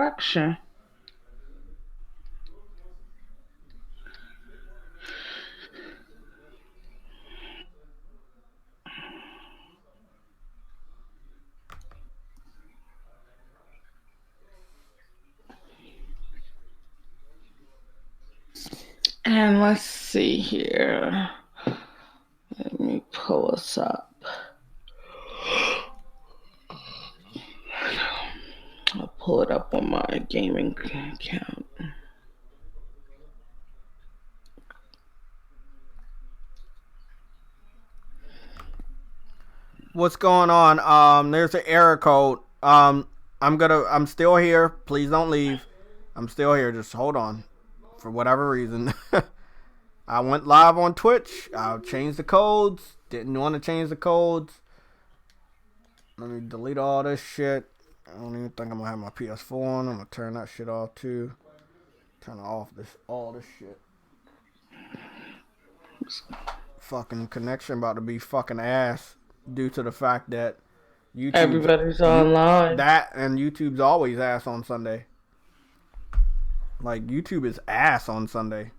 direction. And let's see here. Let me pull us up. I'll pull it up on my gaming account. What's going on? There's an error code. I'm still here. Please don't leave. I'm still here. Just hold on. For whatever reason, I went live on Twitch. I changed the codes. Didn't want to change the codes. Let me delete all this shit. I don't even think I'm gonna have my PS4 on. I'm gonna turn that shit off too. Turn off all this shit. Fucking connection about to be fucking ass due to the fact that Everybody's online. that and YouTube's always ass on Sunday. Like YouTube is ass on Sunday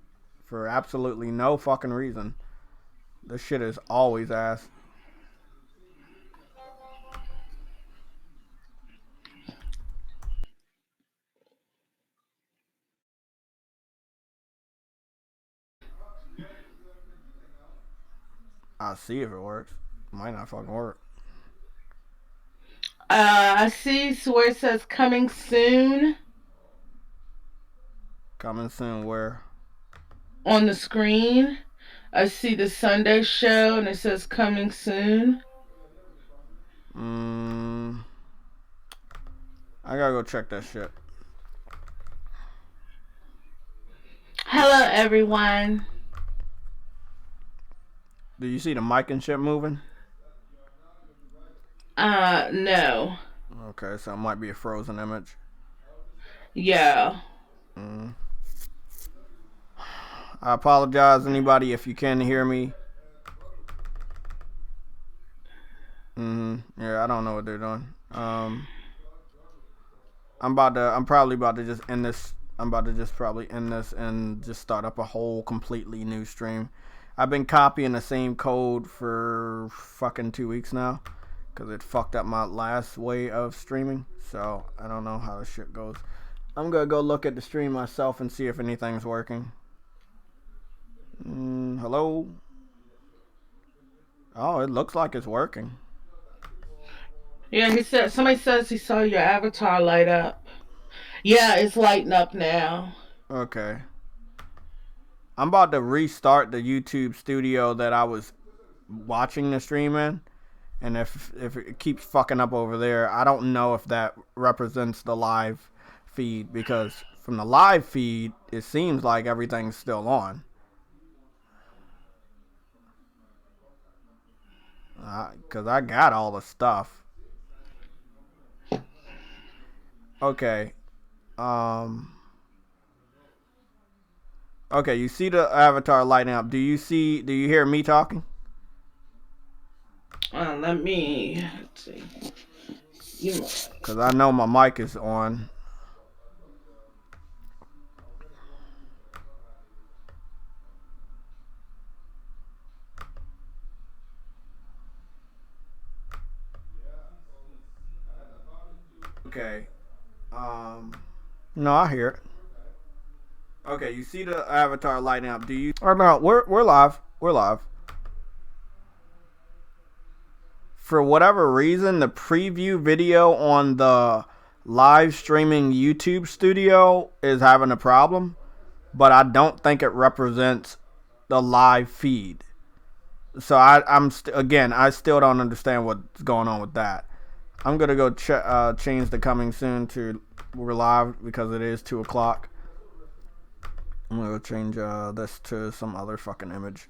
for absolutely no fucking reason. This shit is always ass. I'll see if it works. Might not fucking work. I see where it says coming soon Coming soon where? on the screen. I see the Sunday show and it says coming soon. I gotta go check that shit. Hello, everyone. Do you see the mic and shit moving? No. Okay, so it might be a frozen image. Yeah. I apologize, anybody, if you can hear me. Yeah, I don't know what they're doing. I'm probably about to just end this. I'm about to just probably end this and just start up a whole completely new stream. I've been copying the same code for fucking 2 weeks now because it fucked up my last way of streaming. So I don't know how this shit goes. I'm gonna go look at the stream myself and see if anything's working. Hello? Oh, it looks like it's working. Yeah, he said somebody says he saw your avatar light up. Yeah, it's lighting up now. Okay. I'm about to restart the YouTube studio that I was watching the stream in. And if it keeps fucking up over there, I don't know if that represents the live feed, because from the live feed, it seems like everything's still on. Because I got all the stuff. Okay. Okay, you see the avatar lighting up. Do you hear me talking? Let me see. Because I know my mic is on. Okay. No, I hear it. Okay, you see the avatar lighting up. Do you? Or no, we're live. We're live. For whatever reason, the preview video on the live streaming YouTube studio is having a problem, but I don't think it represents the live feed. So I still don't understand what's going on with that. I'm gonna go change the coming soon to we're live because it is 2 o'clock. I'm gonna go change this to some other fucking image.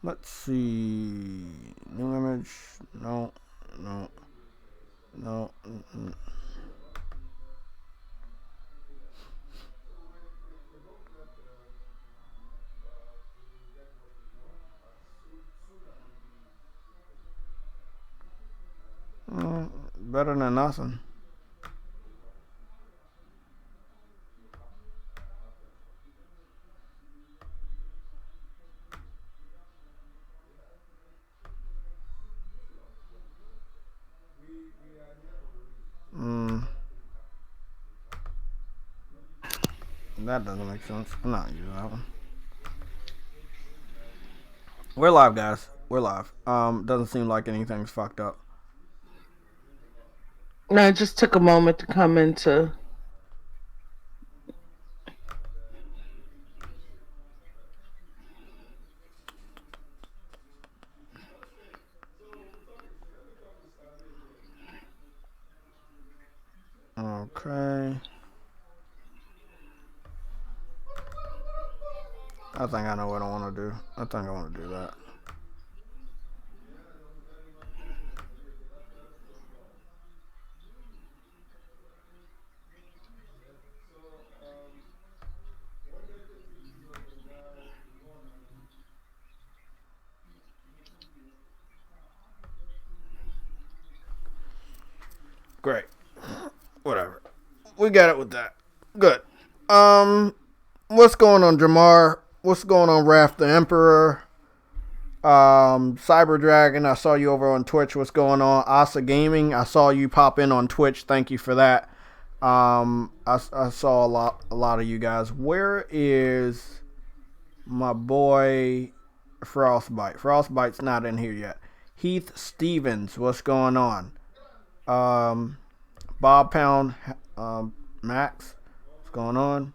Let's see. New image. No. No. No. better than nothing. Mm, that doesn't make sense. I'm not using that one. We're live, guys. We're live. Doesn't seem like anything's fucked up. No, it just took a moment to come into. Okay. I think I know what I want to do. I think I want to do that. Great. Whatever. We got it with that. Good. What's going on, Jamar? What's going on, Raph the Emperor? Cyber Dragon, I saw you over on Twitch. What's going on? Asa Gaming, I saw you pop in on Twitch. Thank you for that. I saw a lot of you guys. Where is my boy Frostbite? Frostbite's not in here yet. Heath Stevens, what's going on? Bob Pound, Max, what's going on?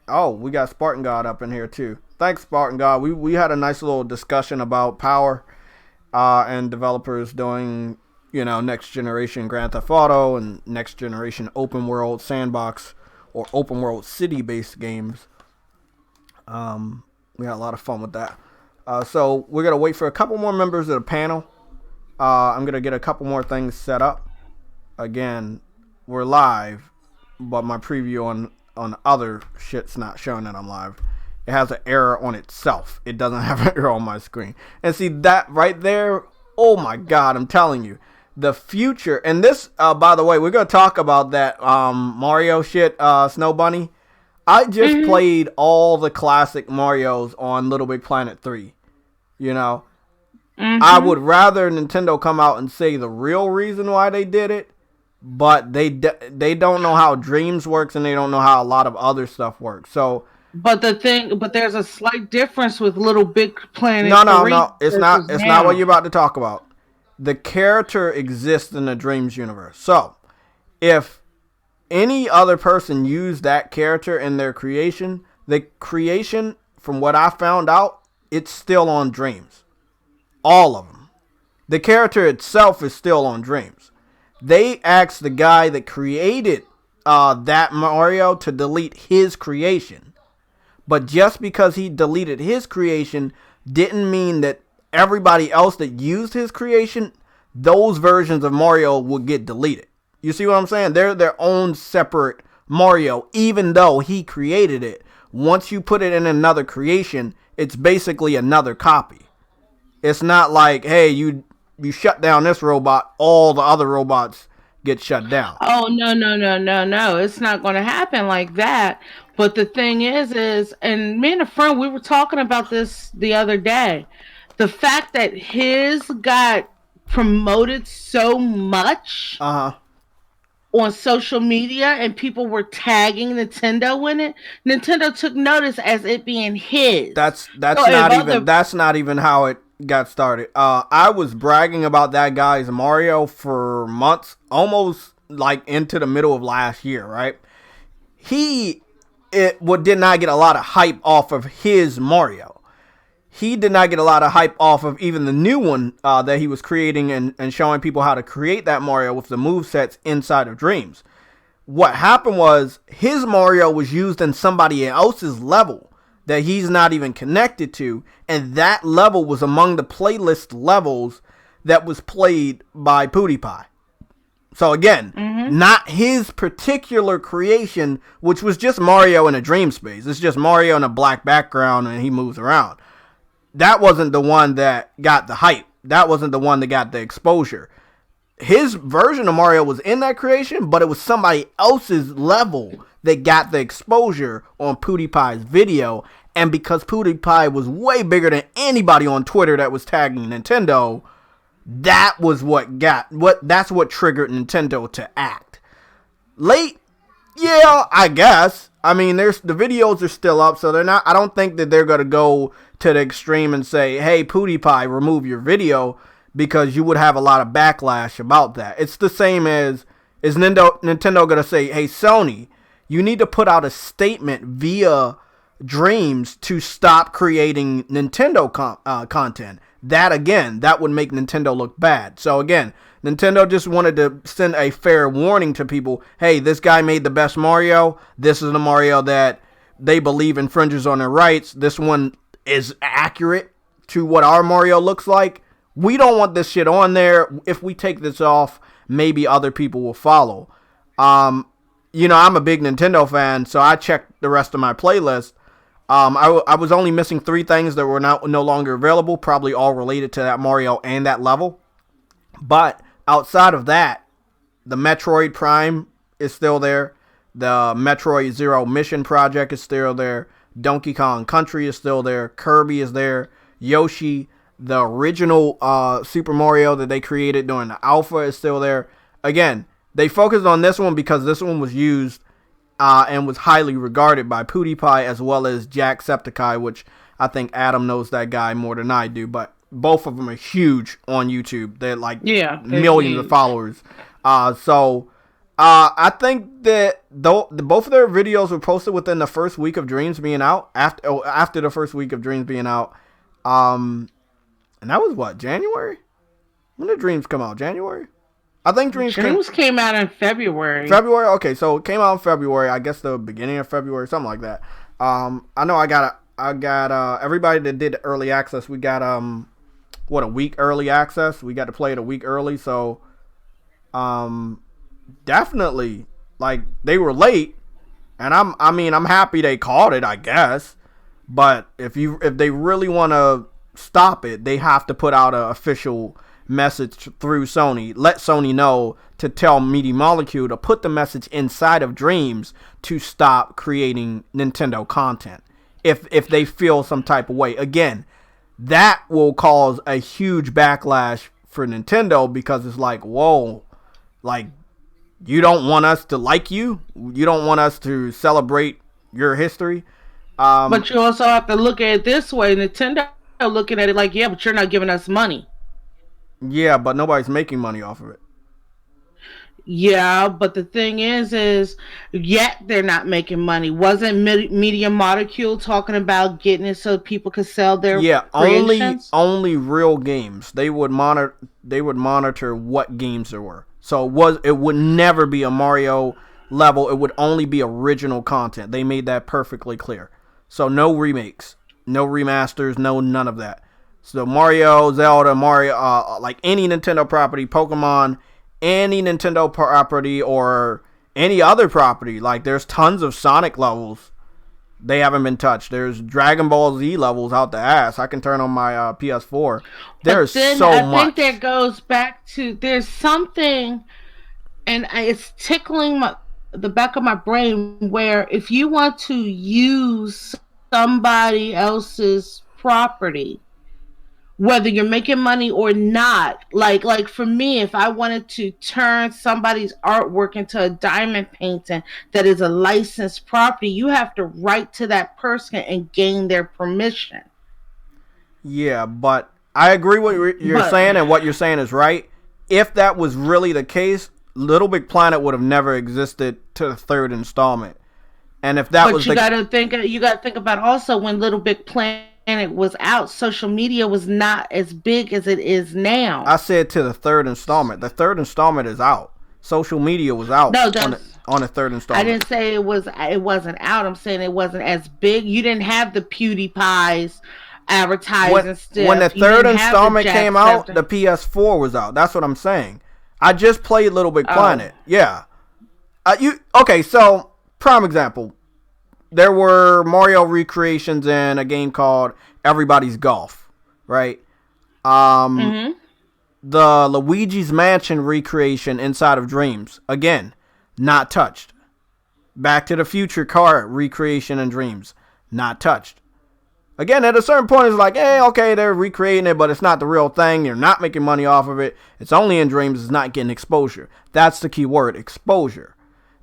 Oh, we got Spartan God up in here too. Thanks, Spartan God. We had a nice little discussion about power and developers doing, next generation Grand Theft Auto and next generation open world sandbox or open world city based games. We had a lot of fun with that. So we're gonna wait for a couple more members of the panel. I'm gonna get a couple more things set up. Again, we're live, but my preview on other shit's not showing that I'm live. It has an error on itself. It doesn't have an error on my screen. And see that right there? Oh my God, I'm telling you. The future, and this, by the way, we're going to talk about that Mario shit, Snow Bunny. I just played all the classic Marios on Little Big Planet 3. I would rather Nintendo come out and say the real reason why they did it. But they don't know how Dreams works, and they don't know how a lot of other stuff works. So, but there's a slight difference with Little Big Planet. No, it's not. It's not what you're about to talk about. The character exists in the Dreams universe. So, if any other person used that character in their creation, the creation, from what I found out, it's still on Dreams. All of them. The character itself is still on Dreams. They asked the guy that created that Mario to delete his creation. But just because he deleted his creation didn't mean that everybody else that used his creation, those versions of Mario would get deleted. You see what I'm saying? They're their own separate Mario, even though he created it. Once you put it in another creation, it's basically another copy. It's not like, hey, you shut down this robot, all the other robots get shut down. Oh, no. It's not going to happen like that. But the thing is, and me and a friend, we were talking about this the other day. The fact that his got promoted so much on social media and people were tagging Nintendo in it, Nintendo took notice as it being his. That's not even how it got started. I was bragging about that guy's Mario for months, almost like into the middle of last year, right? Did not get a lot of hype off of his Mario. He did not get a lot of hype off of even the new one that he was creating and showing people how to create that Mario with the movesets inside of Dreams. What happened was his Mario was used in somebody else's level that he's not even connected to, and that level was among the playlist levels that was played by PewDiePie. So again, not his particular creation, which was just Mario in a dream space. It's just Mario in a black background and he moves around. That wasn't the one that got the hype. that wasn't the one that got the exposure. His version of Mario was in that creation, but it was somebody else's level that got the exposure on PewDiePie's video. And because PewDiePie was way bigger than anybody on Twitter that was tagging Nintendo, that's what triggered Nintendo to act. Late, yeah, I guess. I mean, the videos are still up, so they're not. I don't think that they're gonna go to the extreme and say, "Hey, PewDiePie, remove your video," because you would have a lot of backlash about that. It's the same as is Nintendo gonna say, "Hey, Sony, you need to put out a statement via Dreams to stop creating Nintendo content." That would make Nintendo look bad. So again, Nintendo just wanted to send a fair warning to people. Hey, this guy made the best Mario. This is the Mario that they believe infringes on their rights. This one is accurate to what our Mario looks like. We don't want this shit on there. If we take this off, maybe other people will follow. I'm a big Nintendo fan, so I checked the rest of my playlist. I was only missing 3 things that were no longer available, probably all related to that Mario and that level. But outside of that, the Metroid Prime is still there. The Metroid Zero Mission Project is still there. Donkey Kong Country is still there. Kirby is there. Yoshi, the original Super Mario that they created during the alpha, is still there. Again, they focused on this one because this one was used and was highly regarded by PewDiePie as well as Jacksepticeye, which I think Adam knows that guy more than I do, but both of them are huge on YouTube. They're like millions of followers. I think that both of their videos were posted within the first week of Dreams being out. After the first week of Dreams being out, and that was what, January? When did Dreams come out? January? I think Dreams came out in February. February? Okay, so it came out in February. I guess the beginning of February, something like that. I know I got everybody that did early access, we got a week early access. We got to play it a week early, so definitely, like, they were late, and I'm happy they caught it, I guess. But if they really want to stop it, they have to put out an official message through Sony. Let Sony know to tell Media Molecule to put the message inside of Dreams to stop creating Nintendo content. If they feel some type of way. Again, that will cause a huge backlash for Nintendo, because it's like, whoa, like, you don't want us to like you? You don't want us to celebrate your history? But you also have to look at it this way. Nintendo looking at it like, yeah, but you're not giving us money. Yeah, but nobody's making money off of it. Yeah, but the thing is yet they're not making money. Wasn't Media Molecule talking about getting it so people could sell their creations? only real games. They would monitor what games there were. So it would never be a Mario level. It would only be original content. They made that perfectly clear. So no remakes, no remasters, none of that. So Mario, Zelda, like any Nintendo property, Pokemon, any Nintendo property or any other property. Like, there's tons of Sonic levels. They haven't been touched. There's Dragon Ball Z levels out the ass. I can turn on my PS4. There's so much. I think that goes back to, there's something, and it's tickling the back of my brain, where if you want to use somebody else's property, whether you're making money or not, like for me, if I wanted to turn somebody's artwork into a diamond painting that is a licensed property, you have to write to that person and gain their permission. Yeah, but I agree with you're saying, and what you're saying is right. If that was really the case, Little Big Planet would have never existed to the 3rd installment. And if that was, you got to think about also, when Little Big Planet was out, social media was not as big as it is now. I said to the 3rd installment. The 3rd installment is out. Social media was out on the 3rd installment. I didn't say it wasn't out. I'm saying it wasn't as big. You didn't have the PewDiePie's advertising stuff. When the 3rd installment came out, the PS4 was out. That's what I'm saying. I just played Little Big Planet. Yeah. So prime example. There were Mario recreations in a game called Everybody's Golf, right? Um, Mm-hmm. the Luigi's Mansion recreation inside of Dreams, again, not touched. Back to the Future car recreation in Dreams, not touched. Again, at a certain point, it's like, hey, okay, they're recreating it, but it's not the real thing. You're not making money off of it. It's only in Dreams. It's not getting exposure. That's the key word, exposure.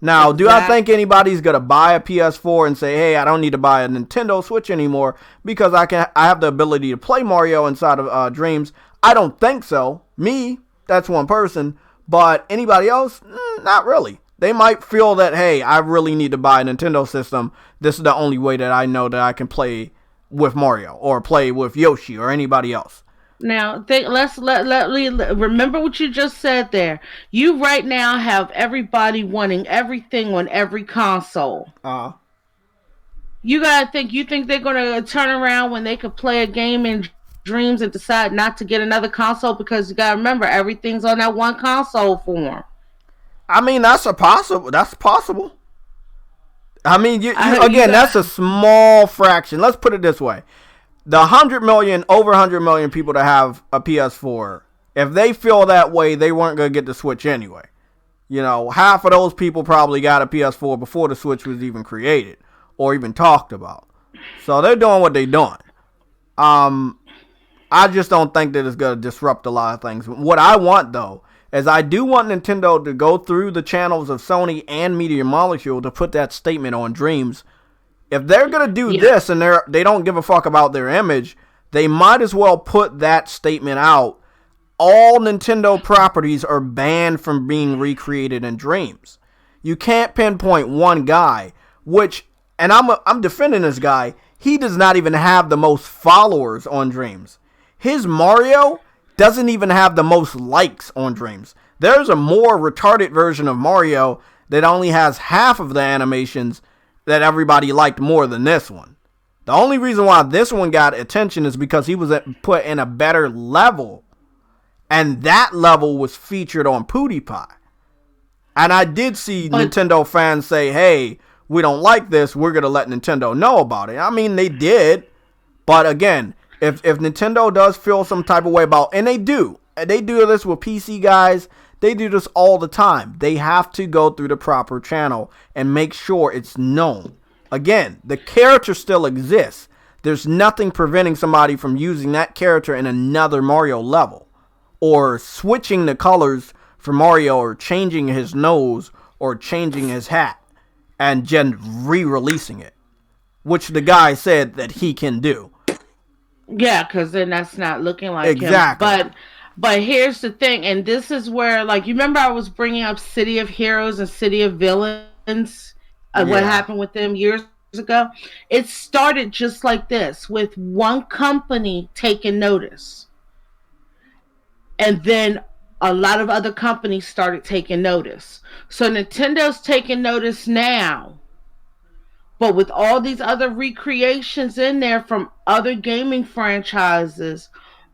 Now, do I think Exactly. anybody's gonna buy a PS4 and say, "Hey, I don't need to buy a Nintendo Switch anymore because I have the ability to play Mario inside of Dreams"? I don't think so. Me, that's one person, but anybody else, not really. They might feel that, hey, I really need to buy a Nintendo system. This is the only way that I know that I can play with Mario or play with Yoshi or anybody else. Now, remember what you just said there. You right now have everybody wanting everything on every console. Uh, You gotta think. You think they're gonna turn around when they could play a game in Dreams and decide not to get another console because you gotta remember everything's on that one console for them. I mean, that's a possible. That's possible. I mean, you You again, got that's a small fraction. Let's put it this way: the 100 million, over 100 million people that have a PS4, if they feel that way, they weren't gonna get the Switch anyway. You know, half of those people probably got a PS4 before the Switch was even created or even talked about. So they're doing what they're doing. Um, I just don't think that it's gonna disrupt a lot of things. What I want though is I do want Nintendo to go through the channels of Sony and Media Molecule to put that statement on Dreams. If they're gonna do yeah. this and they don't give a fuck about their image, they might as well put that statement out. All Nintendo properties are banned from being recreated in Dreams. You can't pinpoint one guy, which, and I'm defending this guy. He does not even have the most followers on Dreams. His Mario doesn't even have the most likes on Dreams. There's a more retarded version of Mario that only has half of the animations that everybody liked more than this one. The only reason why this one got attention is because he was put in a better level. And that level was featured on PewDiePie. And I did see But Nintendo fans say, hey, we don't like this. We're going to let Nintendo know about it. I mean, they did. But again, if Nintendo does feel some type of way about, and they do this with PC guys. They do this all the time. They have to go through the proper channel and make sure it's known. Again, the character still exists. There's nothing preventing somebody from using that character in another Mario level, or switching the colors for Mario, or changing his nose, or changing his hat, and just re-releasing it, which the guy said that he can do. yeah, because then that's not looking like him. Exactly. But here's the thing, and this is where, like, you remember I was bringing up City of Heroes and City of Villains, what Yeah. happened with them years ago. It started just like this, with one company taking notice, and then a lot of other companies started taking notice. So Nintendo's taking notice now, but with all these other recreations in there from other gaming franchises,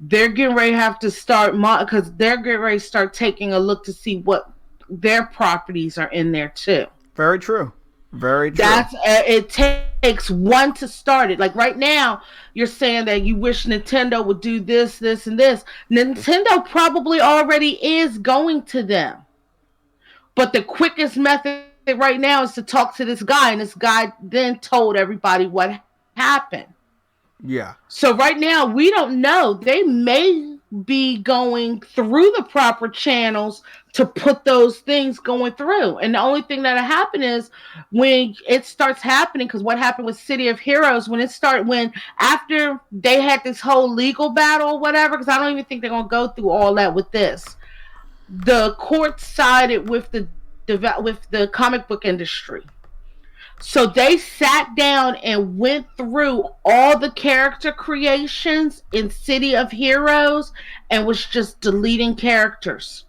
they're getting ready to have to start because they're getting ready to start taking a look to see what their properties are in there too. Very true. Very true. That's it takes one to start it. Like right now, you're saying that you wish Nintendo would do this, this, and this. Nintendo probably already is going to them, but the quickest method right now is to talk to this guy, and this guy then told everybody what happened. Yeah. So right now, we don't know. They may be going through the proper channels to put those things going through. And the only thing that'll happen is when it starts happening, because what happened with City of Heroes, when after they had this whole legal battle or whatever, because I don't even think they're going to go through all that with this. The court sided with the comic book industry. So they sat down and went through all the character creations in City of Heroes and was just deleting characters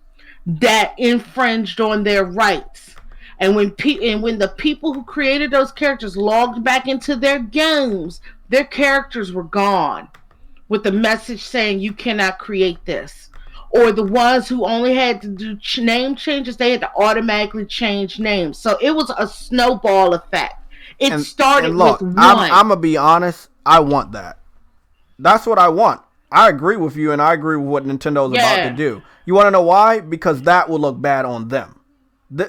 that infringed on their rights. And when the people who created those characters logged back into their games, their characters were gone with a message saying you cannot create this. Or the ones who only had to do name changes, they had to automatically change names. So it was a snowball effect. It And started with look, one. I'm gonna be honest. I want that. That's what I want. I agree with you, and I agree with what Nintendo's about to Yeah. do. You want to know why? Because that will look bad on them.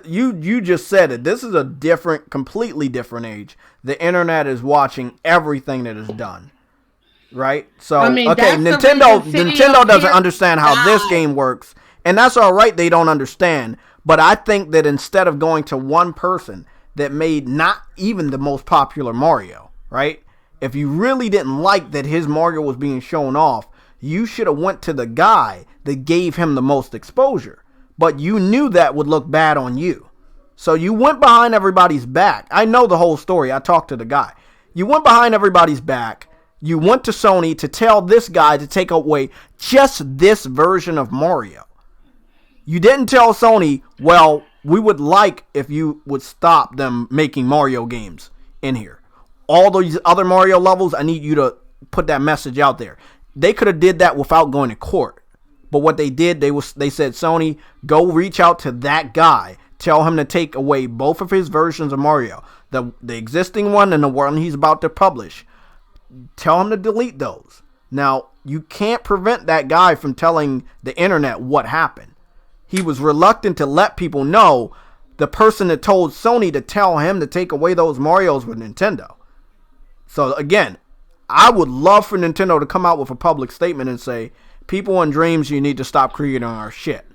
You just said it. This is a completely different age. The internet is watching everything that is done. Right? I So, mean, okay, that's the Nintendo doesn't here understand how this now. game works, and that's all right. They don't understand, but I think that instead of going to one person that made not even the most popular Mario, right? If you really didn't like that his Mario was being shown off, you should have went to the guy that gave him the most exposure. But you knew that would look bad on you. So you went behind everybody's back. I know the whole story. I talked to the guy. You went behind everybody's back. You went to Sony to tell this guy to take away just this version of Mario. You didn't tell Sony, well, we would like if you would stop them making Mario games in here. All these other Mario levels, I need you to put that message out there. They could have did that without going to court. But what they did, they said, Sony, go reach out to that guy. Tell him to take away both of his versions of Mario. The existing one and the one he's about to publish. Tell him to delete those. Now, you can't prevent that guy from telling the internet what happened. He was reluctant to let people know. The person that told Sony to tell him to take away those Marios was Nintendo. So again, I would love for Nintendo to come out with a public statement and say, people in Dreams, you need to stop creating our shit.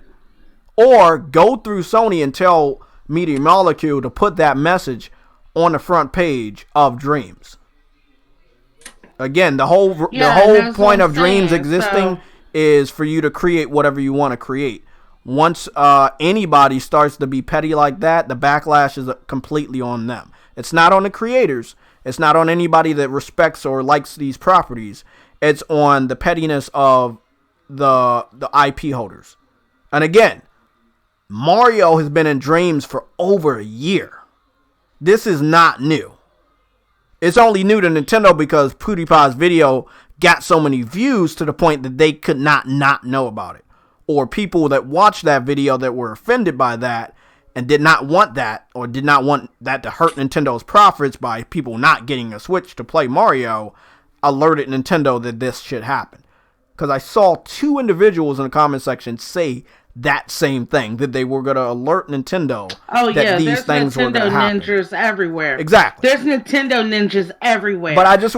Or go through Sony and tell Media Molecule to put that message on the front page of Dreams. Again, the whole point of Dreams existing is for you to create whatever you want to create. Once anybody starts to be petty like that, the backlash is completely on them. It's not on the creators. It's not on anybody that respects or likes these properties. It's on the pettiness of the IP holders. And again, Mario has been in Dreams for over a year. This is not new. It's only new to Nintendo because PewDiePie's video got so many views to the point that they could not know about it. Or people that watched that video that were offended by that and did not want that, or did not want that to hurt Nintendo's profits by people not getting a Switch to play Mario, alerted Nintendo that this should happen. Because I saw 2 individuals in the comment section say that same thing, that they were going to alert Nintendo that these things were going to happen. There's Nintendo ninjas everywhere. Exactly. There's Nintendo ninjas everywhere. But I just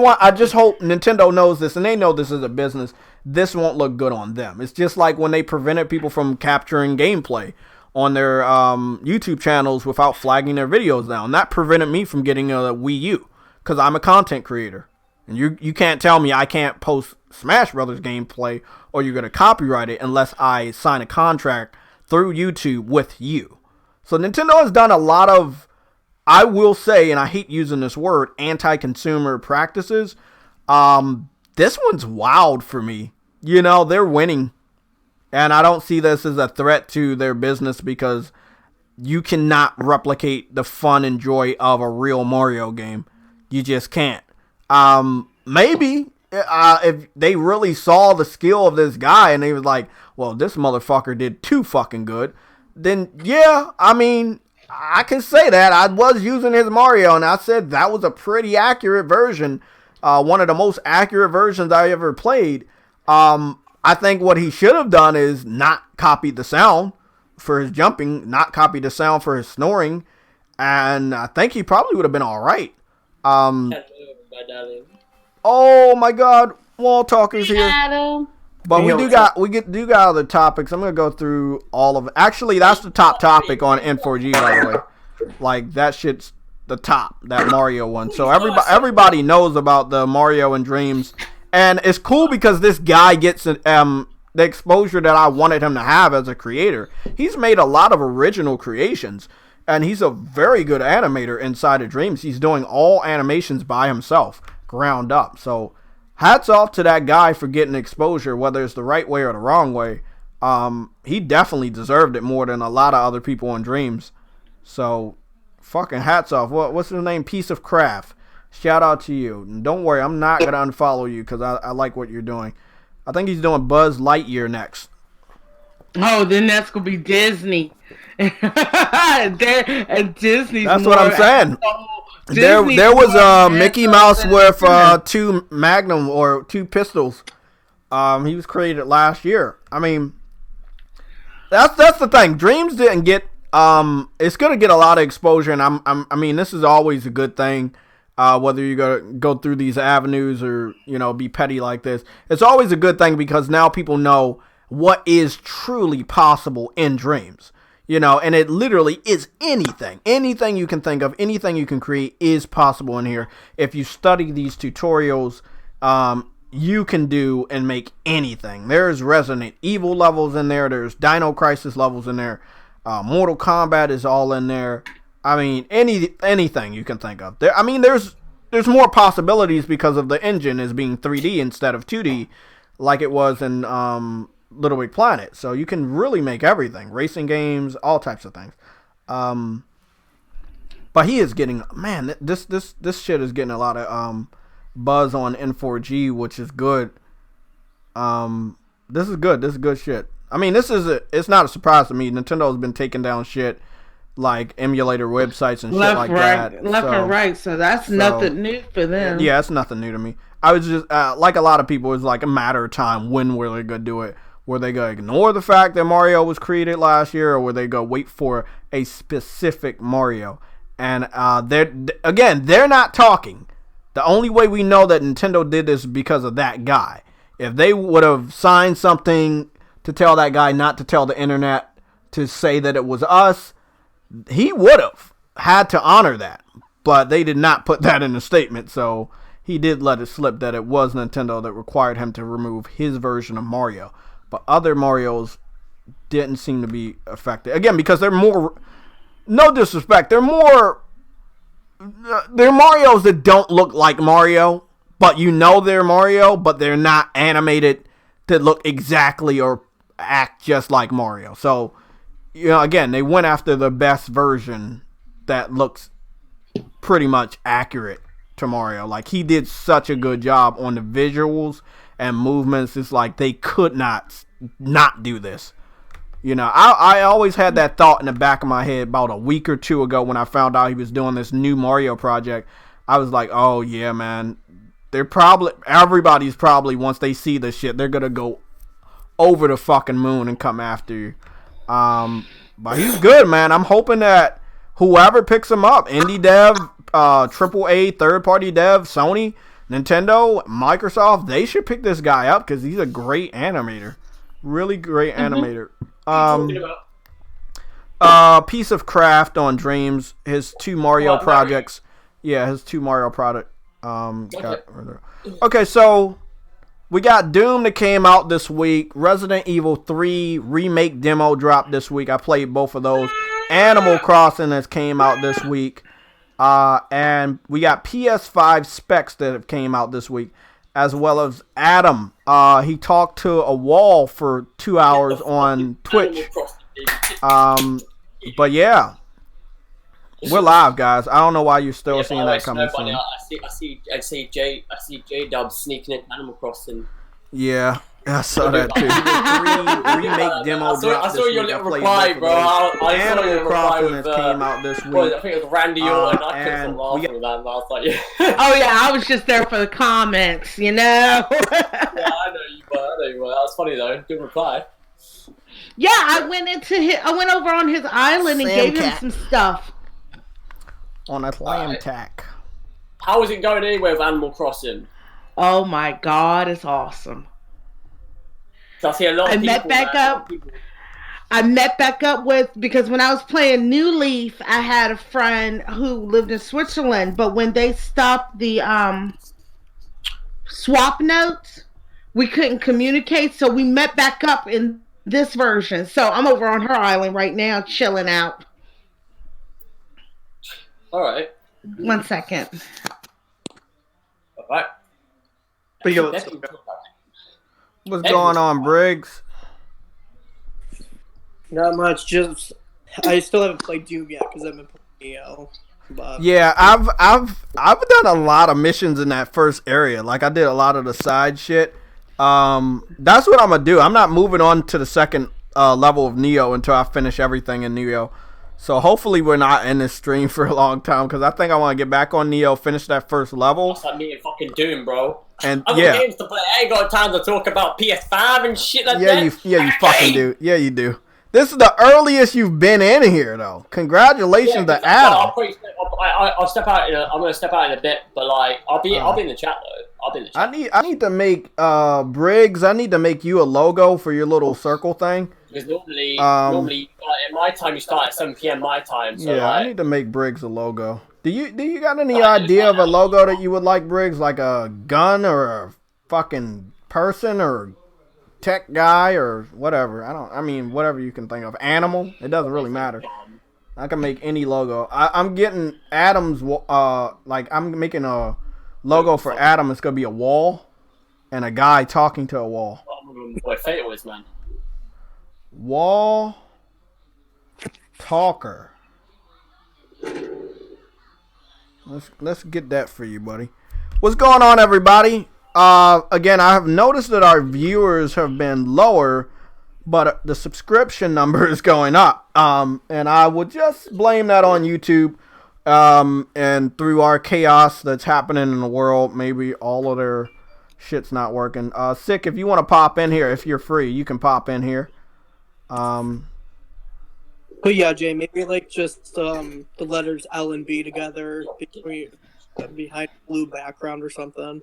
hope Nintendo knows this, and they know this is a business. This won't look good on them. It's just like when they prevented people from capturing gameplay on their YouTube channels without flagging their videos down. That prevented me from getting a Wii U because I'm a content creator. And you can't tell me I can't post Smash Brothers gameplay or you're going to copyright it unless I sign a contract through YouTube with you. So Nintendo has done a lot of, I will say, and I hate using this word, anti-consumer practices. This one's wild for me. You know, they're winning. And I don't see this as a threat to their business because you cannot replicate the fun and joy of a real Mario game. You just can't. Maybe if they really saw the skill of this guy and they was like, well, this motherfucker did too fucking good, then yeah, I mean, I can say that. I was using his Mario and I said that was a pretty accurate version. One of the most accurate versions I ever played. I think what he should have done is not copied the sound for his jumping, not copied the sound for his snoring, and I think he probably would have been all right. Oh my God, Wall Talker's here. Adam. But we do got other topics. I'm gonna go through all of it. Actually, that's the top topic on N4G, by the way. Like that shit's the top, that Mario one. So everybody knows about the Mario and Dreams. And it's cool because this guy gets the exposure that I wanted him to have as a creator. He's made a lot of original creations, and he's a very good animator inside of Dreams. He's doing all animations by himself, ground up. So hats off to that guy for getting exposure, whether it's the right way or the wrong way. He definitely deserved it more than a lot of other people in Dreams. So fucking hats off. What's his name? Piece of Craft. Shout out to you. And don't worry, I'm not going to unfollow you because I like what you're doing. I think he's doing Buzz Lightyear next. Oh, then that's going to be Disney. And Disney's that's what I'm saying. There was Mickey Mouse with 2 Magnum or 2 pistols He was created last year. I mean, that's the thing. Dreams didn't get. It's gonna get a lot of exposure, and I mean, this is always a good thing. Whether you go through these avenues or be petty like this, it's always a good thing because now people know what is truly possible in dreams. And it literally is anything you can think of, anything you can create is possible in here. If you study these tutorials, you can do and make anything. There's Resident Evil levels in there. There's Dino Crisis levels in there. Mortal Kombat is all in there. I mean, anything you can think of. There's more possibilities because of the engine as being 3D instead of 2D, like it was in Little Big Planet. So you can really make everything. Racing games, all types of things. But he is getting, man, this shit is getting a lot of buzz on N4G, which is good. This is good. This is good shit. I mean, it's not a surprise to me. Nintendo's been taking down shit like emulator websites and shit like that. Left and right. So that's nothing new for them. Yeah, it's nothing new to me. I was just, like a lot of people, it's like a matter of time. When were they going to do it? Were they going to ignore the fact that Mario was created last year, or were they going to wait for a specific Mario? And they're not talking. The only way we know that Nintendo did this is because of that guy. If they would have signed something to tell that guy not to tell the internet to say that it was us, he would have had to honor that. But they did not put that in the statement, so he did let it slip that it was Nintendo that required him to remove his version of Mario. But other Marios didn't seem to be affected. Again, because they're more, no disrespect, they're Marios that don't look like Mario, but they're Mario, but they're not animated to look exactly or act just like Mario. So, again, they went after the best version that looks pretty much accurate to Mario. Like, he did such a good job on the visuals and movements. It's like they could not do this. I always had that thought in the back of my head about a week or two ago when I found out he was doing this new Mario project. I was like, oh yeah, man. Everybody's probably, once they see this shit, they're gonna go over the fucking moon and come after you. But he's good, man. I'm hoping that whoever picks him up, indie dev, AAA, third-party dev, Sony, Nintendo, Microsoft, they should pick this guy up because he's a great animator. Really great animator. Piece of craft on Dreams. His two Mario projects. Yeah, his two Mario product. Okay, so we got Doom that came out this week. Resident Evil 3 remake demo dropped this week. I played both of those. Animal Crossing has came out this week. And we got PS5 specs that have came out this week, as well as Adam. He talked to a wall for 2 hours on Twitch. But yeah, we're live, guys. I don't know why you're still seeing that coming soon. I see J Dub sneaking in Animal Crossing. Yeah, I saw that too. The 3 remake demo dropped. I saw your little reply, bro. Animal Crossing came out this week. I think it was Randy Orton. I couldn't stop laughing at that. I was like, yeah. Oh yeah, I was just there for the comments, Yeah, I know you were. That was funny though. Good reply. Yeah, I went over on his island and gave him some stuff. On a clam tack. How is it going anyway with Animal Crossing? Oh my god, it's awesome. I see a lot of people. I met back up with, because when I was playing New Leaf, I had a friend who lived in Switzerland, but when they stopped the swap notes, we couldn't communicate, so we met back up in this version. So I'm over on her island right now, chilling out. All right. 1 second. All right. What's going on, Briggs? Not much. Just I still haven't played Doom yet because I've been playing EL. But yeah, I've done a lot of missions in that first area. Like I did a lot of the side shit. That's what I'm gonna do. I'm not moving on to the second level of Neo until I finish everything in Neo. So hopefully we're not in this stream for a long time because I think I want to get back on Neo, finish that first level. That's like me and fucking Doom, bro. And I got games to play. I ain't got time to talk about PS5 and shit like that. You fucking do. Yeah, you do. This is the earliest you've been in here, though. Congratulations to Adam. I'll step out. I'm gonna step out in a bit, but like, I'll be in the chat though. I'll be in the chat. I need to make Briggs. I need to make you a logo for your little circle thing. Because normally in my time you start at 7 p.m. my time. So yeah, like, I need to make Briggs a logo. Do you got any idea of a logo that you would like, Briggs? Like a gun or a fucking person or tech guy or whatever. I mean whatever you can think of. Animal. It doesn't really matter. I can make any logo. I'm getting Adam's I'm making a logo for Adam. It's gonna be a wall and a guy talking to a wall. What Fatal is, man. Wall talker. Let's get that for you, buddy. What's going on, everybody? Again, I have noticed that our viewers have been lower, but the subscription number is going up. And I would just blame that on YouTube. And through our chaos that's happening in the world, maybe all of their shit's not working. Sick, if you want to pop in here, if you're free, you can pop in here. But yeah, Jay, maybe like just the letters L and B together behind a blue background or something.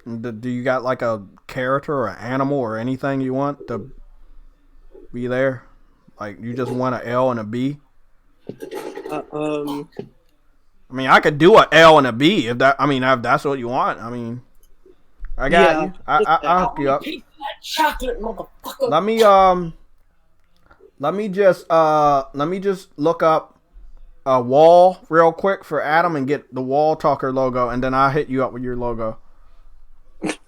Do you got like a character or an animal or anything you want to be there? Like you just want an L and a B? I mean, I could do a L and a B if that's what you want. I mean, I got you. I'll hook you up. Chocolate motherfucker. Let me just look up a wall real quick for Adam and get the wall talker logo, and then I'll hit you up with your logo. Let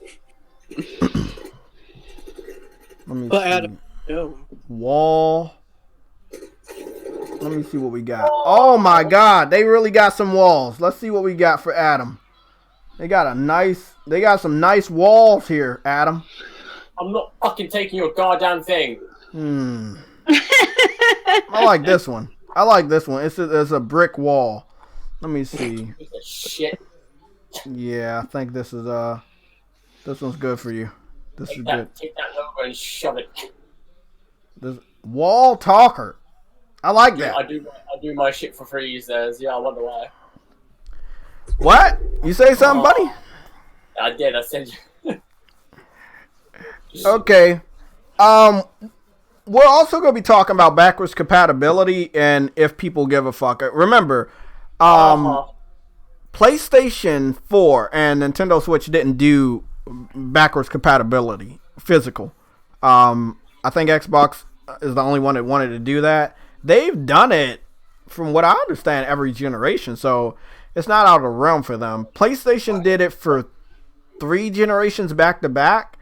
me see. Adam, no. Wall. Let me see what we got. Oh my God, they really got some walls. Let's see what we got for Adam. They got some nice walls here, Adam. I'm not fucking taking your goddamn thing. I like this one. It's a brick wall. Let me see. Shit. Yeah, I think this one's good for you. This is good. Take that logo and shove it. This wall talker. I like that. I do my shit for free these days. Yeah, I wonder why. What? You say something, buddy? I did. I said. Okay. We're also going to be talking about backwards compatibility and if people give a fuck. Remember, PlayStation 4 and Nintendo Switch didn't do backwards compatibility, physical. I think Xbox is the only one that wanted to do that. They've done it, from what I understand, every generation, so it's not out of the realm for them. PlayStation did it for 3 generations back to back,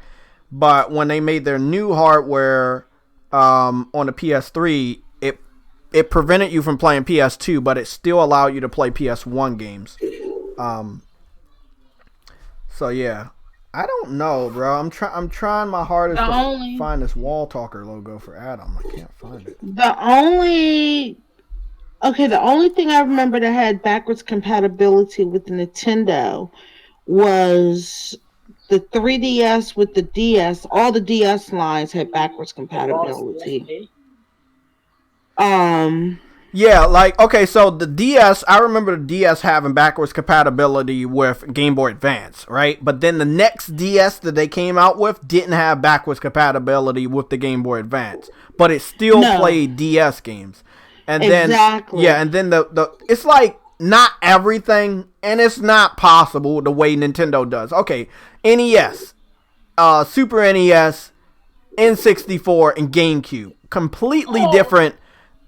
but when they made their new hardware on the PS3, it prevented you from playing PS2, but it still allowed you to play PS1 games. So yeah, I don't know, bro. I'm trying my hardest to find this wall talker logo for Adam. I can't find it. The only thing I remember that had backwards compatibility with Nintendo was the 3DS with the DS. All the DS lines had backwards compatibility. Yeah, like, okay, so the DS, I remember the DS having backwards compatibility with Game Boy Advance, right? But then the next DS that they came out with didn't have backwards compatibility with the Game Boy Advance, but it still played DS games. And then, and then the it's like not everything, and it's not possible the way Nintendo does. Okay, NES, Super NES, N64, and GameCube, completely different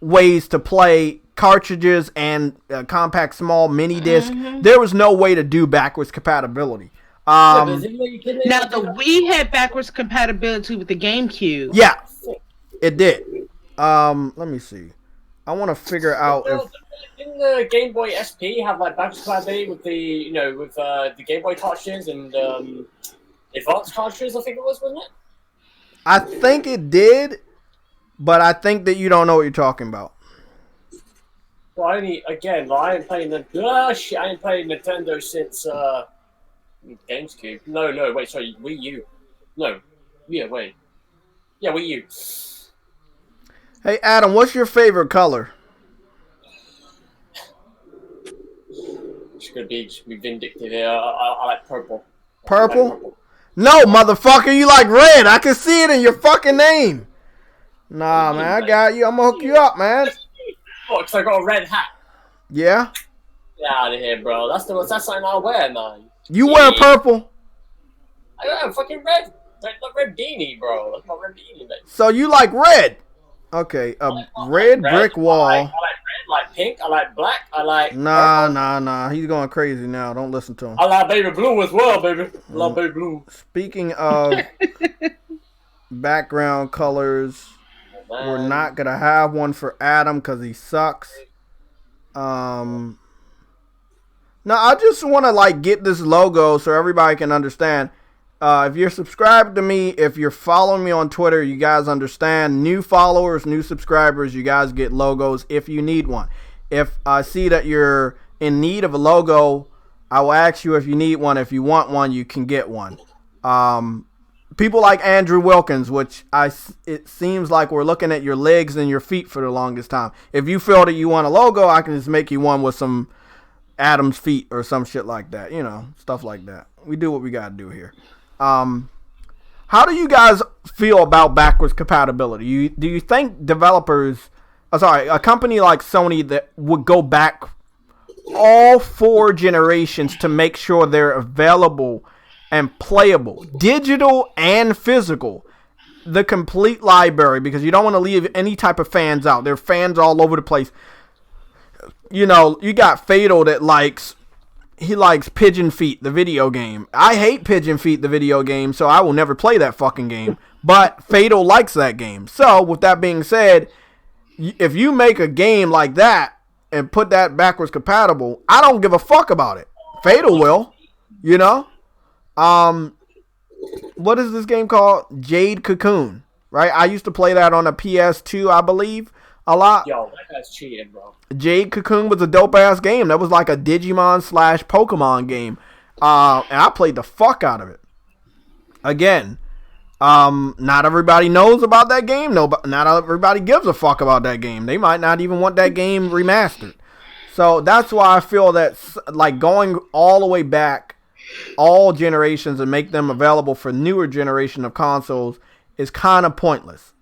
ways to play cartridges and compact small mini disc. There was no way to do backwards compatibility. Now the Wii had backwards compatibility with the GameCube. Yeah, it did. Let me see. I want to figure out if didn't the Game Boy SP have like backwards compatibility with the the Game Boy cartridges and advanced cartridges? I think it was, wasn't it? I think it did. But I think that you don't know what you're talking about. Well, I ain't playing shit. I ain't playing Nintendo since GameCube. No, wait, sorry, Wii U. No, yeah, wait, yeah, Wii U. Hey, Adam, what's your favorite color? It's gonna be vindictive here. I like purple. I like Purple? purple. No, motherfucker, you like red. I can see it in your fucking name. Nah, man, I got you. I'm gonna hook you up, man. Oh, because I got a red hat. Yeah? Get out of here, bro. That's something I wear, man. You wear purple? I got a fucking red beanie, bro. That's my red beanie, man. So you like red? Okay, a red brick wall. I like red, I like pink, I like black, I like Nah. He's going crazy now. Don't listen to him. I like baby blue as well, baby. I love baby blue. Speaking of background colors, we're not gonna have one for Adam because he sucks. No, I just want to like get this logo so everybody can understand. If you're subscribed to me, if you're following me on Twitter, you guys understand. New followers, new subscribers, you guys get logos if you need one. If I see that you're in need of a logo, I will ask you if you need one. If you want one, you can get one. People like Andrew Wilkins, which it seems like we're looking at your legs and your feet for the longest time. If you feel that you want a logo, I can just make you one with some Adam's feet or some shit like that. You know, stuff like that. We do what we gotta do here. How do you guys feel about backwards compatibility? Do you think developers, a company like Sony that would go back all 4 generations to make sure they're available and playable, digital and physical, the complete library, because you don't want to leave any type of fans out. There are fans all over the place. You know, you got Fatal that likes Pigeon Feet, the video game. I hate Pigeon Feet, the video game, so I will never play that fucking game. But Fatal likes that game. So, with that being said, if you make a game like that and put that backwards compatible, I don't give a fuck about it. Fatal will, you know? What is this game called? Jade Cocoon, right? I used to play that on a PS2, I believe, a lot. Yo, that guy's cheating, bro. Jade Cocoon was a dope-ass game. That was like a Digimon/Pokemon game. And I played the fuck out of it. Again, not everybody knows about that game. Not everybody gives a fuck about that game. They might not even want that game remastered. So that's why I feel that like going all the way back all generations and make them available for newer generation of consoles is kind of pointless.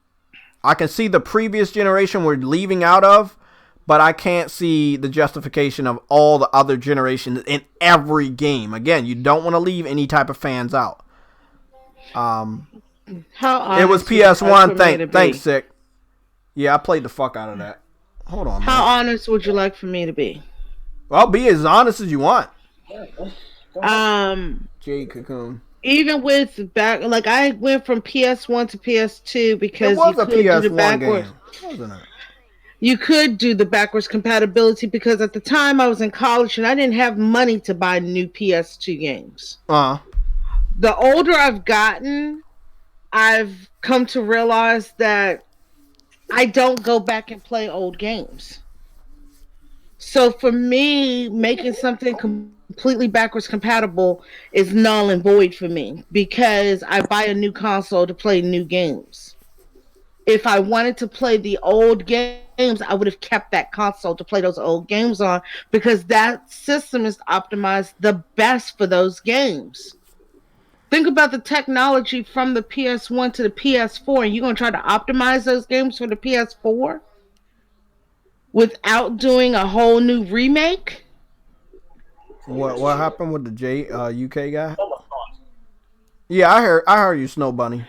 I can see the previous generation we're leaving out of, but I can't see the justification of all the other generations in every game. Again, you don't want to leave any type of fans out. It was PS1. Thanks, Sick. Yeah, I played the fuck out of that. Hold on, man. How honest would you like for me to be? Well, be as honest as you want. Jade Cocoon. Even with like I went from PS1 to PS2 because it was you a could do the PS1 backwards. game, wasn't it? You could do the backwards compatibility because at the time I was in college and I didn't have money to buy new PS2 games. The older I've gotten, I've come to realize that I don't go back and play old games. So for me, making something completely backwards compatible is null and void for me because I buy a new console to play new games. If I wanted to play the old games, I would have kept that console to play those old games on because that system is optimized the best for those games. Think about the technology from the PS1 to the PS4, and you're going to try to optimize those games for the PS4 without doing a whole new remake? What happened with the UK guy? Yeah, I heard you, Snow Bunny.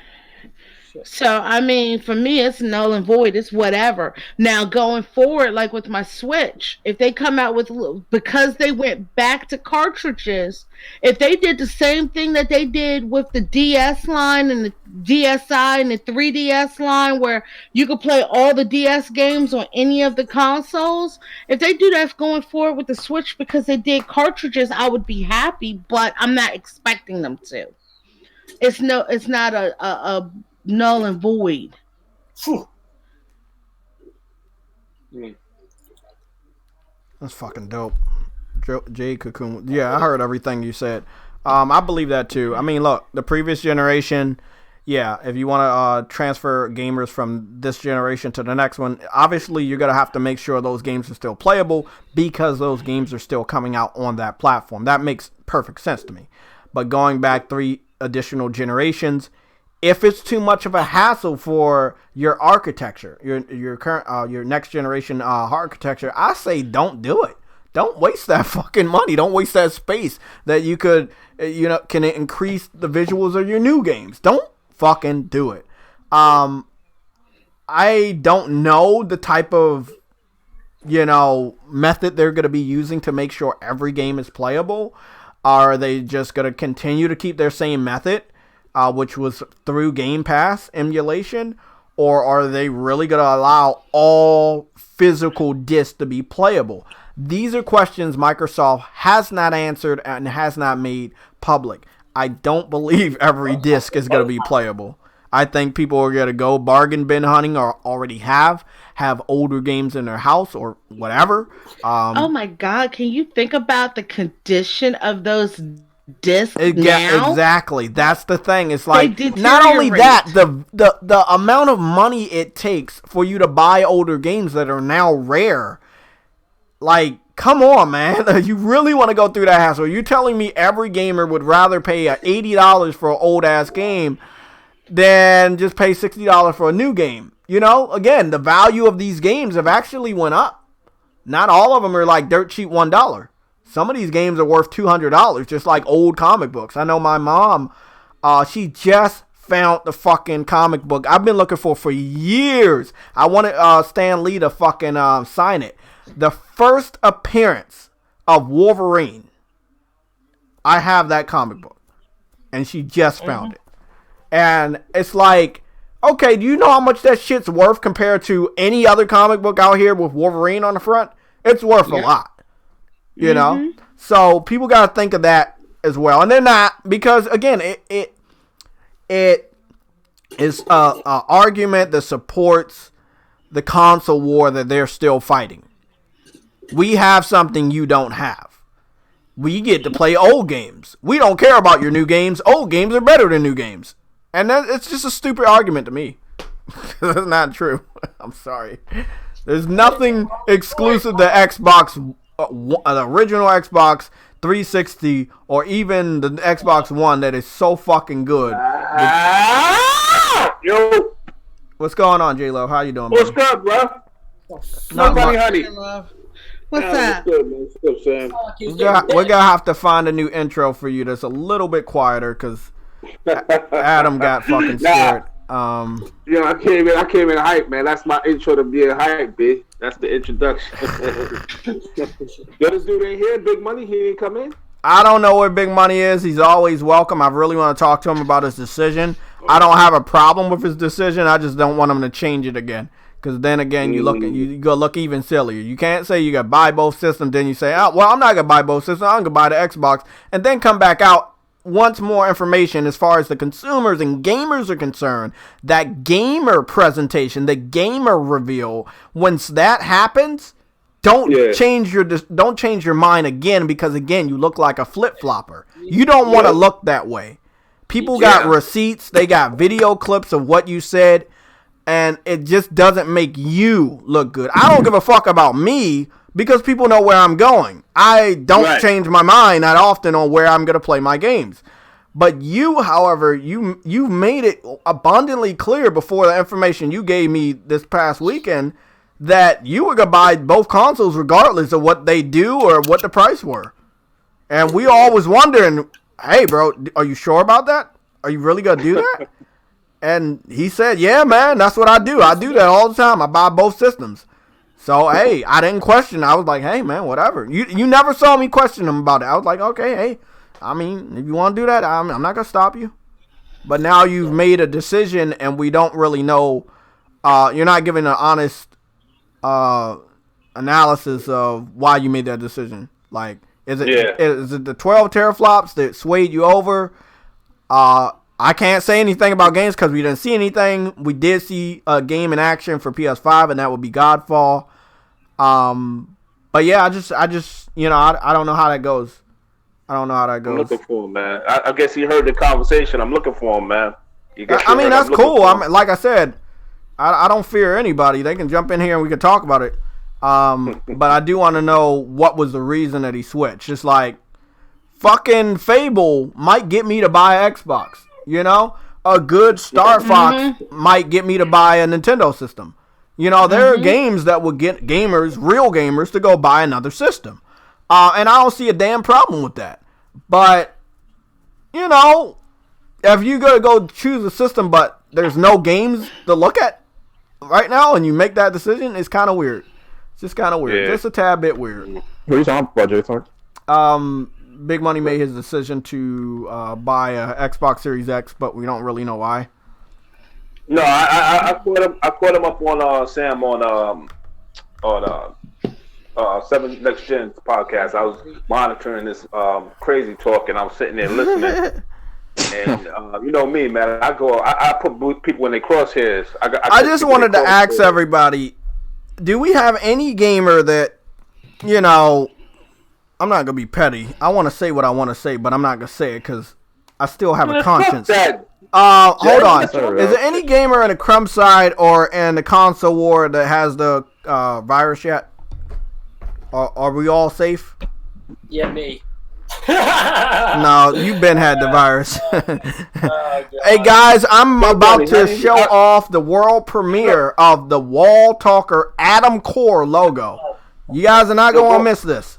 So, I mean, for me, it's null and void. It's whatever. Now, going forward, like with my Switch, if they come out with, because they went back to cartridges, if they did the same thing that they did with the DS line and the DSi and the 3DS line, where you could play all the DS games on any of the consoles, if they do that going forward with the Switch because they did cartridges, I would be happy, but I'm not expecting them to. It's not a null and void. That's fucking dope. Jade Cocoon. Yeah, I heard everything you said. I believe that too. I mean, look, the previous generation, yeah, if you want to transfer gamers from this generation to the next one, obviously you're going to have to make sure those games are still playable because those games are still coming out on that platform. That makes perfect sense to me. But going back 3 additional generations, if it's too much of a hassle for your architecture, your current your next generation architecture, I say don't do it. Don't waste that fucking money. Don't waste that space that you could, can increase the visuals of your new games. Don't fucking do it. I don't know the type of, method they're going to be using to make sure every game is playable. Are they just going to continue to keep their same method, which was through Game Pass emulation? Or are they really going to allow all physical discs to be playable? These are questions Microsoft has not answered and has not made public. I don't believe every disc is going to be playable. I think people are going to go bargain bin hunting or already have older games in their house or whatever. Oh my God. Can you think about the condition of those discs now? Yeah, exactly. That's the thing. It's like, not only that, the amount of money it takes for you to buy older games that are now rare. Like, come on, man. You really want to go through that hassle? You're telling me every gamer would rather pay $80 for an old-ass game than just pay $60 for a new game? Again, the value of these games have actually went up. Not all of them are like dirt cheap $1. Some of these games are worth $200, just like old comic books. I know my mom, she just found the fucking comic book I've been looking for years. I wanted Stan Lee to fucking sign it. The first appearance of Wolverine, I have that comic book. And she just found it. And it's like, okay, do you know how much that shit's worth compared to any other comic book out here with Wolverine on the front? It's worth a lot. So people got to think of that as well. And they're not, because again, it is an argument that supports the console war that they're still fighting. We have something you don't have. We get to play old games. We don't care about your new games. Old games are better than new games. And it's just a stupid argument to me. That's not true. I'm sorry. There's nothing exclusive to Xbox, the original Xbox 360, or even the Xbox One that is so fucking good. Yo. What's going on, J-Lo? How you doing, What's man? up, bro? Not Nobody, much. honey. What's up? What's good, man? What's up, Sam? We're gonna have to find a new intro for you that's a little bit quieter because Adam got fucking scared. Yeah, I came in hype, man. That's my intro to being hype, bitch. That's the introduction. Yo, this dude ain't here. Big Money, he ain't come in. I don't know where Big Money is. He's always welcome. I really want to talk to him about his Oh. decision. I don't have a problem with his decision. I just don't want him to change it again. Because then again, you go look even sillier. You can't say you got to buy both systems, then you say, oh, well, I'm not going to buy both systems. I'm going to buy the Xbox. And then come back out once more information as far as the consumers and gamers are concerned. That gamer presentation, the gamer reveal, once that happens, don't change your mind again, because again, you look like a flip-flopper. You don't want to look that way. People got receipts, they got video clips of what you said, and it just doesn't make you look good. I don't give a fuck about me because people know where I'm going. I don't change my mind that often on where I'm going to play my games. But you, however, you made it abundantly clear before the information you gave me this past weekend that you were going to buy both consoles regardless of what they do or what the price were. And we all was wondering, hey, bro, are you sure about that? Are you really going to do that? And he said, yeah, man, that's what I do. I do that all the time. I buy both systems. So, hey, I didn't question. I was like, hey, man, whatever. You never saw me question him about it. I was like, okay, hey, I mean, if you want to do that, I'm not going to stop you. But now you've made a decision, and we don't really know. You're not giving an honest analysis of why you made that decision. Like, is it the 12 teraflops that swayed you over? I can't say anything about games because we didn't see anything. We did see a game in action for PS5, and that would be Godfall. But yeah, I just I don't know how that goes. I don't know how that I'm goes. looking for him, man. I guess he heard the conversation. I'm looking for him, man. I mean, that's cool. Like I said, I don't fear anybody. They can jump in here and we can talk about it. But I do want to know what was the reason that he switched. Just like fucking Fable might get me to buy an Xbox. You know, a good Star Fox might get me to buy a Nintendo system. You know, there are games that would get gamers, real gamers, to go buy another system. And I don't see a damn problem with that. But, you know, if you're going to go choose a system but there's no games to look at right now and you make that decision, it's kind of weird. It's just kind of weird. Just a tad bit weird. What are you talking about, J-Talk? Big Money made his decision to buy a Xbox Series X, but we don't really know why. No, I caught him up on Sam on 7 Next Gen's podcast. I was monitoring this crazy talk, and I was sitting there listening. And you know me, man. I put people in their crosshairs. I just wanted to ask everybody: do we have any gamer that, you know? I'm not gonna be petty. I want to say what I want to say, but I'm not gonna say it because I still have a conscience. Hold on. Is there any gamer in the crumb side or in the console war that has the virus yet? Are we all safe? Yeah, me. No, you've been had the virus. Hey guys, I'm about to show off the world premiere of the Wall Talker Adam Core logo. You guys are not going to miss this.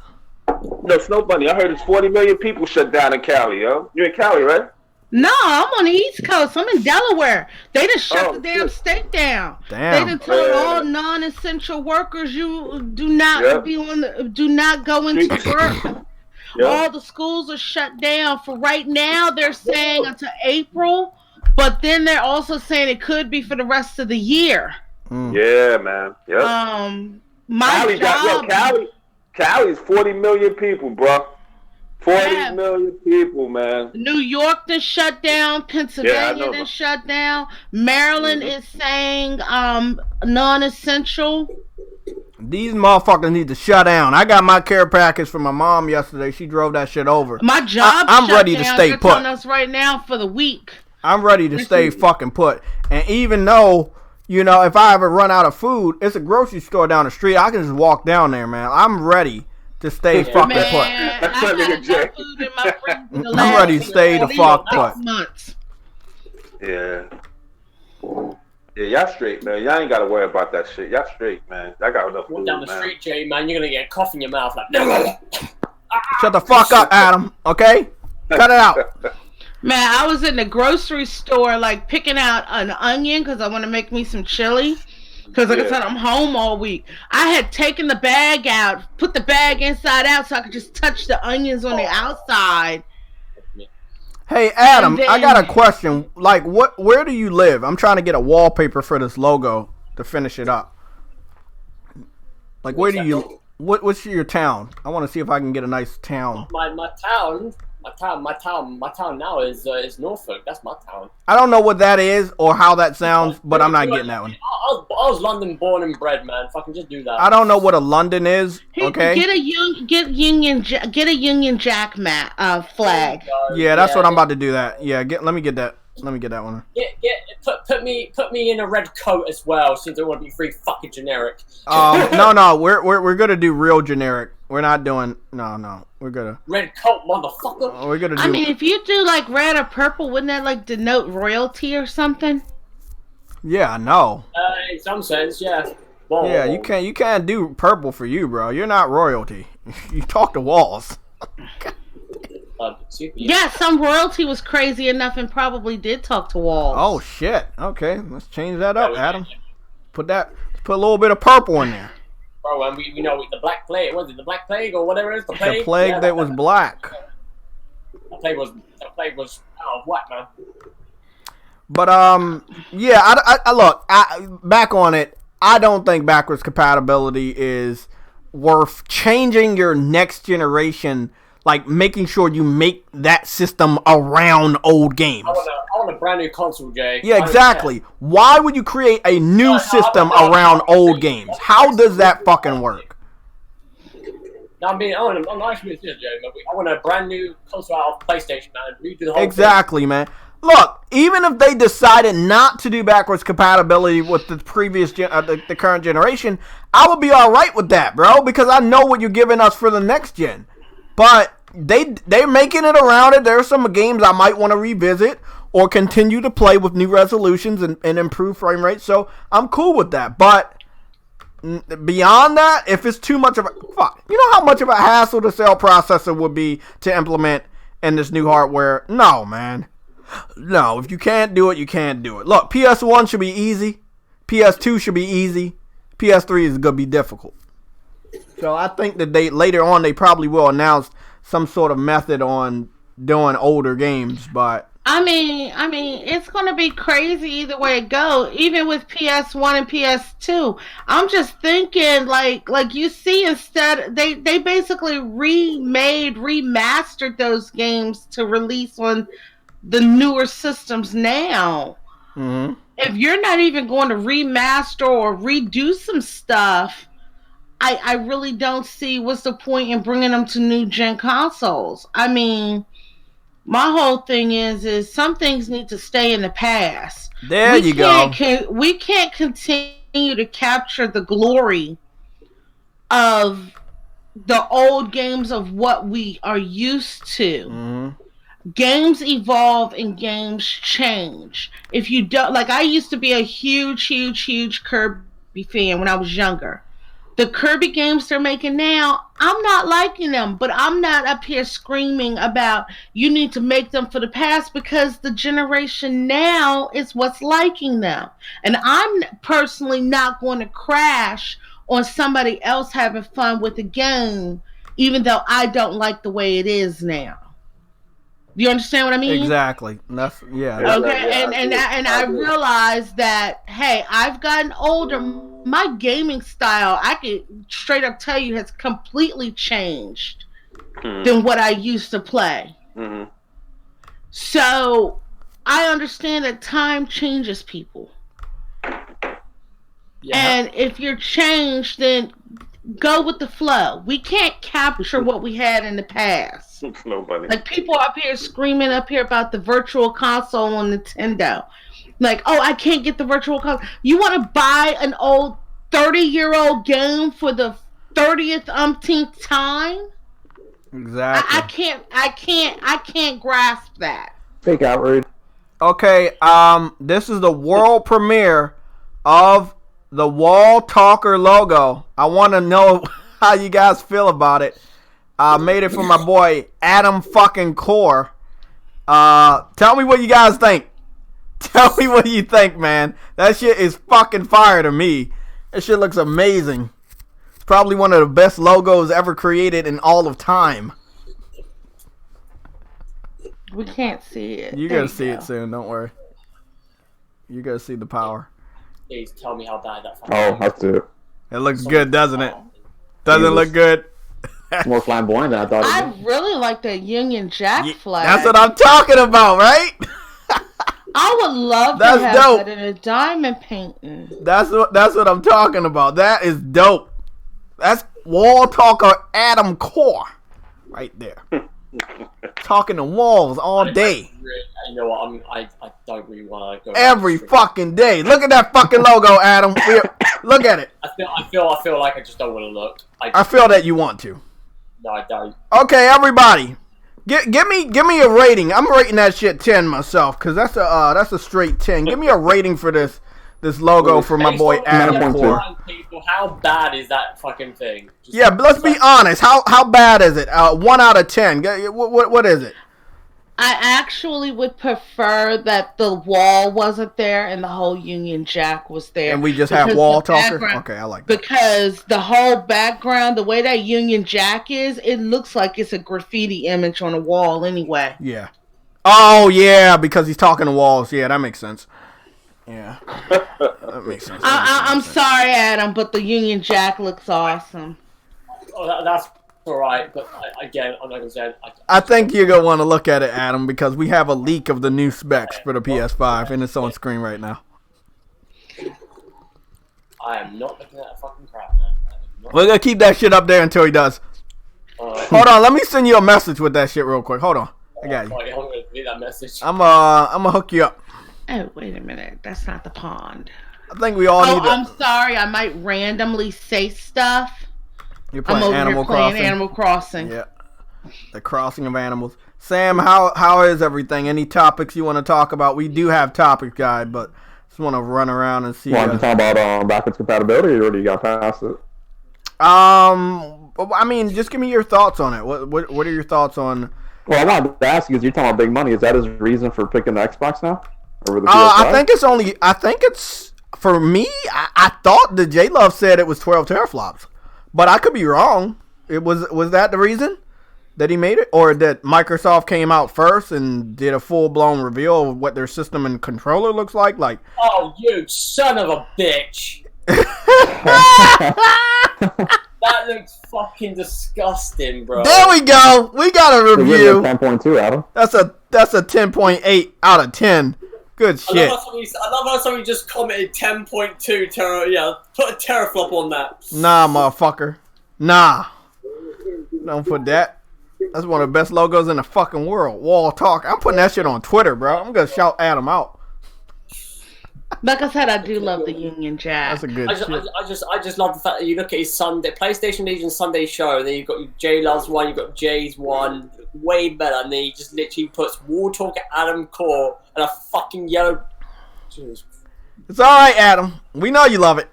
No, Snow Bunny, I heard it's 40 million people shut down in Cali, yo. You're in Cali, right? No, I'm on the East Coast. I'm in Delaware. They just shut the damn state down. Damn. They done told all non-essential workers you do not do not go into work. All the schools are shut down for right now. They're saying until April, but then they're also saying it could be for the rest of the year. Yeah, man. Yeah. My job. Cali's 40 million people, bro. 40 million people, man. New York done shut down. Pennsylvania done shut down. Maryland is saying non-essential. These motherfuckers need to shut down. I got my care package from my mom yesterday. She drove that shit over. My job I'm ready to stay They're put. telling us right now for the week. I'm ready to stay fucking put. And even though, you know, if I ever run out of food, it's a grocery store down the street. I can just walk down there, man. I'm ready to stay fucking put. I got enough food in my fridge. I'm ready to stay the fuck put. Months. Yeah. Yeah, y'all straight, man. Y'all ain't got to worry about that shit. Y'all straight, man. I got enough food, down the street, Jay, man. You're going to get a cough in your mouth. Like, shut the fuck up, Adam. Okay? Cut it out. Man, I was in the grocery store, like, picking out an onion because I want to make me some chili. Because, like I said, I'm home all week. I had taken the bag out, put the bag inside out so I could just touch the onions on the outside. Hey, Adam, I got a question. Like, where do you live? I'm trying to get a wallpaper for this logo to finish it up. Like, where do you... What's your town? I want to see if I can get a nice town. My town now is Norfolk. That's my town. I don't know what that is or how that sounds, but I'm not getting that one. I was London born and bred, man. Fucking just do that. I don't know what a London is. Okay. Get a Union Jack flag. Yeah, that's what I'm about to do. That. Yeah. Let me get that. Let me get that one. Put me in a red coat as well, since I want to be free fucking generic. No, we're gonna do real generic. We're not doing no. We're gonna red coat, motherfucker. We're gonna do. I mean, if you do like red or purple, wouldn't that like denote royalty or something? Yeah, I know. In some sense, yeah. Whoa. Yeah, you can't do purple for you, bro. You're not royalty. You talk to walls. Yeah, some royalty was crazy enough and probably did talk to walls. Oh shit. Okay, let's change that up, Adam. Put a little bit of purple in there. Bro, and we know the Black Plague. Was it the Black Plague or whatever it is? The plague that was black. The plague was what, man? But yeah, I look. Back on it. I don't think backwards compatibility is worth changing your next generation. Like, making sure you make that system around old games. I want a brand new console, Jay. Yeah, exactly. Why would you create a new system around old games? How does that fucking work? No, I mean, I'm not actually serious, Jay. I want a brand new console out of PlayStation, man. Redo the whole Exactly, thing. man. Look, even if they decided not to do backwards compatibility with the previous the current generation, I would be all right with that, bro, because I know what you're giving us for the next gen. But they're making it around it. There are some games I might want to revisit or continue to play with new resolutions and improve frame rate. So I'm cool with that. But beyond that, if it's too much of a fuck, you know how much of a hassle the cell processor would be to implement in this new hardware? No, man. No, if you can't do it, you can't do it. Look, PS1 should be easy. PS2 should be easy. PS3 is going to be difficult. So I think that later on they probably will announce some sort of method on doing older games, but I mean, it's gonna be crazy either way it go. Even with PS1 and PS2, I'm just thinking like you see, instead they basically remastered those games to release on the newer systems now. mm-hmm. If you're not even going to remaster or redo some stuff, I really don't see what's the point in bringing them to new gen consoles. I mean, my whole thing is some things need to stay in the past. There you go. We can't continue to capture the glory of the old games of what we are used to. Mm-hmm. Games evolve and games change. If you don't, like, I used to be a huge Kirby fan when I was younger. The Kirby games they're making now, I'm not liking them, but I'm not up here screaming about you need to make them for the past, because the generation now is what's liking them. And I'm personally not going to crash on somebody else having fun with the game, even though I don't like the way it is now. Do you understand what I mean? Exactly. That's Okay, Yeah, and I realized that, hey, I've gotten older. My gaming style, I could straight up tell you, has completely changed than what I used to play. Mm-hmm. So I understand that time changes people. Yeah. And if you're changed, then go with the flow. We can't capture what we had in the past. Nobody. Like, people up here screaming up here about the virtual console on Nintendo. Like, oh, I can't get the virtual console. You want to buy an old 30-year-old game for the 30th umpteenth time? Exactly. I can't grasp that. Fake outrage. Okay, this is the world premiere of the Wall Talker logo. I want to know how you guys feel about it. I made it for my boy Adam fucking Core. Tell me what you guys think. Tell me what you think, man. That shit is fucking fire to me. That shit looks amazing. It's probably one of the best logos ever created in all of time. We can't see it. You're going to see it soon, don't worry. You're going to see the power. Please tell me how bad that. Oh, I see it. It looks good, doesn't it? Doesn't look good? It's more flamboyant than I thought it I really like the Union Jack flag. That's what I'm talking about, right? I would love to have dope. that in a diamond painting. That's what I'm talking about. That is dope. That's Wall Talker Adam Core right there. Talking to walls all day. You know what? I don't really want to go. Every fucking day. Look at that fucking logo, Adam. Look at it. I feel like I just don't want to look. I feel that you want to. No, I don't. Okay, everybody. Give me a rating. I'm rating that shit 10 myself, because that's a straight 10. Give me a rating for this logo for my boy Adam Core. How bad is that fucking thing? Yeah, but let's be honest. How bad is it? 1 out of 10. What is it? I actually would prefer that the wall wasn't there and the whole Union Jack was there. And we just have Wall Talker? Okay, I like that. Because the whole background, the way that Union Jack is, it looks like it's a graffiti image on a wall anyway. Yeah. Oh, yeah, because he's talking to walls. Yeah, that makes sense. Yeah. That makes sense. I'm sorry, Adam, but the Union Jack looks awesome. Oh, that's alright, but again, I'm not going to say I think you're going to want to look at it, Adam, because we have a leak of the new specs for the PS5, and it's on screen right now. I am not looking at a fucking crap, man. We're going to keep that shit up there until he does. Hold on, let me send you a message with that shit real quick. Hold on, I got you. I'm gonna read that message. I'm gonna hook you up. Oh, wait a minute. That's not the pond. I think we all need to. I'm sorry. I might randomly say stuff. You're playing I'm over Animal here playing Crossing. Animal Crossing. Yeah, the crossing of animals. Sam, how is everything? Any topics you want to talk about? We do have topics, guy, but just want to run around and see. Want to talk about backwards compatibility, or do you got past it? I mean, just give me your thoughts on it. What are your thoughts on? Well, I wanted to ask you because you're talking about big money. Is that his reason for picking the Xbox now? Over the PS5? I think it's for me. I thought the J Love said it was 12 teraflops, but I could be wrong. Was that the reason that he made it, or that Microsoft came out first and did a full blown reveal of what their system and controller looks like? Like, Oh, you son of a bitch! That looks fucking disgusting, bro. there we go. We got a review. 10.2, Adam. That's a 10.8 out of 10. Good shit. I love how somebody just commented 10.2 yeah, put a teraflop on that. Nah, motherfucker. Nah. Don't put that. That's one of the best logos in the fucking world. Wall Talk. I'm putting that shit on Twitter, bro. I'm gonna shout Adam out. Like I said, I do love the Union Jack. That's a good shit. I just love the fact that you look at his Sunday PlayStation Legion Sunday show, and then you've got your J Love's one, you've got Jay's one, way better, and then he just literally puts Wall Talk Adam Core and a fucking yellow. Jeez. It's all right, Adam. We know you love it.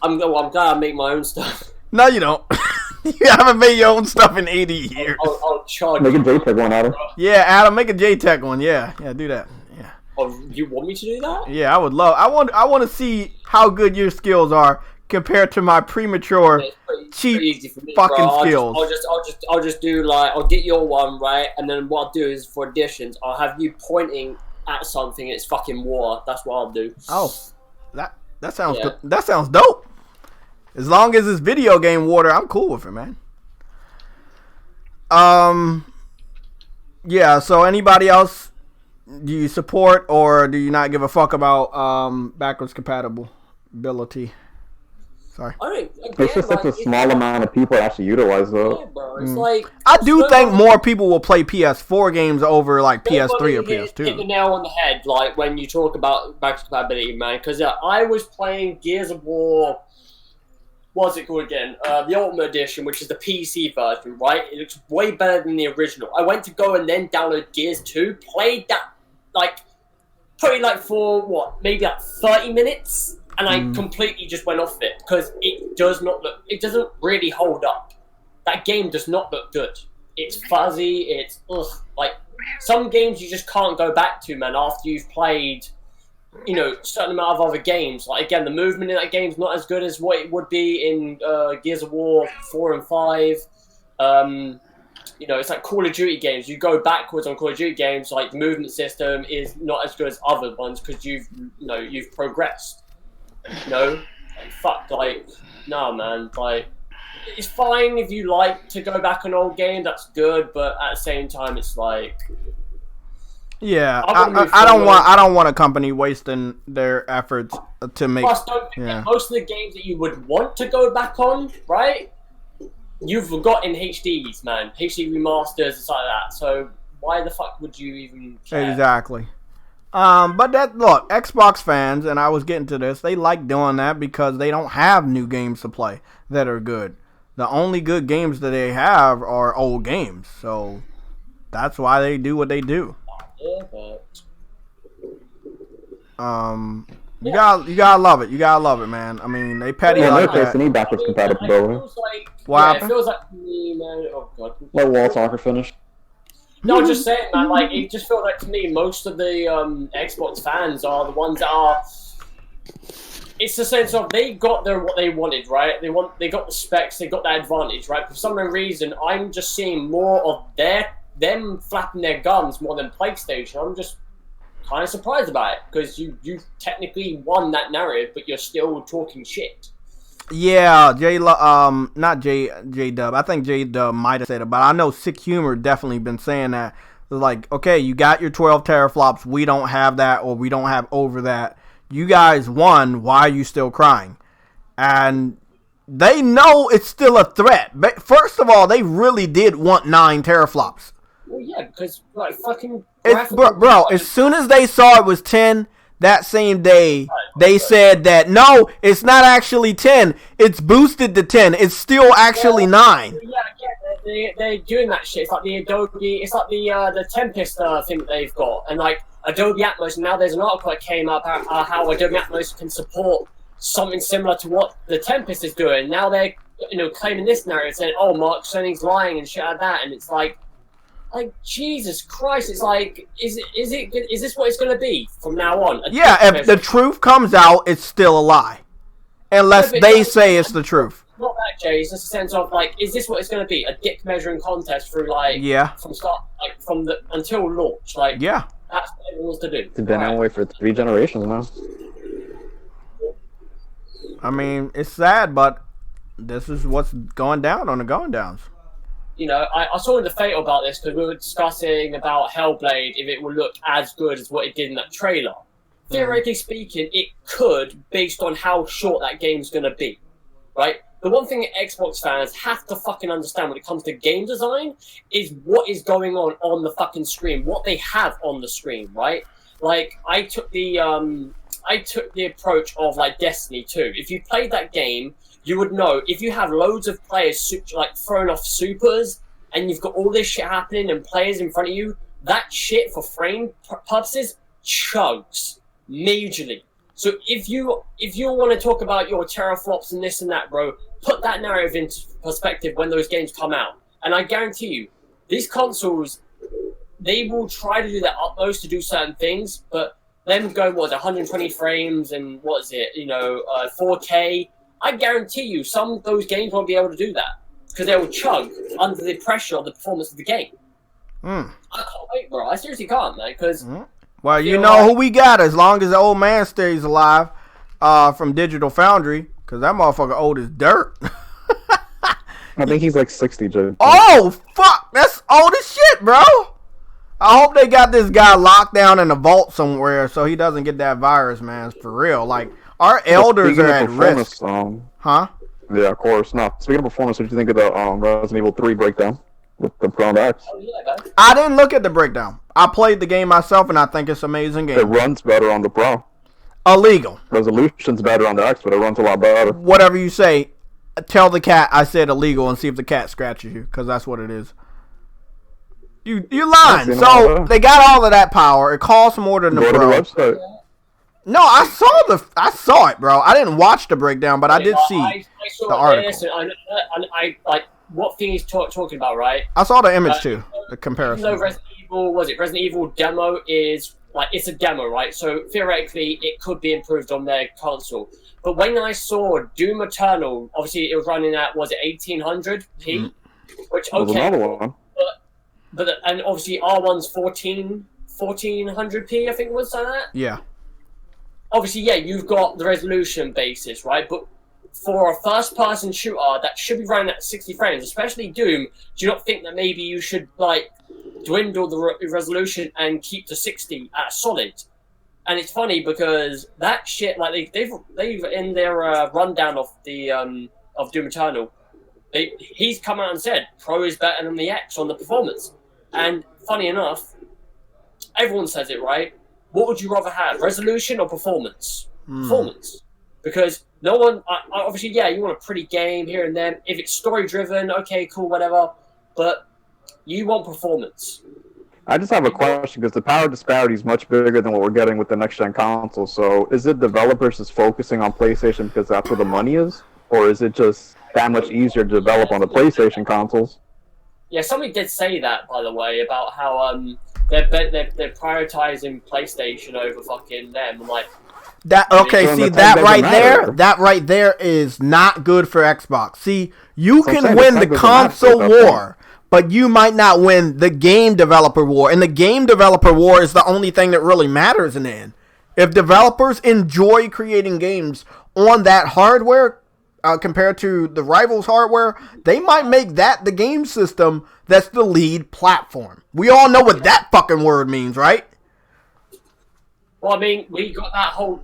I'm glad I make my own stuff. No, you don't. You haven't made your own stuff in 80 years. I'll charge. Make a JPEG one, Adam. Yeah, Adam, make a JTech one. Yeah, do that. Yeah. Oh, you want me to do that? Yeah, I would love. I want to see how good your skills are compared to my premature, cheap easy for me, fucking bro. skills. I'll just do like I'll get your one right, and then what I'll do is for additions, I'll have you pointing at something. It's fucking war. That's what I'll do. Oh, that sounds good. That sounds dope. As long as it's video game water, I'm cool with it, man. Yeah. So anybody else? Do you support or do you not give a fuck about backwards compatibility? Sorry. It's just such a small amount of people that actually utilize though. Yeah, bro. It's like I do think more people will play PS4 games over like PS3 or PS2. Hit the nail on the head, like when you talk about backwards compatibility, man. Because I was playing Gears of War. What's it called again? The Ultimate Edition, which is the PC version, right? It looks way better than the original. I went to go and then download Gears 2, played that, like, probably like for, what, maybe like 30 minutes? And I completely just went off it, because it doesn't really hold up. That game does not look good. It's fuzzy, it's, like, some games you just can't go back to, man, after you've played, you know, a certain amount of other games. Like, again, the movement in that game is not as good as what it would be in Gears of War 4 and 5. You know, it's like Call of Duty games. You go backwards on Call of Duty games, like, the movement system is not as good as other ones because you've progressed. You know? Like, fuck, like, nah, man. Like, it's fine if you like to go back on old game, that's good, but at the same time, it's like... Yeah, I don't want a company wasting their efforts to make. Plus, don't forget, most of the games that you would want to go back on, right? You've got in HDs, man, HD remasters and stuff like that. So why the fuck would you even care? Exactly. But look, Xbox fans, and I was getting to this, they like doing that because they don't have new games to play that are good. The only good games that they have are old games, so that's why they do what they do. Yeah, but... You gotta love it. You gotta love it, man. I mean, they petty like that. Need backwards compatibility. What happened? It feels like to me, man. Oh god. Let Wall Talker finish. No, just saying, man. Like, it just feels like to me, most of the Xbox fans are the ones that are. It's the sense of they got what they wanted, right? They got the specs, they got that advantage, right? For some reason, I'm just seeing more of them flapping their gums more than PlayStation. I'm just kind of surprised about it because you technically won that narrative, but you're still talking shit. Yeah, not J Dub. I think J Dub might have said it, but I know Sick Humor definitely been saying that. Like, okay, you got your 12 teraflops. We don't have that, or we don't have over that. You guys won. Why are you still crying? And they know it's still a threat. But first of all, they really did want 9 teraflops. Well, yeah, because like fucking. Bro, as soon as they saw it was 10, that same day, they said that no, it's not actually 10. It's boosted to 10. It's still actually 9. Yeah, they're doing that shit. It's like the Adobe. It's like the Tempest thing that they've got, and like Adobe Atmos. And now there's an article that came up about how Adobe Atmos can support something similar to what the Tempest is doing. Now they're claiming this narrative, saying, "Oh, Mark Cerny's lying" and shit like that, and it's like Jesus Christ! It's like, is this what it's going to be from now on? Yeah, if the truth comes out, it's still a lie, unless they say it's the truth. Not that, Jay. It's just a sense of like, is this what it's going to be? A dick measuring contest through from start until launch. Like that's what everyone wants to do. It's been that way for 3 generations now. I mean, it's sad, but this is what's going down on the going downs. I saw in the Fatal about this because we were discussing about Hellblade if it will look as good as what it did in that trailer. Theoretically speaking, it could, based on how short that game's going to be, right? The one thing that Xbox fans have to fucking understand when it comes to game design is what is going on the fucking screen, what they have on the screen, right? Like, I took the approach of like Destiny 2. If you played that game, you would know if you have loads of players like throwing off supers and you've got all this shit happening and players in front of you, that shit for frame purposes chugs majorly. So if you want to talk about your teraflops and this and that, bro, put that narrative into perspective when those games come out. And I guarantee you, these consoles, they will try to do their utmost to do certain things, but them going 120 frames and 4K. I guarantee you, some of those games won't be able to do that because they will chug under the pressure of the performance of the game. I can't wait, bro. I seriously can't, man. Because well, you know who we got as long as the old man stays alive from Digital Foundry, because that motherfucker old as dirt. I think he's like 60, Joe. Oh fuck, that's old as shit, bro. I hope they got this guy locked down in a vault somewhere so he doesn't get that virus, man. For real, like. Our elders are at risk. Huh? Yeah, of course. No. Speaking of performance, what do you think of the Resident Evil 3 breakdown with the Crown X? I didn't look at the breakdown. I played the game myself, and I think it's an amazing game. It runs better on the Pro. Illegal. Resolution's better on the X, but it runs a lot better. Whatever you say, tell the cat I said illegal and see if the cat scratches you, because that's what it is. You lying. So they got all of that power. It costs more than the Pro. Go to the website. No, I saw it, bro. I didn't watch the breakdown, but I did see the article. Listen, I like what thing he's talking about, right? I saw the image too, the comparison. Even though Resident Evil demo is like it's a demo, right? So theoretically, it could be improved on their console. But when I saw Doom Eternal, obviously it was running at 1800p, which okay, another one. But and obviously R1's 1400p, I think it was like that. Yeah. Obviously, yeah, you've got the resolution basis, right? But for a first-person shooter that should be running at 60 frames, especially Doom, do you not think that maybe you should like dwindle the resolution and keep to 60 at solid? And it's funny because that shit, like they've in their rundown of the of Doom Eternal, he's come out and said Pro is better than the X on the performance. And funny enough, everyone says it, right? What would you rather have, resolution or performance? Performance. Because no one, obviously, yeah, you want a pretty game here and then. If it's story-driven, okay, cool, whatever. But you want performance. I just have a question, because the power disparity is much bigger than what we're getting with the next-gen console. So is it developers just focusing on PlayStation because that's where the money is? Or is it just that much easier to develop on the PlayStation consoles? Yeah, somebody did say that, by the way, about how they're prioritizing PlayStation over fucking them. I'm like, that okay? See that right there is not good for Xbox. See, you can win the console war, but you might not win the game developer war, and the game developer war is the only thing that really matters in the end. If developers enjoy creating games on that hardware, compared to the rivals' hardware, they might make that the game system that's the lead platform. We all know what that fucking word means, right? Well, I mean, we got that whole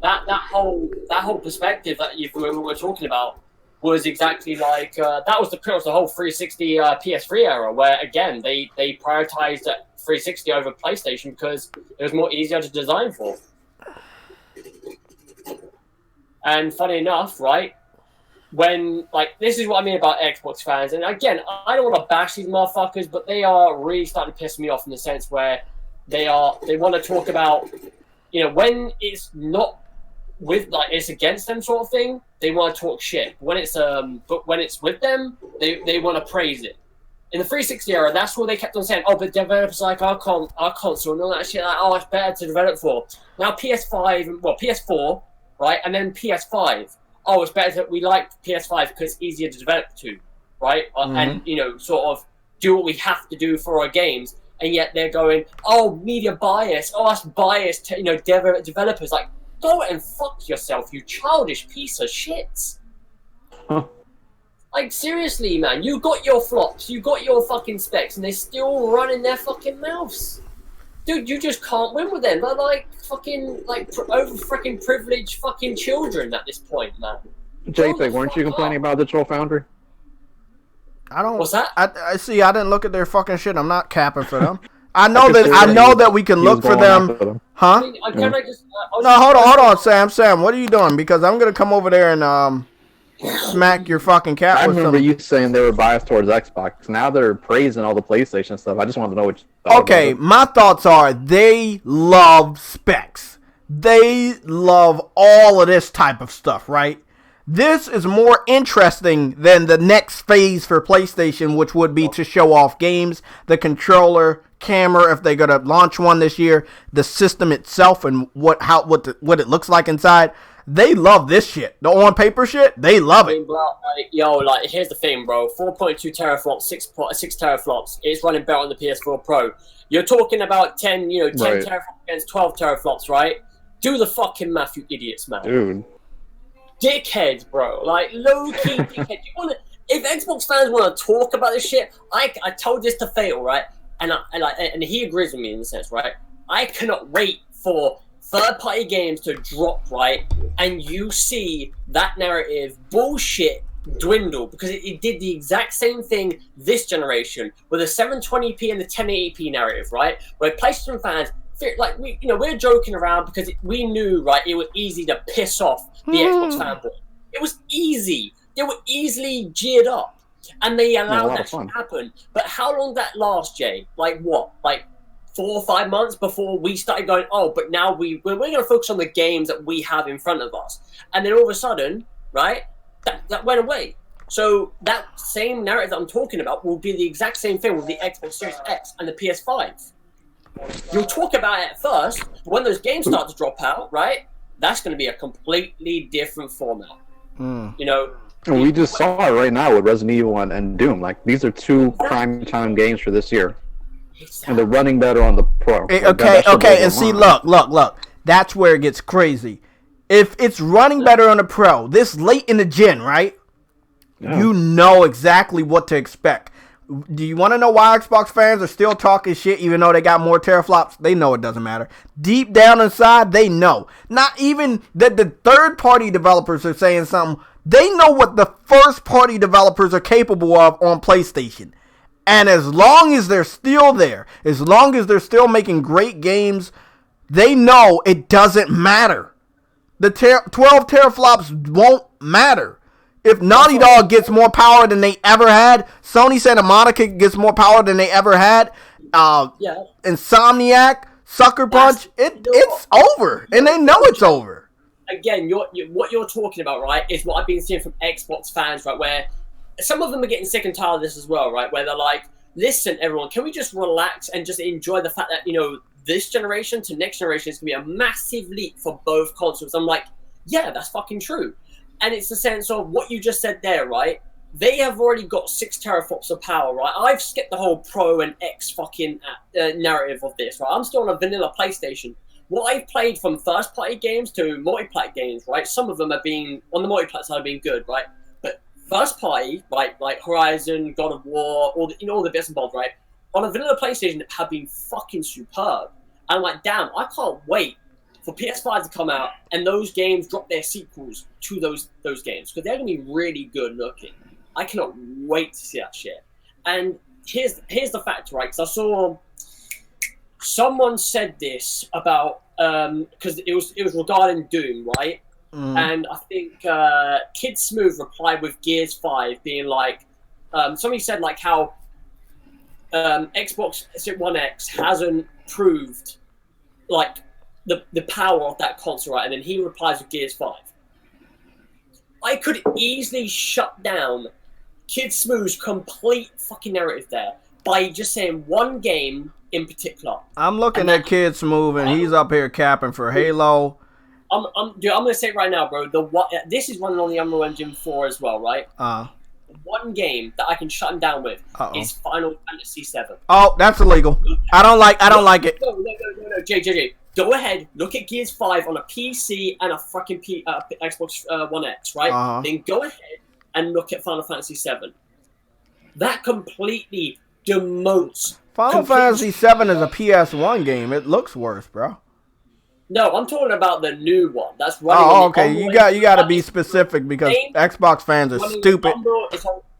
perspective that we were talking about. was exactly like that was pretty much the whole 360 PS3 era, where again they prioritized 360 over PlayStation because it was more easier to design for. And funny enough, right, when, like, this is what I mean about Xbox fans, and again, I don't want to bash these motherfuckers, but they are really starting to piss me off in the sense where they want to talk about, you know, when it's not with, like, it's against them sort of thing, they want to talk shit. When it's but when it's with them, they want to praise it. In the 360 era, that's what they kept on saying. Oh, but developers like our console and all that shit. Like, oh, it's better to develop for. Now PS5, well, PS4, right, and then PS5. Oh, it's better that we like PS5 because it's easier to develop to, right? And you know, sort of do what we have to do for our games. And yet they're going, oh, media bias. Oh, us biased, you know, developers. Like, go and fuck yourself, you childish piece of shit. Like, seriously, man, you got your flops, you got your fucking specs, and they're still running their fucking mouths. Dude, you just can't win with them. They're like fucking, like, over freaking privileged fucking children at this point, man. JPEG, weren't you complaining about Digital Foundry? I don't. What's that? I see. I didn't look at their fucking shit. I'm not capping for them. I know that we can look for them. Huh? No, hold on, Sam. Sam, what are you doing? Because I'm gonna come over there and smack your fucking cat. I with remember some... you saying they were biased towards Xbox. Now they're praising all the PlayStation stuff. I just wanted to know what you thought. Okay, my thoughts are they love specs. They love all of this type of stuff, right? This is more interesting than the next phase for PlayStation, which would be to show off games, the controller, camera, if they're gonna launch one this year, the system itself, and what it looks like inside. They love this shit. The on paper shit, they love it. Yo, like, here's the thing, bro. 4.2 teraflops, 6 teraflops. It's running better on the PS4 Pro. You're talking about 10 teraflops against 12 teraflops, right? Do the fucking math, you idiots, man. Dude. Dickheads, bro. Like, low-key dickheads. If Xbox fans want to talk about this shit, I told this to Fatal, right? And he agrees with me in the sense, right? I cannot wait for third-party games to drop, right? And you see that narrative bullshit dwindle, because it did the exact same thing this generation with the 720p and the 1080p narrative, right? Where PlayStation fans, like, we're joking around because we knew, right, it was easy to piss off the Xbox fanboy. It was easy. They were easily geared up, and they allowed that to happen. But how long did that last, Jay? Like what? Like 4 or 5 months before we started going, oh, but now we're going to focus on the games that we have in front of us. And then all of a sudden, right, that went away. So that same narrative that I'm talking about will be the exact same thing with the Xbox Series X and the PS5. You'll talk about it at first, but when those games start to drop out, right, that's going to be a completely different format. You know? And we just saw it right now with Resident Evil and Doom. Like, these are two prime time games for this year. Exactly. And they're running better on the Pro. Okay, and see, look. That's where it gets crazy. If it's running better on the Pro, this late in the gen, right? Yeah. You know exactly what to expect. Do you want to know why Xbox fans are still talking shit even though they got more teraflops? They know it doesn't matter. Deep down inside, they know. Not even that the third-party developers are saying something. They know what the first-party developers are capable of on PlayStation. And as long as they're still there, as long as they're still making great games, they know it doesn't matter. The 12 teraflops won't matter. If Naughty Dog gets more power than they ever had, Sony Santa Monica gets more power than they ever had, Insomniac, Sucker Punch, it's over. And they know it's over. Again, what you're talking about, right, is what I've been seeing from Xbox fans, right, where some of them are getting sick and tired of this as well, right, where they're like, listen, everyone, can we just relax and just enjoy the fact that, this generation to next generation is going to be a massive leap for both consoles. I'm like, yeah, that's fucking true. And it's the sense of what you just said there, right? They have already got 6 teraflops of power, right? I've skipped the whole Pro and X fucking narrative of this, right? I'm still on a vanilla PlayStation. What I've played from first-party games to multiplayer games, right? Some of them have been, on the multiplayer side, have been good, right? But first-party, right, like Horizon, God of War, all the bits and bobs, right? On a vanilla PlayStation have been fucking superb. And I'm like, damn, I can't wait for PS5 to come out and those games drop their sequels to those games because they're gonna be really good looking. I cannot wait to see that shit. And here's the fact, right? Because I saw someone said this about because it was regarding Doom, right? And I think Kid Smooth replied with Gears 5 being like, somebody said like how Xbox One X hasn't proved like the power of that console, right? And then he replies with Gears 5. I could easily shut down Kid Smooth's complete fucking narrative there by just saying one game in particular. I'm looking at Kid Smooth and he's up here capping for Halo. Dude, I'm gonna say it right now, bro. This is running on the Unreal Engine 4 as well, right? One game that I can shut him down with is Final Fantasy 7. Oh, that's illegal. I don't like it. No, JJ. Go ahead, look at Gears 5 on a PC and a fucking Xbox One X, right? Then go ahead and look at Final Fantasy 7. That completely demotes. Final Fantasy 7 is a PS1 game. It looks worse, bro. No, I'm talking about the new one. That's running. Oh, okay. You got to be specific because Xbox fans are stupid.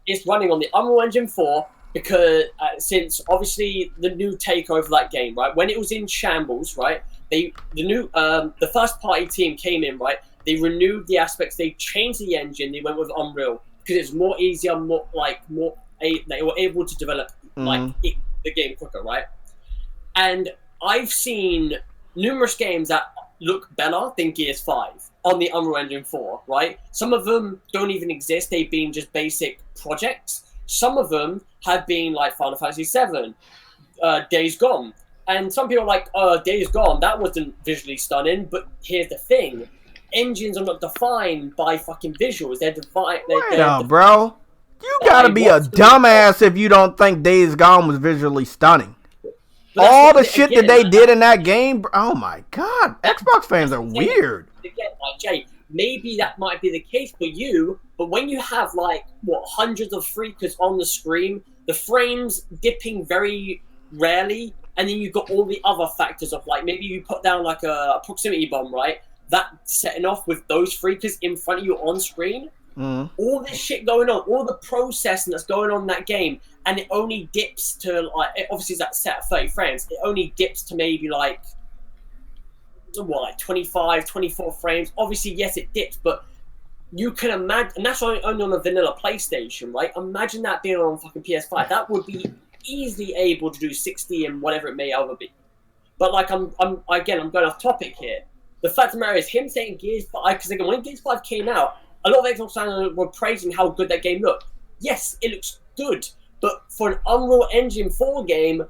It's running on the Unreal Engine 4 because since obviously the new takeover of that game, right? When it was in shambles, right? The first party team came in, right? They renewed the aspects. They changed the engine. They went with Unreal because it's more easier, they were able to develop the game quicker, right? And I've seen numerous games that look better than Gears 5 on the Unreal Engine 4, right? Some of them don't even exist. They've been just basic projects. Some of them have been like Final Fantasy 7, Days Gone. And some people are like, Days Gone, that wasn't visually stunning. But here's the thing. Engines are not defined by fucking visuals. They're defined... bro. You gotta be a dumbass if you don't think Days Gone was visually stunning. All the shit that they did in that game, oh my god, Xbox fans are weird. Again, like Jay, maybe that might be the case for you, but when you have like hundreds of freakers on the screen, the frames dipping very rarely, and then you've got all the other factors of like maybe you put down like a proximity bomb, right? That setting off with those freakers in front of you on screen. All this shit going on, all the processing that's going on in that game, and it only dips to like, obviously it's that set at 30 frames, it only dips to maybe like 25, 24 frames. Obviously, yes, it dips, but you can imagine, and that's only on a vanilla PlayStation, right? Imagine that being on fucking PS5. That would be easily able to do 60 and whatever it may ever be. But like, I'm going off topic here. The fact of the matter is, him saying Gears 5, because again, when Gears 5 came out, a lot of Xbox fans were praising how good that game looked. Yes, it looks good, but for an Unreal Engine 4 game,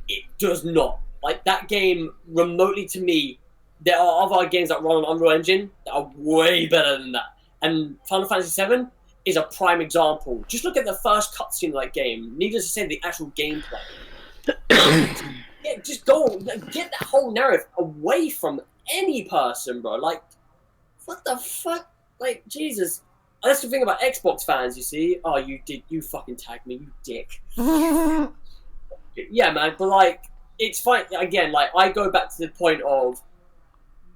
it does not. Like, that game, remotely to me, there are other games that run on Unreal Engine that are way better than that. And Final Fantasy VII is a prime example. Just look at the first cutscene of that game. Needless to say, the actual gameplay. Just get that whole narrative away from any person, bro. Like, what the fuck? Like, Jesus. That's the thing about Xbox fans, you see. Oh, you fucking tagged me, you dick. Yeah, man, but like, it's fine. Again, like, I go back to the point of,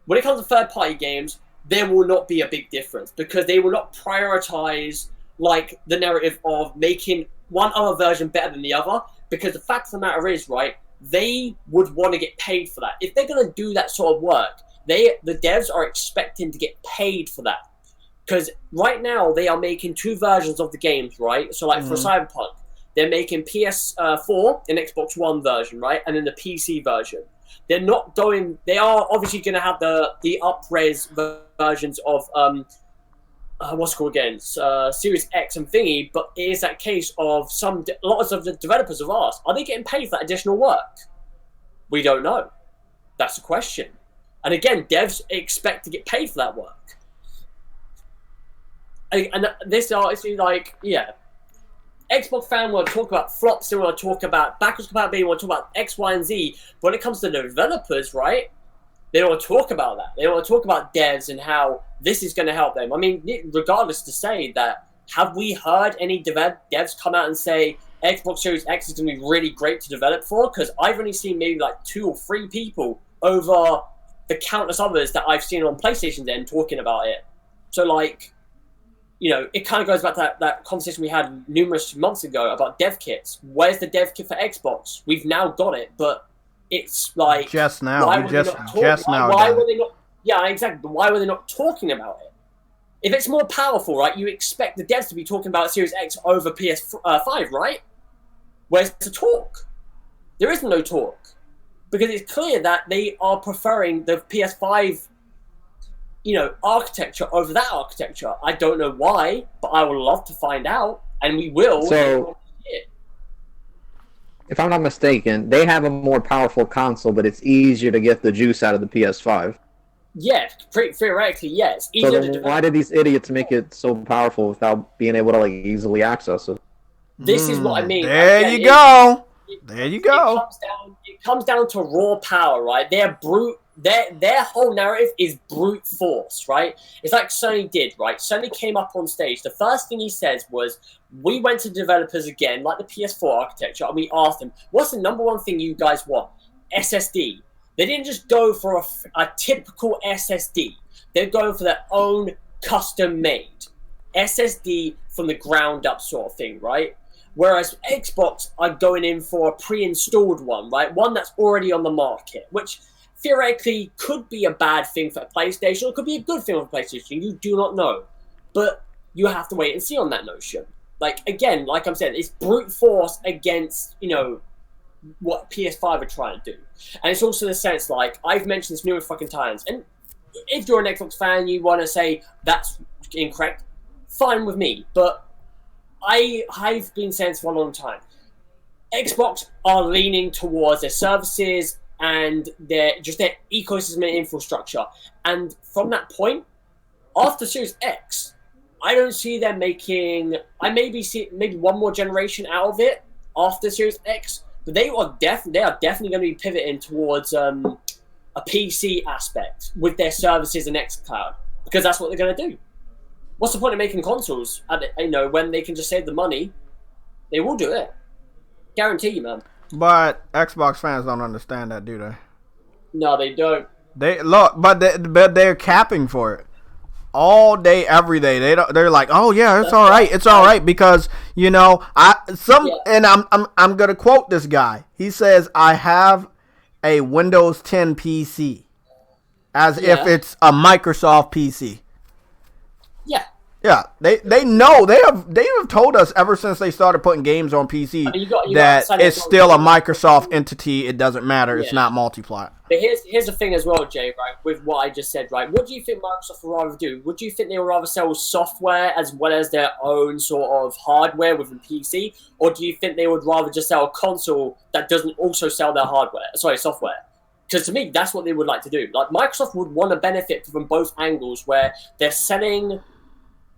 when it comes to third-party games, there will not be a big difference because they will not prioritize, like, the narrative of making one other version better than the other, because the fact of the matter is, right, they would want to get paid for that. If they're going to do that sort of work, the devs are expecting to get paid for that. Because right now, they are making two versions of the games, right? So, like, for Cyberpunk, they're making PS4 and Xbox One version, right? And then the PC version. They're not going... They are obviously going to have the up-res versions of... what's it called again? Series X and thingy, but it is that case of a lot of the developers have asked, are they getting paid for that additional work? We don't know. That's the question. And again, devs expect to get paid for that work. And this is like, yeah. Xbox fan want to talk about flops, they want to talk about backwards compatibility, they want to talk about X, Y, and Z. But when it comes to the developers, right? They don't want to talk about that. They don't want to talk about devs and how this is going to help them. I mean, regardless to say that, have we heard any devs come out and say Xbox Series X is going to be really great to develop for? Because I've only seen maybe like 2 or 3 people over the countless others that I've seen on PlayStation's end talking about it. So, like, you know, it kind of goes back to that conversation we had numerous months ago about dev kits. Where's the dev kit for Xbox? We've now got it, but it's like just now. Why We were just they not just now. Why were they not? Yeah, exactly. But why were they not talking about it? If it's more powerful, right? You expect the devs to be talking about Series X over PS5, right? Where's the talk? There is no talk because it's clear that they are preferring the PS5, you know, architecture over that architecture. I don't know why, but I would love to find out, and we will. So, if I'm not mistaken, they have a more powerful console, but it's easier to get the juice out of the PS5. Yeah, theoretically, yes. So then why did these idiots make it so powerful without being able to like easily access it? This is what I mean. There you go. There you go. It comes down to raw power, right? Their whole narrative is brute force, right? It's like Sony did, right? Sony came up on stage. The first thing he says was, we went to developers again, like the PS4 architecture, and we asked them, what's the number one thing you guys want? SSD. They didn't just go for a typical SSD. They're going for their own custom-made SSD from the ground up sort of thing, right? Whereas Xbox are going in for a pre-installed one, right? One that's already on the market, which theoretically could be a bad thing for PlayStation, or it could be a good thing for PlayStation. You do not know. But you have to wait and see on that notion. Like, again, like I'm saying, it's brute force against, you know, what PS5 are trying to do. And it's also the sense, like, I've mentioned this numerous fucking times, and if you're an Xbox fan, you want to say that's incorrect, fine with me, but I've been saying this for a long time. Xbox are leaning towards their services and their ecosystem and infrastructure. And from that point, after Series X, I don't see them making... I maybe one more generation out of it after Series X, but they are definitely going to be pivoting towards a PC aspect with their services and xCloud, because that's what they're going to do. What's the point of making consoles? You know, when they can just save the money, they will do it. Guarantee you, man. But Xbox fans don't understand that, do they? No, they don't. But they're capping for it all day, every day. They're like, oh yeah, it's all right, it's all right, because you know and I'm gonna quote this guy. He says, I have a Windows 10 PC, as if it's a Microsoft PC. Yeah. Yeah, they know, they have told us ever since they started putting games on PC that it's still a Microsoft entity. It doesn't matter. It's not multiplat. But here's the thing as well, Jay. Right, with what I just said. Right, what do you think Microsoft would rather do? Would you think they would rather sell software as well as their own sort of hardware within PC, or do you think they would rather just sell a console that doesn't also sell their software? Because to me, that's what they would like to do. Like, Microsoft would want to benefit from both angles, where they're selling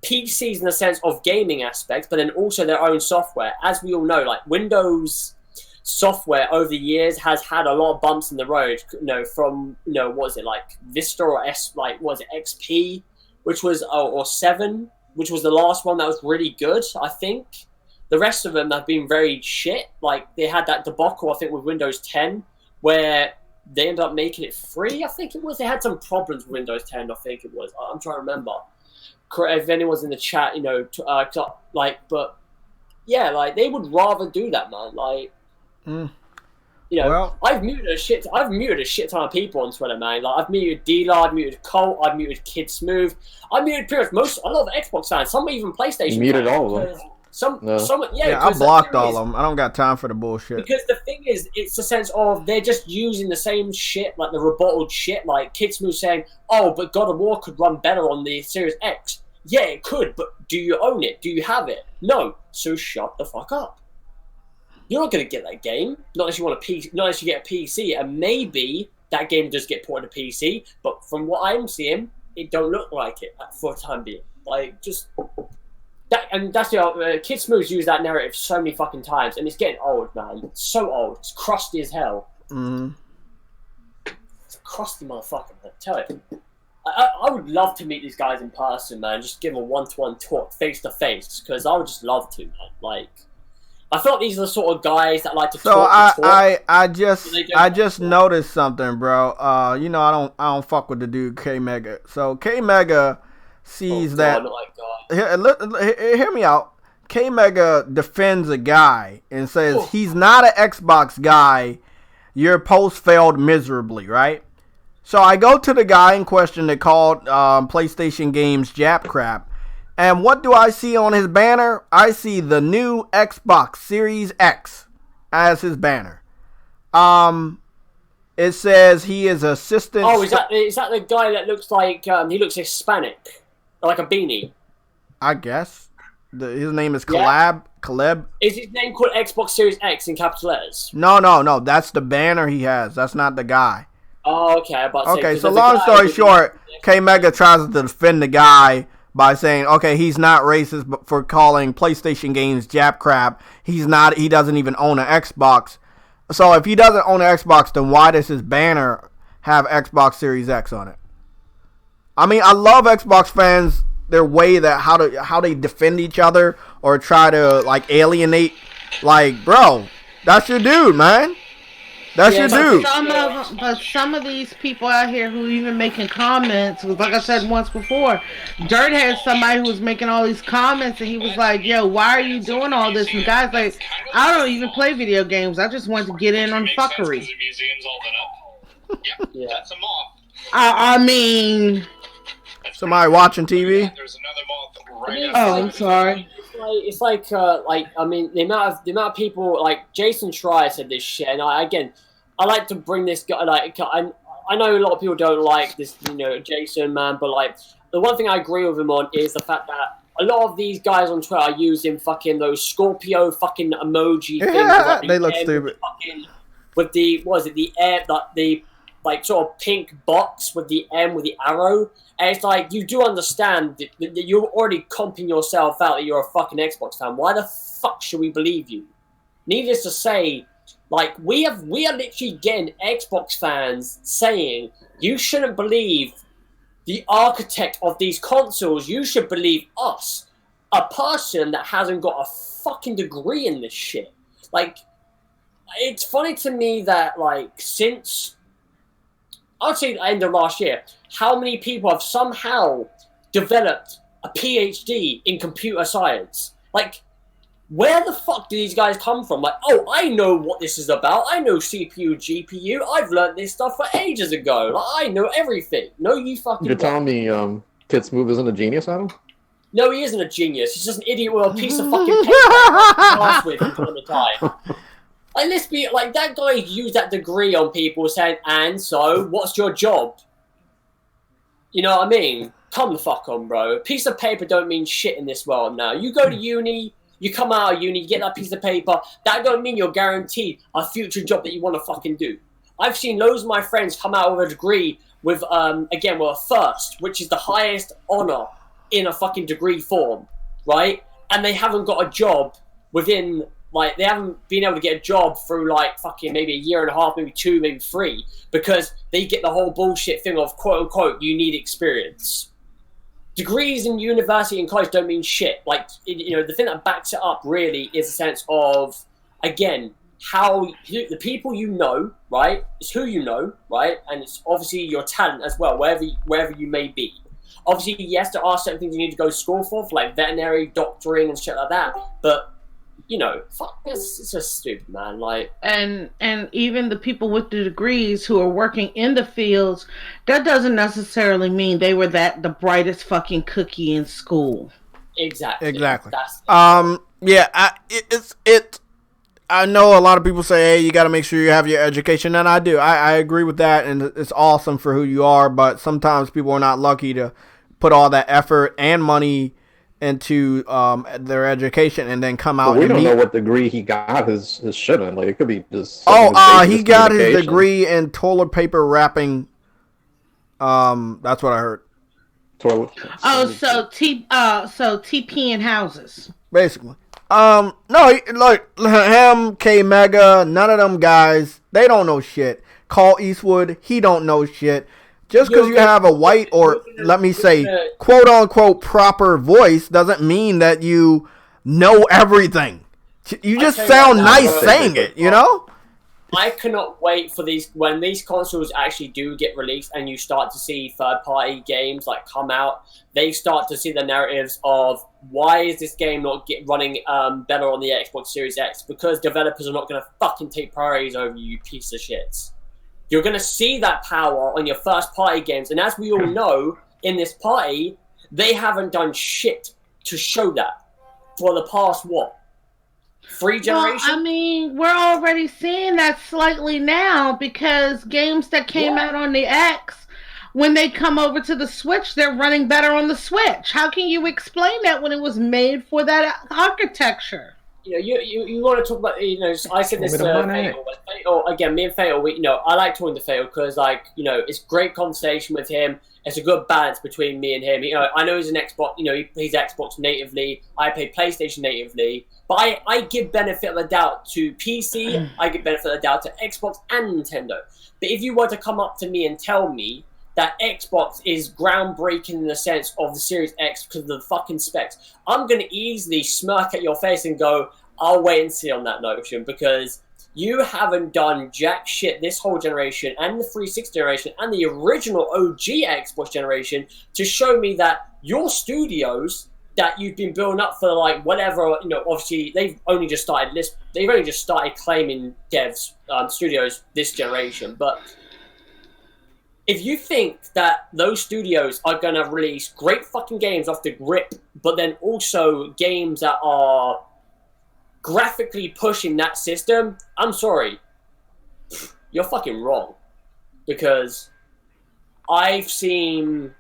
PCs in the sense of gaming aspects, but then also their own software. As we all know, like, Windows software over the years has had a lot of bumps in the road. You know, from, you know, what is it, like Vista or XP, which was or 7, which was the last one that was really good. I think the rest of them have been very shit. Like, they had that debacle, I think, with Windows 10, where they ended up making it free. I think it was. They had some problems with Windows 10. I think it was. I'm trying to remember. If anyone's in the chat, you know, but yeah, like, they would rather do that, man. Like, you know, I've muted a shit ton of people on Twitter, man. Like, I've muted D-Lard, I've muted Colt, I've muted Kid Smooth, I've muted pretty much a lot of Xbox fans, some even PlayStation. You muted all of them. I blocked all of them. I don't got time for the bullshit. Because the thing is, it's a sense of they're just using the same shit, like the rebutted shit, like Kid Smooth saying, oh, but God of War could run better on the Series X. Yeah, it could, but do you own it? Do you have it? No. So shut the fuck up. You're not going to get that game, not unless you get a PC, and maybe that game does get ported to PC, but from what I'm seeing, it don't look like it for the time being. Like, just... And that's the Kid Smooth's used that narrative so many fucking times, and it's getting old, man. It's so old. It's crusty as hell. It's a crusty motherfucker, man. Tell it. I would love to meet these guys in person, man. Just give them a one-to-one talk, face to face, because I would just love to, man. Like, I thought these are the sort of guys that like to So talk. I just noticed something, bro. You know I don't fuck with the dude K Mega. So K Mega sees that. Oh God. Hear me out. K Mega defends a guy and says he's not an Xbox guy. Your post failed miserably, right? So I go to the guy in question that called PlayStation Games Jap crap. And what do I see on his banner? I see the new Xbox Series X as his banner. It says he is assistant. Oh, is that the guy that looks like he looks Hispanic, like a beanie? I guess his name is Caleb. Is his name called Xbox Series X in capital letters? No. That's the banner he has. That's not the guy. Oh, okay. Okay, so long story short, K Mega tries to defend the guy by saying, okay, he's not racist for calling PlayStation games Jap crap. He doesn't even own an Xbox. So if he doesn't own an Xbox, then why does his banner have Xbox Series X on it? I mean, I love Xbox fans, their way that how they defend each other or try to like alienate. Like, bro, that's your dude, man. That's your dude. But some of these people out here who even making comments, like I said once before, Dirt had somebody who was making all these comments, and he was like, "Yo, why are you doing all this?" And the guy's like, "I don't even play video games. I just want to get in on fuckery." Yeah. That's a moth. I mean, somebody watching TV. There's another moth right oh, I'm sorry. It's like I mean the amount of people like Jason Schreier said this shit, and I like to bring this guy like I know a lot of people don't like this Jason man, but like the one thing I agree with him on is the fact that a lot of these guys on Twitter are using fucking those Scorpio fucking emoji things. Like they look stupid. With the the air the like sort of pink box with the M with the arrow. And it's like, you do understand that you're already comping yourself out that you're a fucking Xbox fan. Why the fuck should we believe you? Needless to say, like, we are literally getting Xbox fans saying, you shouldn't believe the architect of these consoles, you should believe us. A person that hasn't got a fucking degree in this shit. Like, it's funny to me that, like, since, I'd say the end of last year, how many people have somehow developed a PhD in computer science? Like, where the fuck do these guys come from? Like, oh, I know what this is about. I know CPU, GPU. I've learned this stuff for ages ago. Like, I know everything. No, you fucking You're telling me Kid Smooth isn't a genius, Adam? No, he isn't a genius. He's just an idiot with a piece of fucking paper glass with him all the time. Like, let's be, like, that guy used that degree on people saying, and so, what's your job? You know what I mean? Come the fuck on, bro. A piece of paper don't mean shit in this world now. You go to uni, you come out of uni, you get that piece of paper, that don't mean you're guaranteed a future job that you want to fucking do. I've seen loads of my friends come out with a degree with, again, with a first, which is the highest honor in a fucking degree form, right? And they haven't got a job within, like, they haven't been able to get a job through, like, fucking maybe a year and a half, maybe 2, maybe 3, because they get the whole bullshit thing of, quote-unquote, you need experience. Degrees in university and college don't mean shit. Like, the thing that backs it up, really, is a sense of, again, how the people you know, right? It's who you know, right? And it's obviously your talent as well, wherever you may be. Obviously, yes, there are certain things you need to go to school for like veterinary, doctoring, and shit like that. But, fuck this. It's just stupid, man. Like, and even the people with the degrees who are working in the fields, that doesn't necessarily mean they were the brightest fucking cookie in school. Exactly. Yeah, I know a lot of people say, hey, you got to make sure you have your education, and I do. I agree with that, and it's awesome for who you are, but sometimes people are not lucky to put all that effort and money into their education and then come out. But we don't know what degree he got his shit in. Like, it could be just. He got his degree in toilet paper wrapping. That's what I heard. Toilet. So TP in houses. Basically. No, look, him, K Mega, none of them guys, they don't know shit. Call Eastwood, he don't know shit. Just because you have a white or, let me say, quote-unquote proper voice doesn't mean that you know everything. You just tell you sound right now, nice saying it, you know? I cannot wait for when these consoles actually do get released and you start to see third-party games like come out. They start to see the narratives of why is this game not running better on the Xbox Series X? Because developers are not going to fucking take priorities over you piece of shit. You're going to see that power on your first-party games, and as we all know, in this party, they haven't done shit to show that for the past, what, 3 generations? Well, I mean, we're already seeing that slightly now because games that came out on the X, when they come over to the Switch, they're running better on the Switch. How can you explain that when it was made for that architecture? You want to talk about, I said this to Fatal, again, me and Fatal, I like talking to Fatal because, it's great conversation with him. It's a good balance between me and him. I know he's an Xbox, he's Xbox natively. I play PlayStation natively. But I give benefit of the doubt to PC, I give benefit of the doubt to Xbox and Nintendo. But if you were to come up to me and tell me that Xbox is groundbreaking in the sense of the Series X because of the fucking specs, I'm going to easily smirk at your face and go, I'll wait and see on that notion, because you haven't done jack shit this whole generation and the 360 generation and the original OG Xbox generation to show me that your studios that you've been building up for whatever, obviously they've only just started claiming devs, studios this generation, but if you think that those studios are going to release great fucking games off the grip, but then also games that are graphically pushing that system, I'm sorry. You're fucking wrong. Because I've seen,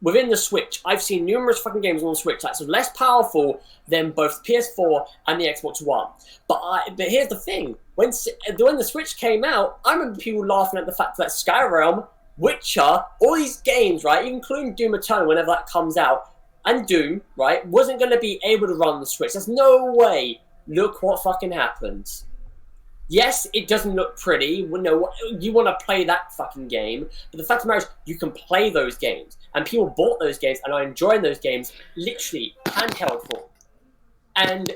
within the Switch, I've seen numerous fucking games on the Switch that's less powerful than both PS4 and the Xbox One. But here's the thing. When the Switch came out, I remember people laughing at the fact that Skyrim, Witcher, all these games, right, including Doom Eternal, whenever that comes out, and Doom, right, wasn't going to be able to run the Switch. There's no way. Look what fucking happens. Yes, it doesn't look pretty. No, you want to play that fucking game. But the fact of the matter is, you can play those games. And people bought those games and are enjoying those games literally handheld for. And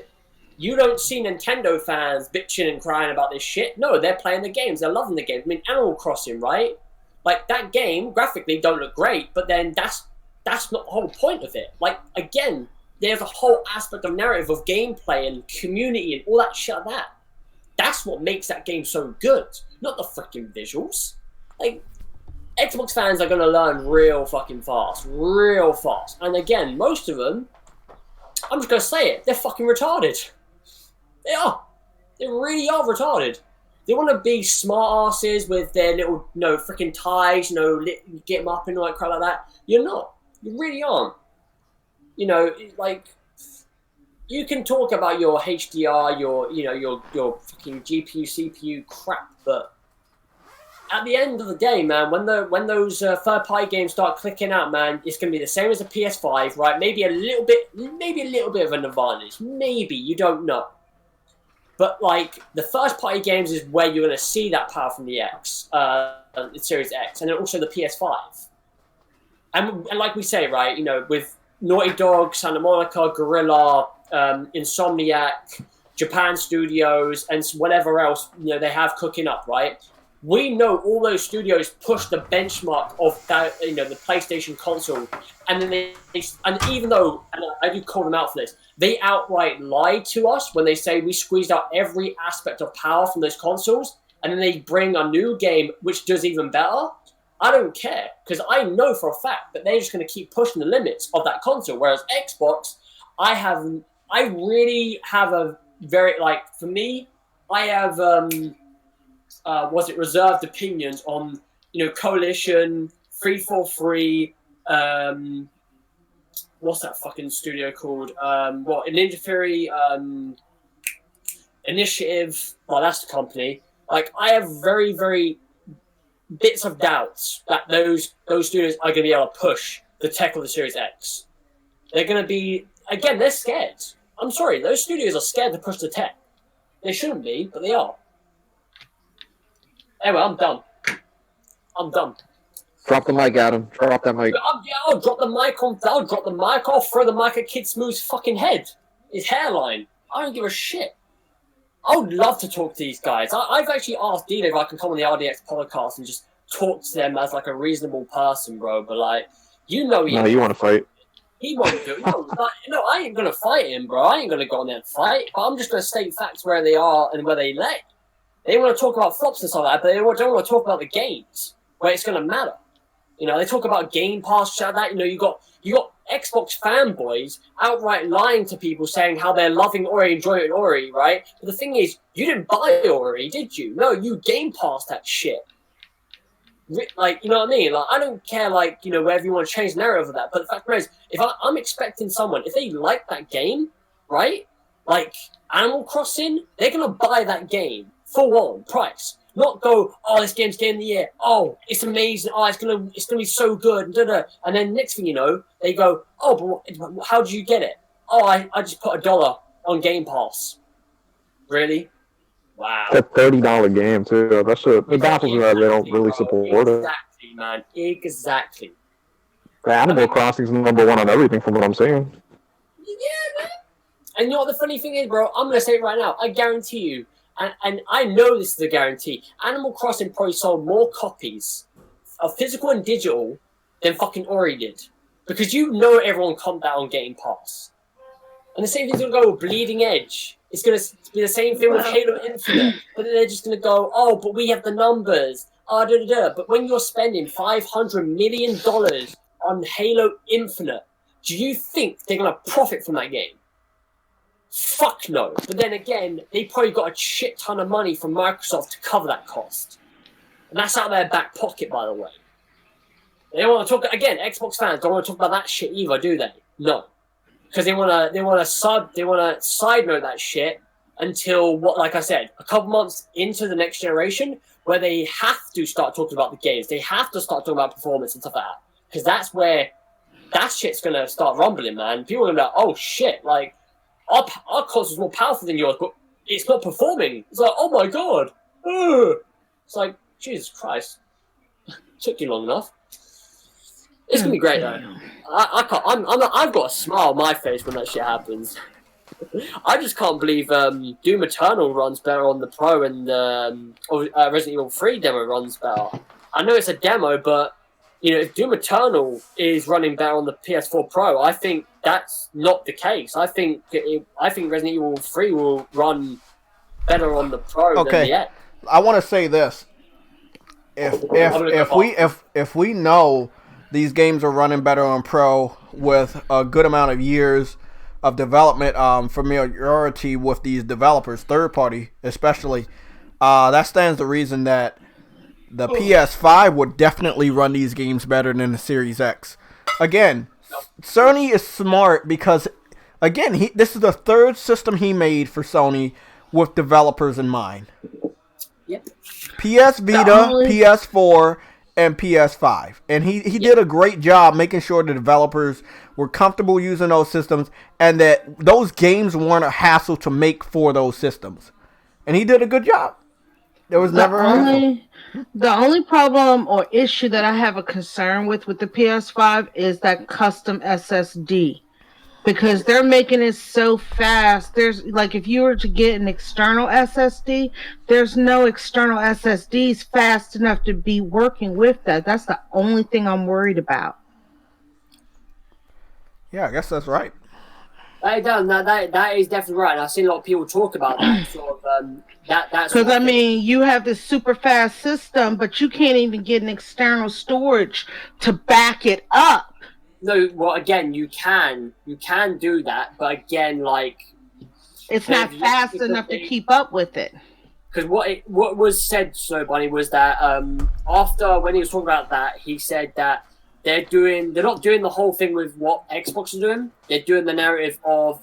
you don't see Nintendo fans bitching and crying about this shit. No, they're playing the games. They're loving the games. I mean, Animal Crossing, right? That game, graphically, don't look great. But then that's not the whole point of it. Again, there's a whole aspect of narrative of gameplay and community and all that shit like that. That's what makes that game so good, not the freaking visuals. Xbox fans are going to learn real fucking fast, real fast. And again, most of them, I'm just going to say it, they're fucking retarded. They are. They really are retarded. They want to be smart asses with their little, freaking ties, get them up and all that crap like that. You're not. You really aren't. You can talk about your HDR, your fucking GPU, CPU crap, but at the end of the day, man, when those third-party games start clicking out, man, it's going to be the same as a PS5, right? Maybe a little bit of an advantage. Maybe, you don't know. But, the first-party games is where you're going to see that power from the Series X, and then also the PS5. And like we say, right, with Naughty Dog, Santa Monica, Guerrilla, Insomniac, Japan Studios, and whatever else they have cooking up, right? We know all those studios push the benchmark of that, the PlayStation console, and then even though, and I do call them out for this, they outright lie to us when they say we squeezed out every aspect of power from those consoles, and then they bring a new game which does even better. I don't care, because I know for a fact that they're just going to keep pushing the limits of that console. Whereas Xbox, I really have a very, for me, I have, reserved opinions on, Coalition, 343, what's that fucking studio called? Ninja Theory, Initiative, that's the company. I have very, very bits of doubts that those studios are going to be able to push the tech of the Series X. They're going to be, again, they're scared. I'm sorry, those studios are scared to push the tech. They shouldn't be, but they are. Anyway, I'm done. Drop the mic, Adam. Drop that mic. I'll drop the mic off, throw the mic at Kid Smooth's fucking head. his hairline. I don't give a shit. I would love to talk to these guys. I've actually asked Dino if I can come on the RDX podcast and just talk to them as like a reasonable person, bro. But like, you know, No, you want to fight? He won't do it. No, I ain't gonna fight him, bro. I ain't gonna go on there and fight. But I'm just gonna state facts where they are and where they lay. They want to talk about flops and stuff like that, but they don't want to talk about the games where it's gonna matter. You know, they talk about Game Pass, shit like that. You know, you got Xbox fanboys outright lying to people saying how they're loving Ori, enjoying Ori, right? But the thing is, you didn't buy Ori, did you? No, you Game Pass that shit. Like, you know what I mean? Like, I don't care, like, you know, whether you want to change the narrative of that. But the fact is, if I'm expecting someone, if they like that game, right? Like Animal Crossing, they're gonna buy that game full on price. Not go, oh, this game's game of the year. Oh, it's amazing. Oh, it's gonna be so good. And then next thing you know, they go, oh, but how did you get it? Oh, I just put $1 on Game Pass. Really? Wow. It's a $30 game too. That shit. The baffles me that they don't really support it. Exactly, man. Exactly. The Animal Crossing's #1 on everything, from what I'm saying. Yeah, man. And you know what the funny thing is, bro? I'm gonna say it right now. I guarantee you. And I know this is a guarantee. Animal Crossing probably sold more copies of physical and digital than fucking Ori did. Because you know everyone comped that on Game Pass. And the same thing's going to go with Bleeding Edge. It's going to be the same thing with Halo Infinite. But then they're just going to go, oh, but we have the numbers. But when you're spending $500 million on Halo Infinite, do you think they're going to profit from that game? Fuck no. But then again, they probably got a shit ton of money from Microsoft to cover that cost. And that's out of their back pocket, by the way. They don't want to talk again, Xbox fans don't want to talk about that shit either, do they? No. Because they wanna side note that shit until like I said, a couple months into the next generation where they have to start talking about the games. They have to start talking about performance and stuff like that. Because that's where that shit's gonna start rumbling, man. People are gonna be like, oh shit, like our console's more powerful than yours, but it's not performing. It's like, oh my god. It's like, Jesus Christ. Took you long enough. It's gonna be great though. I've got a smile on my face when that shit happens. I just can't believe Doom Eternal runs better on the Pro and Resident Evil 3 demo runs better. I know it's a demo, but you know, if Doom Eternal is running better on the PS4 Pro, I think that's not the case. I think Resident Evil 3 will run better on the Pro than the X. I want to say this: if we know these games are running better on Pro with a good amount of years of development, familiarity with these developers, third party especially, that stands to reason that the PS5 would definitely run these games better than the Series X. Again, Sony is smart because, again, this is the third system he made for Sony with developers in mind. Yep. PS Vita, PS4, and PS5. And he did a great job making sure the developers were comfortable using those systems and that those games weren't a hassle to make for those systems. And he did a good job. There was never the only problem or issue that I have a concern with the PS5 is that custom SSD. Because they're making it so fast. There's like, if you were to get an external SSD, there's no external SSDs fast enough to be working with that. That's the only thing I'm worried about. Yeah, I guess that's right. That is definitely right. And I've seen a lot of people talk about that sort of that's because I mean, you have this super fast system, but you can't even get an external storage to back it up. No, well, again, you can do that, but again, like, it's not fast enough to keep up with it. Because what was said, Snow Bunny, was that after when he was talking about that, he said that they're not doing the whole thing with what Xbox is doing. They're doing the narrative of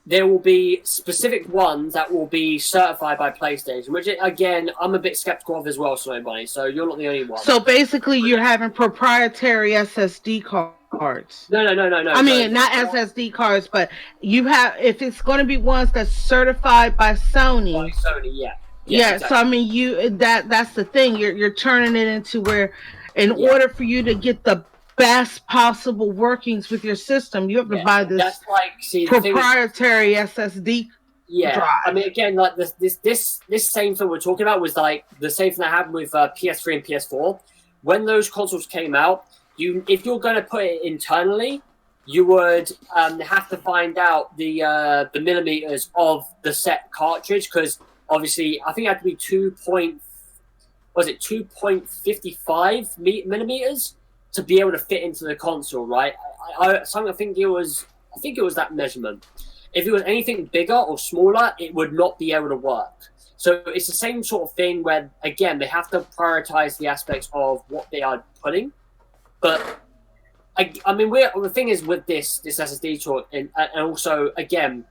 there will be specific ones that will be certified by PlayStation, which, again, I'm a bit skeptical of as well, Snow Bunny, so you're not the only one. So basically, you're having proprietary SSD cards. No. I mean, not SSD cards, but you have, if it's going to be ones that's certified by Sony. By Sony, yeah. Yeah, exactly. So I mean, that's the thing. You're turning it into where, in order for you to get the best possible workings with your system. You have to buy this That's like, see, proprietary SSD drive. I mean, again, like this same thing we're talking about was like the same thing that happened with PS3 and PS4. When those consoles came out, if you're going to put it internally, you would have to find out the millimeters of the set cartridge, because obviously I think it had to be 2.55 millimeters to be able to fit into the console, right? I think it was that measurement. If it was anything bigger or smaller, it would not be able to work. So it's the same sort of thing where, again, they have to prioritize the aspects of what they are putting. But I mean, the thing is with this SSD talk, and also, again,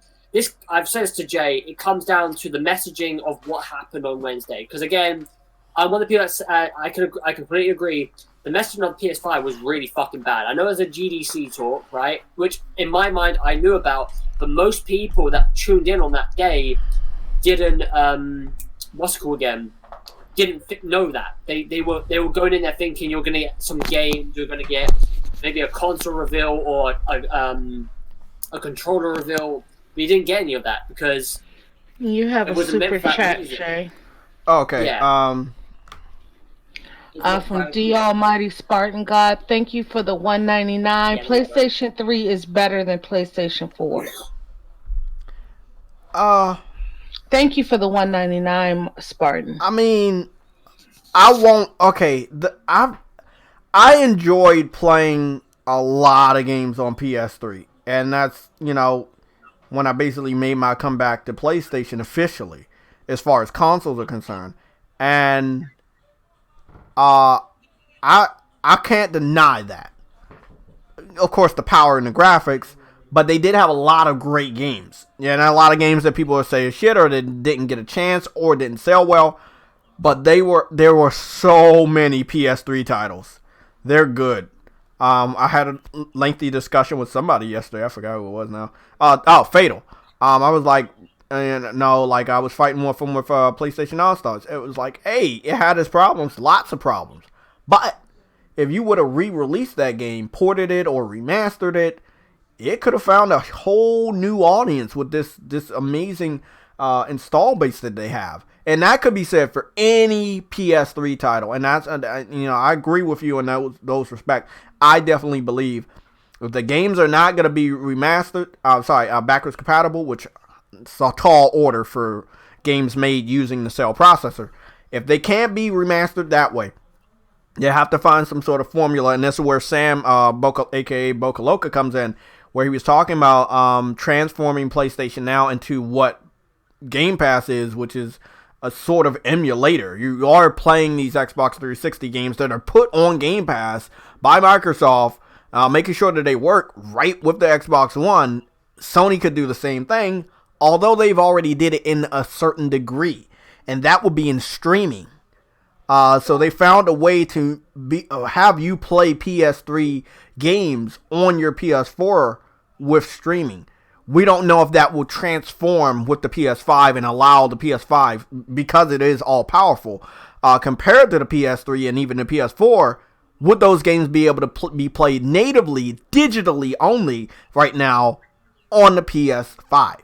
I've said this to Jay, it comes down to the messaging of what happened on Wednesday. Because again, I'm one of the people that I completely agree. The messaging on PS5 was really fucking bad. I know there's a GDC talk, right? Which in my mind I knew about, but most people that tuned in on that day didn't didn't know that. They were going in there thinking you're gonna get some games, you're gonna get maybe a console reveal or a controller reveal. But you didn't get any of that because you have a super chat, Shay. Okay. Yeah. From D Almighty Spartan God, thank you for the $199. Yeah, PlayStation 3 is better than PlayStation 4. Thank you for the $199, Spartan. I mean, I won't. Okay, I enjoyed playing a lot of games on PS3, and that's when I basically made my comeback to PlayStation officially, as far as consoles are concerned, and I can't deny that. Of course, the power and the graphics, but they did have a lot of great games. Yeah, and a lot of games that people would say shit or that didn't get a chance or didn't sell well. But there were so many PS3 titles. They're good. I had a lengthy discussion with somebody yesterday. I forgot who it was now. Fatal. I was like, I was fighting with PlayStation All-Stars. It was like, hey, it had its problems, lots of problems. But if you would have re-released that game, ported it or remastered it, it could have found a whole new audience with this amazing install base that they have. And that could be said for any PS3 title. And that's, I agree with you in those respects. I definitely believe if the games are not going to be remastered, backwards compatible, which it's a tall order for games made using the cell processor. If they can't be remastered that way, you have to find some sort of formula. And this is where Sam, aka Boca Loca, comes in, where he was talking about transforming PlayStation Now into what Game Pass is, which is a sort of emulator. You are playing these Xbox 360 games that are put on Game Pass by Microsoft, making sure that they work right with the Xbox One. Sony could do the same thing, although they've already did it in a certain degree, and that would be in streaming. So they found a way to have you play PS3 games on your PS4 with streaming. We don't know if that will transform with the PS5 and allow the PS5, because it is all powerful, compared to the PS3 and even the PS4. Would those games be able to be played natively, digitally only right now on the PS5?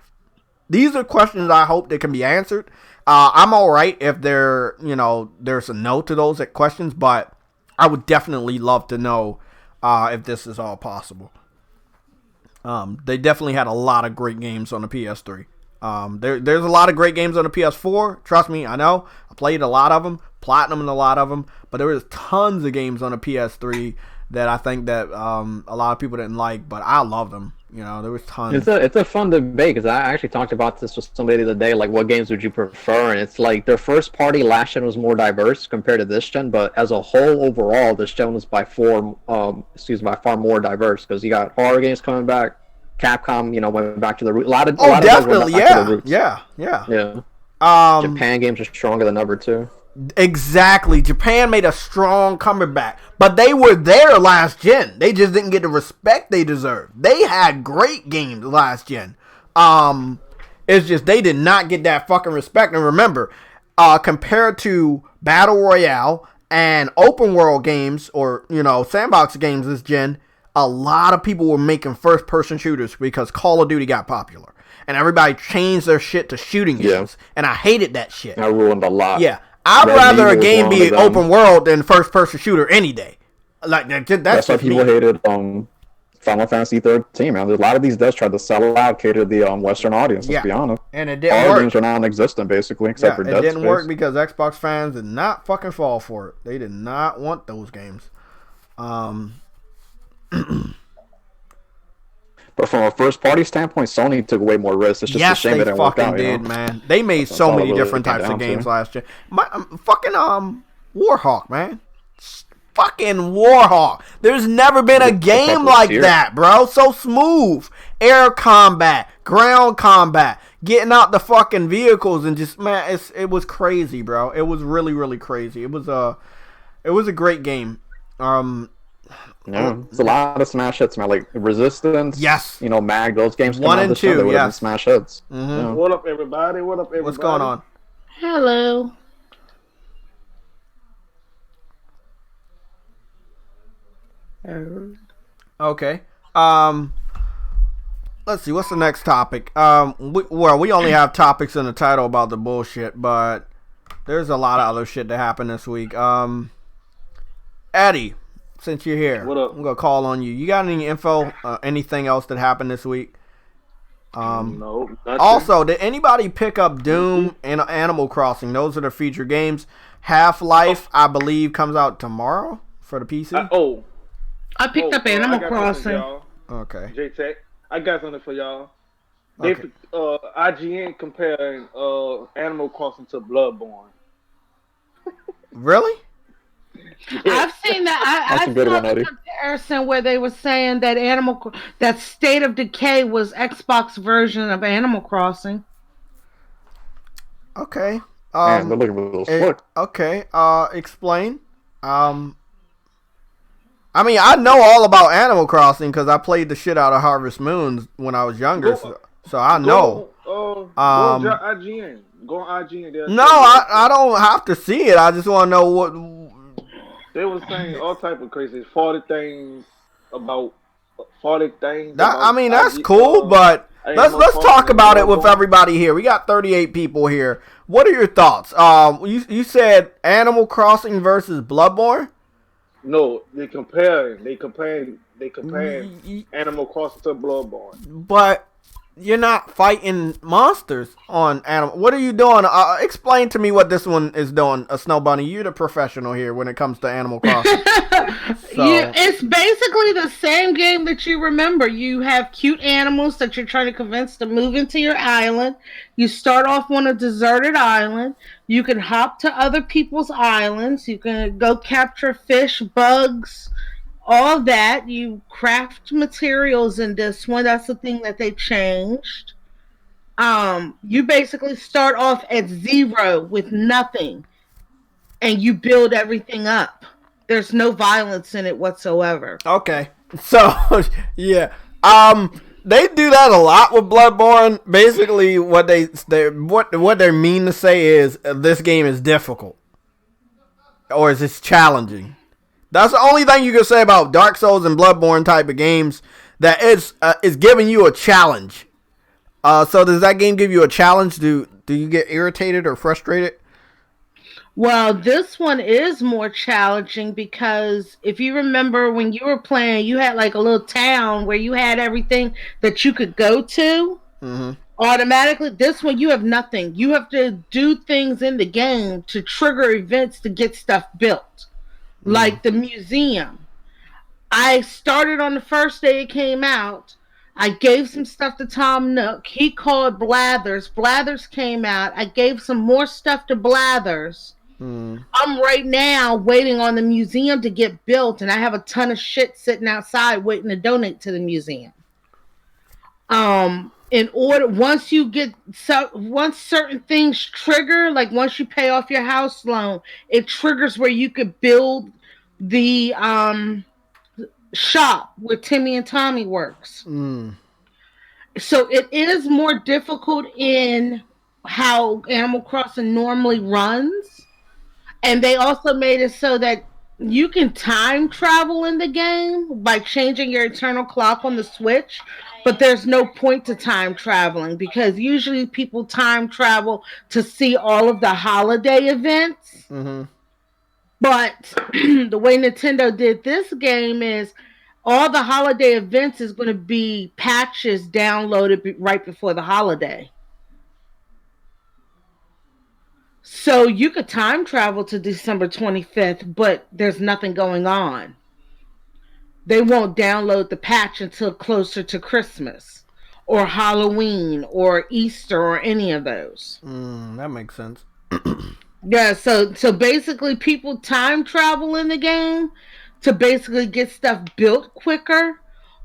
These are questions I hope that can be answered. I'm all right if there's a no to those questions, but I would definitely love to know if this is all possible. They definitely had a lot of great games on the PS3. There's a lot of great games on the PS4. Trust me, I know. I played a lot of them, platinum a lot of them, but there was tons of games on the PS3 that I think that a lot of people didn't like, but I loved them. There was tons. It's a fun debate, because I actually talked about this with somebody the other day, like what games would you prefer? And it's like their first party last gen was more diverse compared to this gen, but as a whole overall, this gen was by far more diverse, because you got horror games coming back. Capcom, went back to the root. A lot of definitely, yeah. Japan games are stronger than ever too. Exactly. Japan made a strong comeback, but they were there last gen. They just didn't get the respect they deserved. They had great games last gen. It's just they did not get that fucking respect. And remember, compared to Battle Royale And open world games, or sandbox games this gen, a lot of people were making first person shooters because Call of Duty got popular. And everybody changed their shit to shooting games. And I hated that shit. I ruined a lot. Yeah. I'd rather a game be open world than first person shooter any day. Like that's why people hated Final Fantasy 13, man. A lot of these devs tried to sell out, cater to the Western audience, let's be honest. And it didn't work. All games are non-existent, basically, except for Dead Space. It didn't work because Xbox fans did not fucking fall for it. They did not want those games. But from a first-party standpoint, Sony took way more risks. It's just a shame it didn't work out. Yes, they fucking did, man. They made so many different types of games last year. Fucking Warhawk, man. Fucking Warhawk. There's never been a game like that, bro. So smooth. Air combat, ground combat, getting out the fucking vehicles and just, man, it was crazy, bro. It was really, really crazy. It was a great game. Yeah, it's a lot of smash hits, man. Like Resistance, yes, Mag, those games. 1 and 2, yes, smash hits. Mm-hmm. Yeah. What up, everybody? What's going on? Hello. Okay. Let's see. What's the next topic? We only have topics in the title about the bullshit, but there's a lot of other shit that happened this week. Eddie, since you're here, what up? I'm gonna call on you. You got any info? Anything else that happened this week? No. Nothing. Also, did anybody pick up Doom and Animal Crossing? Those are the feature games. Half-Life, I believe, comes out tomorrow for the PC. I picked up Animal Crossing. Okay. J-Tech, I got something for y'all. They IGN comparing Animal Crossing to Bloodborne. Really? I've seen that. I saw the comparison where they were saying that that State of Decay was Xbox version of Animal Crossing. Okay. Man, they're looking for those flicks. Okay. Explain. I mean, I know all about Animal Crossing because I played the shit out of Harvest Moon when I was younger, so I know. Go on IGN. Go on IGN. No, I don't have to see it. I just want to know what. They were saying all type of crazy 40 things about 40 things. I mean, that's cool, but let's talk about it with everybody here. We got 38 people here. What are your thoughts? You said Animal Crossing versus Bloodborne? No, they comparing Animal Crossing to Bloodborne. But you're not fighting monsters on Animal. What are you doing? Explain to me what this one is doing. Snow Bunny, you're the professional here when it comes to Animal Crossing. It's basically the same game that you remember. You have cute animals that you're trying to convince to move into your island. You start off on a deserted island. You can hop to other people's islands. You can go capture fish, bugs, all that. You craft materials in this one. That's the thing that they changed. You basically start off at 0 with nothing, and you build everything up. There's no violence in it whatsoever. Okay, so yeah, they do that a lot with Bloodborne. Basically, what they mean to say is this game is difficult, or is it challenging? That's the only thing you can say about Dark Souls and Bloodborne type of games, that it's giving you a challenge. So does that game give you a challenge? Do you get irritated or frustrated? Well, this one is more challenging because if you remember when you were playing, you had like a little town where you had everything that you could go to. Mm-hmm. Automatically, this one you have nothing. You have to do things in the game to trigger events to get stuff built. Like the museum. I started on the first day it came out. I gave some stuff to Tom Nook. He called Blathers. Blathers came out. I gave some more stuff to Blathers. I'm right now waiting on the museum to get built, and I have a ton of shit sitting outside waiting to donate to the museum. Once certain things trigger, like once you pay off your house loan, it triggers where you could build the shop where Timmy and Tommy works. So it is more difficult in how Animal Crossing normally runs. And they also made it so that you can time travel in the game by changing your internal clock on the Switch, but there's no point to time traveling because usually people time travel to see all of the holiday events. Mm-hmm. But the way Nintendo did this game is all the holiday events is going to be patches downloaded right before the holiday. So you could time travel to December 25th, but there's nothing going on. They won't download the patch until closer to Christmas or Halloween or Easter or any of those. That makes sense. Yeah, so basically people time travel in the game to basically get stuff built quicker.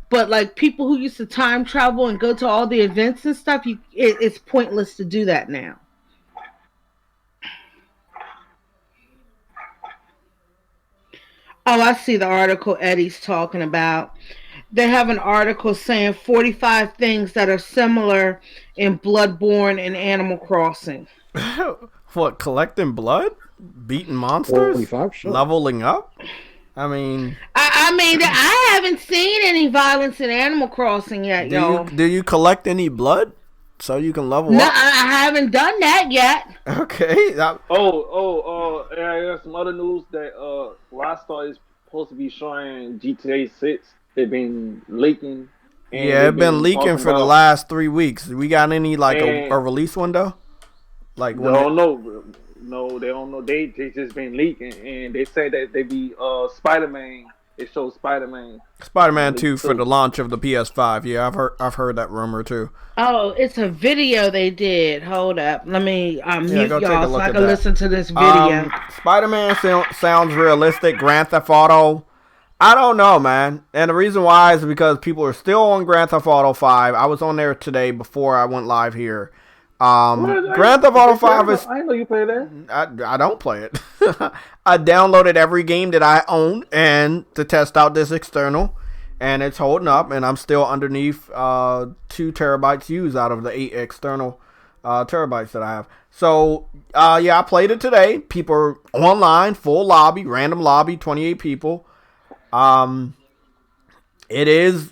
But like people who used to time travel and go to all the events and stuff, it's pointless to do that now. Oh, I see the article Eddie's talking about. They have an article saying 45 things that are similar in Bloodborne and Animal Crossing. What, collecting blood? Beating monsters? 45, sure. Leveling up? I mean... I haven't seen any violence in Animal Crossing yet, y'all. Do you collect any blood so you can level No, up? I haven't done that yet. Okay. Yeah, I got some other news that Rockstar is supposed to be showing GTA 6. They've been leaking. Yeah, it's been leaking for the last 3 weeks. We got any like a release window? Like they don't know. No, they don't know. They just been leaking, and they say that they be Spider-Man. It shows Spider-Man. Spider-Man 2 for the launch of the PS5. Yeah, I've heard that rumor too. Oh, it's a video they did. Hold up. Let me mute y'all so I can listen to this video. Spider-Man sounds realistic. Grand Theft Auto, I don't know, man. And the reason why is because people are still on Grand Theft Auto 5. I was on there today before I went live here. Grand Theft Auto 5 is... I didn't know you play that. I don't play it. I downloaded every game that I own and to test out this external, and it's holding up, and I'm still underneath 2 terabytes used out of the 8 external terabytes that I have. So, yeah, I played it today. People are online, full lobby, random lobby, 28 people. It is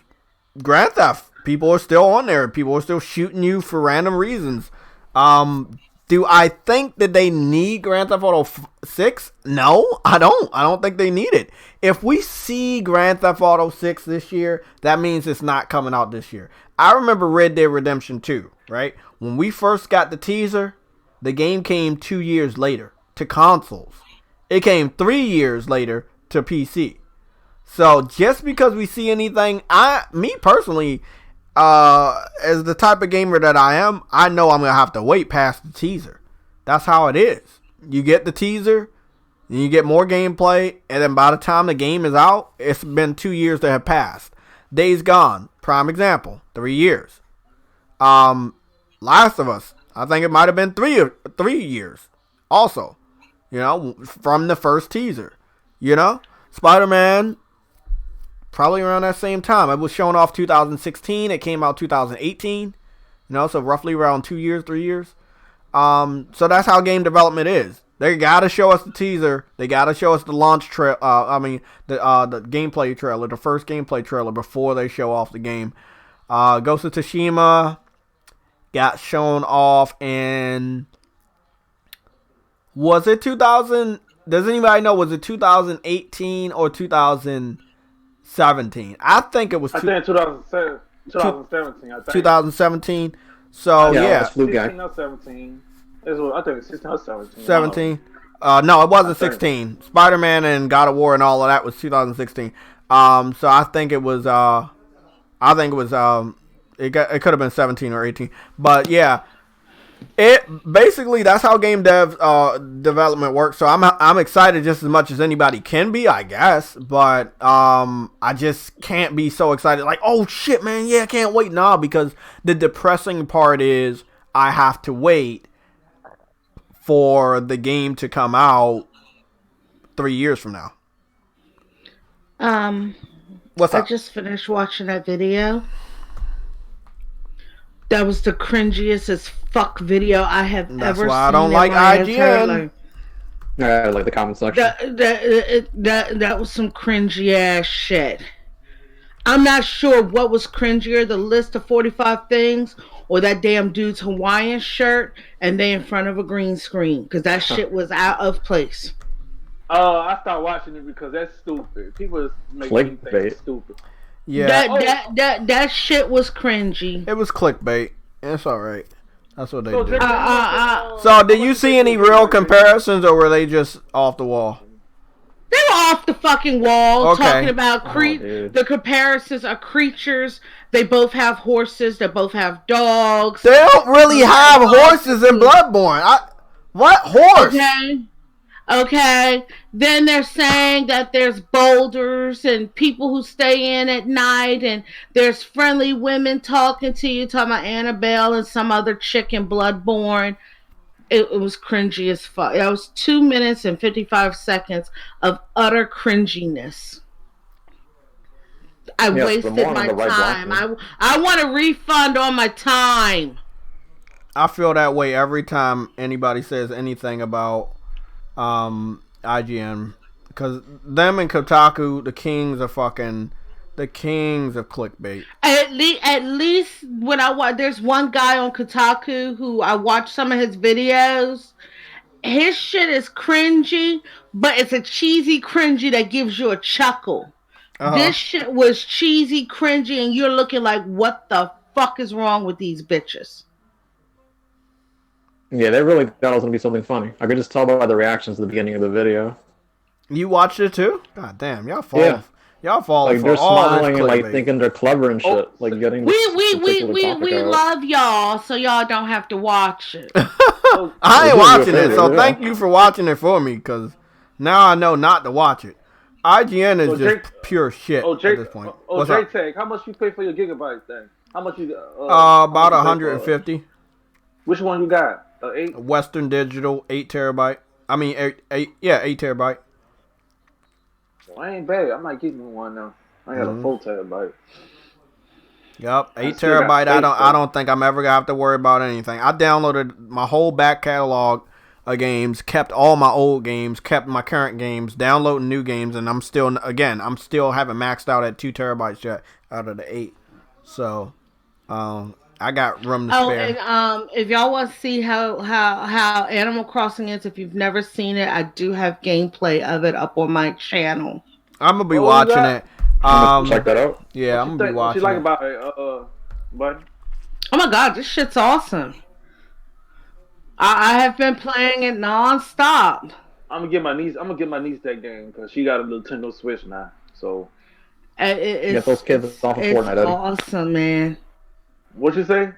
Grand Theft. People are still on there. People are still shooting you for random reasons. Do I think that they need Grand Theft Auto 6? No, I don't. I don't think they need it. If we see Grand Theft Auto 6 this year, that means it's not coming out this year. I remember Red Dead Redemption 2, right? When we first got the teaser, the game came 2 years later to consoles. It came 3 years later to PC. So just because we see anything, me personally, as the type of gamer that I am, I know I'm going to have to wait past the teaser. That's how it is. You get the teaser, then you get more gameplay, and then by the time the game is out, it's been 2 years that have passed. Days Gone, prime example, 3 years. Last of Us, I think it might have been 3 years also, from the first teaser. Spider-Man, probably around that same time. It was shown off 2016. It came out 2018. So roughly around 2 years, 3 years. So that's how game development is. They gotta show us the teaser. They gotta show us the launch the gameplay trailer, the first gameplay trailer before they show off the game. Ghost of Tsushima got shown off in, was it 2000? Does anybody know? Was it 2018 or 2017? I think it was. I think 2017. I think 2017. So yeah. 16 or 17. I think it's 16 or 17. 17. No, it wasn't 16. Spider-Man and God of War and all of that was 2016. So I think it was. It could have been 17 or 18. But yeah. It basically, that's how game development works. So I'm excited just as much as anybody can be, I guess. But I just can't be so excited like, oh shit, man, yeah, I can't wait now, because the depressing part is I have to wait for the game to come out 3 years from now. What's up? I just finished watching that video. That was the cringiest as fuck video I have ever seen. That's why I don't like IGN. Yeah, like the comment section. That was some cringy ass shit. I'm not sure what was cringier, the list of 45 things or that damn dude's Hawaiian shirt and they in front of a green screen because that shit was out of place. I stopped watching it because that's stupid. People make me think it's stupid. Yeah. That shit was cringy. It was clickbait. It's all right. That's what they do. So, So, did you see any real comparisons, or were they just off the wall? They were off the fucking wall Okay. talking about the comparisons of creatures. They both have horses. They both have dogs. They don't really have horses in Bloodborne. What horse? Okay. Then they're saying that there's boulders and people who stay in at night, and there's friendly women talking to you, talking about Annabelle and some other chick in Bloodborne. It was cringy as fuck. That was 2 minutes and 55 seconds of utter cringiness. I wasted my time. I want a refund on my time. I feel that way every time anybody says anything about IGN, because them and Kotaku, the kings of clickbait. At least when I watch, there's one guy on Kotaku who I watch some of his videos. His shit is cringy, but it's a cheesy cringy that gives you a chuckle. This shit was cheesy cringy, and you're looking like, what the fuck is wrong with these bitches? Yeah, they really thought it was gonna be something funny. I could just tell by the reactions at the beginning of the video. You watched it too? God damn, y'all fall like for they're all smiling this and like clickbait. thinking they're clever and shit. Like getting We love y'all, so y'all don't have to watch it. I ain't watching it, so thank you for watching it for me, because now I know not to watch it. IGN is just pure shit at this point. What's JTech, how much you pay for your gigabyte thing? How much you about 150. Which one you got? 8? Western Digital, 8 terabyte. I mean, 8 terabyte. Well, I ain't bad. I might get me one now. I got a 4 terabyte. Yep, 8 terabyte. I don't think I'm ever gonna have to worry about anything. I downloaded my whole back catalog of games, kept all my old games, kept my current games, downloading new games, and I'm still haven't maxed out at 2 terabytes yet out of the 8. So, I got room to spare. And if y'all want to see how Animal Crossing is, if you've never seen it, I do have gameplay of it up on my channel. I'm gonna be watching it. Check that out. Yeah, I'm gonna be watching. What you like about it, bud? Oh my god, this shit's awesome. I have been playing it nonstop. I'm gonna get my niece that game because she got a Nintendo Switch now. So get those kids off of Fortnite. Eddie. Awesome, man. What you say?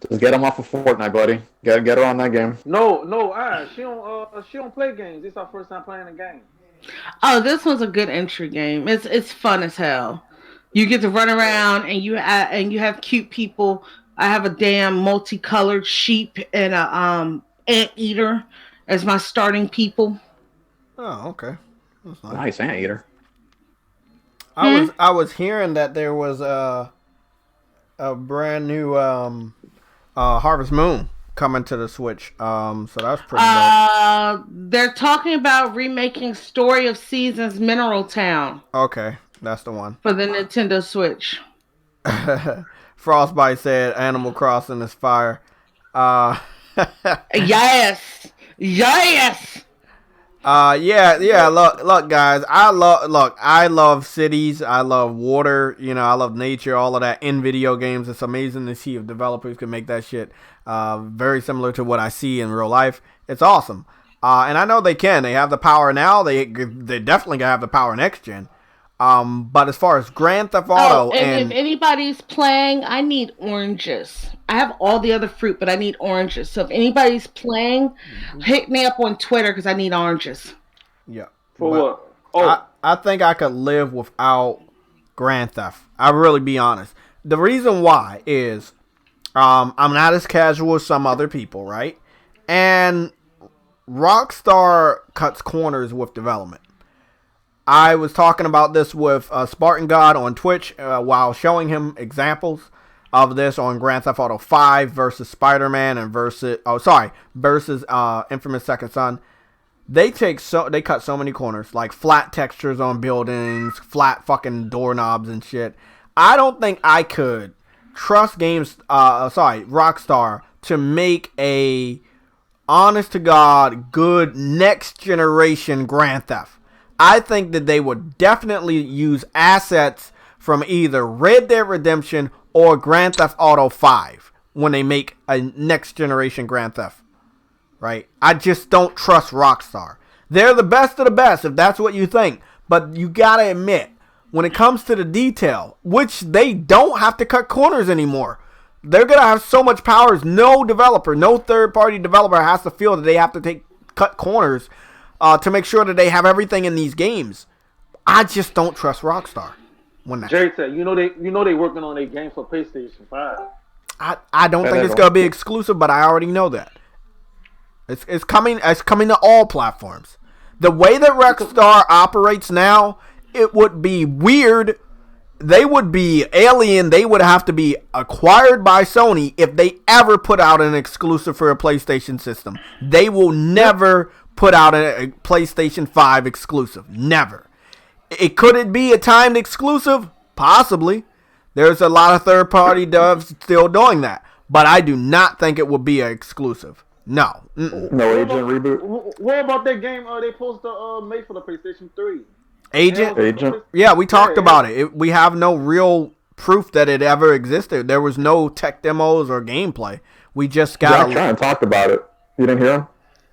Just get them off of Fortnite, buddy. Get her on that game. No, she don't play games. It's our first time playing a game. Oh, this one's a good entry game. It's fun as hell. You get to run around and you have cute people. I have a damn multicolored sheep and a anteater as my starting people. Oh, okay. That's nice anteater. I was hearing that there was a brand new Harvest Moon coming to the Switch. So that's pretty dope. They're talking about remaking Story of Seasons Mineral Town. Okay, that's the one. For the Nintendo Switch. Frostbite said Animal Crossing is fire. Yes. Look, guys. I love cities. I love water. I love nature. All of that in video games. It's amazing to see if developers can make that shit very similar to what I see in real life. It's awesome. And I know they can. They have the power now. They definitely gonna have the power next gen. But as far as Grand Theft Auto and if anybody's playing, I need oranges. I have all the other fruit, but I need oranges. So if anybody's playing, hit me up on Twitter because I need oranges. Yeah. For what? Oh, I think I could live without Grand Theft. I'll really be honest. The reason why is I'm not as casual as some other people, right? And Rockstar cuts corners with development. I was talking about this with Spartan God on Twitch while showing him examples of this on Grand Theft Auto 5 versus Spider-Man and versus Infamous Second Son. They cut so many corners, like flat textures on buildings, flat fucking doorknobs and shit. I don't think I could trust Rockstar to make a honest to God good next generation Grand Theft. I think that they would definitely use assets from either Red Dead Redemption or Grand Theft Auto 5 when they make a next generation Grand Theft. Right? I just don't trust Rockstar. They're the best of the best if that's what you think. But you gotta admit, when it comes to the detail, which they don't have to cut corners anymore. They're gonna have so much powers. No developer, no third-party developer has to feel that they have to cut corners to make sure that they have everything in these games. I just don't trust Rockstar. Jay said, you know they working on a game for PlayStation 5. I don't think it's gonna be exclusive, but I already know that. It's coming to all platforms. The way that Rockstar operates now, it would be weird. They would be alien. They would have to be acquired by Sony if they ever put out an exclusive for a PlayStation system. They will never put out a PlayStation 5 exclusive. Never. Could it be a timed exclusive? Possibly. There's a lot of third-party devs still doing that. But I do not think it would be an exclusive. No. No Agent reboot. What about that game they supposed to make for the PlayStation 3? Agent? Yeah, we talked about it. We have no real proof that it ever existed. There was no tech demos or gameplay. We just got... Jack Tran talked about it. You didn't hear him?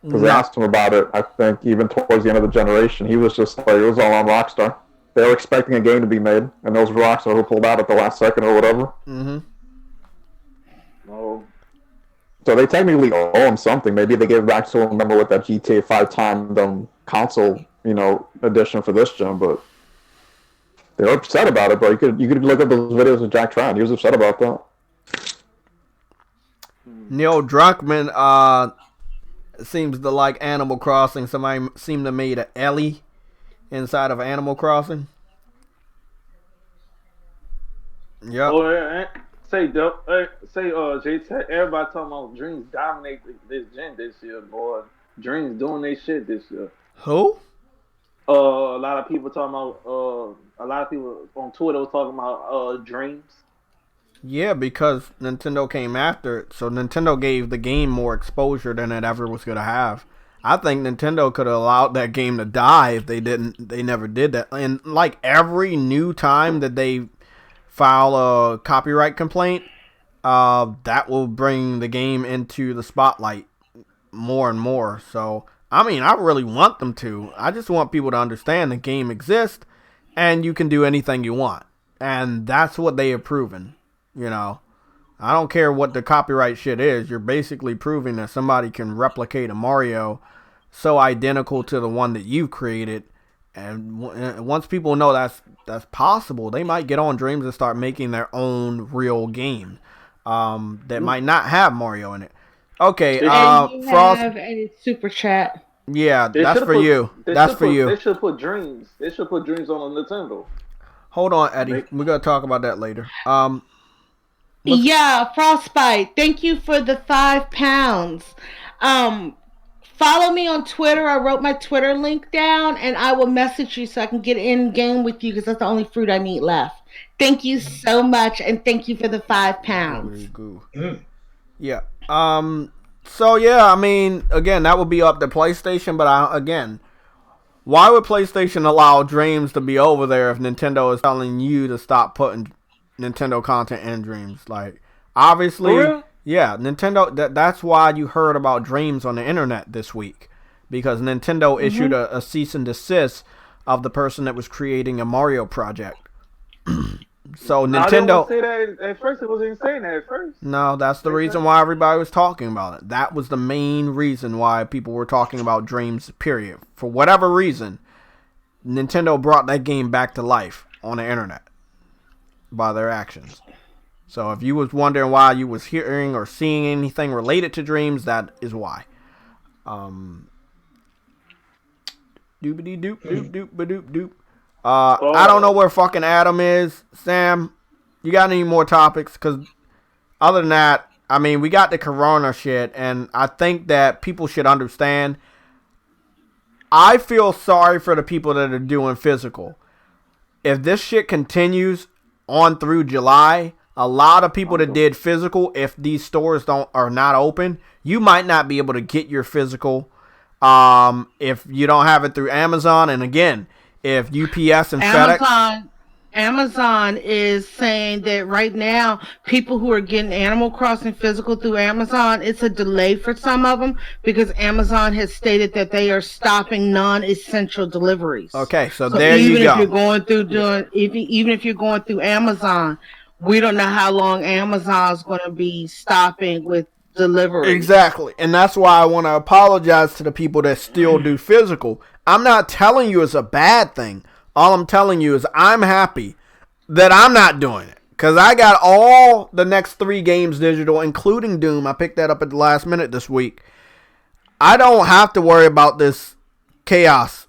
Because they asked him about it, I think, even towards the end of the generation. He was just like, it was all on Rockstar. They were expecting a game to be made, and it was Rockstar who pulled out at the last second or whatever. Mm-hmm. Oh. So they technically owe him something. Maybe they gave back to him, remember, with that GTA 5 timed console, edition for this gen, but they were upset about it, bro. You could look at those videos of Jack Tran. He was upset about that. Neil Druckmann seems to like Animal Crossing. Somebody seemed to made an Ellie inside of Animal Crossing. Yep. Oh, yeah. Jay, everybody talking about Dreams dominate this gen this year, boy. Dreams doing their shit this year. Who? A lot of people talking about, a lot of people on Twitter was talking about Dreams. Yeah, because Nintendo came after it, so Nintendo gave the game more exposure than it ever was going to have. I think Nintendo could have allowed that game to die if they never did that. And like every new time that they file a copyright complaint, that will bring the game into the spotlight more and more. So, I mean, I really want them to. I just want people to understand the game exists and you can do anything you want. And that's what they have proven. I don't care what the copyright shit is. You're basically proving that somebody can replicate a Mario so identical to the one that you've created. And once people know that's possible, they might get on Dreams and start making their own real game that might not have Mario in it. Okay, Frost. Have a super chat. Yeah, that's for you. That's for you. They should put Dreams. They should put Dreams on a Nintendo. Hold on, Eddie. We're gonna talk about that later. Yeah, Frostbite. Thank you for the £5. Follow me on Twitter. I wrote my Twitter link down, and I will message you so I can get in game with you because that's the only fruit I need left. Thank you so much, and thank you for the £5. Yeah. So yeah, I mean, again, that would be up to PlayStation, but why would PlayStation allow Dreams to be over there if Nintendo is telling you to stop putting Nintendo content in Dreams? Like, obviously, yeah, Nintendo. That's why you heard about Dreams on the internet this week, because Nintendo issued a cease and desist of the person that was creating a Mario project. So Nintendo. Say that at first. It wasn't saying that at first. No, that's the reason why everybody was talking about it. That was the main reason why people were talking about Dreams. Period. For whatever reason, Nintendo brought that game back to life on the internet by their actions. So if you was wondering why you was hearing or seeing anything related to Dreams, that is why. Doobity doop doop doop doop doop. I don't know where fucking Adam is. Sam, you got any more topics? Because other than that, I mean, we got the Corona shit, and I think that people should understand I feel sorry for the people that are doing physical. If this shit continues on through July, a lot of people that did physical, if these stores are not open, you might not be able to get your physical if you don't have it through Amazon. And again, if UPS and FedEx... Amazon is saying that right now, people who are getting Animal Crossing physical through Amazon, it's a delay for some of them because Amazon has stated that they are stopping non-essential deliveries. Okay, so there you go. Even if you're going through even if you're going through Amazon, we don't know how long Amazon's going to be stopping with delivery. Exactly, and that's why I want to apologize to the people that still do physical. I'm not telling you it's a bad thing. All I'm telling you is I'm happy that I'm not doing it because I got all the next 3 games digital, including Doom. I picked that up at the last minute this week. I don't have to worry about this chaos,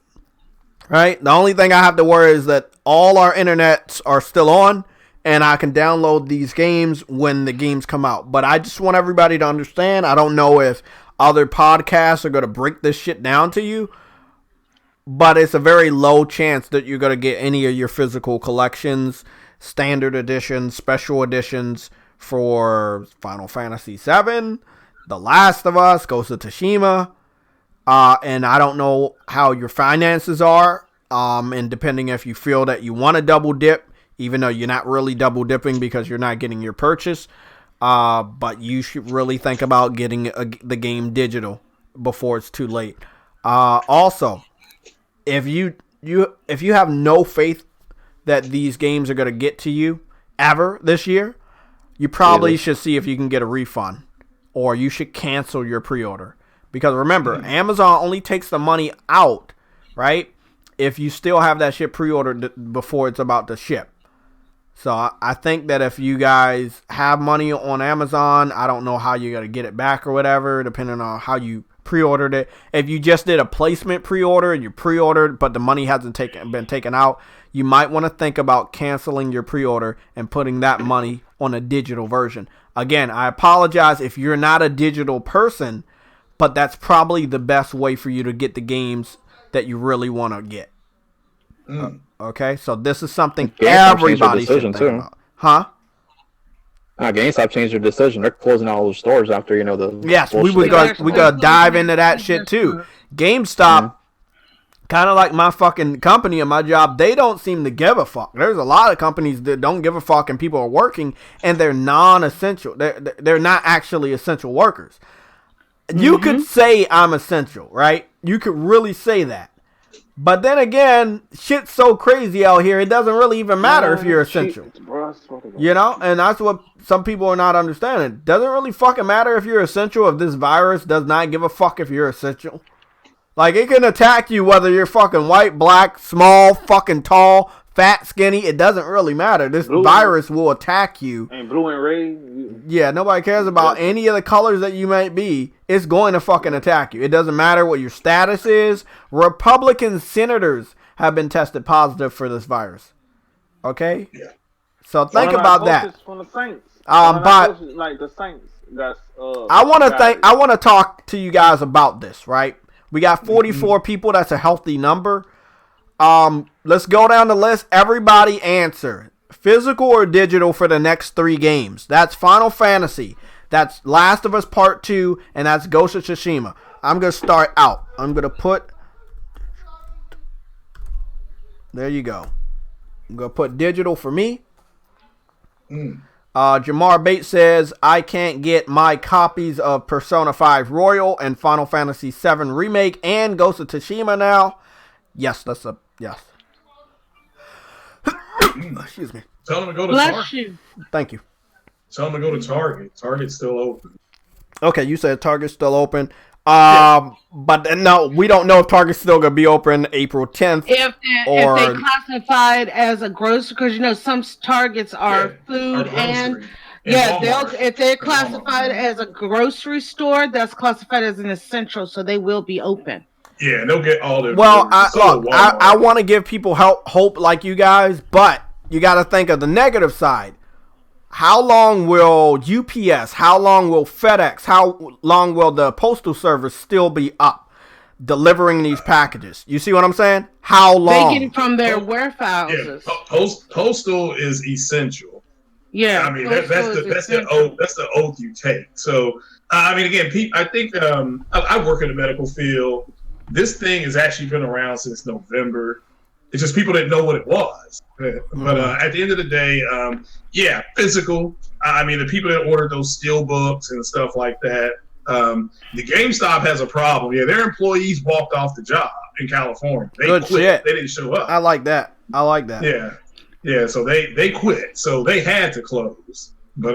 right? The only thing I have to worry is that all our internets are still on and I can download these games when the games come out. But I just want everybody to understand, I don't know if other podcasts are going to break this shit down to you, but it's a very low chance that you're going to get any of your physical collections, standard editions, special editions for Final Fantasy VII, The Last of Us, Ghost of Tsushima, and I don't know how your finances are, and depending if you feel that you want to double dip, even though you're not really double dipping because you're not getting your purchase, but you should really think about getting the game digital before it's too late. Also, if you have no faith that these games are going to get to you ever this year, you probably should see if you can get a refund, or you should cancel your pre-order. Because remember, Amazon only takes the money out, right, if you still have that shit pre-ordered before it's about to ship. So I think that if you guys have money on Amazon, I don't know how you're going to get it back or whatever, depending on how you pre-ordered it. If you just did a placement pre-order and you pre-ordered but the money hasn't been taken out, you might want to think about canceling your pre-order and putting that money on a digital version. Again, I apologize if you're not a digital person, but that's probably the best way for you to get the games that you really want to get. Okay, so this is something everybody should think about. Huh? GameStop changed their decision. They're closing all those stores after, the... Yes, we gotta dive into that shit too. GameStop, kind of like my fucking company and my job, they don't seem to give a fuck. There's a lot of companies that don't give a fuck and people are working and they're non-essential. They're not actually essential workers. You could say I'm essential, right? You could really say that. But then again, shit's so crazy out here, it doesn't really even matter if you're essential. And that's what some people are not understanding. It doesn't really fucking matter if you're essential if this virus does not give a fuck if you're essential. Like, it can attack you whether you're fucking white, black, small, fucking tall, fat, skinny. It doesn't really matter. This virus will attack you. And blue and red. Yeah, nobody cares about any of the colors that you might be. It's going to fucking attack you. It doesn't matter what your status is. Republican senators have been tested positive for this virus. Okay? Yeah. So think about that. From the Saints. But like the Saints. That's I want to talk to you guys about this, right? We got 44 people. That's a healthy number. Let's go down the list. Everybody answer. Physical or digital for the next 3 games? That's Final Fantasy. That's Last of Us Part 2. And that's Ghost of Tsushima. I'm going to start out. I'm going to put... There you go. I'm going to put digital for me. Jamar Bates says, I can't get my copies of Persona 5 Royal and Final Fantasy 7 Remake and Ghost of Tsushima now. Yes, that's a yes. Excuse me. Tell them to go to Bless Target. you. Thank you. Tell them to go to Target. Target's still open. Okay, you said Target's still open. But no, we don't know if Target's still going to be open April 10th. If they classified as a grocery, because some Targets are food and if they're classified as a grocery store, that's classified as an essential, so they will be open. Yeah, they'll get all their. Well, I want to give people hope like you guys, but you got to think of the negative side. How long will UPS, how long will FedEx, how long will the Postal Service still be up? delivering these packages. You see what I'm saying? How long? They get it from their warehouses. Yeah, postal is essential. Yeah, I mean that's the oath you take. So I mean, again, I think I work in the medical field. This thing has actually been around since November. It's just people didn't know what it was. But at the end of the day, yeah, physical. I mean, the people that ordered those steel books and stuff like that. The GameStop has a problem. Yeah, their employees walked off the job in California. They Good quit. shit. They didn't show up. I like that. Yeah. So they quit. So they had to close. But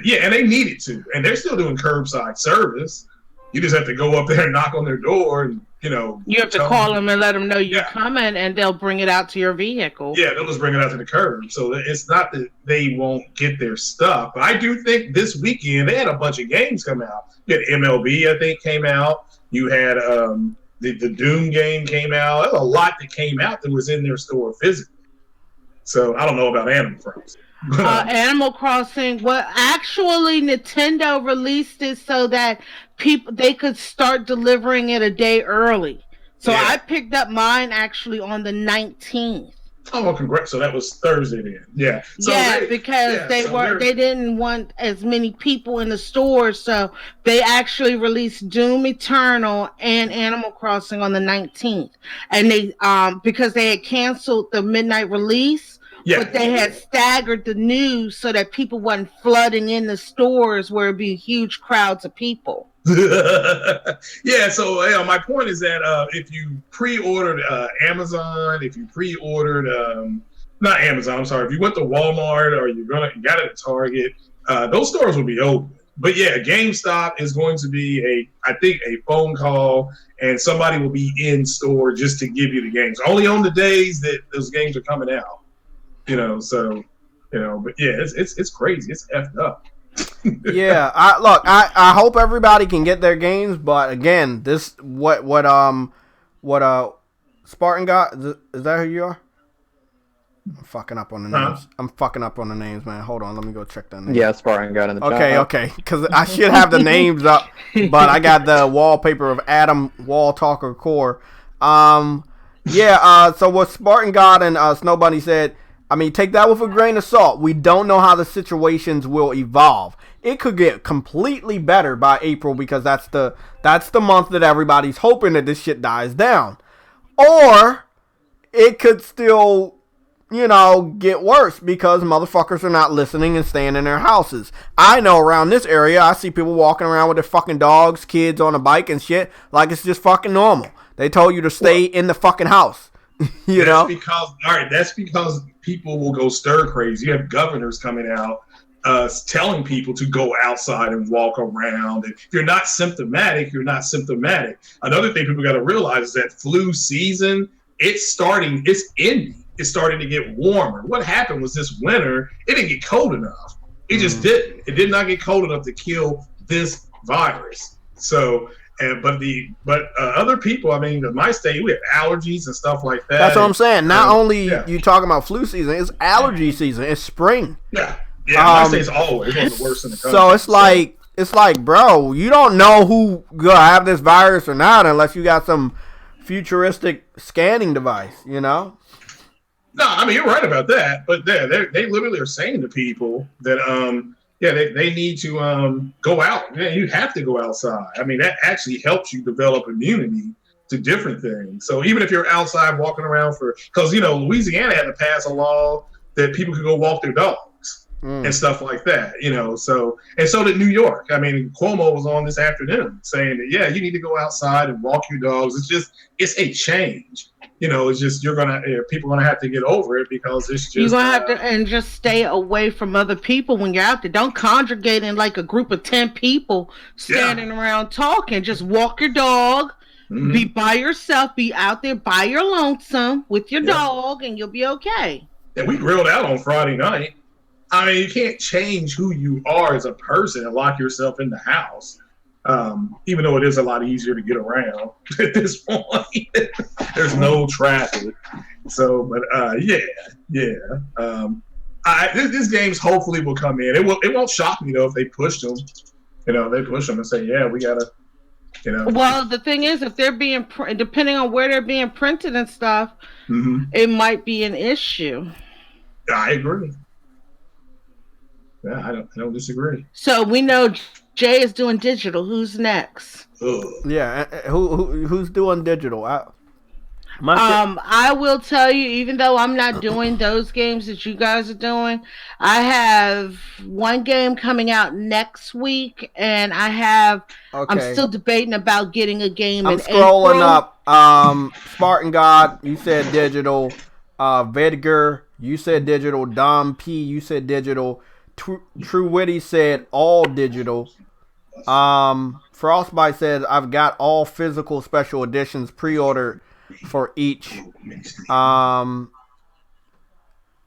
yeah, and they needed to, and they're still doing curbside service. You just have to go up there and knock on their door, and you have to call them and let them know you're coming, and they'll bring it out to your vehicle. Yeah, they'll just bring it out to the curb. So it's not that they won't get their stuff, but I do think this weekend they had a bunch of games come out. You had MLB, I think, came out. You had the Doom game came out. There's a lot that came out that was in their store physically. So I don't know about Animal Crossing. Animal Crossing. Well, actually, Nintendo released it so that they could start delivering it a day early. So I picked up mine actually on the 19th. Oh, well, congrats! So that was Thursday then. Yeah. So because they didn't want as many people in the stores, so they actually released Doom Eternal and Animal Crossing on the 19th, and they because they had canceled the midnight release. Yeah. But they had staggered the news so that people wasn't flooding in the stores where it'd be huge crowds of people. Yeah, so my point is that if you pre-ordered Amazon, if you pre-ordered not Amazon, I'm sorry, if you went to Walmart or you got it at Target, those stores will be open. But yeah, GameStop is going to be I think a phone call, and somebody will be in store just to give you the games. Only on the days that those games are coming out. But yeah, it's crazy. It's effed up. Yeah, I hope everybody can get their games, but again, this what Spartan got, is that who you are? I'm fucking up on the names. I'm fucking up on the names, man. Hold on, let me go check that name. Yeah, Spartan got in the chat. Okay, because I should have the names up, but I got the wallpaper of Adam Wall Talker Core. So what Spartan got and Snow Bunny said, I mean, take that with a grain of salt. We don't know how the situations will evolve. It could get completely better by April because that's the month that everybody's hoping that this shit dies down. Or it could still, get worse because motherfuckers are not listening and staying in their houses. I know around this area, I see people walking around with their fucking dogs, kids on a bike and shit like it's just fucking normal. They told you to stay in the fucking house. That's because people will go stir crazy. You have governors coming out telling people to go outside and walk around. And if you're not symptomatic, you're not symptomatic. Another thing people got to realize is that flu season, it's ending. It's starting to get warmer. What happened was this winter, it didn't get cold enough. It just didn't. It did not get cold enough to kill this virus. So But other people, I mean, in my state, we have allergies and stuff like that. That's what I'm saying. Not only you talking about flu season, it's allergy season. It's spring. Yeah. My state's always one of the worst in the country. So it's like, bro, you don't know who gonna have this virus or not unless you got some futuristic scanning device, No, I mean, you're right about that. But they literally are saying to people that they need to go out. Yeah, you have to go outside. I mean, that actually helps you develop immunity to different things. So even if you're outside walking around because Louisiana had to pass a law that people could go walk their dogs and stuff like that. So did New York. I mean, Cuomo was on this afternoon saying that you need to go outside and walk your dogs. It's a change. It's just people are gonna have to get over it because it's just you're gonna have to and just stay away from other people when you're out there. Don't congregate in like a group of 10 people standing around talking. Just walk your dog, be by yourself, be out there by your lonesome with your dog, and you'll be okay. And we grilled out on Friday night. I mean, you can't change who you are as a person and lock yourself in the house. Even though it is a lot easier to get around at this point. There's no traffic. So, but this game's hopefully will come in. It won't shock me though if they push them. They push them and say, we gotta You know. Well, the thing is, if they're being depending on where they're being printed and stuff, it might be an issue. I agree. Yeah, I don't disagree. So we know Jay is doing digital. Who's next? Ugh. Yeah, who's doing digital? I will tell you, even though I'm not doing those games that you guys are doing, I have one game coming out next week, and I'm still debating about getting a game in April. I'm scrolling up. Spartan God, you said digital. Vedger, you said digital. Dom P, you said digital. True Witty said all digital. Frostbite says I've got all physical special editions pre-ordered for each.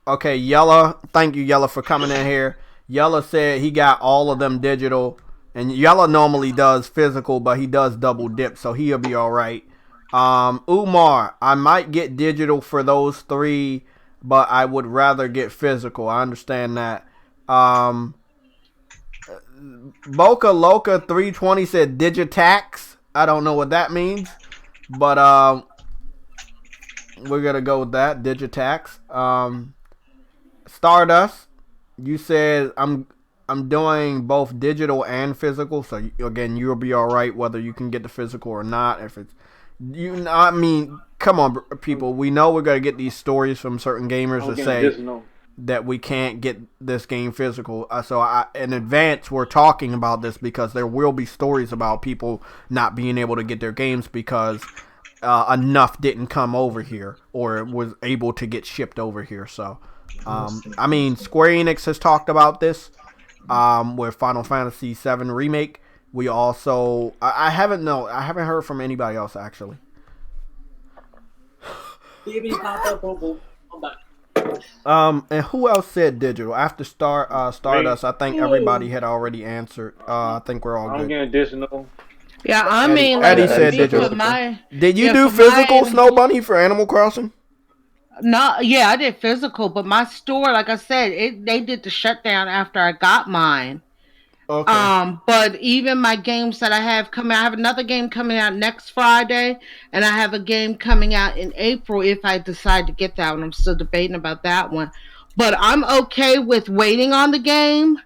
Okay, Yella, thank you, Yella, for coming in here. Yella said he got all of them digital, and Yella normally does physical, but he does double dip, so he'll be all right. Umar, I might get digital for those 3, but I would rather get physical. I understand that. Boca Loca 320 said Digitax. I don't know what that means, but we're gonna go with that, Digitax. Stardust, you said I'm doing both digital and physical, so again you'll be all right whether you can get the physical or not. If it's I mean, come on, people. We know we're gonna get these stories from certain gamers that say that we can't get this game physical. So in advance, we're talking about this because there will be stories about people not being able to get their games because enough didn't come over here or was able to get shipped over here. So, I mean, Square Enix has talked about this with Final Fantasy VII Remake. We also, I haven't heard from anybody else actually. And who else said digital? After Stardust, I think everybody had already answered. I think we're all good. I'm getting digital. Yeah, I mean, Eddie said digital. Did you do physical, Snow Bunny, for Animal Crossing? No, yeah, I did physical, but my store, like I said, they did the shutdown after I got mine. Okay. But even my games that I have coming, I have another game coming out next Friday, and I have a game coming out in April if I decide to get that one. I'm still debating about that one. But I'm okay with waiting on the game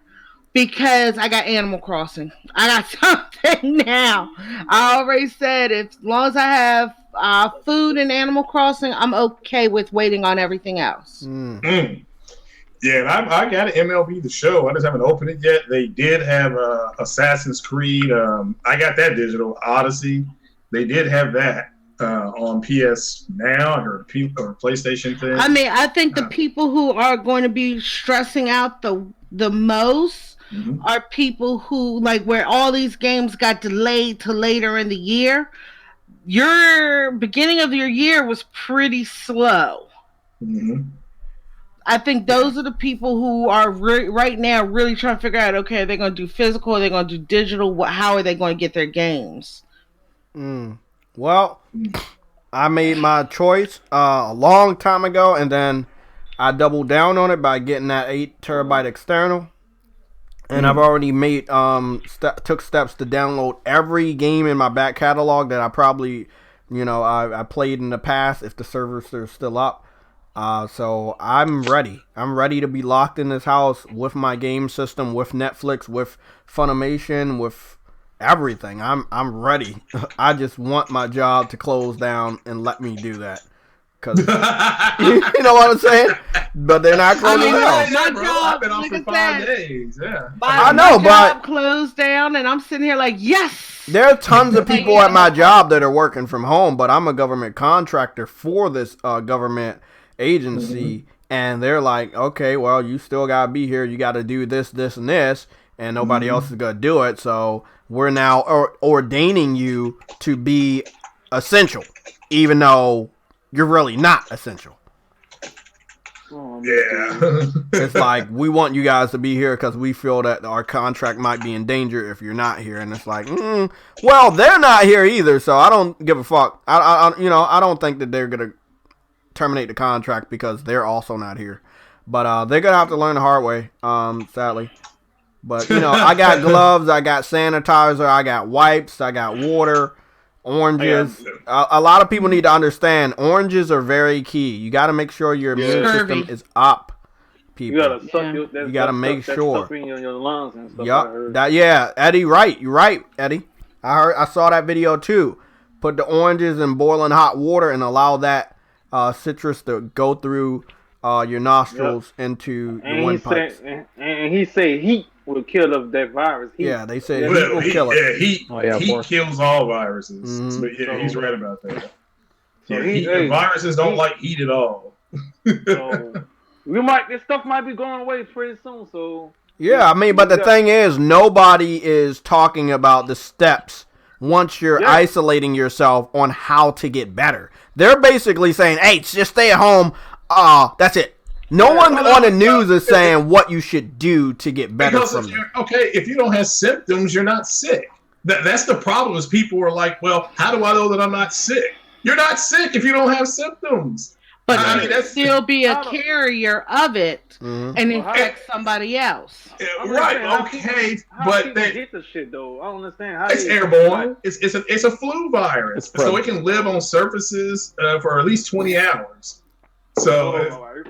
because I got Animal Crossing. I got something now. I already said as long as I have food and Animal Crossing, I'm okay with waiting on everything else. Yeah, and I got an MLB The Show. I just haven't opened it yet. They did have Assassin's Creed. I got that digital. Odyssey. They did have that on PS Now or PlayStation thing. I mean, I think the people who are going to be stressing out the most are people who, like, where all these games got delayed to later in the year. Your beginning of your year was pretty slow. I think those are the people who are right now really trying to figure out, okay, are they going to do physical? Are they going to do digital? How are they going to get their games? Well, I made my choice a long time ago, and then I doubled down on it by getting that 8 terabyte external. And I've already made took steps to download every game in my back catalog that I probably, I played in the past if the servers are still up. So I'm ready. I'm ready to be locked in this house with my game system, with Netflix, with Funimation, with everything. I'm ready. I just want my job to close down and let me do that. Cause you know what I'm saying? But they're not closing down. My bro, job, I've been off for 5 days. Yeah. I know, my but job closed down, and I'm sitting here like, yes. There are tons of people at my job that are working from home, but I'm a government contractor for this government agency, and they're like, okay, well, you still gotta be here. You gotta do this, this, and this, and nobody else is gonna do it. So we're now ordaining you to be essential, even though you're really not essential. Yeah. It's like, we want you guys to be here because we feel that our contract might be in danger if you're not here. And it's like, well, they're not here either, so I don't give a fuck. I don't think that they're gonna terminate the contract because they're also not here. But they're gonna have to learn the hard way, sadly. But I got gloves, I got sanitizer, I got wipes, I got water, oranges. A lot of people need to understand oranges are very key. You got to make sure your immune system is up. People. You gotta suck you gotta make sure. Stuff in your lungs and stuff. Yep. Eddie, right. You're right, Eddie. I saw that video too. Put the oranges in boiling hot water and allow that citrus to go through your nostrils into your windpipes. And he say heat will kill that virus. Heat. Yeah, they say heat will kill it. Heat kills all viruses. Mm-hmm. But yeah, he's right about that. So viruses don't like heat at all. So this stuff might be going away pretty soon. So yeah, I mean, but the thing is, nobody is talking about the steps once you're isolating yourself on how to get better. They're basically saying, hey, just stay at home. That's it. No one on the news is saying what you should do to get better from it. Okay, if you don't have symptoms, you're not sick. That's the problem is people are like, well, how do I know that I'm not sick? You're not sick if you don't have symptoms. But you can still be a carrier of it and infect somebody else. Right, okay. But they get the shit though. I don't understand how it's airborne. It's a flu virus. So it can live on surfaces for at least 20 hours. So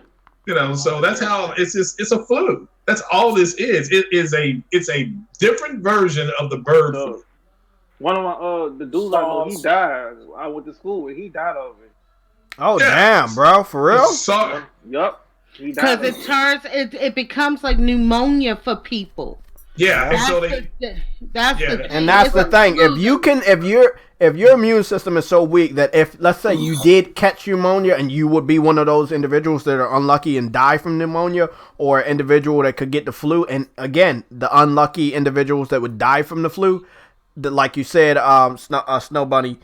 so that's how it's a flu. That's all this is. It's a different version of the bird flu. One of the dudes I know, he died. I went to school with. He died of it. Oh damn, bro! For real? Yup. Because it becomes like pneumonia for people. Yeah, that's the thing. If your immune system is so weak that if let's say you did catch pneumonia and you would be one of those individuals that are unlucky and die from pneumonia, or an individual that could get the flu, and again the unlucky individuals that would die from the flu, like you said, Snow Bunny,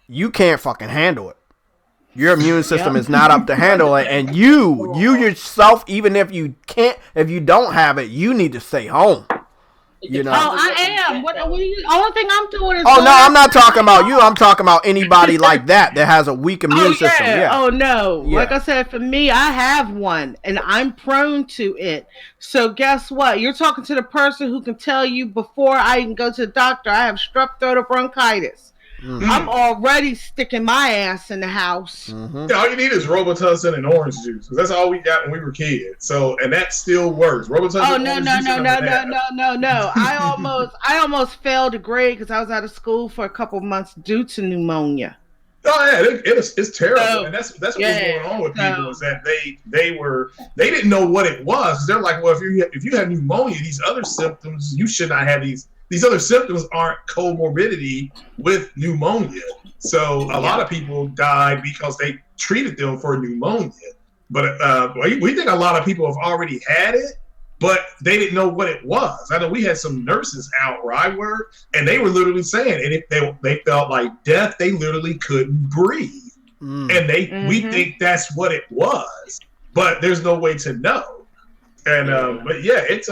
you can't fucking handle it. Your immune system is not up to handle it, and you yourself, even if you don't have it, you need to stay home. Oh, I am. What you? Only thing I'm doing is. Oh no, I'm not talking about you. I'm talking about anybody like that has a weak immune system. Yeah. Oh no. Yeah. Like I said, for me, I have one, and I'm prone to it. So guess what? You're talking to the person who can tell you before I can go to the doctor, I have strep throat or bronchitis. Mm-hmm. I'm already sticking my ass in the house. Mm-hmm. Yeah, all you need is Robitussin and orange juice, because that's all we got when we were kids. So, and that still works. Robitussin. Oh no! I almost failed a grade because I was out of school for a couple of months due to pneumonia. Oh yeah, it's terrible, and that's what's going on with people is that they didn't know what it was. They're like, well, if you have pneumonia, these other symptoms, you should not have these. These other symptoms aren't comorbidity with pneumonia. So a lot of people died because they treated them for pneumonia. But we think a lot of people have already had it, but they didn't know what it was. I know we had some nurses out where I worked, and they were literally saying, and if they felt like death, they literally couldn't breathe. And we think that's what it was, but there's no way to know. And but yeah, it's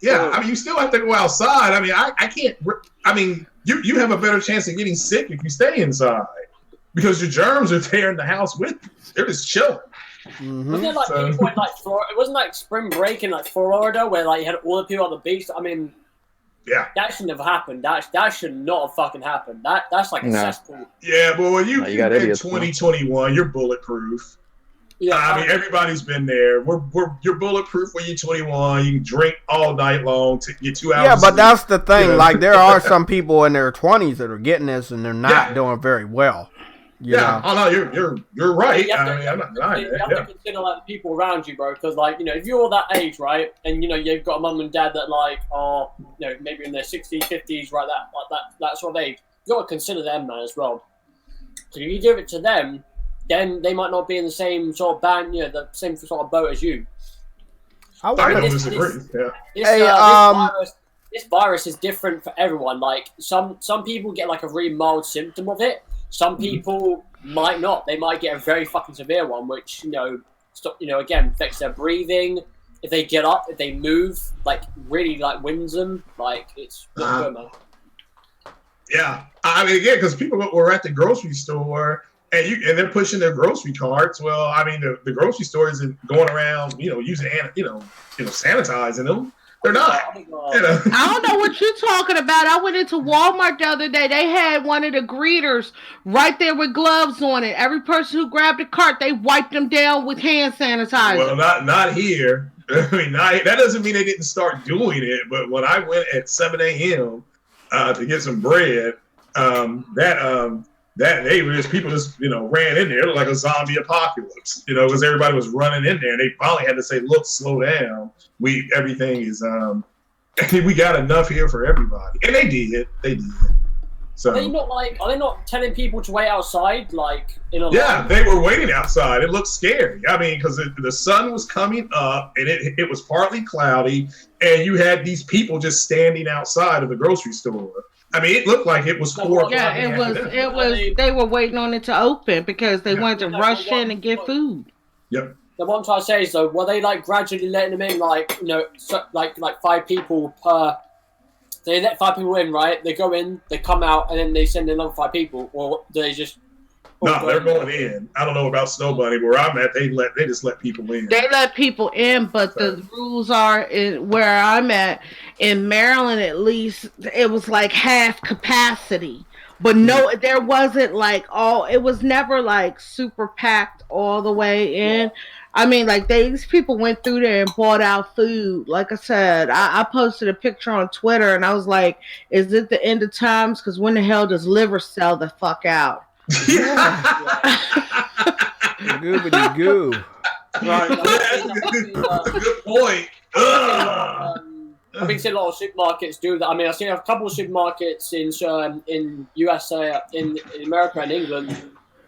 yeah, I mean, you still have to go outside. I mean, I can't. I mean, you have a better chance of getting sick if you stay inside because your germs are there in the house with you. They're just chilling. Mm-hmm. Wasn't it like people in like Florida? It wasn't like spring break in like Florida where like you had all the people on the beach. I mean, yeah, that shouldn't have happened. That should not have fucking happened. That's like a cesspool. Yeah, but when you're in 2021, you're bulletproof. Yeah, I mean, everybody's been there. You're bulletproof when you're 21. You can drink all night long to get 2 hours. Yeah, but that's the thing. Like, there are some people in their 20s that are getting this and they're not doing very well. You know? Oh no, you're right. I'm not denying it. You have to consider like the people around you, bro. Because like if you're that age, right, and you've got a mum and dad that like are maybe in their 60s, 50s, right, that sort of age. You got to consider them, man, as well. So if you give it to them, then they might not be in the same sort of band, the same sort of boat as you. I don't disagree. This virus is different for everyone. Like some people get like a really mild symptom of it. Some people might not. They might get a very fucking severe one, which again affects their breathing. If they get up, if they move, like really like wins them. Like it's not good, man. Yeah, I mean again, because people were at the grocery store. And they're pushing their grocery carts. Well, I mean, the grocery store isn't going around, using, sanitizing them. They're not. You know? I don't know what you're talking about. I went into Walmart the other day. They had one of the greeters right there with gloves on it. Every person who grabbed a cart, they wiped them down with hand sanitizer. Well, not here. I mean, that doesn't mean they didn't start doing it. But when I went at 7 a.m. To get some bread, that they were just people just ran in there. It looked like a zombie apocalypse, because everybody was running in there. And they finally had to say, "Look, slow down. Everything is we got enough here for everybody," and they did. They did. So are they not telling people to wait outside, like in a yeah, line? they were waiting outside. It looked scary. I mean, because the sun was coming up and it was partly cloudy, and you had these people just standing outside of the grocery store. I mean, it looked like it was 4 o'clock. Yeah, it was. They were waiting on it to open because they wanted to rush in and get food. Yep. The one I'm trying to say is though, were they like gradually letting them in, like like 5 people per? They let 5 people in, right? They go in, they come out, and then they send another 5 people, or do they just? No, they're going in. I don't know about Snow Bunny, but where I'm at, they just let people in. They let people in, but the rules are where I'm at in Maryland. At least it was like half capacity, but no, there wasn't like all. It was never like super packed all the way in. I mean, like these people went through there and bought out food. Like I said, I posted a picture on Twitter, and I was like, "Is it the end of times? Because when the hell does liver sell the fuck out?" Goobity goo. Right. That's a good point. I've been seeing a lot of supermarkets do that. I mean, I've seen a couple of supermarkets in USA, in America and England,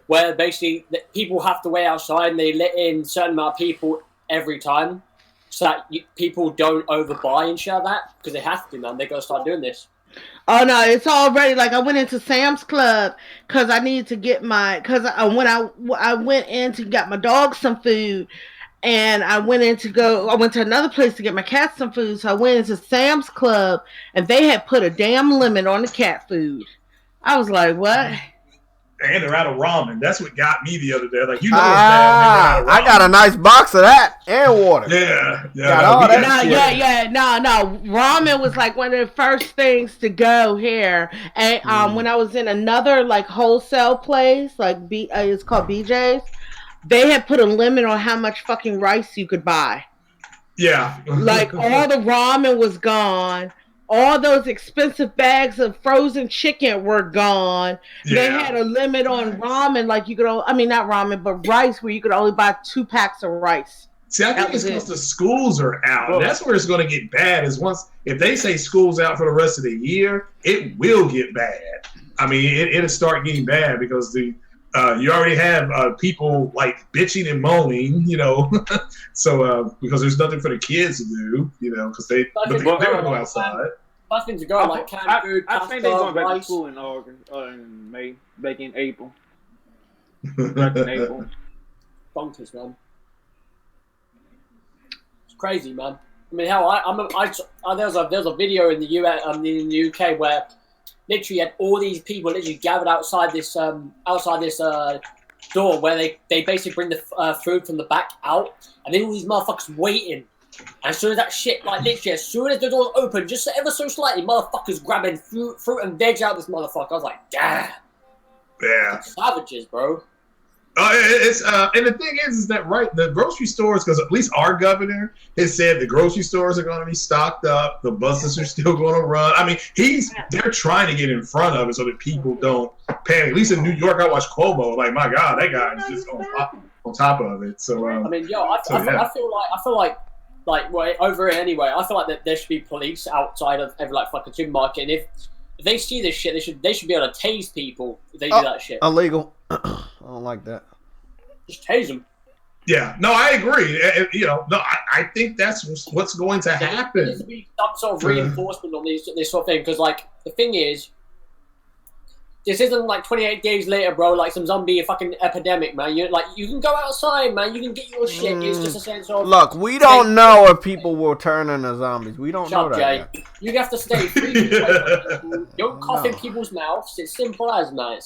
where basically people have to wait outside and they let in a certain amount of people every time, so that people don't overbuy and shit like that, because they have to, man. They got to start doing this. Oh no, it's already like I went into Sam's Club because I needed to get when I went in to get my dog some food, and I went to another place to get my cat some food. So I went into Sam's Club and they had put a damn limit on the cat food. I was like, what? And they're out of ramen. That's what got me the other day. Like, it's bad. I got a nice box of that and water. Yeah. Got all that shit. No. Ramen was like one of the first things to go here. And when I was in another like wholesale place, like it's called BJ's, they had put a limit on how much fucking rice you could buy. Yeah. Like all the ramen was gone. All those expensive bags of frozen chicken were gone. Yeah. They had a limit on ramen, like you could, not ramen, but rice, where you could only buy 2 packs of rice. See, I think it's because the schools are out. Oh. That's where it's going to get bad. Is if they say school's out for the rest of the year, it will get bad. I mean, it'll start getting bad because you already have people like bitching and moaning, so because there's nothing for the kids to do, because they don't go outside. Nothing to go, like canned food, I think they're going back to school in August, in May, back in April. Back in April. Bonkers, man. It's crazy, man. I mean, hell, there's a video in the US, in the UK where literally had all these people literally gathered outside this door where they basically bring the food from the back out, and then all these motherfuckers waiting. And as soon as that shit, like literally, as soon as the doors open, just ever so slightly, motherfuckers grabbing fruit and veg out of this motherfucker. I was like, damn. Yeah. Savages, bro. And the thing is that the grocery stores, because at least our governor has said the grocery stores are going to be stocked up, the buses are still going to run. I mean, they're trying to get in front of it so that people don't panic. At least in New York, I watched Cuomo. Like, my God, that guy is just on top of it. So I mean, I feel like well, over here anyway, I feel like that there should be police outside of every like fucking supermarket, and if they see this shit, they should be able to tase people if they do that shit. Illegal. I don't like that. Just tase them. Yeah, no, I agree. I think that's what's going to happen. There needs to be some sort of reinforcement on this sort of thing, because like the thing is, this isn't like 28 days later, bro. Like some zombie fucking epidemic, man. You can go outside, man. You can get your shit. It's just a sense of look. We don't know if people will turn into zombies. We don't know that yet. You have to stay free. Don't cough in people's mouths. It's simple as, man.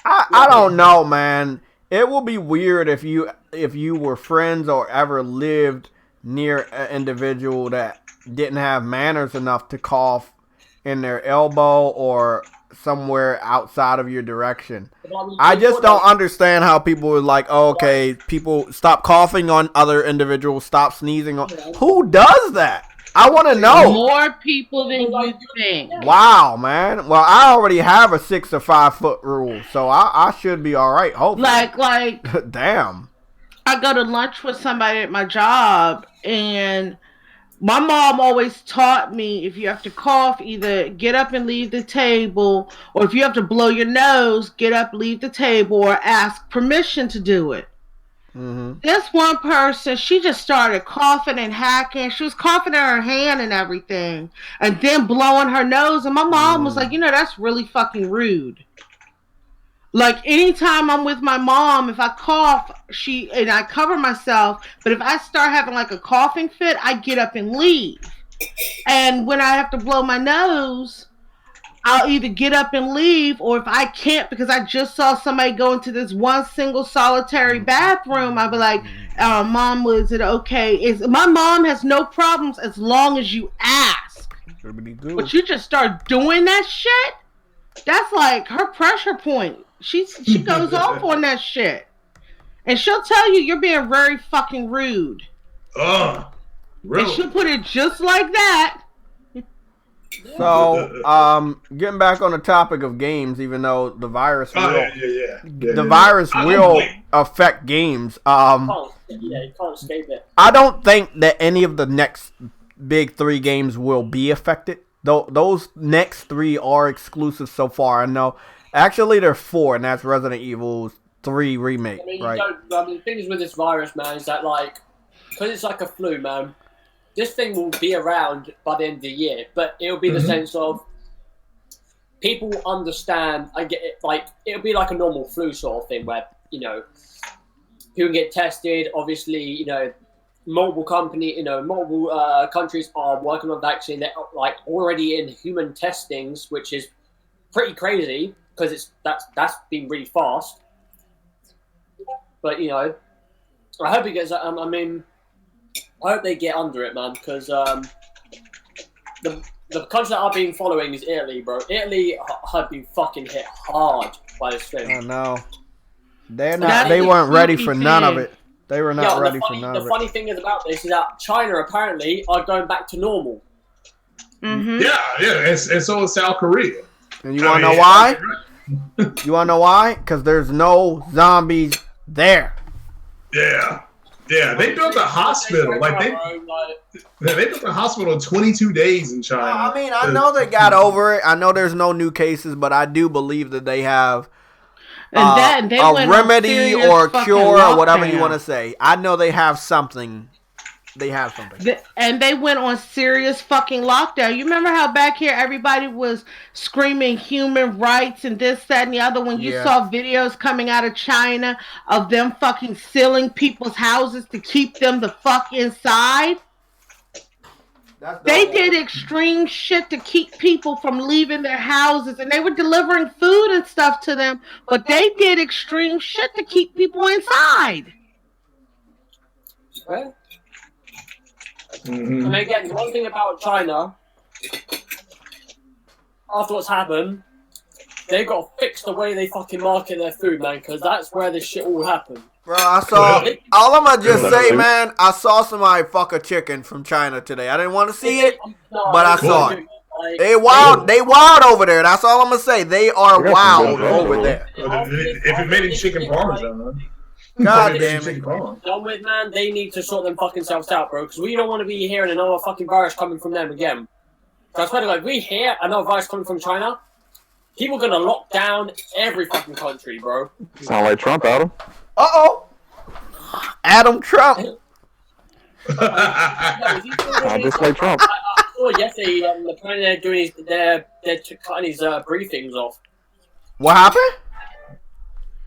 I don't know, man. It will be weird if you were friends or ever lived near an individual that didn't have manners enough to cough in their elbow or somewhere outside of your direction. I just don't understand how people are like, oh, okay, people stop coughing on other individuals, stop sneezing on. Who does that? I want to know. More people than you think. Wow, man. Well, I already have a 6 or 5 foot rule, so I should be all right. Hopefully. Like, damn. I go to lunch with somebody at my job, and my mom always taught me if you have to cough, either get up and leave the table, or if you have to blow your nose, get up, leave the table, or ask permission to do it. Mm-hmm. This one person, she just started coughing and hacking. She was coughing in her hand and everything, and then blowing her nose. And my mom was like, that's really fucking rude. Like, anytime I'm with my mom, if I cough, and I cover myself, but if I start having like a coughing fit, I get up and leave. And when I have to blow my nose, I'll either get up and leave, or if I can't because I just saw somebody go into this one single solitary bathroom, I'll be like, Mom, was it okay? My mom has no problems as long as you ask. But you just start doing that shit, that's like her pressure point. She goes off on that shit. And she'll tell you you're being very fucking rude. Really? And she'll put it just like that. So, getting back on the topic of games, even though the virus the virus will affect games. You can't escape it. I don't think that any of the next big 3 games will be affected. Those next 3 are exclusive so far. I know. Actually, there are 4, and that's Resident Evil 3 remake, right? The thing is with this virus, man, is that because it's like a flu, man. This thing will be around by the end of the year, but it'll be the sense of people understand. I get it. Like, it'll be like a normal flu sort of thing where people can get tested. Obviously, multiple countries are working on vaccine. They're like already in human testings, which is pretty crazy because that's been really fast. But I hope it gets. I hope they get under it, man, because the country that I've been following is Italy, bro. Italy had been fucking hit hard by this thing. I know. They weren't ready for none of it. They were not ready for none of it. The funny thing is about this is that China apparently are going back to normal. Mm-hmm. Yeah, and so is South Korea. And you want to know why? You want to know why? Because there's no zombies there. Yeah, they built a hospital. They built a hospital in 22 days in China. I mean, I know they got over it. I know there's no new cases, but I do believe that they have a remedy or a cure or whatever you want to say. I know they have something. And they went on serious fucking lockdown. You remember how back here everybody was screaming human rights and this, that, and the other when you saw videos coming out of China of them fucking sealing people's houses to keep them the fuck inside? They did extreme shit to keep people from leaving their houses, and they were delivering food and stuff to them, but they did extreme shit to keep people inside. Right? And again, one thing about China, after what's happened, they've got to fix the way they fucking market their food, man, because that's where this shit all happened. Bro, all I'm gonna just say, man, I saw somebody fuck a chicken from China today. I didn't want to see it, but I saw it. They wild over there. That's all I'm gonna say. They are wild over there. If it made it chicken parmesan, God damn it. Done with, man. They need to sort them fucking selves out, bro. Because we don't want to be hearing another fucking virus coming from them again. So I swear to God, if we hear another virus coming from China, people are gonna lock down every fucking country, bro. Sound like Trump, Adam. Uh-oh. Adam Trump. Just like Trump. I saw yesterday, apparently they're doing they're cutting his briefings off. What happened?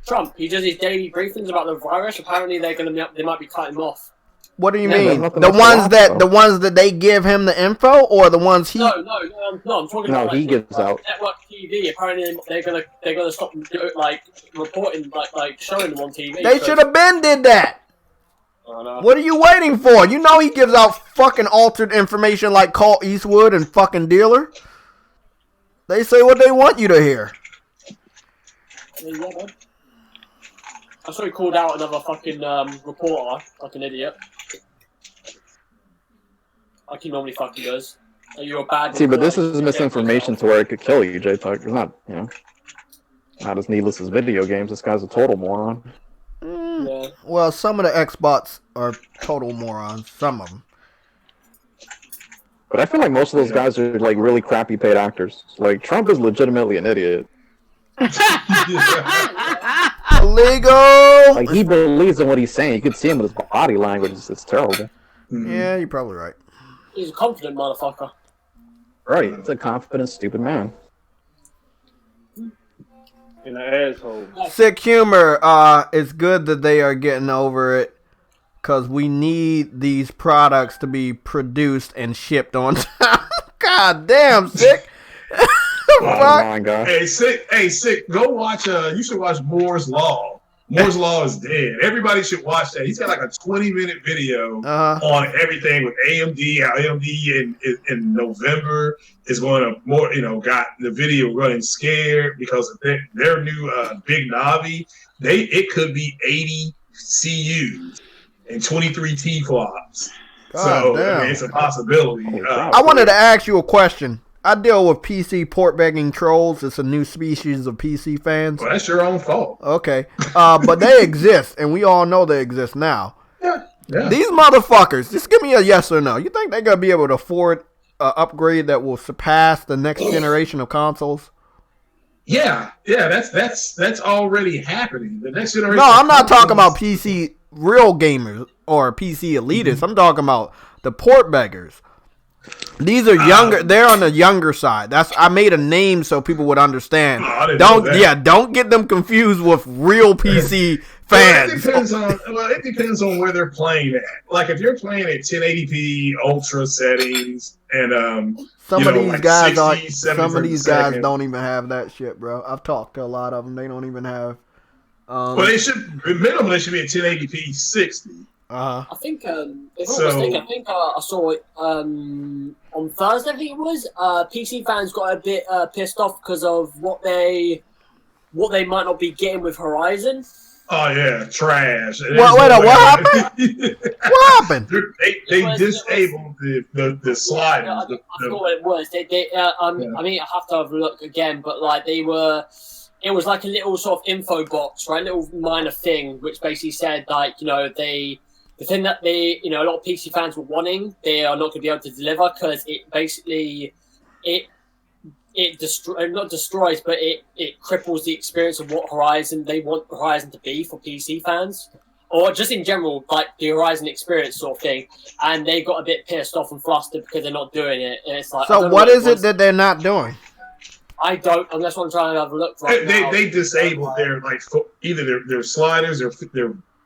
Trump, he does his daily briefings about the virus. Apparently, they might be cutting him off. What do you mean? The ones that they give him the info, or the ones he? No. I'm talking about. No, he gives out. Network TV. Apparently, they're gonna stop reporting, showing them on TV. They should have been did that. What are you waiting for? You know he gives out fucking altered information like Call Eastwood and fucking Dealer. They say what they want you to hear. Yeah, man. I saw he called out another fucking reporter like an idiot. Like he normally fucking does. Like, you're a bad. See, but this is misinformation to where it could kill you, J-Tuck. It's not, not as needless as video games. This guy's a total moron. Yeah. Well, some of the Xbots are total morons. Some of them. But I feel like most of those guys are like really crappy paid actors. Like Trump is legitimately an idiot. Illegal. Like he believes in what he's saying. You can see him with his body language. It's terrible. Yeah, you're probably right. He's a confident motherfucker. Right. It's a confident, stupid man. In an asshole. Sick humor. It's good that they are getting over it. Because we need these products to be produced and shipped on time. God damn, Sick. Oh my God. Hey, Sick. Go watch. You should watch Moore's Law. Moore's Law is dead. Everybody should watch that. He's got like a 20-minute video on everything with AMD. How AMD in November is going to got the video running scared because of their new Big Navi. It could be 80 CUs and 23 T-flops. So I mean, it's a possibility. I wanted to ask you a question. I deal with PC port begging trolls. It's a new species of PC fans. Well, that's your own fault. Okay. But they exist, and we all know they exist now. Yeah. These motherfuckers, just give me a yes or no. You think they're going to be able to afford an upgrade that will surpass the next generation of consoles? Yeah. That's already happening. The next generation. No, I'm not talking about PC real gamers or PC elitists. I'm talking about the port beggars. These are younger. They're on the younger side. I made a name so people would understand. Don't get them confused with real PC fans. It depends on where they're playing at. Like if you're playing at 1080p ultra settings and some of these like guys 60, 70 some of these seconds. guys don't even have that shit, bro. I've talked to a lot of them. They don't even have. Well, they should minimum. They should be at 1080p 60. I think, if I'm not mistaken, I saw it on Thursday, I think it was. PC fans got a bit pissed off because of what they might not be getting with Horizon. Oh yeah, trash. What happened? What happened? They disabled the sliders. I forgot what it was. I mean, I have to have a look again, but like it was like a little sort of info box, right? A little minor thing, which basically said like, the thing that a lot of PC fans were wanting, they are not going to be able to deliver because it basically, not destroys, but it cripples the experience of what they want Horizon to be for PC fans. Or just in general, like the Horizon experience sort of thing. And they got a bit pissed off and flustered because they're not doing it. And it's like, so what is it that they're not doing? I don't, unless I'm trying to have a look right now. They disabled their either their sliders or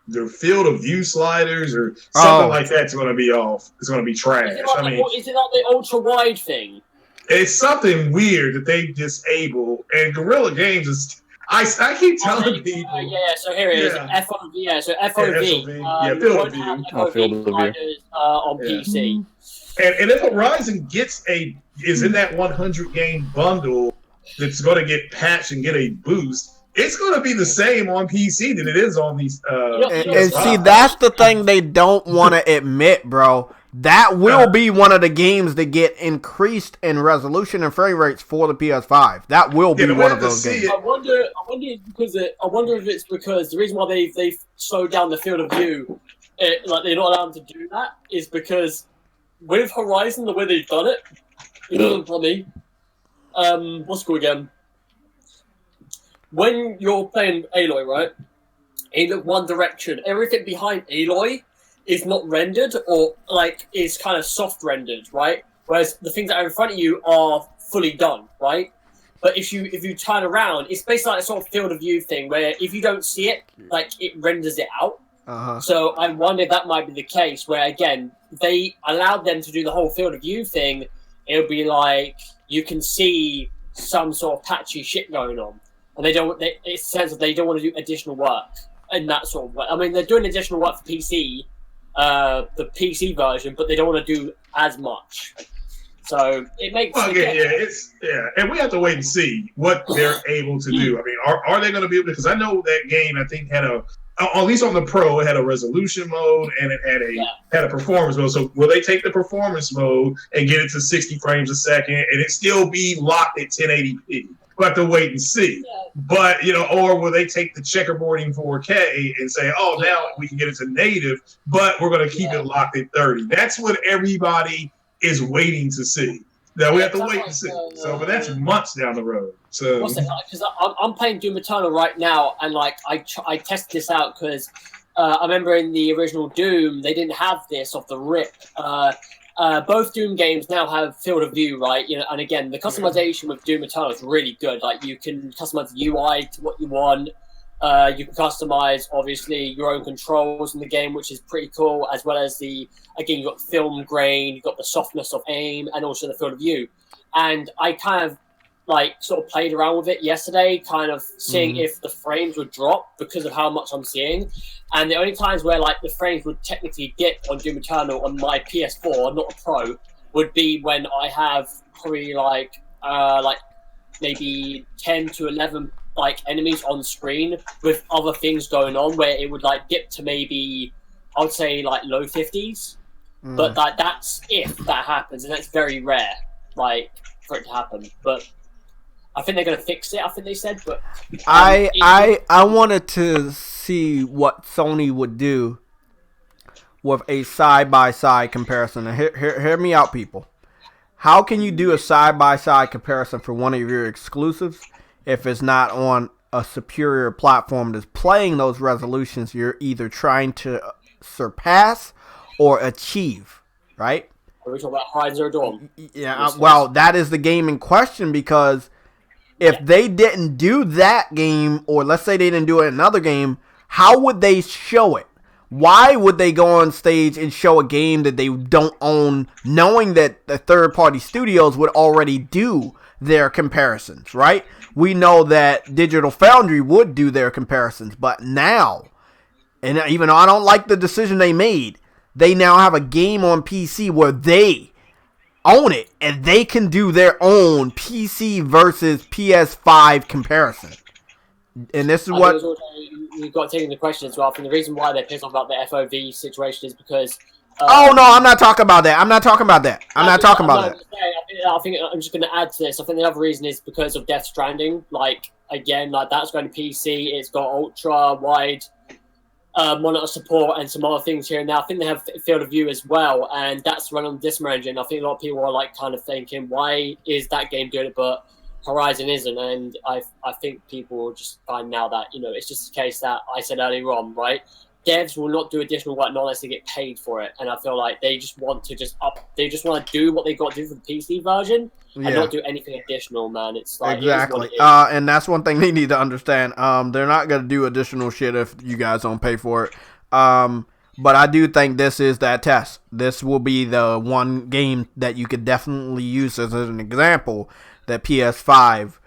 their field of view sliders or something like that's going to be off. It's going to be trash. Is it like the ultra wide thing? It's something weird that they disable. And Guerrilla Games is. I keep telling people. So here it is. FOV. Yeah, so FOV. Field of view. Field of view. On PC. And if Horizon is in that 100 game bundle that's going to get patched and get a boost, it's going to be the same on PC than it is on these. And see, that's the thing they don't want to admit, bro. That will be one of the games that get increased in resolution and frame rates for the PS5. That will be one of those games. I wonder if it's because the reason why they slowed down the field of view, like they're not allowed to do that, is because with Horizon, the way they've done it, what's it called again? When you're playing Aloy, right? You look one direction. Everything behind Aloy is not rendered or like is kind of soft rendered, right? Whereas the things that are in front of you are fully done, right? But if you turn around, it's basically like a sort of field of view thing where if you don't see it, like it renders it out. So I wonder if that might be the case where again they allowed them to do the whole field of view thing. It would be like you can see some sort of patchy shit going on. And it's a sense that they don't want to do additional work in that sort of way. I mean, they're doing additional work for PC the PC version, but they don't want to do as much. So it makes and we have to wait and see what they're able to do. I mean, are they going to be able to? Because I know that game, I think, had at least on the Pro, it had a resolution mode and it had a performance mode. So will they take the performance mode and get it to 60 frames a second and it still be locked at 1080p? We'll have to wait and see. Yeah. But, or will they take the checkerboarding 4K and say, oh, now we can get it to native, but we're going to keep it locked at 30. That's what everybody is waiting to see. Now we have to wait and see. But that's months down the road. So because I'm playing Doom Eternal right now, and like I tested this out because I remember in the original Doom they didn't have this off the rip. Both Doom games now have field of view, right? And again, the customization with Doom Eternal is really good. Like you can customize the UI to what you want. You can customize, obviously, your own controls in the game, which is pretty cool, as well as you've got film grain, you've got the softness of aim, and also the field of view. And I kind of, sort of played around with it yesterday, kind of seeing if the frames would drop because of how much I'm seeing. And the only times where, the frames would technically dip on Doom Eternal on my PS4, not a Pro, would be when I have probably, maybe 10 to 11 enemies on screen with other things going on, where it would dip to maybe I would say low 50s, but that's if that happens, and that's very rare for it to happen. But I think they're going to fix it. I think they said, but I wanted to see what Sony would do with a side-by-side comparison. And hear me out, people. How can you do a side-by-side comparison for one of your exclusives if it's not on a superior platform that's playing those resolutions you're either trying to surpass or achieve, right? Are we talking about Horizon Zero Dawn? Yeah, well, that is the game in question, because if they didn't do that game, or let's say they didn't do it in another game, how would they show it? Why would they go on stage and show a game that they don't own, knowing that the third-party studios would already do their comparisons, right? We know that Digital Foundry would do their comparisons, but now, and even though I don't like the decision they made, they now have a game on PC where they own it, and they can do their own PC versus PS5 comparison. And this is what... You've got to take into question as well. I think the reason why they're pissed off about the FOV situation is because... oh, no, I'm not talking about that. I think I'm just going to add to this. I think the other reason is because of Death Stranding. Again, that's going to PC. It's got ultra-wide monitor support and some other things here and there. I think they have field of view as well, and that's run on Disma engine. I think a lot of people are kind of thinking, why is that game doing it, but Horizon isn't? And I think people will just find now that, it's just a case that I said earlier on, right? Devs will not do additional work unless they get paid for it, and I feel like they just want to they just want to do what they got to do for the PC version and not do anything additional, man. It's exactly, and that's one thing they need to understand. They're not gonna do additional shit if you guys don't pay for it. But I do think this is that test. This will be the one game that you could definitely use as an example that PS5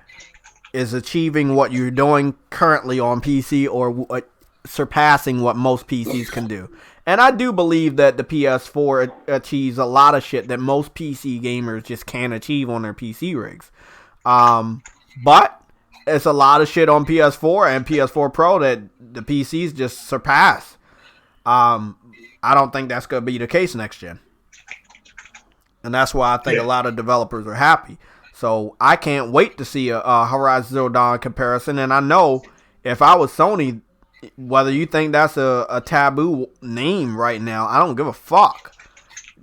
is achieving what you're doing currently on PC, or surpassing what most PCs can do. And I do believe that the PS4 achieves a lot of shit that most PC gamers just can't achieve on their PC rigs. But it's a lot of shit on PS4 and PS4 Pro that the PCs just surpass. I don't think that's going to be the case next gen. And that's why I think a lot of developers are happy. So I can't wait to see a Horizon Zero Dawn comparison. And I know if I was Sony, whether you think that's a taboo name right now, I don't give a fuck.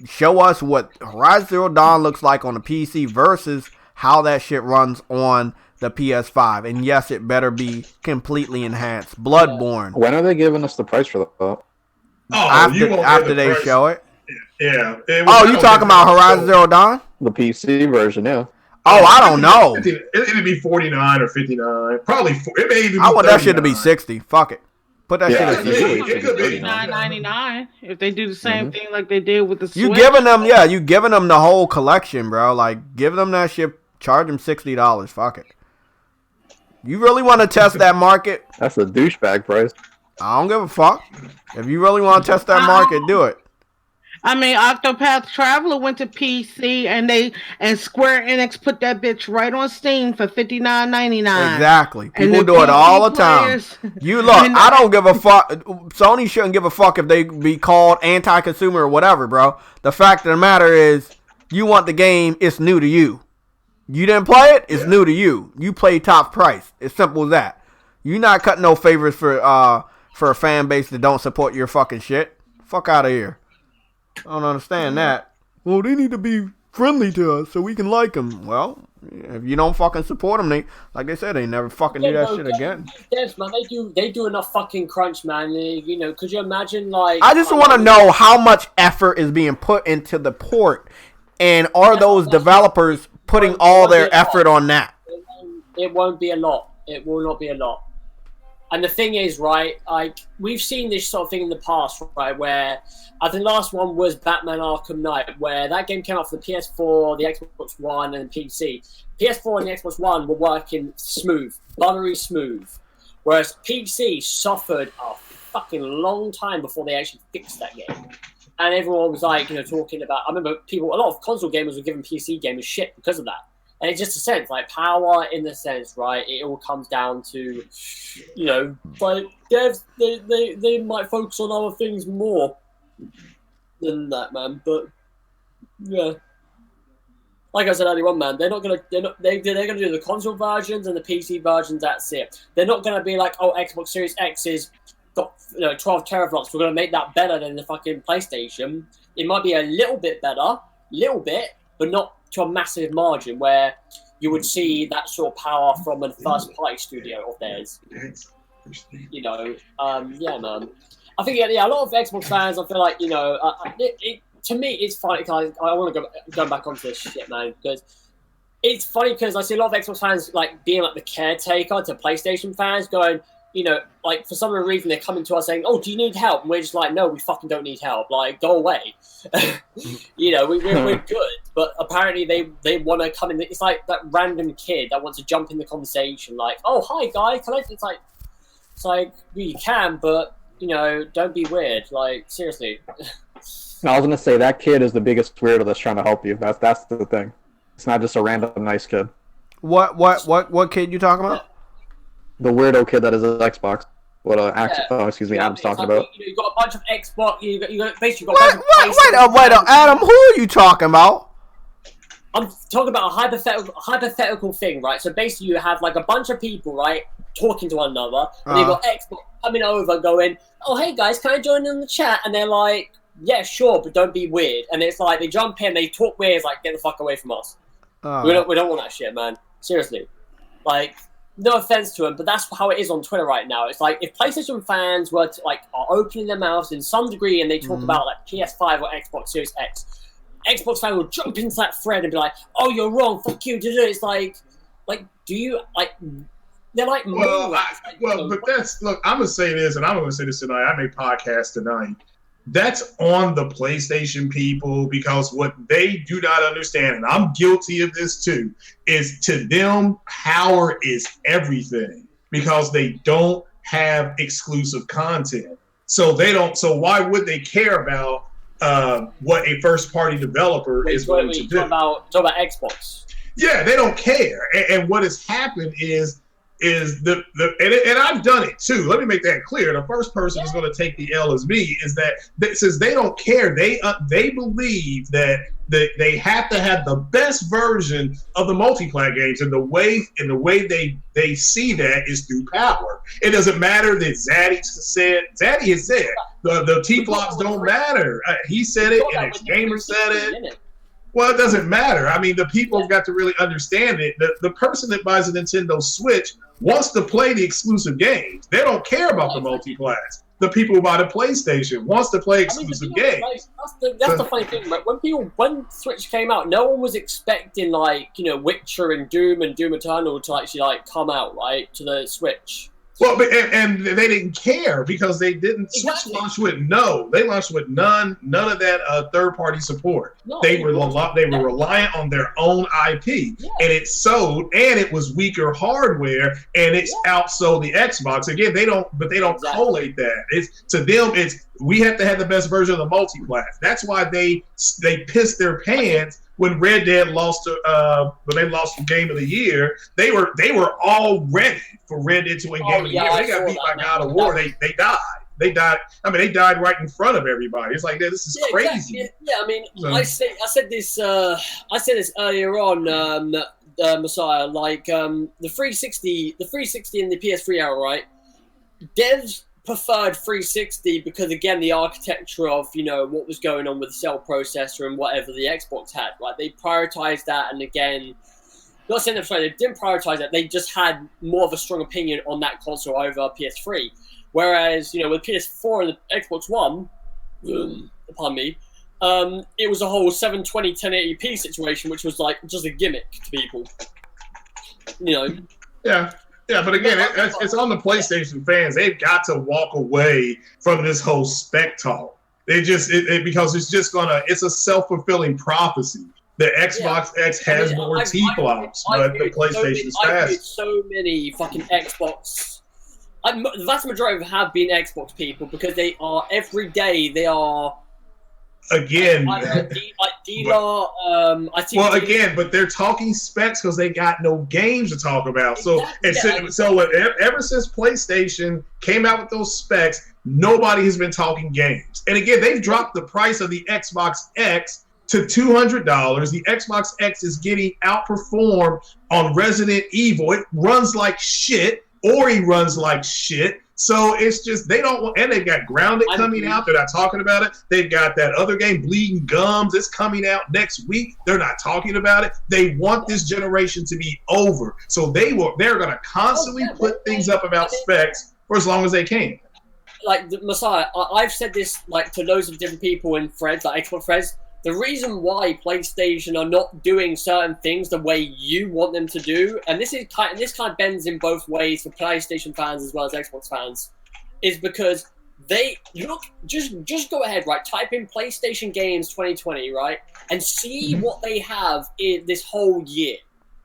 Show us what Horizon Zero Dawn looks like on the PC versus how that shit runs on the PS5. And yes, it better be completely enhanced. Bloodborne. When are they giving us the price for that? After they show it. Yeah. Oh, you talking about Horizon Zero Dawn? The PC version, yeah. Oh, I don't know. It'd be 49 or 59. Probably. It may even be I want that shit to be 60. Fuck it. Put that shit at 60. It could be $9.99 if they do the same thing like they did with the Switch. You giving them the whole collection, bro. Give them that shit. Charge them $60. Fuck it. You really want to test that market? That's a douchebag price. I don't give a fuck. If you really want to test that market, do it. I mean, Octopath Traveler went to PC, and Square Enix put that bitch right on Steam for $59.99. Exactly. And People do it all the time. You look, I don't give a fuck. Sony shouldn't give a fuck if they be called anti-consumer or whatever, bro. The fact of the matter is, you want the game, it's new to you. You didn't play it, it's new to you. You play top price. It's simple as that. You're not cutting no favors for a fan base that don't support your fucking shit. Fuck out of here. I don't understand that. Well, they need to be friendly to us so we can like them. Well, if you don't fucking support them, like they said, they never fucking do that shit again. Devs, man, they do enough fucking crunch, man. You know, could you imagine, like... I just want to know how much effort is being put into the port, and are those developers putting all their effort on that? It won't be a lot. It will not be a lot. And the thing is, right, like, we've seen this sort of thing in the past, right, where I think the last one was Batman Arkham Knight, where that game came out for the PS4, the Xbox One, and the PC. PS4 and the Xbox One were working smooth, buttery smooth, whereas PC suffered a fucking long time before they actually fixed that game. And everyone was, like, you know, talking about... I remember a lot of console gamers were giving PC gamers shit because of that. And it's just a sense, like, power in the sense, right? It all comes down to, you know, like, devs, they might focus on other things more than that, man. But, yeah. Like I said earlier on, man, they're gonna do the console versions and the PC versions, that's it. They're not gonna be like, oh, Xbox Series X is got, you know, 12 teraflops, we're gonna make that better than the fucking PlayStation. It might be a little bit better, but not to a massive margin where you would see that sort of power from a first-party studio of theirs. You know, yeah, man. I think, yeah, a lot of Xbox fans, I feel like, you know, to me, it's funny. I want to go back onto this shit, man, because it's funny because I see a lot of Xbox fans, like, being, like, the caretaker to PlayStation fans, going, you know, like, for some reason, they're coming to us saying, oh, do you need help? And we're just like, no, we fucking don't need help. Like, go away. You know, we're good. But apparently they want to come in. It's like that random kid that wants to jump in the conversation. Like, oh, hi, guy. Can I? It's like, well, you can, but, you know, don't be weird. Like, seriously. I was going to say, that kid is the biggest weirdo that's trying to help you. That's the thing. It's not just a random nice kid. What kid you talking about? The weirdo kid that is an Xbox. Adam's talking about. You got a bunch of Xbox. You got basically Wait, Adam, who are you talking about? I'm talking about a hypothetical thing, right? So basically, you have like a bunch of people, right, talking to one another, and you got Xbox coming over, going, "Oh, hey guys, can I join in the chat?" And they're like, "Yeah, sure, but don't be weird." And it's like they jump in, they talk weird, it's like, "Get the fuck away from us." We don't want that shit, man. Seriously, like. No offense to them, but that's how it is on Twitter right now. It's like if PlayStation fans are opening their mouths in some degree and they talk about like PS5 or Xbox Series X, Xbox fans will jump into that thread and be like, "Oh, you're wrong. Fuck you." It's like, do you like? They're like, but that's look. I'm gonna say this, and I'm gonna say this tonight. I made podcast tonight. That's on the PlayStation people because what they do not understand, and I'm guilty of this too, is to them, power is everything because they don't have exclusive content. So why would they care about what a first-party developer is going to do? Talk about Xbox. Yeah, they don't care. And what has happened is and I've done it too. Let me make that clear. The first person who's going to take the L is me. Is that since they don't care, they believe that they have to have the best version of the multiplayer games, and the way they see that is through power. It doesn't matter that Zaddy has said the T-flops don't matter. He said it, and Gamer said it. Well, it doesn't matter. I mean, the people have got to really understand it. The person that buys a Nintendo Switch wants to play the exclusive games. They don't care about the multiplayer. The people who buy the PlayStation wants to play exclusive games. That's the funny thing. When Switch came out, no one was expecting like, you know, Witcher and Doom Eternal to actually like come out right to the Switch. Well, and they didn't care because they didn't launch with They launched with none of that third-party support. No, they were reliant on their own IP, and it sold, and it was weaker hardware, and it's outsold the Xbox. Again, they don't collate that. It's to them, it's we have to have the best version of the multi-plat. That's why they pissed their pants. When Red Dead lost when they lost the Game of the Year, they were all ready for Red Dead to win Game of the Year. They got beat by God of War. They died. They died. I mean, they died right in front of everybody. It's like this is crazy. Exactly. Yeah, I mean, so, I said this earlier on, Messiah. Like the 360 and the PS3 era, right? Devs preferred 360 because, again, the architecture of, what was going on with the cell processor and whatever the Xbox had, right? They prioritized that, and again, not saying they didn't prioritize that, they just had more of a strong opinion on that console over PS3. Whereas, with PS4 and the Xbox One, pardon me, it was a whole 720 1080p situation, which was like just a gimmick to people. Yeah, but again, it's on the PlayStation fans. They've got to walk away from this whole spec talk. Because it's just it's a self-fulfilling prophecy. The Xbox X has more T-flops, but the PlayStation is faster. So many fucking Xbox. The vast majority of them have been Xbox people because they are every day. They are. Again, but they're talking specs because they got no games to talk about. So ever since PlayStation came out with those specs, nobody has been talking games. And again, they've dropped the price of the Xbox X to $200. The Xbox X is getting outperformed on Resident Evil. It runs like shit. Ori runs like shit. So it's just they don't want, and they got Grounded coming out. They're not talking about it. They've got that other game, Bleeding Gums. It's coming out next week. They're not talking about it. They want this generation to be over. So they're going to constantly put things up about specs for as long as they can. Like Messiah, I've said this to loads of different people in threads, like Xbox threads. The reason why PlayStation are not doing certain things the way you want them to do, and this kind of bends in both ways for PlayStation fans as well as Xbox fans, is because they just go ahead, right? Type in PlayStation Games 2020, right, and see what they have in this whole year.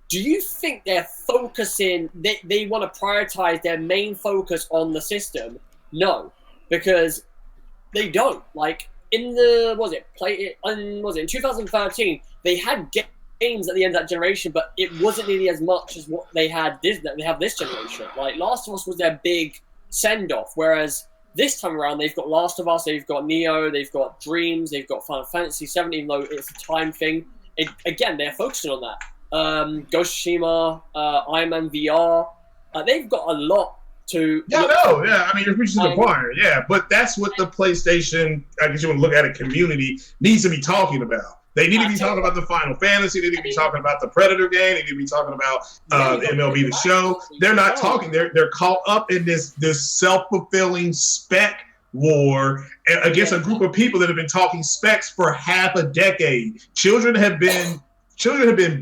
Do you think they're focusing? They want to prioritize their main focus on the system? No, because they don't. In in 2013, they had games at the end of that generation, but it wasn't nearly as much as what they had this generation. Like Last of Us was their big send off, whereas this time around they've got Last of Us, they've got Neo, they've got Dreams, they've got Final Fantasy VII, even though it's a time thing. Again, they're focusing on that. Ghost of Tsushima, Iron Man VR, they've got a lot. I mean, you're preaching to the choir, but that's what the PlayStation, I guess you want to look at it, community needs to be talking about. They need to be talking about the Final Fantasy. They need to be talking about the Predator game. They need to be talking about MLB The Show. They're not talking. They're caught up in this self-fulfilling spec war against a group of people that have been talking specs for half a decade. Children have been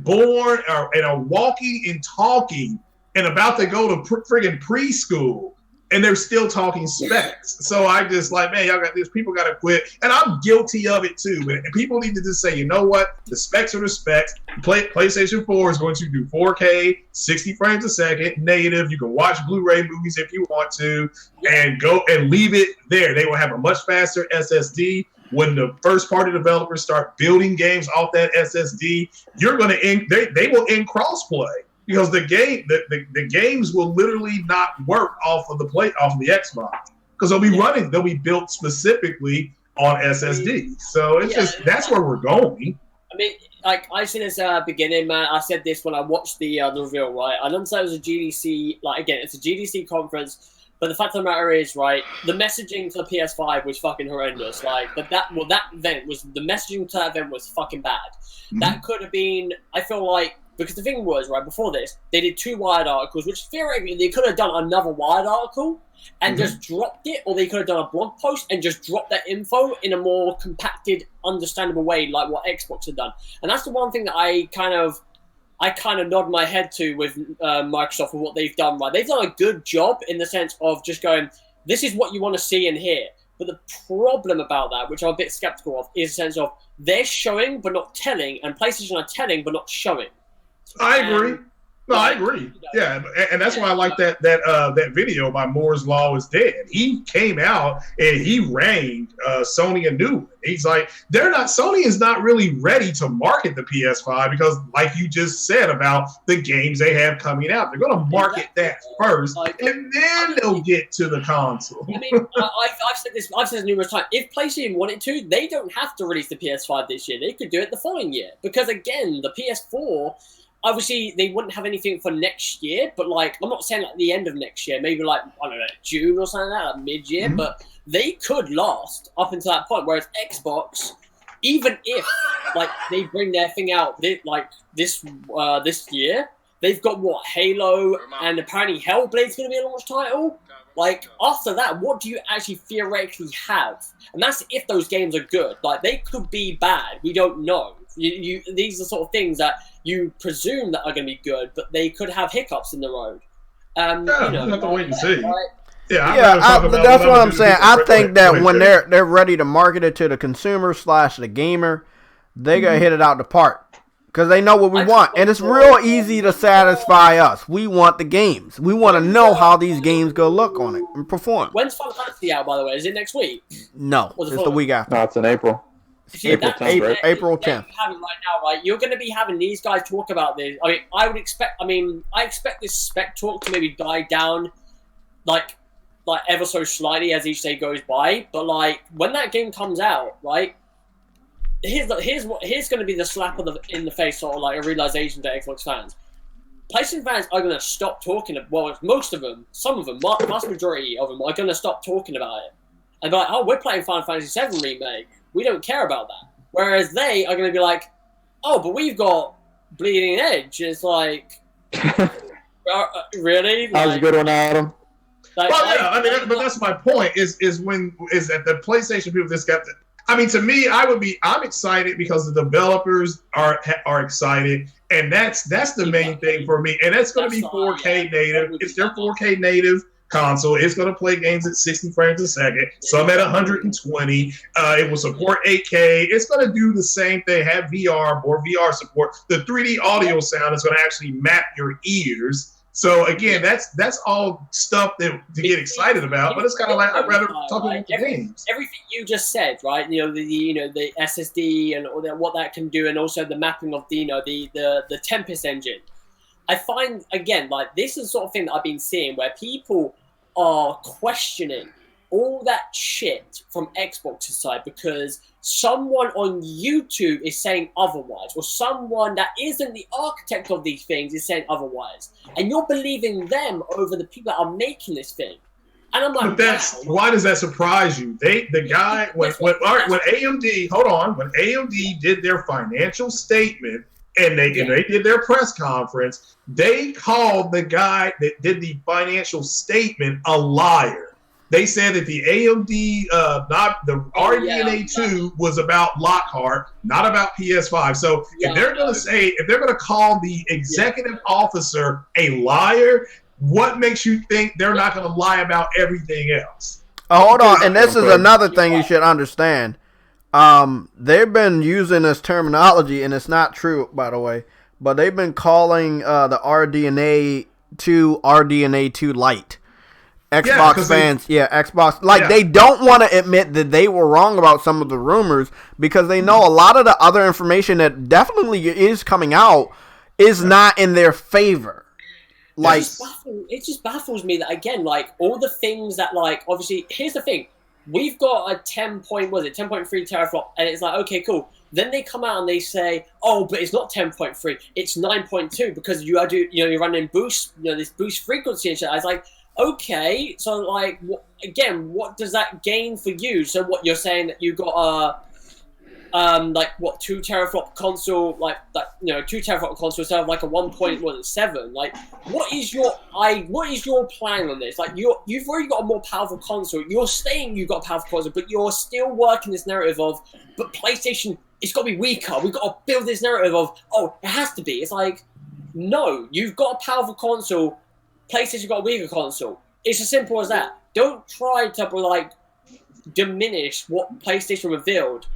born and are walking and talking and about to go to friggin' preschool, and they're still talking specs. So I just man, y'all got this. People got to quit, and I'm guilty of it too. And people need to just say, you know what? The specs are the specs. PlayStation 4 is going to do 4K, 60 frames a second, native. You can watch Blu-ray movies if you want to, and go and leave it there. They will have a much faster SSD. When the first-party developers start building games off that SSD, you're going to they will end crossplay. Because the games will literally not work off of the Xbox because they'll be built specifically on SSD. So it's that's where we're going. I mean, I said this beginning, man. I said this when I watched the reveal, right? I understand it was a GDC. Again, it's a GDC conference. But the fact of the matter is, right, the messaging to the PS5 was fucking horrendous. The messaging to that event was fucking bad. Mm-hmm. That could have been, I feel like, because the thing was, right, before this, they did 2 Wired articles, which theoretically they could have done another Wired article and just dropped it, or they could have done a blog post and just dropped that info in a more compacted, understandable way, like what Xbox had done. And that's the one thing that I kind of I kind of nod my head to with Microsoft for what they've done. Right, they've done a good job in the sense of just going, this is what you want to see and hear. But the problem about that, which I'm a bit skeptical of, is the sense of they're showing but not telling, and PlayStation are telling but not showing. I agree. No, I agree. Yeah, and that's why I like that video by Moore's Law is Dead. He came out and he rang Sony a new one. He's like, Sony is not really ready to market the PS5 because, like you just said about the games they have coming out, they're going to market that first, and then they'll get to the console. I mean, I've said this numerous times. If PlayStation wanted to, they don't have to release the PS5 this year. They could do it the following year because, again, the PS4. Obviously, they wouldn't have anything for next year, but like, I'm not saying like the end of next year, maybe like, I don't know, June or something like that, like mid-year, but they could last up until that point. Whereas Xbox, even if like they bring their thing out this year, they've got what, Halo, and apparently Hellblade's going to be a launch title. Like, after that, what do you actually theoretically have? And that's if those games are good. Like, they could be bad. We don't know. These are sort of things that you presume that are going to be good, but they could have hiccups in the road. You have to wait and see. Right? That's what I'm saying. I think that when they're ready to market it to the consumer / the gamer, they gotta hit it out the park because they know what we want, and it's real easy to satisfy us. We want the games. We want to know how these games go look on it and perform. When's Final Fantasy out, by the way? Is it next week? No, it's the week after. No, it's in April. April 10th. Right? April 10th. Having right now, right? You're going to be having these guys talk about this. I expect this spec talk to maybe die down, like ever so slightly as each day goes by. But like when that game comes out, right? Here's going to be the slap in the face, sort of like a realization to Xbox fans. PlayStation fans are going to stop talking. Well, most of them, some of them, vast majority of them are going to stop talking about it and be like, "Oh, we're playing Final Fantasy VII remake. We don't care about that." Whereas they are going to be like, "Oh, but we've got Bleeding Edge." It's like, really? That was a good one, Adam. Like, but that's my point. Is that the PlayStation people just got the. I mean, to me, I'm excited because the developers are excited, and that's the main thing for me. And that's going to be 4K native. It's their 4K native console. It's going to play games at 60 frames a second, some at 120. It will support 8K. It's going to do the same thing, have VR, more VR support. The 3D audio sound is going to actually map your ears. So again, that's all stuff to get excited about. But it's kind of like I'd rather talk about the games. Everything you just said, right? The SSD and all that, what that can do, and also the mapping of the Tempest engine. I find again like this is the sort of thing that I've been seeing where people are questioning all that shit from Xbox's side because someone on YouTube is saying otherwise, or someone that isn't the architect of these things is saying otherwise, and you're believing them over the people that are making this thing. And I'm like, but why does that surprise you? When AMD did their financial statement and they did their press conference, they called the guy that did the financial statement a liar. They said that the AMD, RDNA 2 was about Lockhart, not about PS5. So if they're going to call the executive officer a liar, what makes you think they're not going to lie about everything else? Hold on, and this is another thing you should understand. They've been using this terminology, and it's not true, by the way, but they've been calling the RDNA 2 RDNA 2 Lite. Xbox fans, Xbox. They don't want to admit that they were wrong about some of the rumors because they know a lot of the other information that definitely is coming out is not in their favor. It just baffles me that, again, like, all the things that, like, obviously, here's the thing. We've got a 10.3 teraflop, and it's like, okay, cool. Then they come out and they say, oh, but it's not 10.3, it's 9.2 because you're running boost, this boost frequency and shit. I was like, okay, so like, what does that gain for you? So what you're saying that you got 2 teraflop console, 2 teraflop console instead of like a 1.7? Like, what is your plan on this? Like, you've already got a more powerful console. You're saying you've got a powerful console, but you're still working this narrative of, but PlayStation, it's got to be weaker. We've got to build this narrative of, oh, it has to be. It's like, No, you've got a powerful console. PlayStation got a weaker console. It's as simple as that. Don't try to like diminish what PlayStation revealed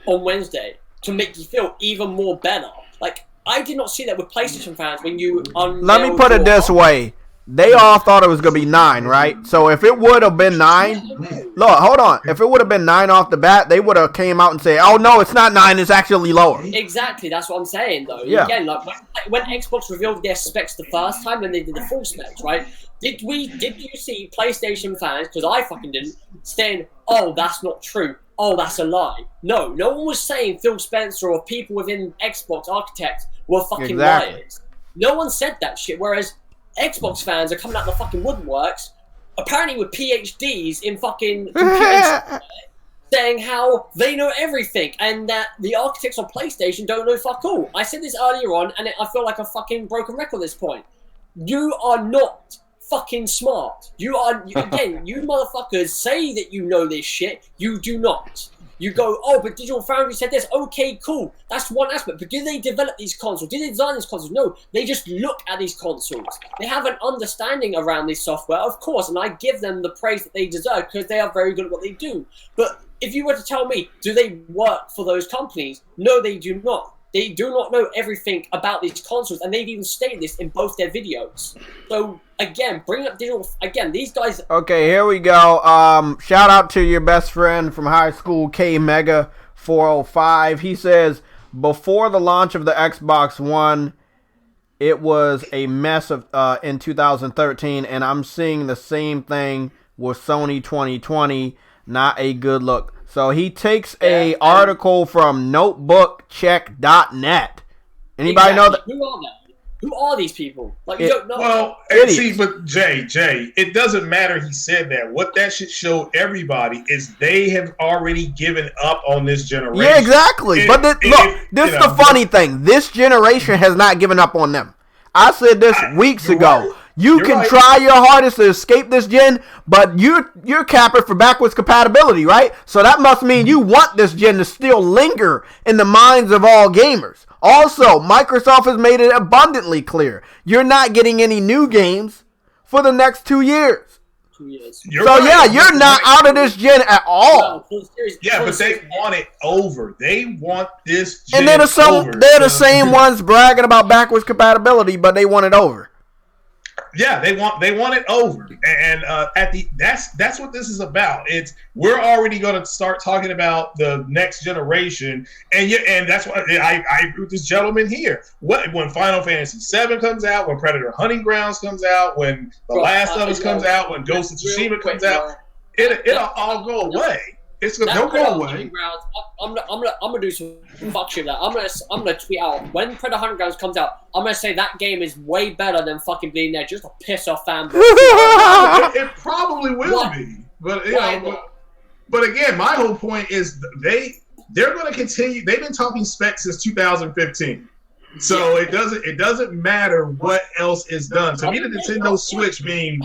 on Wednesday to make you feel even more better. Like, I did not see that with PlayStation fans when you Let me put it this way. They all thought it was going to be 9, right? So if it would have been 9, look, hold on. If it would have been 9 off the bat, they would have came out and say, oh, no, it's not 9, it's actually lower. Exactly, that's what I'm saying, though. Yeah. Again, like when Xbox revealed their specs the first time, when they did the full specs, right? Did you see PlayStation fans, because I fucking didn't, saying, oh, that's not true. Oh, that's a lie. No one was saying Phil Spencer or people within Xbox architects were fucking liars. No one said that shit, whereas Xbox fans are coming out the fucking woodworks, apparently with PhDs in fucking computer saying how they know everything and that the architects on PlayStation don't know fuck all. I said this earlier on, and I feel like a fucking broken record at this point. You are not fucking smart. You motherfuckers say that you know this shit. You do not. You go, oh, but Digital Foundry said this. Okay, cool. That's one aspect. But did they develop these consoles? Did they design these consoles? No. They just look at these consoles. They have an understanding around this software, of course, and I give them the praise that they deserve because they are very good at what they do. But if you were to tell me, do they work for those companies? No, they do not. They do not know everything about these consoles, and they've even stated this in both their videos. So, again, bring up digital... Again, these guys... Okay, here we go. Shout out to your best friend from high school, K-Mega405. He says, before the launch of the Xbox One, it was a mess in 2013, and I'm seeing the same thing with Sony 2020. Not a good look. So he takes a article from notebookcheck.net. Anybody know that? Who are they? Who are these people? Like, you don't know. Well, see, but Jay, it doesn't matter he said that. What that should show everybody is they have already given up on this generation. Yeah, exactly. But this is the funny thing. This generation has not given up on them. I said this weeks ago. Right. You can try your hardest to escape this gen, but you're capping for backwards compatibility, right? So that must mean you want this gen to still linger in the minds of all gamers. Also, Microsoft has made it abundantly clear you're not getting any new games for the next 2 years. 2 years. You're not out of this gen at all. Yeah, but they want it over. They want this gen and they're over. They're the same ones bragging about backwards compatibility, but they want it over. Yeah, they want it over, and that's what this is about. We're already going to start talking about the next generation, and that's why I agree with this gentleman here. When Final Fantasy VII comes out, when Predator Hunting Grounds comes out, when The Last of Us comes out, when Ghost of Tsushima comes out, it'll all go away. Don't go away. I'm gonna do some fuck shit. I'm gonna tweet out when Predator Hunting Grounds comes out. I'm gonna say that game is way better than fucking Bleeding Edge, just to piss off fanboys. It probably will be, but but again, my whole point is they're going to continue. They've been talking specs since 2015. So it doesn't matter what else is done. To me, the Nintendo Switch being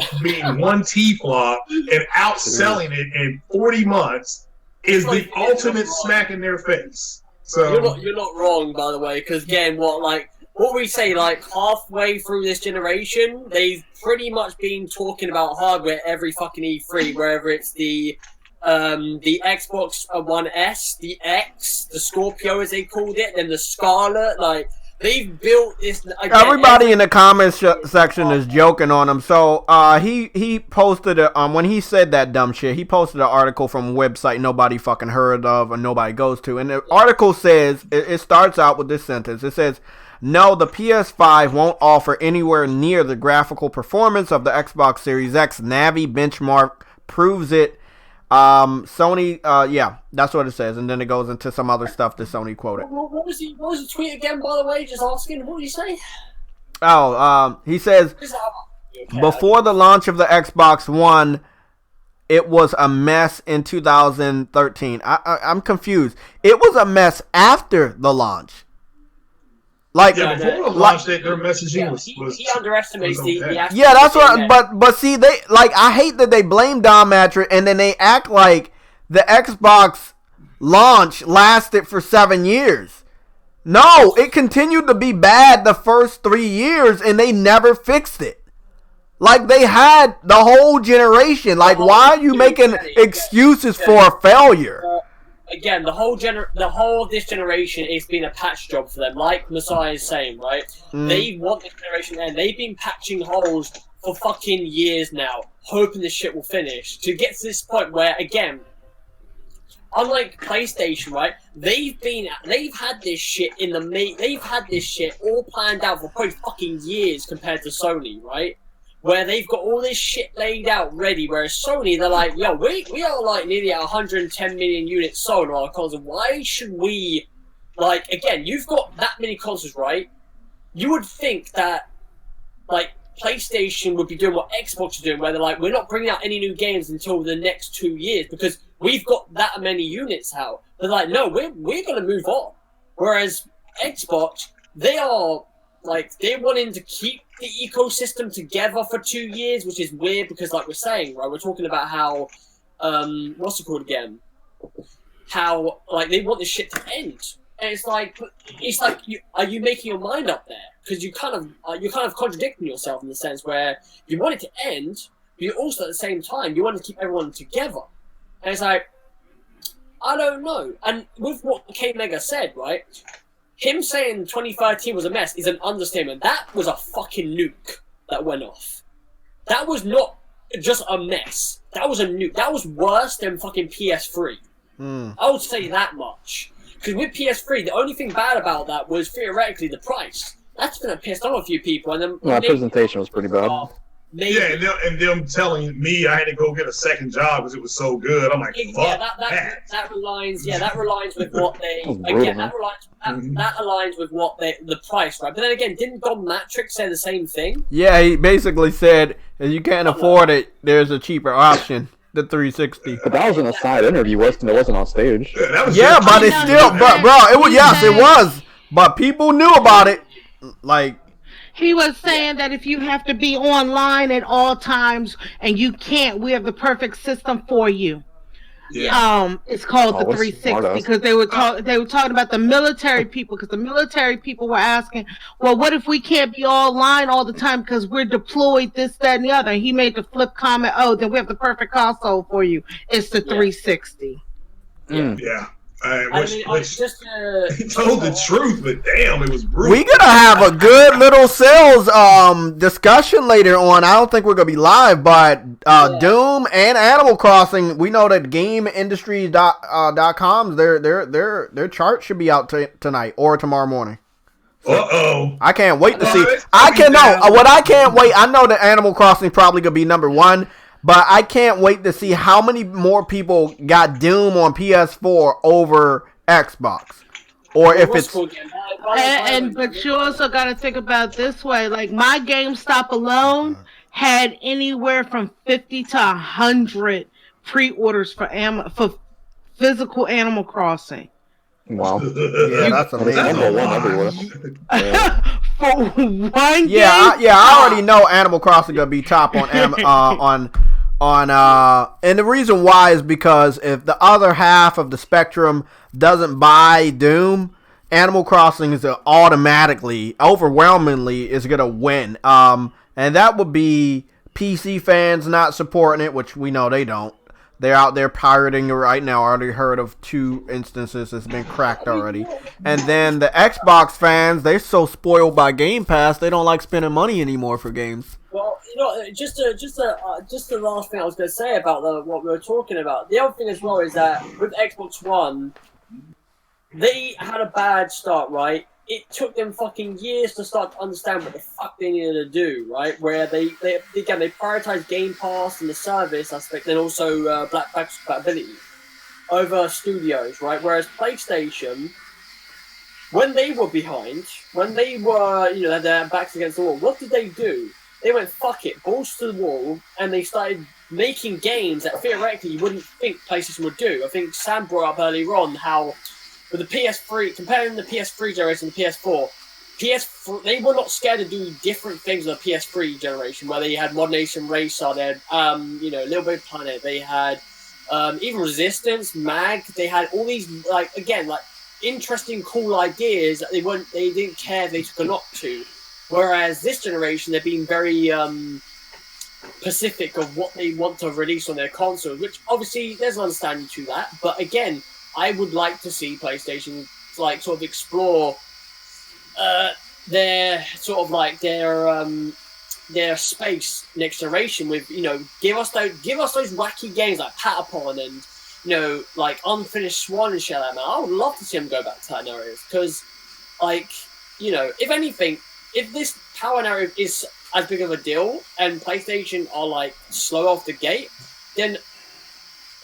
one T-flop and outselling it in 40 months is the ultimate smack in their face. So you're not wrong, by the way, because again, what we say, like halfway through this generation, they've pretty much been talking about hardware every fucking E3, wherever it's the Xbox One S, the X, the Scorpio as they called it, then the Scarlet, like. They've built this. Again, everybody in the comments section is joking on him. So he posted when he said that dumb shit, he posted an article from a website nobody fucking heard of or nobody goes to. And the article says, it starts out with this sentence. It says, no, the PS5 won't offer anywhere near the graphical performance of the Xbox Series X. Navi benchmark proves it. Sony, yeah, that's what it says, and then it goes into some other stuff that Sony quoted. What was the tweet again, by the way? Just asking, what did you say? Oh, he says, before the launch of the Xbox One, it was a mess in 2013. I'm confused. It was a mess after the launch. Like, before the launch, their messaging was he underestimates the yeah, that's what. But see, I hate that they blame Dom Matcher and then they act like the Xbox launch lasted for 7 years. No, it continued to be bad the first 3 years, and they never fixed it. Like, they had the whole generation. Like, why are you making excuses for a failure? Again, the whole of this generation is been a patch job for them. Like Messiah is saying, right? They want this generation to end. They've been patching holes for fucking years now, hoping this shit will finish to get to this point where, again, unlike PlayStation, right? They've had this shit they've had this shit all planned out for probably fucking years compared to Sony, right? Where they've got all this shit laid out ready, whereas Sony, they're like, yo, we are like nearly at 110 million units sold on our console. Why should we, like, again, you've got that many consoles, right? You would think that, like, PlayStation would be doing what Xbox is doing, where they're like, we're not bringing out any new games until the next 2 years because we've got that many units out. They're like, no, we're going to move on. Whereas Xbox, they are, like, they're wanting to keep the ecosystem together for 2 years, which is weird because, like we're saying, right, we're talking about how, what's it called again? How, like, they want this shit to end. And it's like, are you making your mind up there? Because you're kind of contradicting yourself in the sense where you want it to end, but you also at the same time you want to keep everyone together. And it's like, I don't know. And with what K Mega said, right? Him saying 2013 was a mess is an understatement. That was a fucking nuke that went off. That was not just a mess. That was a nuke. That was worse than fucking PS3. I would say that much. Because with PS3, the only thing bad about that was theoretically the price. That's gonna piss off a few people. And then the presentation was pretty bad. Yeah, and them telling me I had to go get a second job because it was so good. I'm like, fuck that aligns with what they brutal, that aligns with what the price, right? But then again, didn't Don Matrix say the same thing? Yeah, he basically said if you can't afford it, there's a cheaper option, the 360. But that was in a side interview, wasn't it? Wasn't on stage. Yeah, but it's still, but bro, it was it was, but people knew about it, like. He was saying that if you have to be online at all times and you can't, we have the perfect system for you. Yeah. It's called the 360 because they were talking about the military people because the military people were asking, well, what if we can't be online all the time because we're deployed, this, that, and the other. And he made the flip comment, oh, then we have the perfect console for you. It's the 360. Yeah. He Just told the truth, but damn, it was brutal. We're gonna have a good little sales discussion later on. I don't think we're gonna be live, but Doom and Animal Crossing, we know that GameIndustry.com, their chart should be out tonight or tomorrow morning. I can't wait to see. I can't wait. I know that Animal Crossing probably gonna be number one. But I can't wait to see how many more people got Doom on PS4 over Xbox. Or if it's... But you also got to think about this way. Like, my GameStop alone had anywhere from 50 to 100 pre-orders for physical Animal Crossing. Wow. Yeah, that's amazing. For one game? I already know Animal Crossing gonna be top on and the reason why is because if the other half of the spectrum doesn't buy Doom, Animal Crossing is overwhelmingly is gonna win. And that would be PC fans not supporting it, which we know they don't. They're out there pirating it right now. I already heard of 2 instances that's been cracked already. And then the Xbox fans, they're so spoiled by Game Pass, they don't like spending money anymore for games. Well, just the last thing I was going to say about what we were talking about. The other thing as well is that with Xbox One, they had a bad start, right? It took them fucking years to start to understand what the fuck they needed to do, right? Where they prioritized Game Pass and the service aspect, and also backwards compatibility over studios, right? Whereas PlayStation, when they were behind, when they were, their backs against the wall, what did they do? They went, fuck it, balls to the wall, and they started making games that theoretically you wouldn't think PlayStation would do. I think Sam brought up earlier on how, with the PS3, comparing the PS3 generation to the PS4, they were not scared to do different things on the PS3 generation, where they had Mod Nation Racer, they had, Little Big Planet, they had even Resistance, Mag, they had all these, interesting, cool ideas that they didn't care if they took a knock to. Whereas this generation, they're being very specific of what they want to release on their console, which obviously there's an understanding to that. But again, I would like to see PlayStation like sort of explore their sort of like their space next generation with, you know, give us those wacky games like Patapon and, you know, like Unfinished Swan and shit like that, man. I would love to see them go back to that narrative because, like, you know, if anything, if this power narrative is as big of a deal and PlayStation are like slow off the gate, then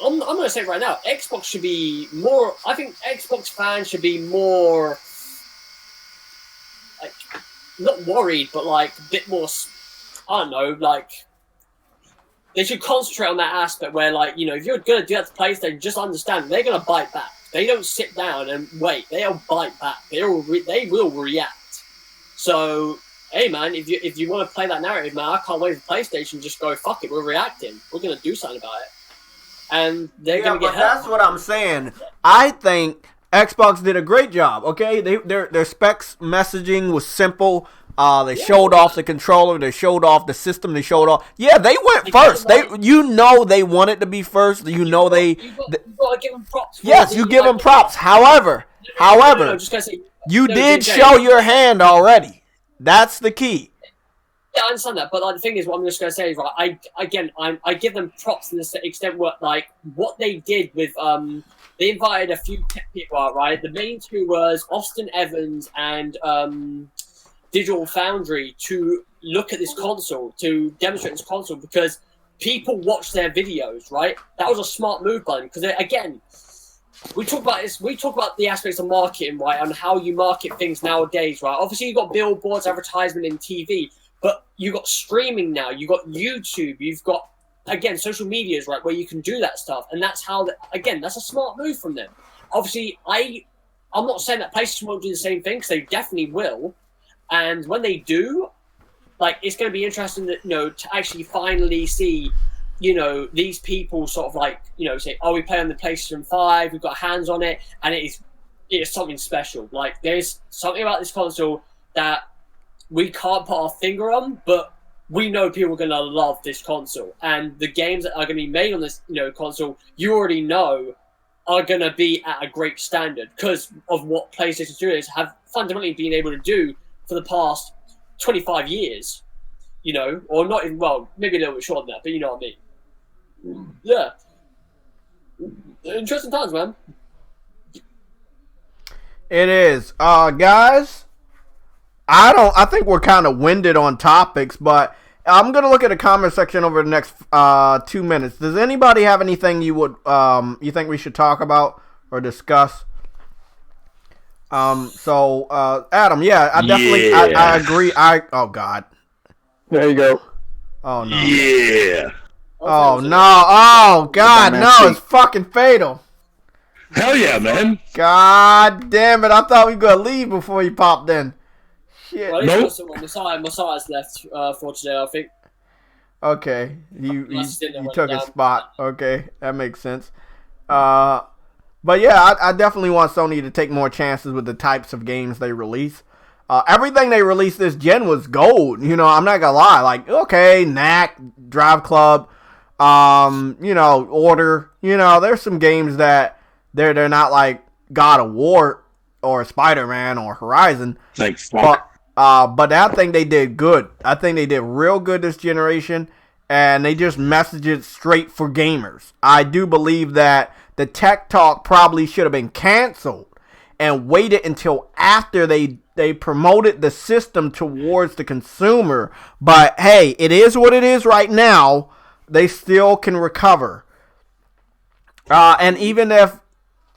I'm going to say right now, Xbox should be more. I think Xbox fans should be more, like, not worried, but like a bit more. I don't know, like they should concentrate on that aspect where, like, you know, if you're going to do that to PlayStation, just understand they're going to bite back. They don't sit down and wait. They'll bite back. They will react. So, hey, man, if you want to play that narrative, man, I can't wait for PlayStation to just go, fuck it, we're reacting. We're going to do something about it. And they're going to get help. That's what I'm saying. I think Xbox did a great job, okay? Their specs messaging was simple. They showed off the controller. They showed off the system. They showed off. Yeah, they went first. They wanted to be first. You got to give them props. Yes, you give them props. However, you did show your hand already. That's the key. Yeah, I understand that, but like the thing is, what I'm just going to say is, right, I give them props to the extent what they did with they invited a few tech people out, right? The main two was Austin Evans and Digital Foundry to look at this console, to demonstrate this console, because people watch their videos, right? That was a smart move by them, because again, we talk about this. We talk about the aspects of marketing, right, and how you market things nowadays, right? Obviously, you've got billboards, advertisement, and TV. But you've got streaming now, you've got YouTube, you've got, again, social medias, right, where you can do that stuff. And that's how, again, that's a smart move from them. Obviously, I'm not saying that PlayStation won't do the same thing, because they definitely will. And when they do, like, it's going to be interesting that, you know, to actually finally see, you know, these people sort of like, you know, say, oh, we play on the PlayStation 5, we've got hands on it, and it is something special. Like, there's something about this console that we can't put our finger on, but we know people are going to love this console. And the games that are going to be made on this, you know, console, you already know are going to be at a great standard because of what PlayStation Studios have fundamentally been able to do for the past 25 years. You know, or not even, well, maybe a little bit shorter than that, but you know what I mean. Yeah. Interesting times, man. It is. Guys, I think we're kind of winded on topics, but I'm going to look at the comment section over the next 2 minutes. Does anybody have anything you think we should talk about or discuss? Adam, yeah, I definitely, I agree. Oh, God. There you go. Oh, no. Yeah. Oh, no. Oh, God, no. It's fucking fatal. Hell yeah, man. God damn it. I thought we were going to leave before he popped in. Shit. Well, nope. Messiah's left for today, I think. Okay. You took his spot. Okay. That makes sense. But yeah, I definitely want Sony to take more chances with the types of games they release. Everything they released this gen was gold. You know, I'm not gonna lie. Like, okay, Knack, Drive Club, you know, Order. You know, there's some games that they're not like God of War or Spider-Man or Horizon. Thanks. But I think they did good. I think they did real good this generation, and they just messaged it straight for gamers. I do believe that the Tech Talk probably should have been canceled and waited until after they promoted the system towards the consumer. But hey, it is what it is right now. They still can recover. And even if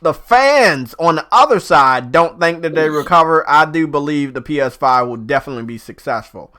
the fans on the other side don't think that they recover, I do believe the PS5 will definitely be successful.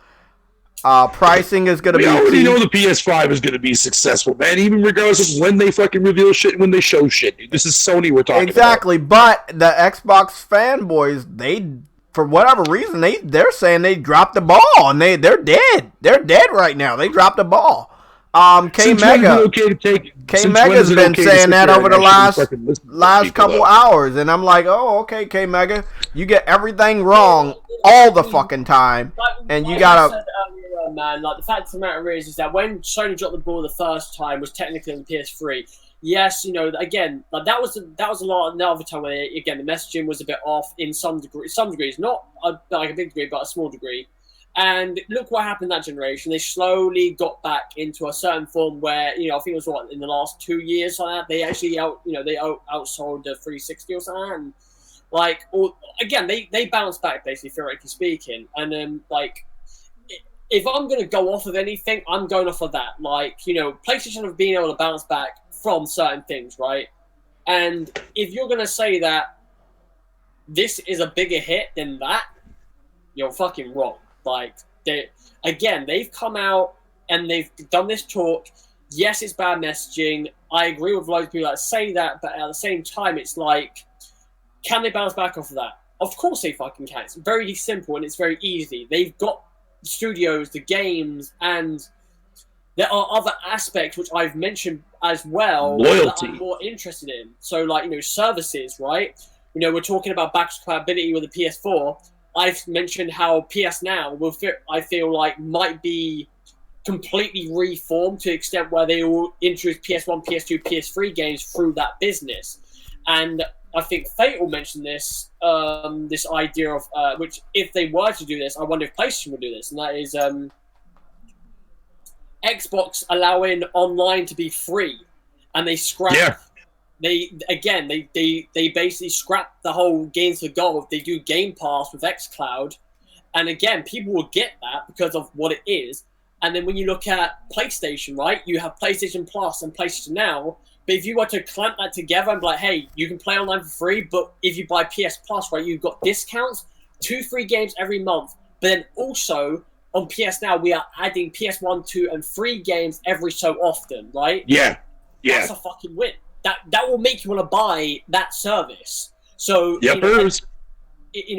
Pricing is going to be... We already know the PS5 is going to be successful, man, even regardless of when they fucking reveal shit and when they show shit. This is Sony we're talking about. Exactly, but the Xbox fanboys, they, for whatever reason, they're saying they dropped the ball, and they're dead. They're dead right now. They dropped the ball. K-Mega... Okay to take K Since when Mega's is it been okay to saying sit that there over and the actually fucking listen to last people, couple though? hours, and I'm like, oh, okay, K Mega, you get everything wrong all the fucking time, and you like I gotta. said earlier, man, like the fact of the matter is that when Sony dropped the ball the first time was technically on the PS3. Yes, again, like that was a lot another time where again the messaging was a bit off in some degrees, not like a big degree, but a small degree. And look what happened that generation. They slowly got back into a certain form where, I think it was in the last 2 years on that they actually outsold the 360 or something. And again, they bounced back basically, theoretically speaking. And then if I'm going to go off of anything, I'm going off of that. PlayStation have been able to bounce back from certain things, right? And if you're going to say that this is a bigger hit than that, you're fucking wrong. They've come out and they've done this talk. Yes, it's bad messaging. I agree with loads of people that say that, but at the same time, it's like, can they bounce back off of that? Of course they fucking can. It's very simple and it's very easy. They've got the studios, the games, and there are other aspects which I've mentioned as well Loyalty. that I'm more interested in. So, services, right? We're talking about backwards compatibility with the PS4. I've mentioned how PS Now I feel like might be completely reformed to the extent where they will introduce PS1, PS2, PS3 games through that business. And I think Fatal mentioned this idea of which if they were to do this, I wonder if PlayStation would do this, and that is Xbox allowing online to be free, and they scrap. Yeah. They basically scrap the whole games for gold. They do Game Pass with xCloud, and again, people will get that because of what it is. And then when you look at PlayStation, right, you have PlayStation Plus and PlayStation Now. But if you were to clamp that together and be like, hey, you can play online for free, but if you buy PS Plus, right, you've got discounts, 2 free games every month. But then also on PS Now, we are adding PS1, 2, and 3 games every so often, right? Yeah. That's a fucking win. That will make you want to buy that service. So you know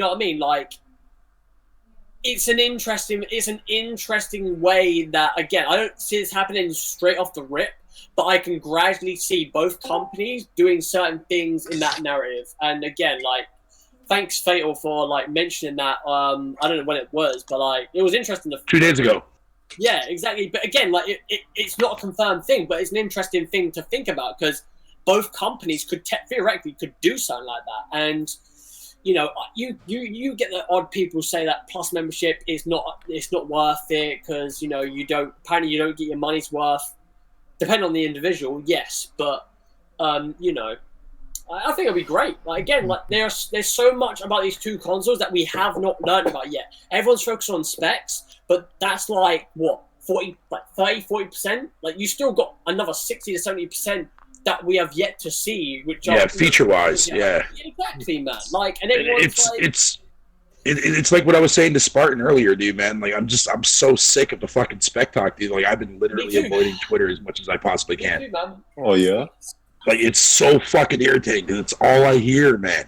what I mean? It's an interesting way that, again, I don't see this happening straight off the rip, but I can gradually see both companies doing certain things in that narrative. And again, thanks Fatal for mentioning that. I don't know when it was, but it was interesting. 2 days ago. Yeah, exactly. But again, it's not a confirmed thing, but it's an interesting thing to think about because both companies could theoretically do something like that. And you get the odd people say that Plus membership is not worth it because you don't get your money's worth. Depending on the individual, yes, but I think it'll be great. There's so much about these two consoles that we have not learned about yet. Everyone's focused on specs, but that's 30-40%. You still got another 60 to 70% that we have yet to see. Which feature wise, yeah. Exactly, man. And everyone's it's like what I was saying to Spartan earlier, dude, man. I'm so sick of the fucking spec talk, dude. I've been literally avoiding Twitter as much as I possibly can. Me too, man. Oh yeah. It's so fucking irritating because it's all I hear, man.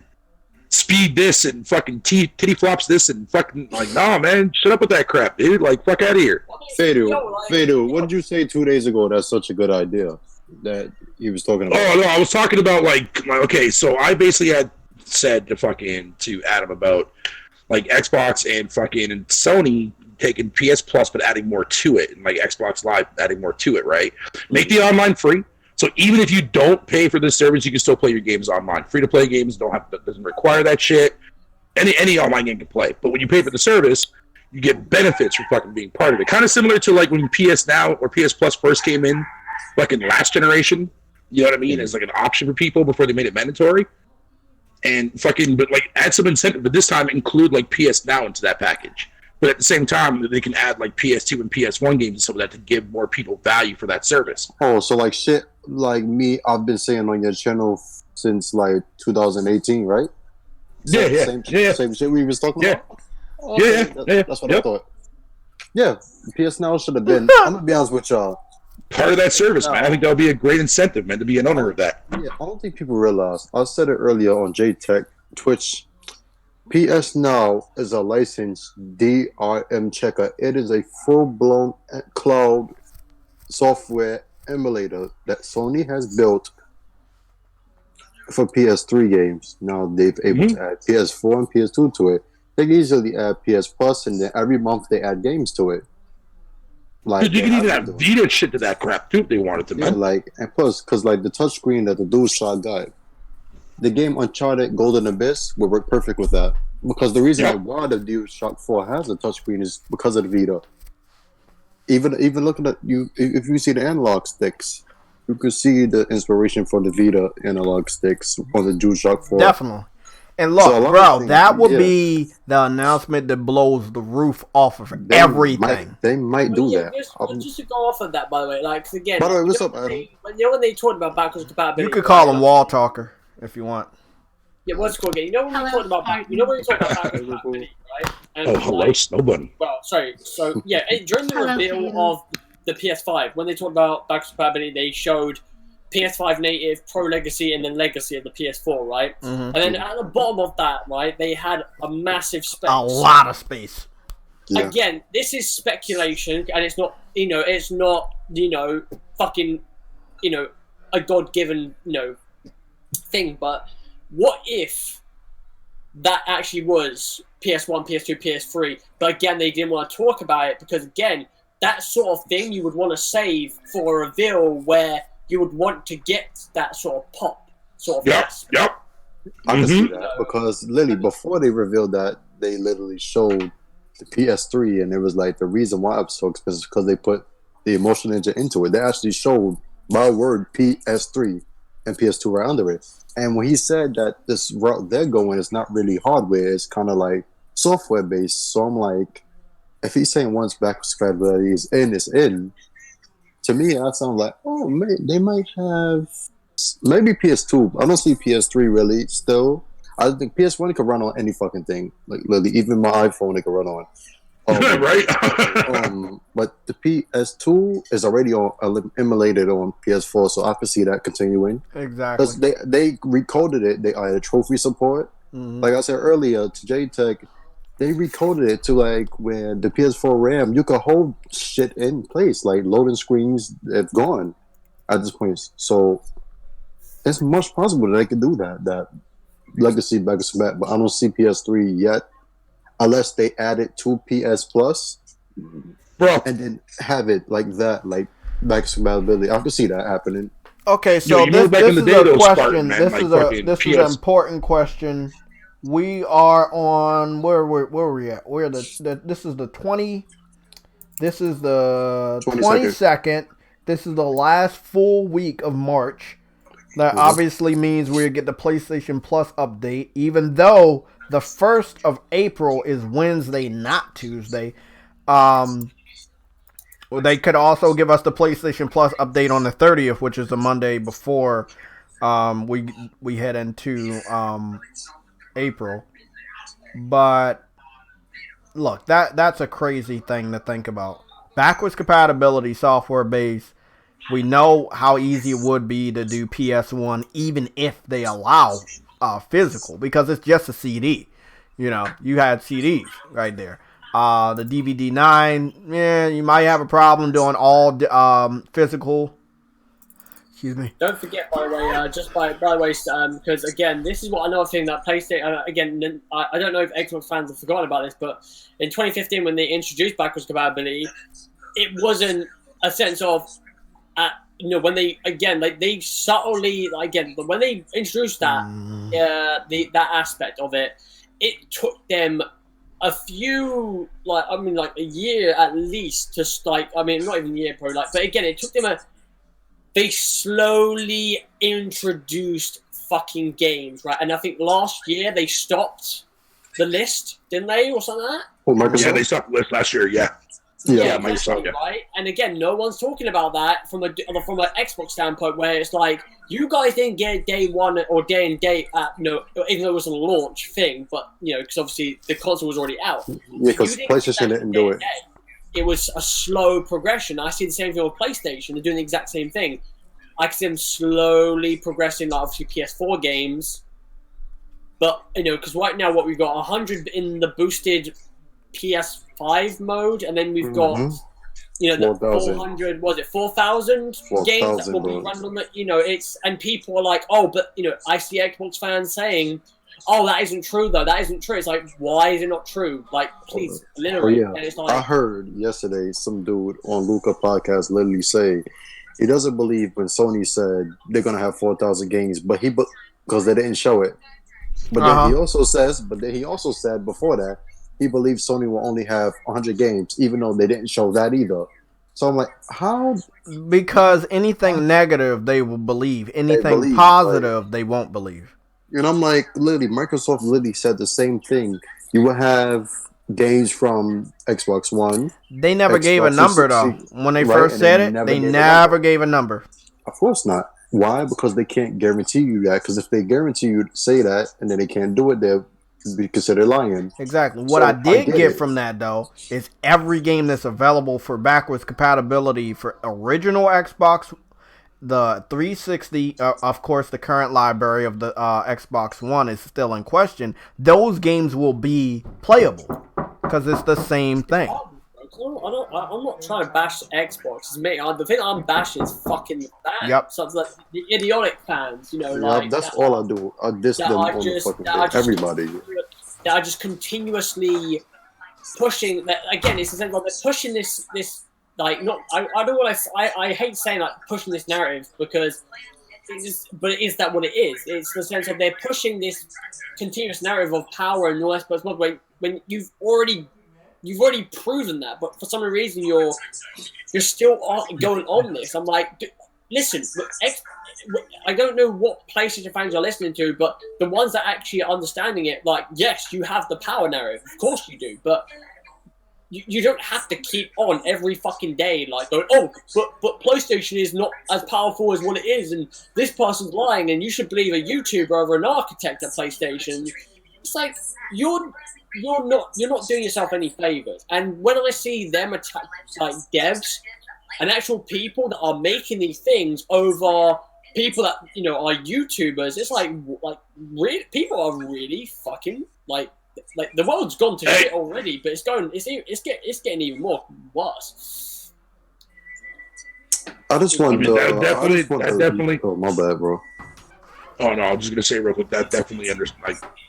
Speed this and fucking titty flops this and fucking nah, man. Shut up with that crap, dude. Fuck out of here. Fadu, what did you say 2 days ago? That's such a good idea that he was talking about. Oh no, I was talking about okay. So I basically had said to Adam about Xbox and fucking Sony taking PS Plus but adding more to it, and Xbox Live adding more to it, right? Make the online free. So even if you don't pay for this service, you can still play your games online. Free to play games doesn't require that shit. Any online game can play. But when you pay for the service, you get benefits for fucking being part of it. Kind of similar to when PS Now or PS Plus first came in, in last generation. You know what I mean? As an option for people before they made it mandatory. And add some incentive, but this time include PS Now into that package. But at the same time, they can add PS2 and PS1 games and some of that to give more people value for that service. Oh, so shit me, I've been saying on your channel since 2018, right? Same shit we was talking about. Okay, yeah. That's what I thought. Yeah, PS Now should have been. I'm gonna be honest with y'all. Part of that service, man. I think that would be a great incentive, man, to be an owner of that. Yeah, I don't think people realize. I said it earlier on JTech, Twitch. PS Now is a licensed DRM checker. It is a full-blown cloud software emulator that Sony has built for PS3 games. Now they've able to add PS4 and PS2 to it. They can easily add PS Plus, and then every month they add games to it. Like you can even add Vita shit to that crap too if they wanted to. Yeah, man. like, and plus, because like the touchscreen that the DualShock got, the game Uncharted Golden Abyss would work perfect with that. Because the reason why the DualShock 4 has a touchscreen is because of the Vita. Even looking at you, if you see the analog sticks, you could see the inspiration for the Vita analog sticks on the DualShock 4. Definitely. And look, So bro, that would be the announcement that blows the roof off of everything. They might do that. Just to go off of that, by the way, like, 'cause again, by the way, what's up, Adam? When they talked about backwards compatibility, You could call him Wall Talker if you want. Yeah, what's it called again? You know when we talked about backwards compatibility, right? And hello, Snow Bunny. Well, sorry. So yeah, during the reveal of the PS5, when they talked about backwards compatibility, they showed PS5 native, Pro Legacy, and then Legacy of the PS4, right? Mm-hmm. And then at the bottom of that, right, they had a massive space. A lot of space. Yeah. Again, this is speculation, and it's not, it's not, fucking, a God-given, thing. But what if that actually was PS1, PS2, PS3? But again, they didn't want to talk about it because, again, that sort of thing you would want to save for a reveal where you would want to get that sort of pop, sort of aspect. I can see that because literally before they revealed that, they literally showed the PS3, and it was like the reason why I'm so expensive is because they put the emotional engine into it. They actually showed by word PS3 and PS2 right under it. And when he said that this route they're going is not really hardware, it's kind of like software based. So I'm like, if he's saying once backwards compatibility is in, it's in. To me, that sounds like, oh, they might have maybe PS2. I don't see PS3 really still. I think PS1 could run on any fucking thing. Like literally, even my iPhone it could run on. Right. But the PS2 is already emulated on PS4, so I can see that continuing. Exactly. Because they recoded it. They added trophy support. Mm-hmm. Like I said earlier to JTech, they recoded it to like where the PS4 RAM, you could hold shit in place. Like loading screens have gone at this point. So it's much possible that they could do that legacy backwards compatibility. But I don't see PS3 yet, unless they add it to PS Plus, bro, and then have it like that, like backwards compatibility. I can see that happening. Okay, so this is a question. This is an important question. We are on where are we at? This is the 22nd. This is the last full week of March. That obviously means we get the PlayStation Plus update, even though the 1st of April is Wednesday, not Tuesday. They could also give us the PlayStation Plus update on the 30th, which is the Monday before we head into April. But look, that's a crazy thing to think about. Backwards compatibility, software based. We know how easy it would be to do PS1, even if they allow physical, because it's just a CD. You had CDs right there. The DVD 9, you might have a problem doing all physical. Excuse me. Don't forget, by the way, because again, this is what another thing that PlayStation. Again, I don't know if Xbox fans have forgotten about this, but in 2015, when they introduced backwards compatibility, it wasn't a sense of, when they they subtly when they introduced that that aspect of it, it took them a few a year at least to not even a year probably, but again it took them they slowly introduced fucking games, right? And I think last year they stopped the list, didn't they, or something like that? Yeah, they stopped the list last year. Yeah, exactly, right. And again, no one's talking about that from an Xbox standpoint, where it's like you guys didn't get it day one or day and date, even though it was a launch thing, but because obviously the console was already out. Yeah, because PlayStation didn't do it. It was a slow progression. I see the same thing with PlayStation. They're doing the exact same thing. I see them slowly progressing, like obviously PS4 games. But, because right now what we've got 100 in the boosted PS5 mode, and then we've got the 4,000. 400, was it 4,000 games that will be run on the, it's, and people are like, oh, but, I see Xbox fans saying, oh, that isn't true, though. That isn't true. It's like, why is it not true? Like, please, literally. Oh, yeah. And it's like, I heard yesterday some dude on Luca podcast literally say he doesn't believe when Sony said they're going to have 4,000 games, but because they didn't show it. But then he also said before that, he believes Sony will only have 100 games, even though they didn't show that either. So I'm like, how? Because anything negative, they will believe. Anything positive, they won't believe. And I'm like, literally, Microsoft literally said the same thing. You will have games from Xbox One. They never gave a number, though. When they first said it, they never gave a number. Of course not. Why? Because they can't guarantee you that. Because if they guarantee you say that, and then they can't do it, they'll be considered lying. Exactly. What I did get from that, though, is every game that's available for backwards compatibility for original Xbox, the 360, of course, the current library of the Xbox One is still in question. Those games will be playable because it's the same thing. I'm not trying to bash Xbox. The thing I'm bashing is fucking fans. Yep. Something like the idiotic fans, like that's all I do. I diss them on the fucking thing. Everybody. That are just continuously pushing. Again, it's the same. Like they're pushing this. Like not. I don't want to. I hate saying like pushing this narrative because. But is that what it is? It's the sense of they're pushing this continuous narrative of power and all that. But when you've already proven that, but for some reason you're still going on this. I'm like, listen, I don't know what PlayStation fans are listening to, but the ones that actually are understanding it, like, yes, you have the power narrative, of course you do, but you don't have to keep on every fucking day, like, going, oh, but PlayStation is not as powerful as what it is, and this person's lying, and you should believe a YouTuber over an architect at PlayStation. It's like, you're not doing yourself any favors. And when I see them attack like devs and actual people that are making these things over people that are YouTubers, it's like really, people are really fucking like the world's gone to shit already, but it's getting even more worse. I just want definitely. Oh, my bad, bro. Oh no, I'm just gonna say real quick that definitely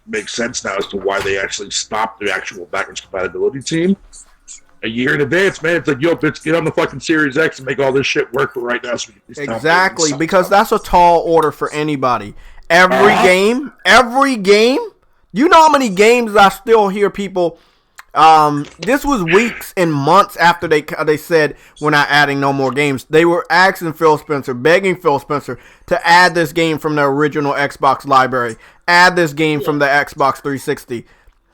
makes sense now as to why they actually stopped the actual backwards compatibility team a year in advance, man. It's like, yo, bitch, get on the fucking Series X and make all this shit work for right now. So exactly, because that's a tall order for anybody. Every game. You know how many games I still hear people. This was weeks and months after they said we're not adding no more games. They were asking Phil Spencer, begging Phil Spencer to add this game from the original Xbox library, add this game from the Xbox 360.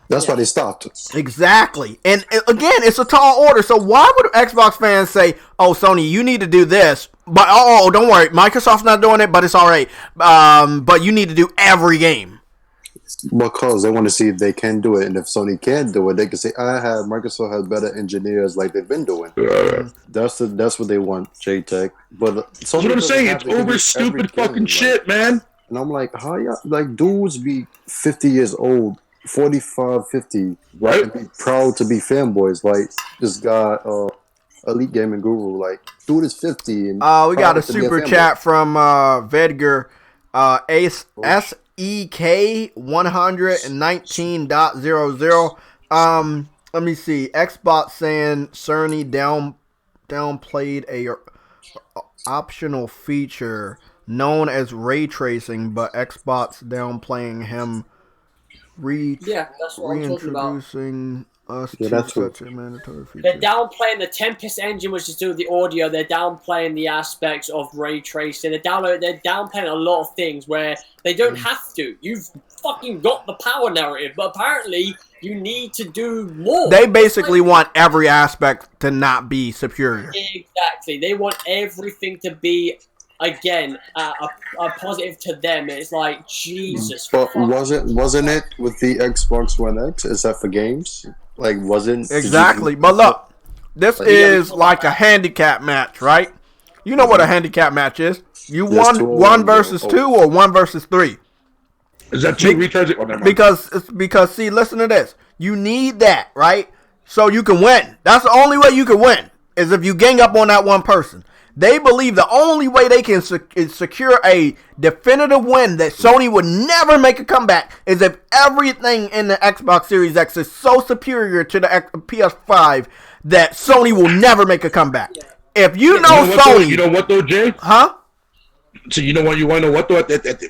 That's why they stopped. Exactly. And again, it's a tall order. So why would Xbox fans say, oh, Sony, you need to do this, but don't worry, Microsoft's not doing it, but it's all right. But you need to do every game. Because they want to see if they can do it, and if Sony can do it, they can say, Microsoft has better engineers like they've been doing. That's what they want, JTech. But that's what I'm saying. It's over stupid fucking shit, man. And I'm like, how y'all, like, dudes be 50 years old, 45, 50, right? And be proud to be fanboys. Like this guy, Elite Gaming Guru, like, dude is 50. And we got a super chat from Vedger, SEK 119.00. Let me see. Xbox saying Cerny downplayed a optional feature known as ray tracing, but Xbox downplaying him that's what I'm talking about. Reintroducing us to such a mandatory feature. They're downplaying the Tempest engine, which is to do with the audio. They're downplaying the aspects of ray tracing. They're downplaying a lot of things where they don't have to. You've fucking got the power narrative, but apparently you need to do more. They basically want every aspect to not be superior. Exactly. They want everything to be, again, a positive to them. It's like, Jesus. But wasn't it with the Xbox One X? Is that for games? Like, wasn't exactly? But look, this is like a handicap match, right? You know what a handicap match is? You one versus two or 1 versus 3. Is that 2 retards? Oh, because see, listen to this. You need that, right? So you can win. That's the only way you can win. is if you gang up on that one person. They believe the only way they can secure a definitive win that Sony would never make a comeback is if everything in the Xbox Series X is so superior to the PS5 that Sony will never make a comeback. If you know Sony... You know what, though, Jay? Huh? So you know what? You want to know what, though?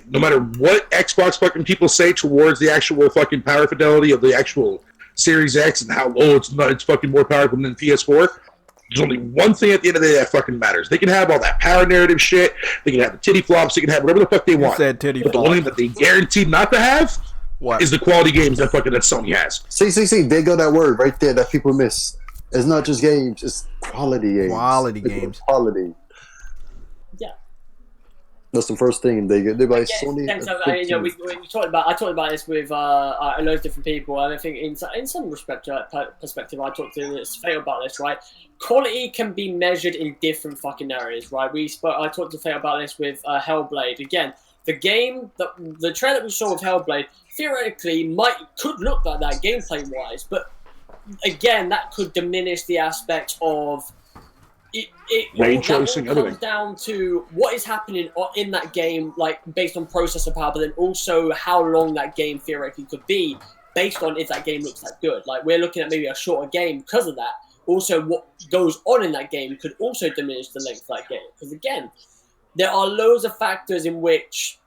No matter what Xbox fucking people say towards the actual fucking power fidelity of the actual Series X and how low it's fucking more powerful than PS4... There's only one thing at the end of the day that fucking matters. They can have all that power narrative shit. They can have the titty flops. They can have whatever the fuck they want. Said titty but the one thing that they guaranteed not to have is the quality games that Sony has. See. They got that word right there that people miss. It's not just games. It's quality games. Quality games. Quality. Yeah. That's the first thing they get. They're like Sony. We talked about. I talked about this with a load of different people, and I think in some perspective, I talked to this Faye about this. Right, quality can be measured in different fucking areas. Right, I talked to Faye about this with Hellblade. Again, the trailer that we saw with Hellblade theoretically could look like that gameplay wise, but again, that could diminish the aspect of. Ray tracing, everything comes down to what is happening in that game, like based on processor power, but then also how long that game theoretically could be, based on if that game looks that good. Like we're looking at maybe a shorter game because of that. Also, what goes on in that game could also diminish the length of that game. Because again, there are loads of factors in which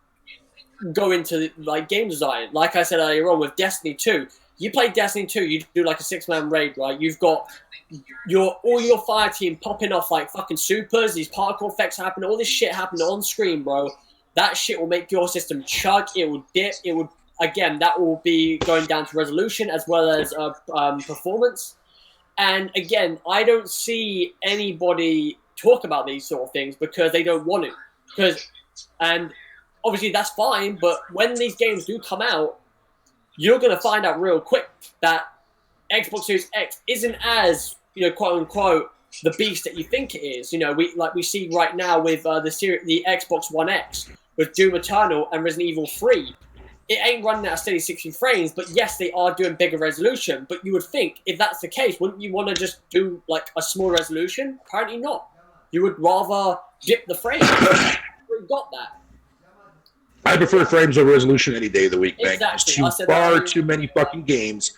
go into like game design. Like I said earlier on with Destiny 2. You play Destiny 2, you do like a 6-man raid, right? You've got all your fire team popping off like fucking supers, these particle effects happen, all this shit happening on screen, bro. That shit will make your system chug, it will dip, that will be going down to resolution as well as performance. And again, I don't see anybody talk about these sort of things because they don't want to. And obviously that's fine, but when these games do come out, you're going to find out real quick that Xbox Series X isn't as, quote unquote, the beast that you think it is. We see right now with the Xbox One X with Doom Eternal and Resident Evil 3. It ain't running at a steady 60 frames, but yes, they are doing bigger resolution. But you would think, if that's the case, wouldn't you want to just do like a small resolution? Apparently not. You would rather dip the frames. We got that. I prefer frames over resolution any day of the week, man. Exactly. There's too many fucking games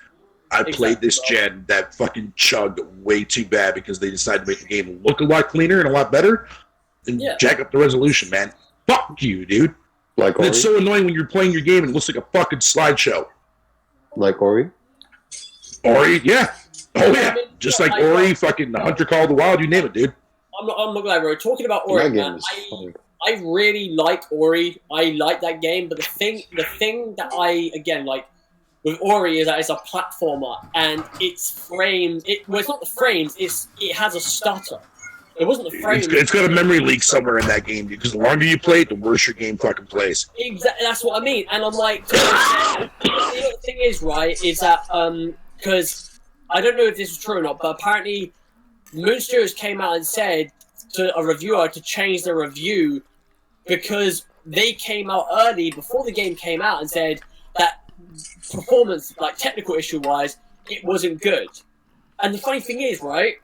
I played this gen that fucking chugged way too bad because they decided to make the game look a lot cleaner and a lot better and jack up the resolution, man. Fuck you, dude. Like Ori? It's so annoying when you're playing your game and it looks like a fucking slideshow. Like Ori? Ori, yeah. Oh, yeah. Just like Ori, fucking The Hunter Call of the Wild, you name it, dude. I'm not gonna lie, bro. Talking about Ori, man, I really like Ori. I like that game, but the thing that I, again, like, with Ori is that it's a platformer, and its frame, it's not the frames, it has a stutter. It wasn't the frames. It's got a memory leak somewhere in that game, because the longer you play it, the worse your game fucking plays. Exactly, that's what I mean. And I'm like, the thing is, right, is that, because I don't know if this is true or not, but apparently Moon Studios came out and said to a reviewer to change their review because they came out early before the game came out and said that performance, like technical issue wise, it wasn't good. And the funny thing is, right,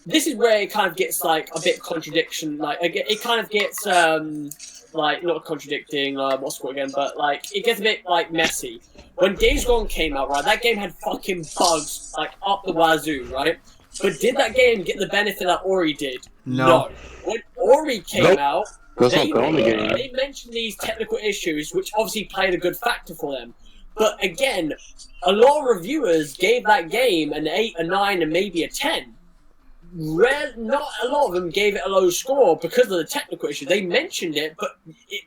this is where it kind of gets like a bit contradiction. Like it kind of gets like not contradicting. What's it called again? But like it gets a bit like messy. When Days Gone came out, right, that game had fucking bugs like up the wazoo, right? But did that game get the benefit that Ori did? No. When Ori came out, they mentioned these technical issues, which obviously played a good factor for them. But again, a lot of reviewers gave that game an 8, a 9, and maybe a 10. Not a lot of them gave it a low score because of the technical issue. They mentioned it, but it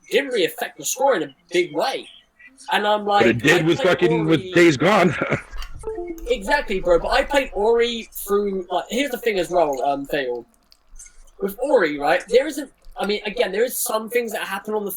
didn't really affect the score in a big way. And I'm like, but it did with fucking with Days Gone. Exactly, bro. But I played Ori through. Like, here's the thing as well, Fail. With Ori, right? There isn't. I mean, again, there is some things that happen on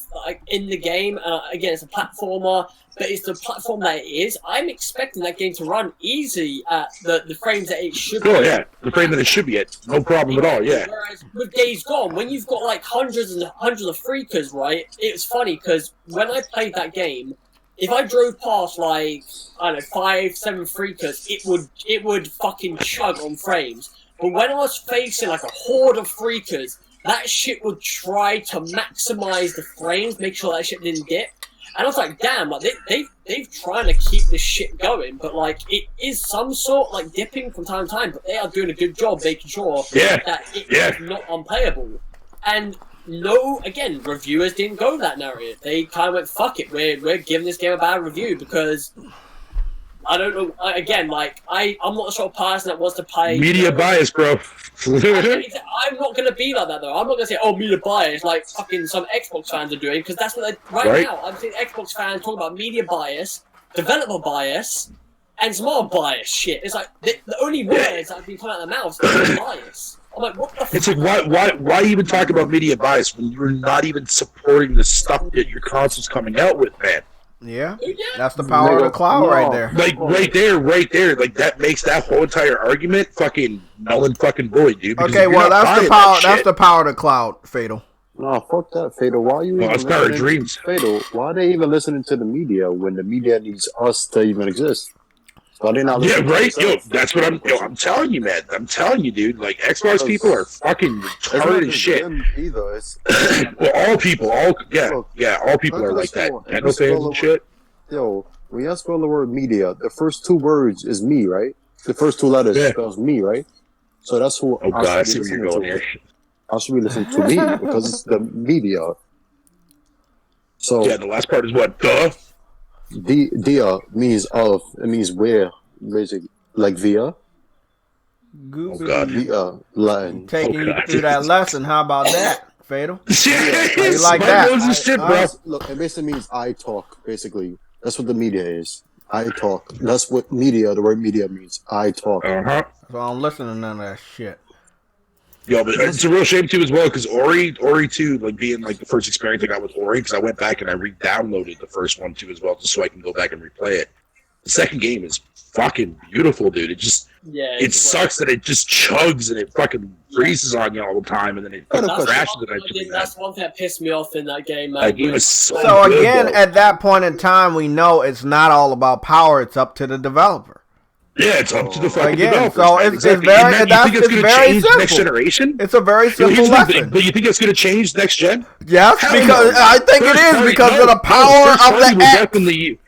in the game. Again, it's a platformer, but it's the platform that it is. I'm expecting that game to run easy at the frames that it should be. Oh, yeah. The frame that it should be at. No problem at all, yeah. Whereas with Days Gone, when you've got like hundreds and hundreds of freakers, right? It's funny because when I played that game, if I drove past like, I don't know, 5, 7 freakers, it would fucking chug on frames. But when I was facing like a horde of freakers, that shit would try to maximize the frames, make sure that shit didn't dip. And I was like, damn, like they've trying to keep this shit going, but like it is some sort like dipping from time to time, but they are doing a good job making sure that it is not unplayable. And no, again, reviewers didn't go that narrative. They kind of went, fuck it, we're giving this game a bad review because I don't know. Again, like I'm not the sort of person that wants to pay media bias, bro. I'm not gonna be like that though. I'm not gonna say, "Oh, media bias," like fucking some Xbox fans are doing, because that's what they right now. I'm seeing Xbox fans talk about media bias, developer bias, and some other bias shit. It's like the only words that have been coming out of their mouths is bias. I'm like, what the? It's like why even talk about media bias when you're not even supporting the stuff that your console's coming out with, man? Yeah, that's the power of the cloud right there. Like right there. Like that makes that whole entire argument fucking null and fucking void, dude. Okay, well that's the power. That's the power of the cloud, Fatal. No, fuck that, Fatal. Why are you? Well, it's not our dreams. Fatal. Why are they even listening to the media when the media needs us to even exist? Why they not? Yeah, right. Yo, that's what I'm telling you, man. I'm telling you, dude. Like Xbox people are fucking retarded as shit. Either. It's well, all people are like that. Nintendo fans and shit. Yo, when you spell the word media, the first two words is me, right? The first two letters spells me, right? So that's who. Oh God, I see where you're going here. I should be listening to me because it's the media. So yeah, the last part is what? Duh. Dia means of. It means where, basically, like via. Oh God. Via Latin. Taking you through that lesson. How about that, Fatal? You like that? Shit, bro. Look, it basically means I talk. Basically, that's what the media is. I talk. That's what media. The word media means. I talk. So I'm listening to none of that shit. Yo, but it's a real shame too as well, because Ori 2, like being like the first experience I got with Ori, because I went back and I re-downloaded the first one too as well, just so I can go back and replay it. The second game is fucking beautiful, dude. It just it sucks that it just chugs and it fucking freezes on you all the time, and then it crashes. That's one thing that pissed me off in that game, man. That game is so good, again, bro. At that point in time, we know it's not all about power; it's up to the developer. Yeah, it's up to the fucking developers. So it's very simple. Next generation? It's a very simple lesson. But you think it's going to change next gen? Yes, because I think it is because of the power of the X.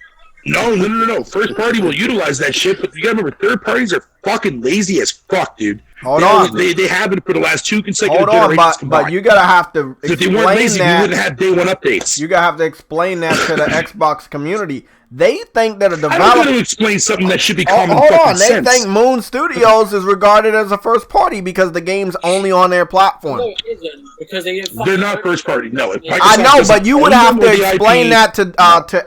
No. First party will utilize that shit, but you gotta remember, third parties are fucking lazy as fuck, dude. Hold on. They have been for the last 2 consecutive generations combined. But you gotta have to explain if they weren't lazy, we wouldn't have day one updates. You gotta have to explain that to the Xbox community. They think that a developer... I don't want to explain something that should be common sense. They think Moon Studios is regarded as a first party because the game's only on their platform. No, it isn't, because they're not first party. No, I know, but you would have to explain that to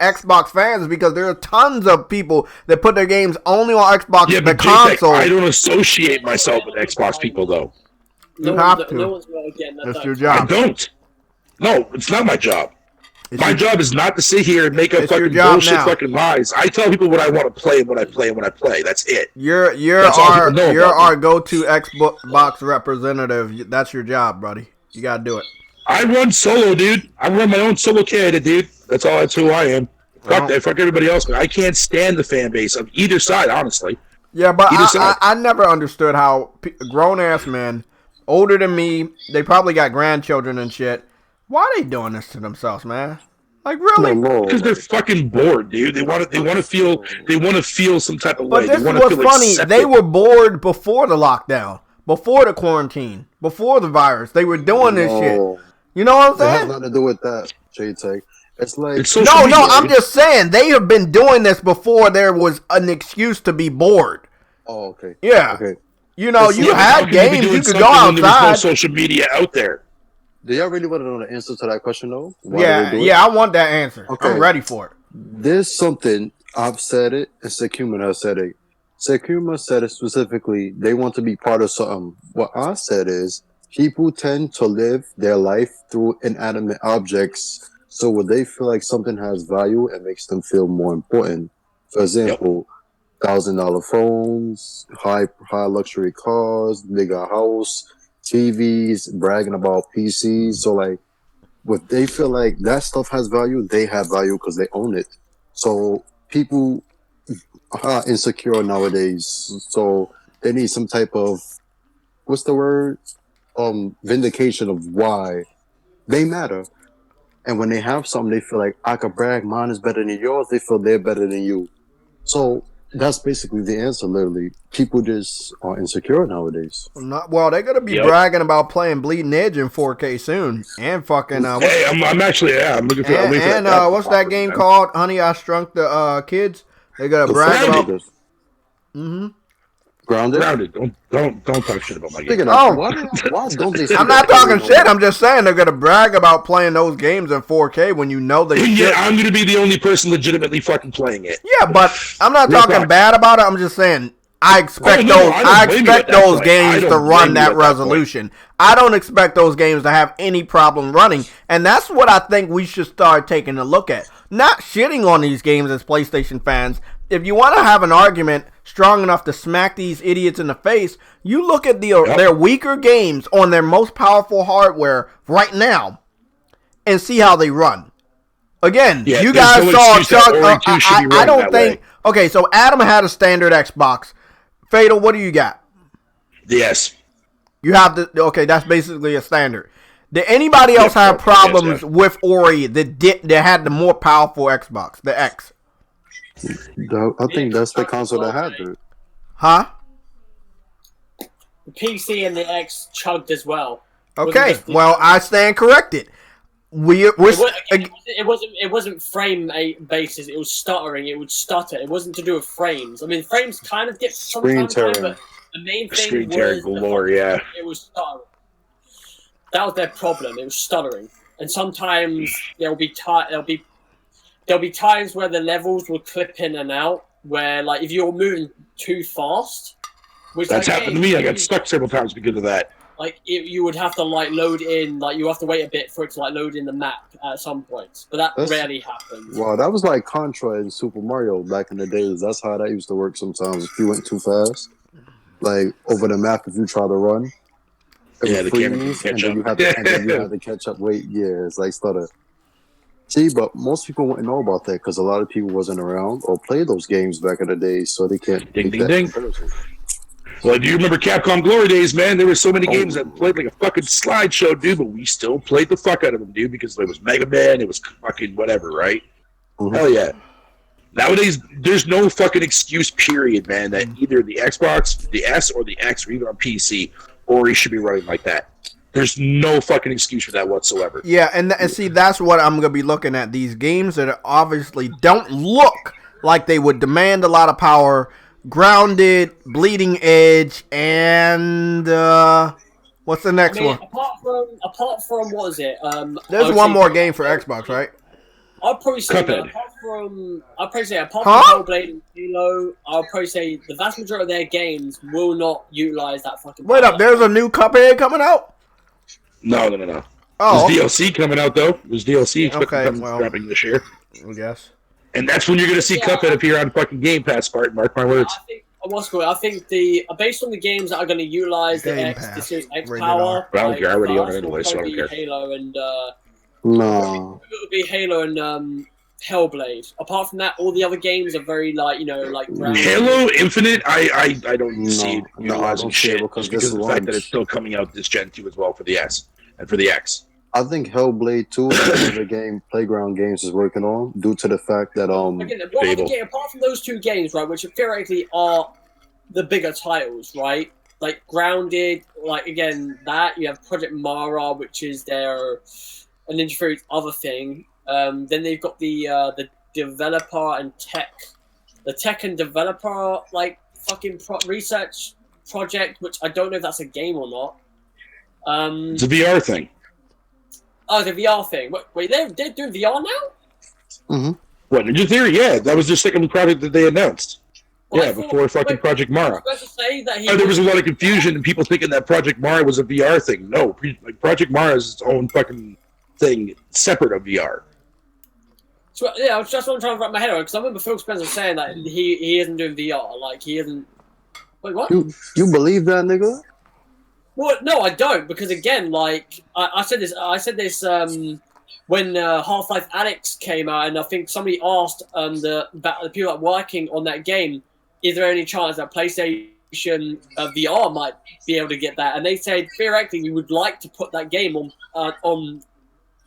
Xbox fans, because there are tons of people that put their games only on Xbox, the console. I don't associate myself with Xbox people, though. You have to. That's your job. I don't. No, it's not my job. My job is not to sit here and make up fucking bullshit fucking lies. I tell people what I want to play and what I play and what I play. That's it. You're our go-to Xbox representative. That's your job, buddy. You gotta do it. I run solo, dude. I run my own solo candidate, dude. That's who I am. Fuck everybody else, man. I can't stand the fan base of either side, honestly. Yeah, but I never understood how grown-ass men, older than me, they probably got grandchildren and shit. Why are they doing this to themselves, man? Like, really? Because they're fucking bored, dude. They want to feel some type of way. But this was funny. They were bored before the lockdown, before the quarantine, before the virus. They were doing this shit. You know what I'm saying? It has nothing to do with that, J-Tech. It's like I'm just saying they have been doing this before there was an excuse to be bored. Oh, okay. Yeah. Okay. You know, you had games. You could go outside. There was no social media out there. Do y'all really want to know the answer to that question, though? Yeah, I want that answer. Okay. I'm ready for it. There's something, I've said it, and Sekuma has said it. Sekuma said it specifically, they want to be part of something. What I said is, people tend to live their life through inanimate objects, so when they feel like something has value, it makes them feel more important. For example, $1,000 phones, high luxury cars, bigger house, TVs, bragging about PCs. So like, if they feel like that stuff has value, they have value because they own it. So people are insecure nowadays. So they need some type of what's the word? Vindication of why they matter. And when they have something, they feel like I could brag. Mine is better than yours. They feel they're better than you. So that's basically the answer. Literally, people just are insecure nowadays. Well, they're gonna be bragging about playing Bleeding Edge in 4K soon, and fucking. Hey, I'm actually I'm looking for. And what's that game called? Honey, I Shrunk the Kids. They're gonna brag about. Mm-hmm. Grounded. Don't talk shit about my game. Why don't they? I'm not talking shit. I'm just saying they're gonna brag about playing those games in 4K when you know they. Yeah, I'm gonna be the only person legitimately fucking playing it. Yeah, but I'm not talking bad about it. I'm just saying I expect those games to run that resolution. I don't expect those games to have any problem running, and that's what I think we should start taking a look at. Not shitting on these games as PlayStation fans. If you want to have an argument strong enough to smack these idiots in the face, you look at their weaker games on their most powerful hardware right now and see how they run. Again, you guys saw Chuck. I don't think. Okay, so Adam had a standard Xbox. Fatal, what do you got? Yes. You have the. Okay, that's basically a standard. Did anybody else have problems with Ori that had the more powerful Xbox, the X? I think that's the console that had it. Huh? The PC and the X chugged as well. Okay, well, I stand corrected. It wasn't frame basis. It was stuttering. It would stutter. It wasn't to do with frames. I mean, frames kind of get sometimes, but the main thing was it was stuttering. That was their problem. It was stuttering, and sometimes there'll be times where the levels will clip in and out. Where like if you're moving too fast, which that's happened to me. I got stuck several times because of that. Like you would have to like load in, like you have to wait a bit for it to like load in the map at some points, but that's rarely happens. Well, that was like Contra in Super Mario back in the days. That's how that used to work sometimes. If you went too fast, like over the map, if you try to run, the camera can catch up. And then you had to catch up. Wait, it's like stutter. See, but most people wouldn't know about that because a lot of people wasn't around or played those games back in the day, so they can't. Ding, ding, ding. Well, do you remember Capcom Glory days, man? There were so many games that played like a fucking slideshow, dude, but we still played the fuck out of them, dude, because there was Mega Man, it was fucking whatever, right? Mm-hmm. Hell yeah. Nowadays, there's no fucking excuse, period, man, that either the Xbox, the S, or the X, or even on PC, Ori should be running like that. There's no fucking excuse for that whatsoever. Yeah, and see, that's what I'm going to be looking at. These games that obviously don't look like they would demand a lot of power. Grounded, Bleeding Edge, and what's the next one? Apart from what is it? There's one more game for Xbox, right? I'd probably say apart from Hellblade and Halo, I'll probably say the vast majority of their games will not utilize that fucking. Wait up, there's a new Cuphead coming out? No. Oh, there's DLC coming out though. There's DLC dropping this year. I guess. And that's when you're going to see Cuphead appear on fucking Game Pass, Spartan. Mark my words. I think based on the games that are going to utilize the Series X power. I don't care. I already own it anyway, so I don't care. Halo and no. It would be Halo and Hellblade. Apart from that, all the other games are very like Halo Infinite. I don't see it utilizing shit because of the fact that it's still coming out this Gen 2 as well for the S and for the X. I think Hellblade 2 is the game Playground Games is working on due to the fact that apart from those two games, right, which theoretically are the bigger titles, right? Like Grounded, like again that you have Project Mara, which is their Ninja Theory's other thing. Then they've got the developer and tech and developer like fucking research project, which I don't know if that's a game or not. It's a VR thing. Oh, the VR thing. Wait, they're doing VR now? Mm-hmm. What, Ninja Theory? Yeah, that was their second project that they announced. Well, before Project Mara. There was a lot of confusion and people thinking that Project Mara was a VR thing. No, Project Mara is its own fucking thing, separate of VR. So, yeah, that's what I'm trying to wrap my head around, because I remember Phil Spencer saying that he isn't doing VR. Like, he isn't... Wait, what? You believe that, nigga? Well, no, I don't, because again, like I said this when Half-Life Alyx came out, and I think somebody asked the people that are working on that game, is there any chance that PlayStation VR might be able to get that, and they said theoretically we would like to put that game on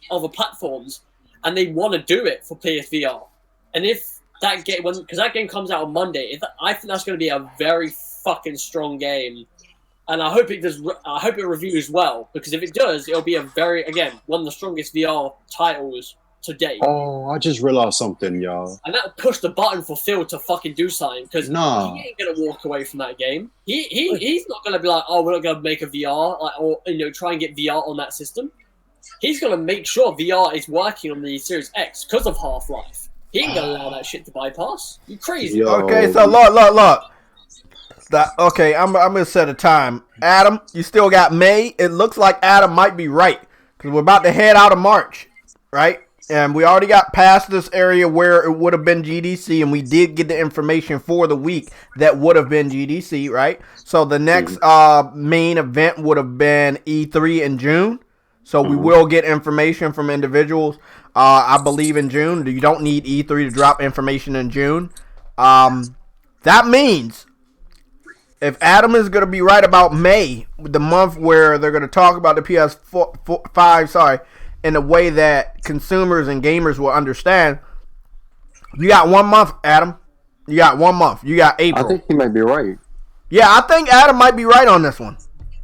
other platforms, and they want to do it for PSVR. And if that game, because that game comes out on Monday, I think that's going to be a very fucking strong game, and I hope it does. I hope it reviews well, because if it does, it'll be one of the strongest VR titles to date. Oh, I just realized something, y'all. And that'll push the button for Phil to fucking do something, because he ain't gonna walk away from that game. He's not gonna be like, oh, we're not gonna make a VR, or try and get VR on that system. He's gonna make sure VR is working on the Series X because of Half-Life. He ain't gonna allow that shit to bypass. You crazy? Yo. Okay, so look. Okay, I'm gonna set a time. Adam, you still got May. It looks like Adam might be right, because we're about to head out of March, right? And we already got past this area where it would have been GDC, and we did get the information for the week that would have been GDC, right? So the next main event would have been E3 in June. So we will get information from individuals, I believe, in June. You don't need E3 to drop information in June. That means if Adam is going to be right about May, the month where they're going to talk about the PS5, in a way that consumers and gamers will understand, you got 1 month, Adam. You got 1 month. You got April. I think he might be right. Yeah, I think Adam might be right on this one.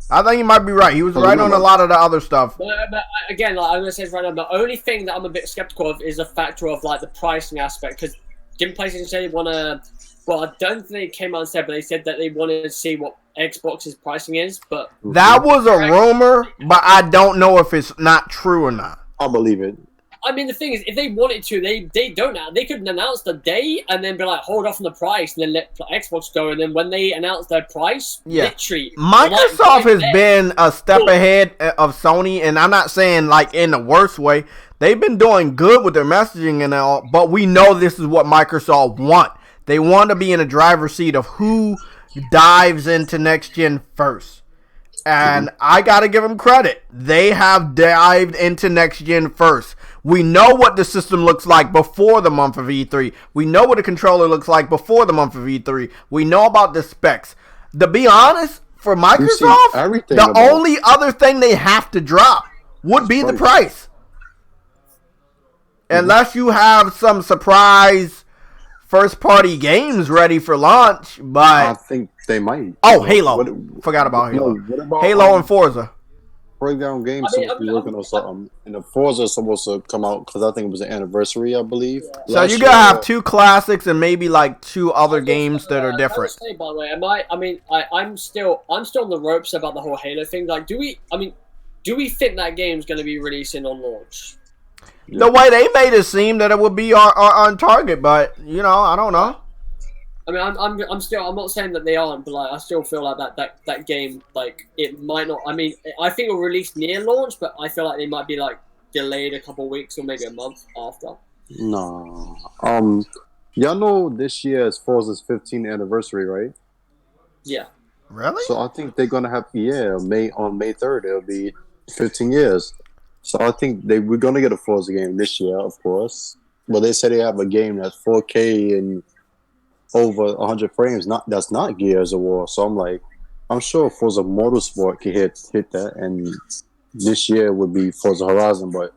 I think he might be right. He was right on a lot of the other stuff. But again, I'm going to say right now, the only thing that I'm a bit skeptical of is the factor of the pricing aspect. Because didn't PlayStation say they want to? Well, I don't think they came out and said, but they said that they wanted to see what Xbox's pricing is. But that was a rumor, but I don't know if it's not true or not. I believe it. I mean, the thing is, if they wanted to, they don't now. They could announce the day and then be like, hold off on the price, and then let Xbox go. And then when they announce their price, literally, Microsoft has been a step ahead of Sony, and I'm not saying in the worst way. They've been doing good with their messaging and all, but we know this is what Microsoft want. They want to be in a driver's seat of who dives into next gen first. And I got to give them credit. They have dived into next gen first. We know what the system looks like before the month of E3. We know what the controller looks like before the month of E3. We know about the specs. To be honest, for Microsoft, the only other thing they have to drop would be the price. Unless you have some surprise first-party games ready for launch, but I think they might. Oh, Halo! Forgot about Halo. Halo and Forza. Breakdown Games supposed to be working on something, and the Forza is supposed to come out because I think it was an anniversary, I believe. So you're gonna have 2 classics and maybe 2 other games that are different. Say, by the way, I'm still on the ropes about the whole Halo thing. Do we think that game's gonna be releasing on launch? The way they made it seem that it would be on target, but I don't know. I mean, I'm not saying that they aren't, but I still feel like that game, it might not. I mean, I think it'll release near launch, but I feel like they might be delayed a couple of weeks or maybe a month after. No, y'all know this year is Forza's 15th anniversary, right? Yeah. Really? So I think they're gonna have on May 3rd. It'll be 15 years. So I think we're gonna get a Forza game this year, of course. But they say they have a game that's 4K and over 100 frames. That's not Gears of War. So I'm sure Forza Motorsport can hit that, and this year would be Forza Horizon. But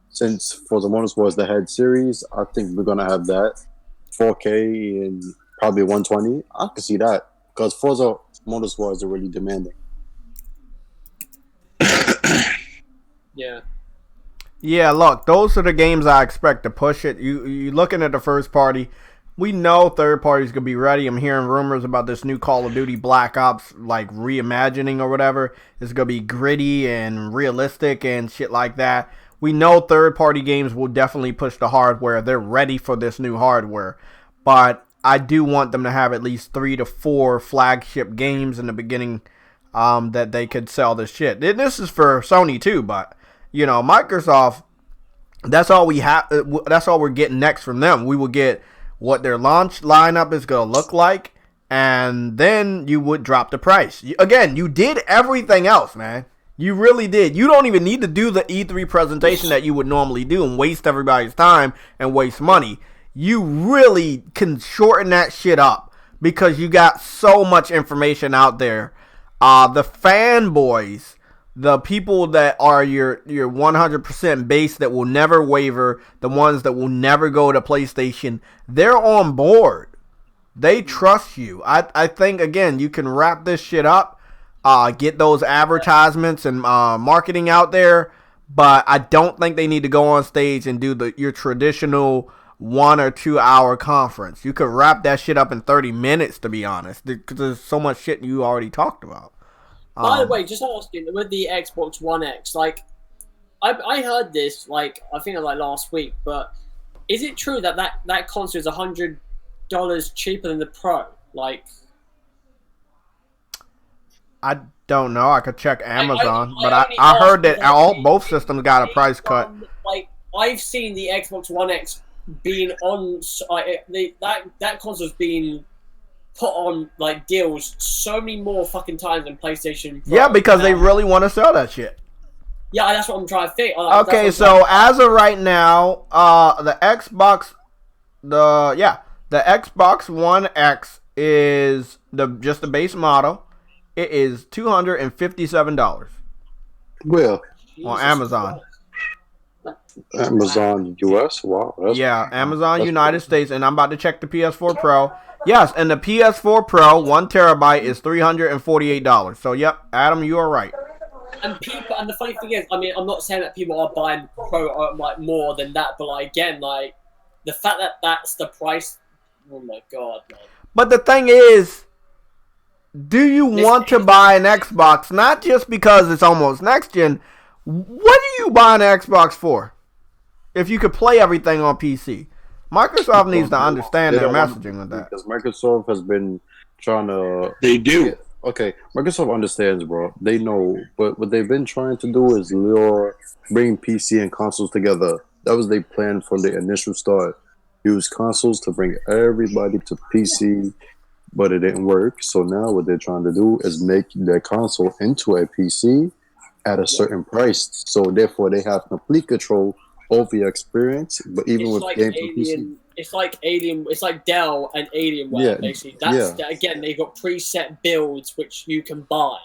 since Forza Motorsport is the head series, I think we're gonna have that 4K and probably 120. I can see that because Forza Motorsport is really demanding. Yeah. Yeah, look, those are the games I expect to push it. You looking at the first party. We know third party's gonna be ready. I'm hearing rumors about this new Call of Duty Black Ops reimagining or whatever. It's gonna be gritty and realistic and shit like that. We know third party games will definitely push the hardware. They're ready for this new hardware. But I do want them to have at least 3 to 4 flagship games in the beginning that they could sell this shit. This is for Sony too, but Microsoft, that's all we have. That's all we're getting next from them. We will get what their launch lineup is going to look like, and then you would drop the price. Again, you did everything else, man. You really did. You don't even need to do the E3 presentation that you would normally do and waste everybody's time and waste money. You really can shorten that shit up because you got so much information out there. The fanboys, the people that are your 100% base that will never waver, the ones that will never go to PlayStation, they're on board. They trust you. I think, again, you can wrap this shit up, get those advertisements and marketing out there, but I don't think they need to go on stage and do your traditional 1 or 2 hour conference. You could wrap that shit up in 30 minutes, to be honest, because there's so much shit you already talked about. By the way, just asking, with the Xbox One X, like, I heard this, like, I think like last week, but is it true that console is $100 cheaper than the Pro? Like, I don't know. I could check Amazon, but I heard that both systems got a price cut. Like, I've seen the Xbox One X being on that console's been put on like deals so many more fucking times than PlayStation Pro. Yeah, because they really want to sell that shit. Yeah, that's what I'm trying to think. Okay, so as of right now, the Xbox One X is just the base model. It is $257. Well, on Amazon. Amazon US? Wow. Amazon United States, and I'm about to check the PS4 Pro. Yes, and the PS4 Pro 1 terabyte is $348. So yep, Adam, you are right. And the funny thing is, I mean, I'm not saying that people are buying Pro like more than that, but like again, like the fact that that's the price. Oh my god, man. But the thing is, do you want to buy an Xbox not just because it's almost next gen? What do you buy an Xbox for? If you could play everything on PC, Microsoft needs to understand their messaging with that. Because Microsoft has been trying to. They do. Yeah, okay, Microsoft understands, bro. They know, but what they've been trying to do is bring PC and consoles together. That was their plan from the initial start. Use consoles to bring everybody to PC, but it didn't work. So now what they're trying to do is make their console into a PC at a certain price. So therefore, they have complete control over the experience. But even with games on PC, it's like Alien. It's like Dell and Alienware, basically. Again, they've got preset builds which you can buy,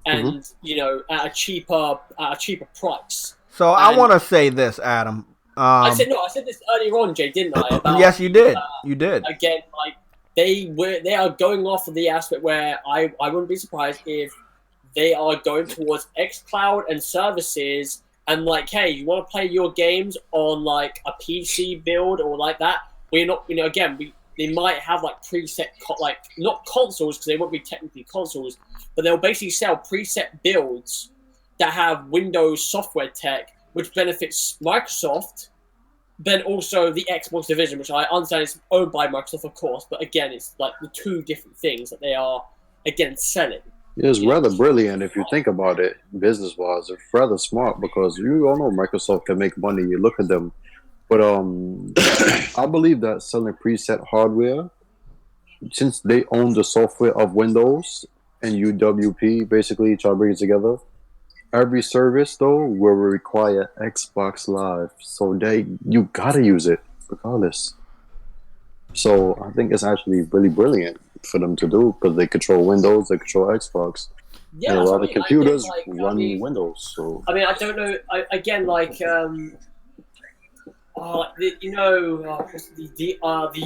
and you know at a cheaper price. So I want to say this, Adam. I said this earlier on, Jay, didn't I? About, yes, you did. You did. Again, like they are going off of the aspect where I wouldn't be surprised if they are going towards xCloud and services, and like, hey, you want to play your games on like a PC build or like that? We're not, you know, again, they might have like preset like not consoles because they won't be technically consoles, but they'll basically sell preset builds that have Windows software tech, which benefits Microsoft, then also the Xbox division, which I understand is owned by Microsoft, of course, but again, it's like the two different things that they are, again, selling. It's rather brilliant if you think about it, business-wise. It's rather smart because you all know Microsoft can make money. You look at them. But I believe that selling preset hardware, since they own the software of Windows and UWP, basically try to bring it together, every service, though, will require Xbox Live. So you gotta use it, regardless. So I think it's actually really brilliant for them to do because they control Windows, they control Xbox. Yeah, and a lot of computers run Windows. So I mean, I don't know. The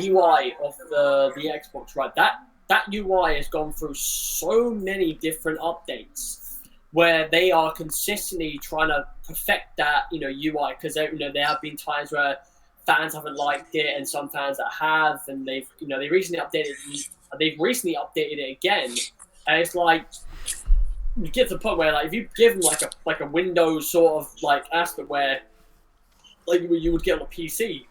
UI of the Xbox, right? That UI has gone through so many different updates where they are consistently trying to perfect that UI, because there have been times where fans haven't liked it and some fans that have, and they've recently updated it again, and it's like you get to the point where like if you give them like a Windows sort of like aspect where like you would get on a PC,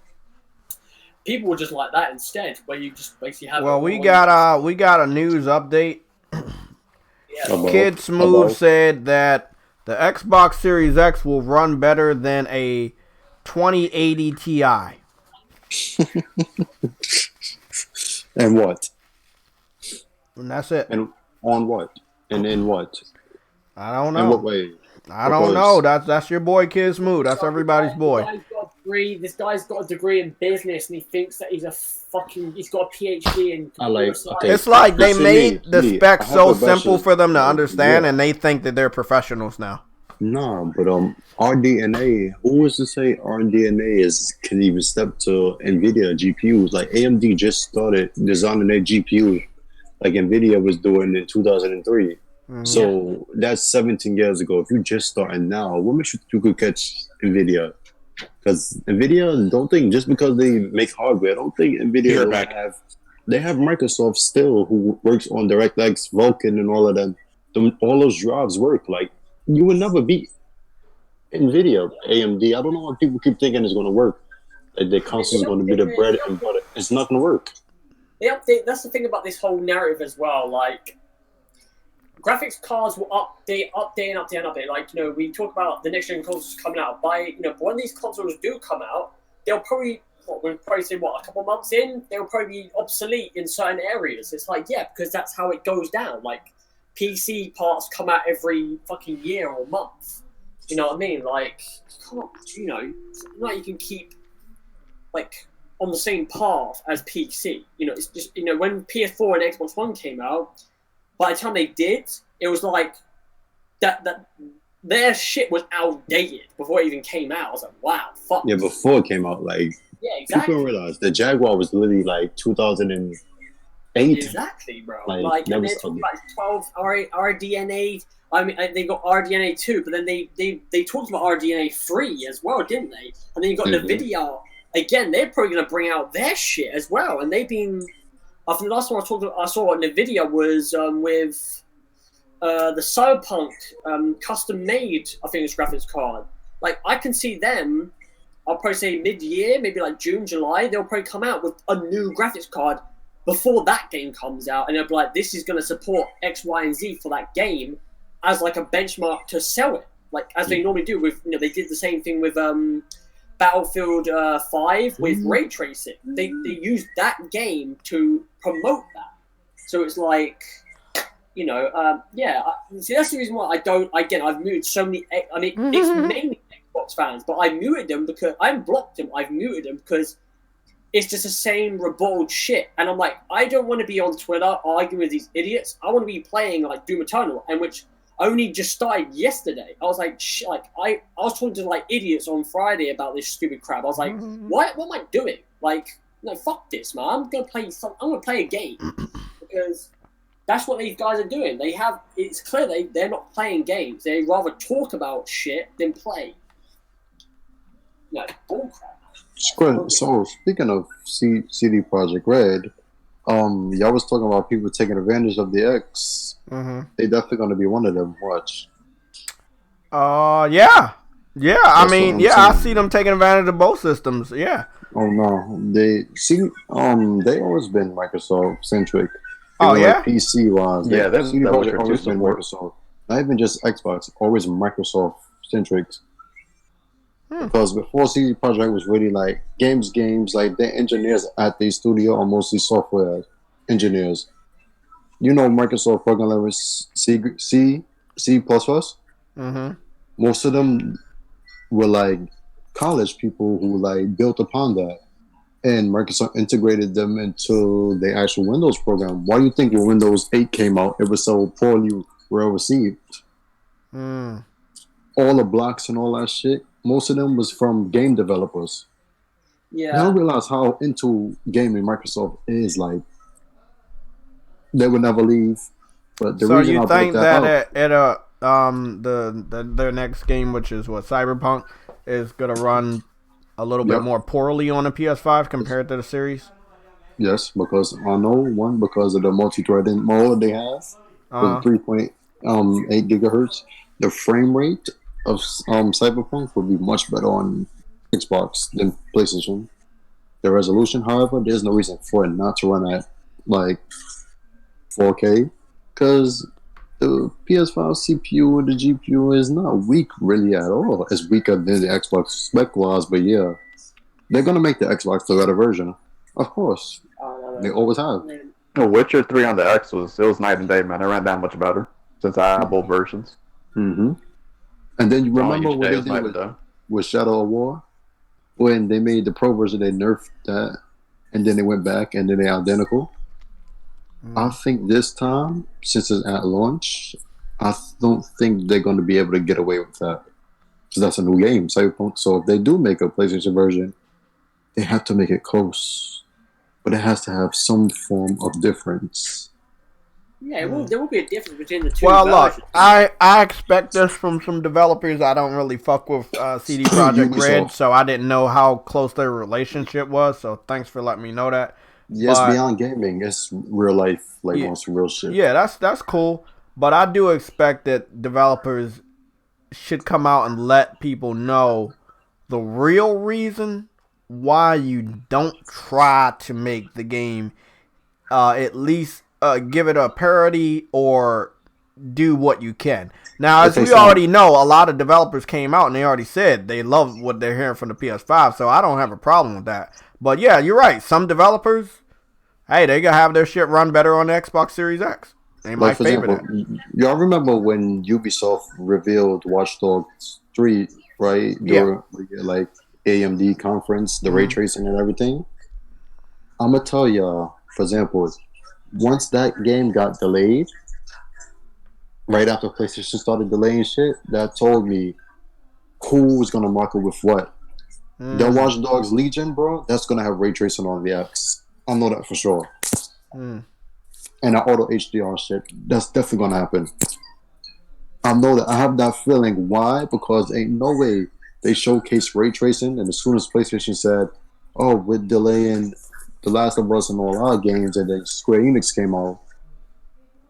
people would just like that instead, where you just basically have. Well, we got a news update. Kid Smooth said that the Xbox Series X will run better than a 2080 Ti. And what? And that's it. And on what? And in what? I don't know. In what way? I don't know. That's your boy Kid Smooth. That's everybody's boy. degree. This guy's got a degree in business, and he thinks that he's got a PhD in computer science. okay. It's like they made the specs I have so a bachelor's- simple for them to understand, Yeah. and they think that they're professionals now. No, but RDNA. Who was to say RDNA can even step to NVIDIA GPUs? Like AMD just started designing their GPU, like NVIDIA was doing in 2003. Mm-hmm. So that's 17 years ago. If you just starting now, what makes you could catch NVIDIA? Because NVIDIA, don't think just because they make hardware, don't think NVIDIA don't have. They have Microsoft still, who works on DirectX, Vulkan, and all of them. All those drives work. Like you will never beat NVIDIA, AMD. I don't know why people keep thinking it's going to work. Like their console is going to be the bread and butter. It's not going to work. They update. That's the thing about this whole narrative as well. Like graphics cards will update. Like, you know, we talk about the next gen consoles coming out. But when these consoles do come out, they'll probably say a couple months in, they'll probably be obsolete in certain areas. It's like, yeah, because that's how it goes down. Like PC parts come out every fucking year or month. You know what I mean? Like, can't, it's not like you can keep like on the same path as PC. It's just when PS4 and Xbox One came out. By the time they did, it was like that their shit was outdated before it even came out. I was like, wow, fuck. Yeah, before it came out, like, yeah, exactly. People don't realize the Jaguar was literally like 2008. Exactly, bro. Like and they're talking about 12 RDNA. I mean, they got RDNA 2, but then they talked about RDNA 3 as well, didn't they? And then you got NVIDIA. Again, they're probably going to bring out their shit as well. And they've been... I think the last one I saw on NVIDIA was with the Cyberpunk custom-made, I think it's graphics card. Like, I can see them, I'll probably say mid-year, maybe like June, July, they'll probably come out with a new graphics card before that game comes out. And they'll be like, this is going to support X, Y, and Z for that game as like a benchmark to sell it. Like, as they normally do with, they did the same thing with... Battlefield 5 with ray tracing. They used that game to promote that. So it's like, see, that's the reason why I've muted so many. I mean, it's mainly Xbox fans, but I muted them because I blocked them. I've muted them because it's just the same rebuttal shit. And I'm like, I don't want to be on Twitter arguing with these idiots. I want to be playing like Doom Eternal, and which only just started yesterday. I was like, I was talking to like idiots on Friday about this stupid crap. I was like, what am I doing? Like, fuck this, man. I'm gonna play a game because that's what these guys are doing. It's clear they're not playing games. They rather talk about shit than play. Bullcrap. So speaking of CD Projekt Red, y'all was talking about people taking advantage of the X. They definitely going to be one of them. Watch. Yeah. I mean, I see them taking advantage of both systems. Yeah. Oh no, they always been Microsoft centric. Oh yeah. Like PC wise, yeah, that's CD Projekt always been Microsoft. Not even just Xbox, always Microsoft centric. Because before CD Projekt was really like games, like the engineers at the studio are mostly software engineers. Microsoft programming language C++. Most of them were like college people who like built upon that, and Microsoft integrated them into the actual Windows program. Why do you think when Windows 8 came out, it was so poorly well received? All the blocks and all that shit, most of them was from game developers. Yeah. I don't realize how into gaming Microsoft is. Like, they would never leave. But the reason you I think that their next game, which is Cyberpunk, is gonna run a little bit more poorly on the PS5 compared to the series? Yes, because because of the multi-threading mode they have with 3.8 gigahertz, the frame rate of Cyberpunk would be much better on Xbox than PlayStation. The resolution, however, there's no reason for it not to run at like 4K, because the PS5 CPU and the GPU is not weak really at all. It's weaker than the Xbox spec-wise, but yeah, they're gonna make the Xbox the better version, of course. They always have. Witcher 3 on the X was night and day, man. It ran that much better since I have both versions. And then you remember what they did with Shadow of War? when they made the Pro version, they nerfed that, and then they went back, and then they're identical. I think this time, since it's at launch, I don't think they're going to be able to get away with that. Because that's a new game, Cyberpunk. So if they do make a PlayStation version, they have to make it close. But it has to have some form of difference. Yeah, there will be a difference between the two Well, versions. look, I expect this from some developers. I don't really fuck with CD Projekt Red, so I didn't know how close their relationship was. So thanks for letting me know that. Yes, beyond gaming, it's real life, like on some real shit. Yeah, that's cool. But I do expect that developers should come out and let people know the real reason why you don't try to make the game at least give it a parody or do what you can. Now, as we already know, a lot of developers came out and they already said they love what they're hearing from the PS5, so I don't have a problem with that. But yeah, you're right. Some developers, hey, they gonna have their shit run better on the Xbox Series X. They might favor that. Y'all remember when Ubisoft revealed Watch Dogs 3, right? During like AMD conference, the ray tracing and everything. I'm gonna tell y'all, for example, once that game got delayed, right after PlayStation started delaying shit, that told me who was gonna market with what. The Watch Dogs Legion, bro, that's gonna have ray tracing on the X. I know that for sure. And the auto HDR shit, that's definitely gonna happen. I know that. I have that feeling. Why? Because ain't no way they showcase ray tracing, and as soon as PlayStation said, "Oh, we're delaying The Last of Us and all our games," and then Square Enix came out,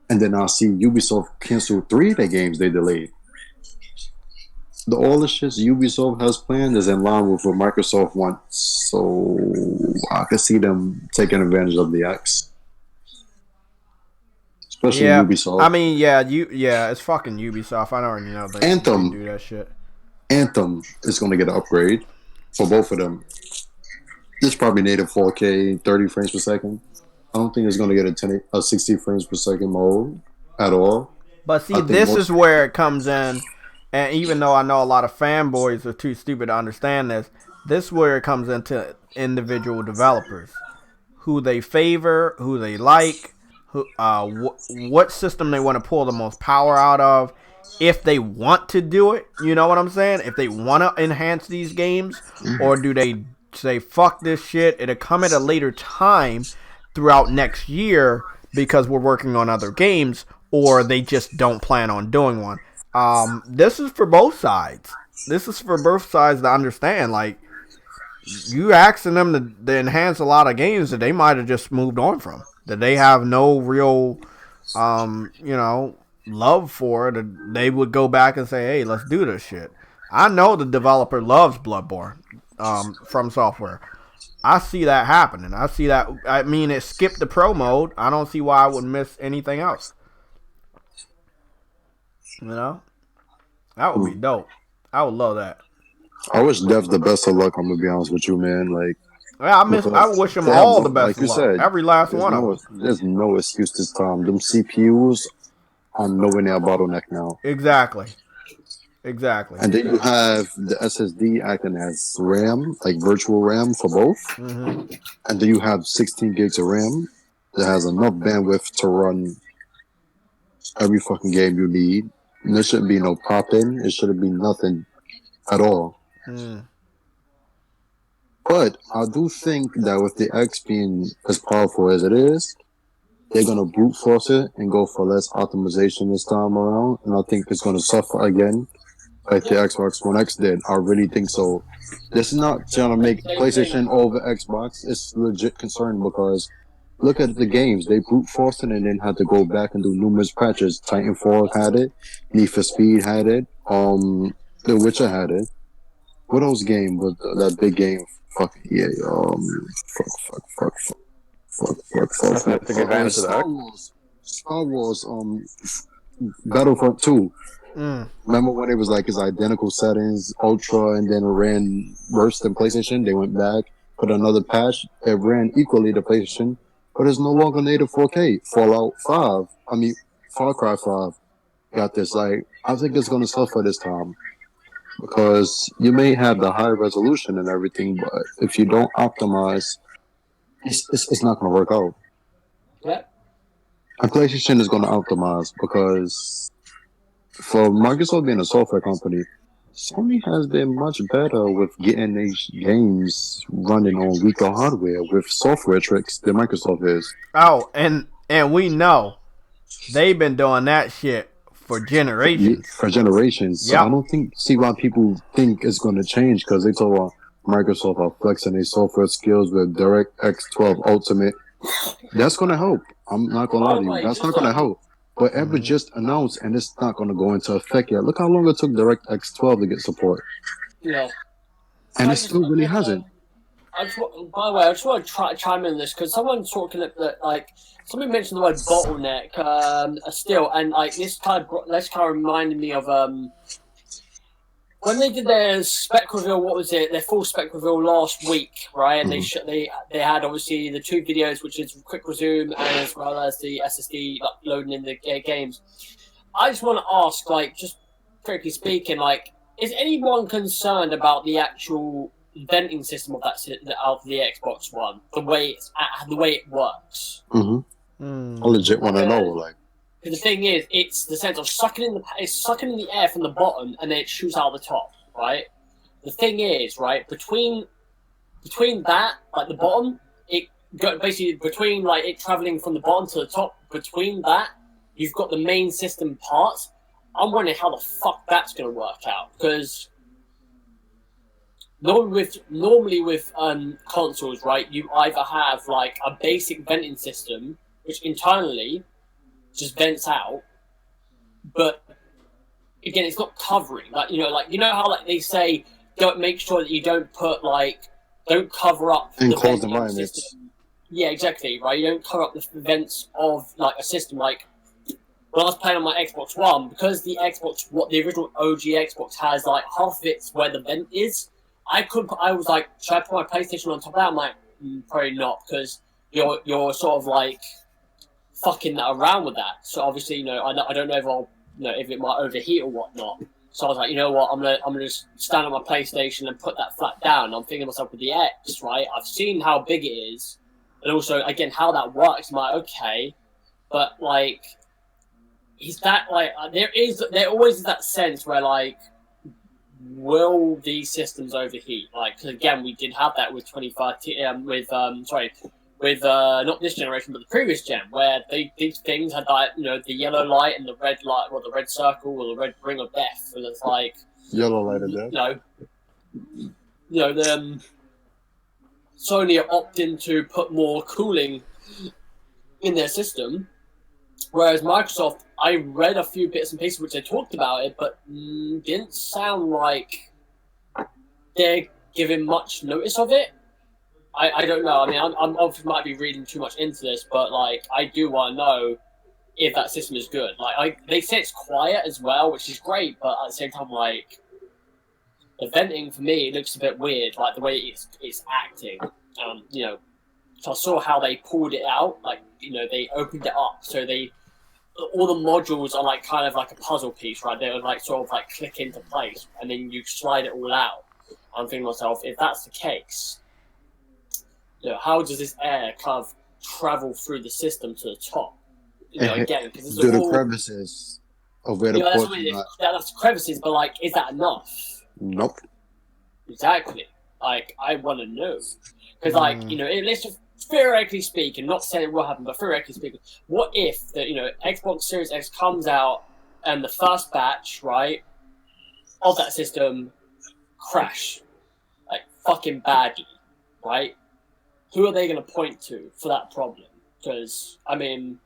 and then I see Ubisoft cancel 3 of their games they delayed. All the shit Ubisoft has planned is in line with what Microsoft wants, so I could see them taking advantage of the X. Especially Ubisoft. I mean, it's fucking Ubisoft. I already know they do that shit. Anthem is going to get an upgrade for both of them. It's probably native 4K, 30 frames per second. I don't think it's going to get a 60 frames per second mode at all. But see, this is where it comes in, and even though I know a lot of fanboys are too stupid to understand this, this is where it comes into individual developers, who they favor, who they like, what system they want to pull the most power out of, if they want to do it, you know what I'm saying? If they want to enhance these games, or do they say, fuck this shit, it'll come at a later time throughout next year because we're working on other games, or they just don't plan on doing one. This is for both sides. This is for both sides to understand, like, you asking them to enhance a lot of games that they might have just moved on from, that they have no real, love for, that they would go back and say, hey, let's do this shit. I know the developer loves Bloodborne, from Software. I see that happening. I see that. I mean, it skipped the pro mode. I don't see why I would miss anything else. You know? That would be dope. I would love that. I wish Dev the best of luck. I'm gonna be honest with you, man. Like, I wish them all the best of luck. Said, every last one of them. There's no excuse this time. Them CPUs are nowhere near a bottleneck now. Exactly. And then you have the SSD acting as RAM, like virtual RAM for both. And then you have 16 gigs of RAM that has enough bandwidth to run every fucking game you need. And there shouldn't be no pop-in. It shouldn't be nothing at all. But I do think that with the X being as powerful as it is, they're going to brute force it and go for less optimization this time around. And I think it's going to suffer again, like the Xbox One X did. I really think so. This is not trying to make PlayStation over Xbox. It's legit concern because look at the games. They brute forced it and then had to go back and do numerous patches. Titanfall had it. Need for Speed had it. The Witcher had it. What else game was that big game? Fuck yeah, Take advantage of that. Star Wars, Battlefront 2. Remember when it was like its identical settings, Ultra, and then it ran worse than PlayStation? They went back, put another patch. It ran equally to PlayStation, but it's no longer native 4K. Far Cry 5 got this. Like, I think it's gonna suffer this time. because you may have the high resolution and everything, but if you don't optimize, it's not going to work out. Yeah. And PlayStation is going to optimize because for Microsoft being a software company, Sony has been much better with getting these games running on weaker hardware with software tricks than Microsoft is. Oh, and we know they've been doing that shit for generations. For generations. So I don't see why people think it's going to change because they told Microsoft are flexing their software skills with DirectX 12 Ultimate. That's going to help. I'm not going to lie to you. That's not going to help. But ever just announced, and it's not going to go into effect yet. Look how long it took DirectX 12 to get support. Yeah. And it still really hasn't. By the way, I just want to chime in on this because someone's talking like somebody mentioned the word bottleneck still, and like this kind of reminded me of when they did their spec reveal. What was it? Their full spec reveal last week, right? And they had obviously the 2 videos, which is quick resume as well as the SSD like, loading in the games. I just want to ask, like, just frankly speaking, like, is anyone concerned about the actual venting system of the Xbox One, the way it works? I legit want to know, like. The thing is, it's the sense of sucking in the air from the bottom and then it shoots out the top, right? The thing is, right, between that, like the bottom, basically between like it traveling from the bottom to the top, between that, you've got the main system parts. I'm wondering how the fuck that's going to work out because normally with consoles, right, you either have like a basic venting system which internally just vents out, but again, it's not covering. Like you know how like they say, don't make sure that you don't cover up the enclosed venting environments. system. Yeah, exactly. Right, you don't cover up the vents of like a system. Like when I was playing on my Xbox One, because the original OG Xbox has like half of it's where the vent is. I was like, should I put my PlayStation on top of that? I'm like, probably not, because you're sort of like fucking that around with that. So obviously, you know, I don't know if it might overheat or whatnot. So I was like, you know what, I'm gonna just stand on my PlayStation and put that flat down. I'm thinking to myself with the X, right? I've seen how big it is, and also again how that works. I'm like, okay, but like, is that like there always is that sense where like, will these systems overheat? Like, because again, we did have that with 2013 with not this generation but the previous gen, where these things had like, you know, the yellow light and the red light, or the red circle or the red ring of death, and it's like yellow light of death. The Sony are opting to put more cooling in their system, whereas Microsoft, I read a few bits and pieces which they talked about it, but didn't sound like they're giving much notice of it. I don't know. I mean, I'm obviously might be reading too much into this, but like, I do want to know if that system is good. Like, they say it's quiet as well, which is great, but at the same time, like, the venting for me, it looks a bit weird, like the way it's acting. You know, so I saw how they pulled it out, like, you know, they opened it up, so all the modules are like kind of like a puzzle piece, right? They would like sort of like click into place, and then you slide it all out. I'm thinking to myself, if that's the case, you know, how does this air kind of travel through the system to the top? You know, again, because do the crevices of where the ports that's crevices, but like, is that enough? Nope. Exactly. Like, I want to know, because like, you know, let's just theoretically speaking, not saying it will happen, but theoretically speaking, what if the, you know, Xbox Series X comes out and the first batch, right, of that system crash, like fucking badly, right? Who are they going to point to for that problem? Because I mean,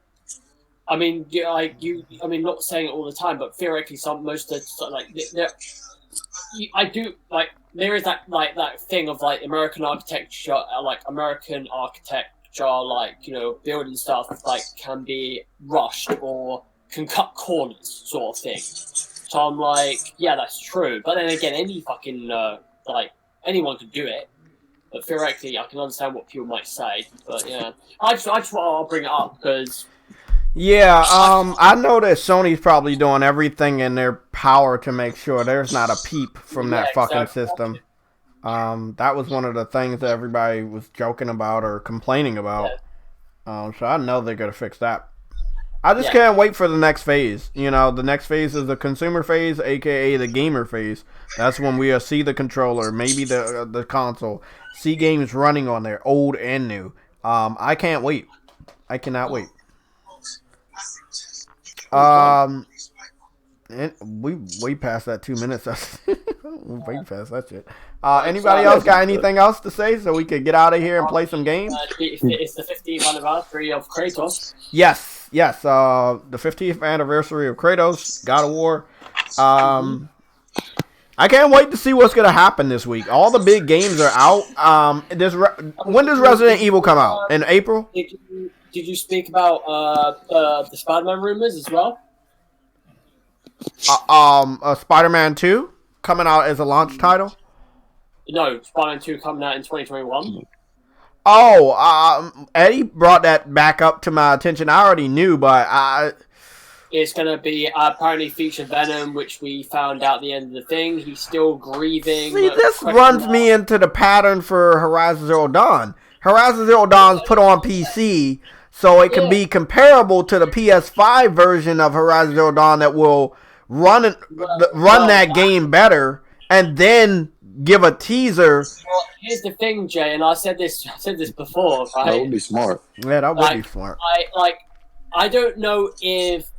yeah, like I mean, not saying it all the time, but theoretically, most of the, like, I do like, there is that like that thing of like American architecture, like, you know, building stuff like can be rushed or can cut corners, sort of thing. So I'm like, yeah, that's true. But then again, any fucking like, anyone could do it. But theoretically, I can understand what people might say. But yeah, I just I'll bring it up because Yeah, I know that Sony's probably doing everything in their power to make sure there's not a peep from that fucking system. That was one of the things that everybody was joking about or complaining about. So I know they're gonna fix that. I just can't wait for the next phase. You know, the next phase is the consumer phase, aka the gamer phase. That's when we'll see the controller, maybe the console, see games running on there, old and new. I can't wait. I cannot wait. And we way past that 2 minutes. We way past that shit. Anybody else got anything else to say so we could get out of here and play some games? It's the 15th anniversary of Kratos. Yes. The 15th anniversary of Kratos, God of War. I can't wait to see what's gonna happen this week. All the big games are out. When does Resident Evil come out? In April? Did you speak about the Spider-Man rumors as well? Spider-Man 2 coming out as a launch title? No, Spider-Man 2 coming out in 2021. Oh, Eddie brought that back up to my attention. I already knew, but it's going to be apparently feature Venom, which we found out at the end of the thing. He's still grieving. See, this runs me into the pattern for Horizon Zero Dawn. Horizon Zero Dawn's put on PC, so it can be comparable to the PS5 version of Horizon Zero Dawn that will run that game better, and then give a teaser. Well, here's the thing, Jay, and I said this before, right? That would be smart. Yeah, that would be smart. I don't know if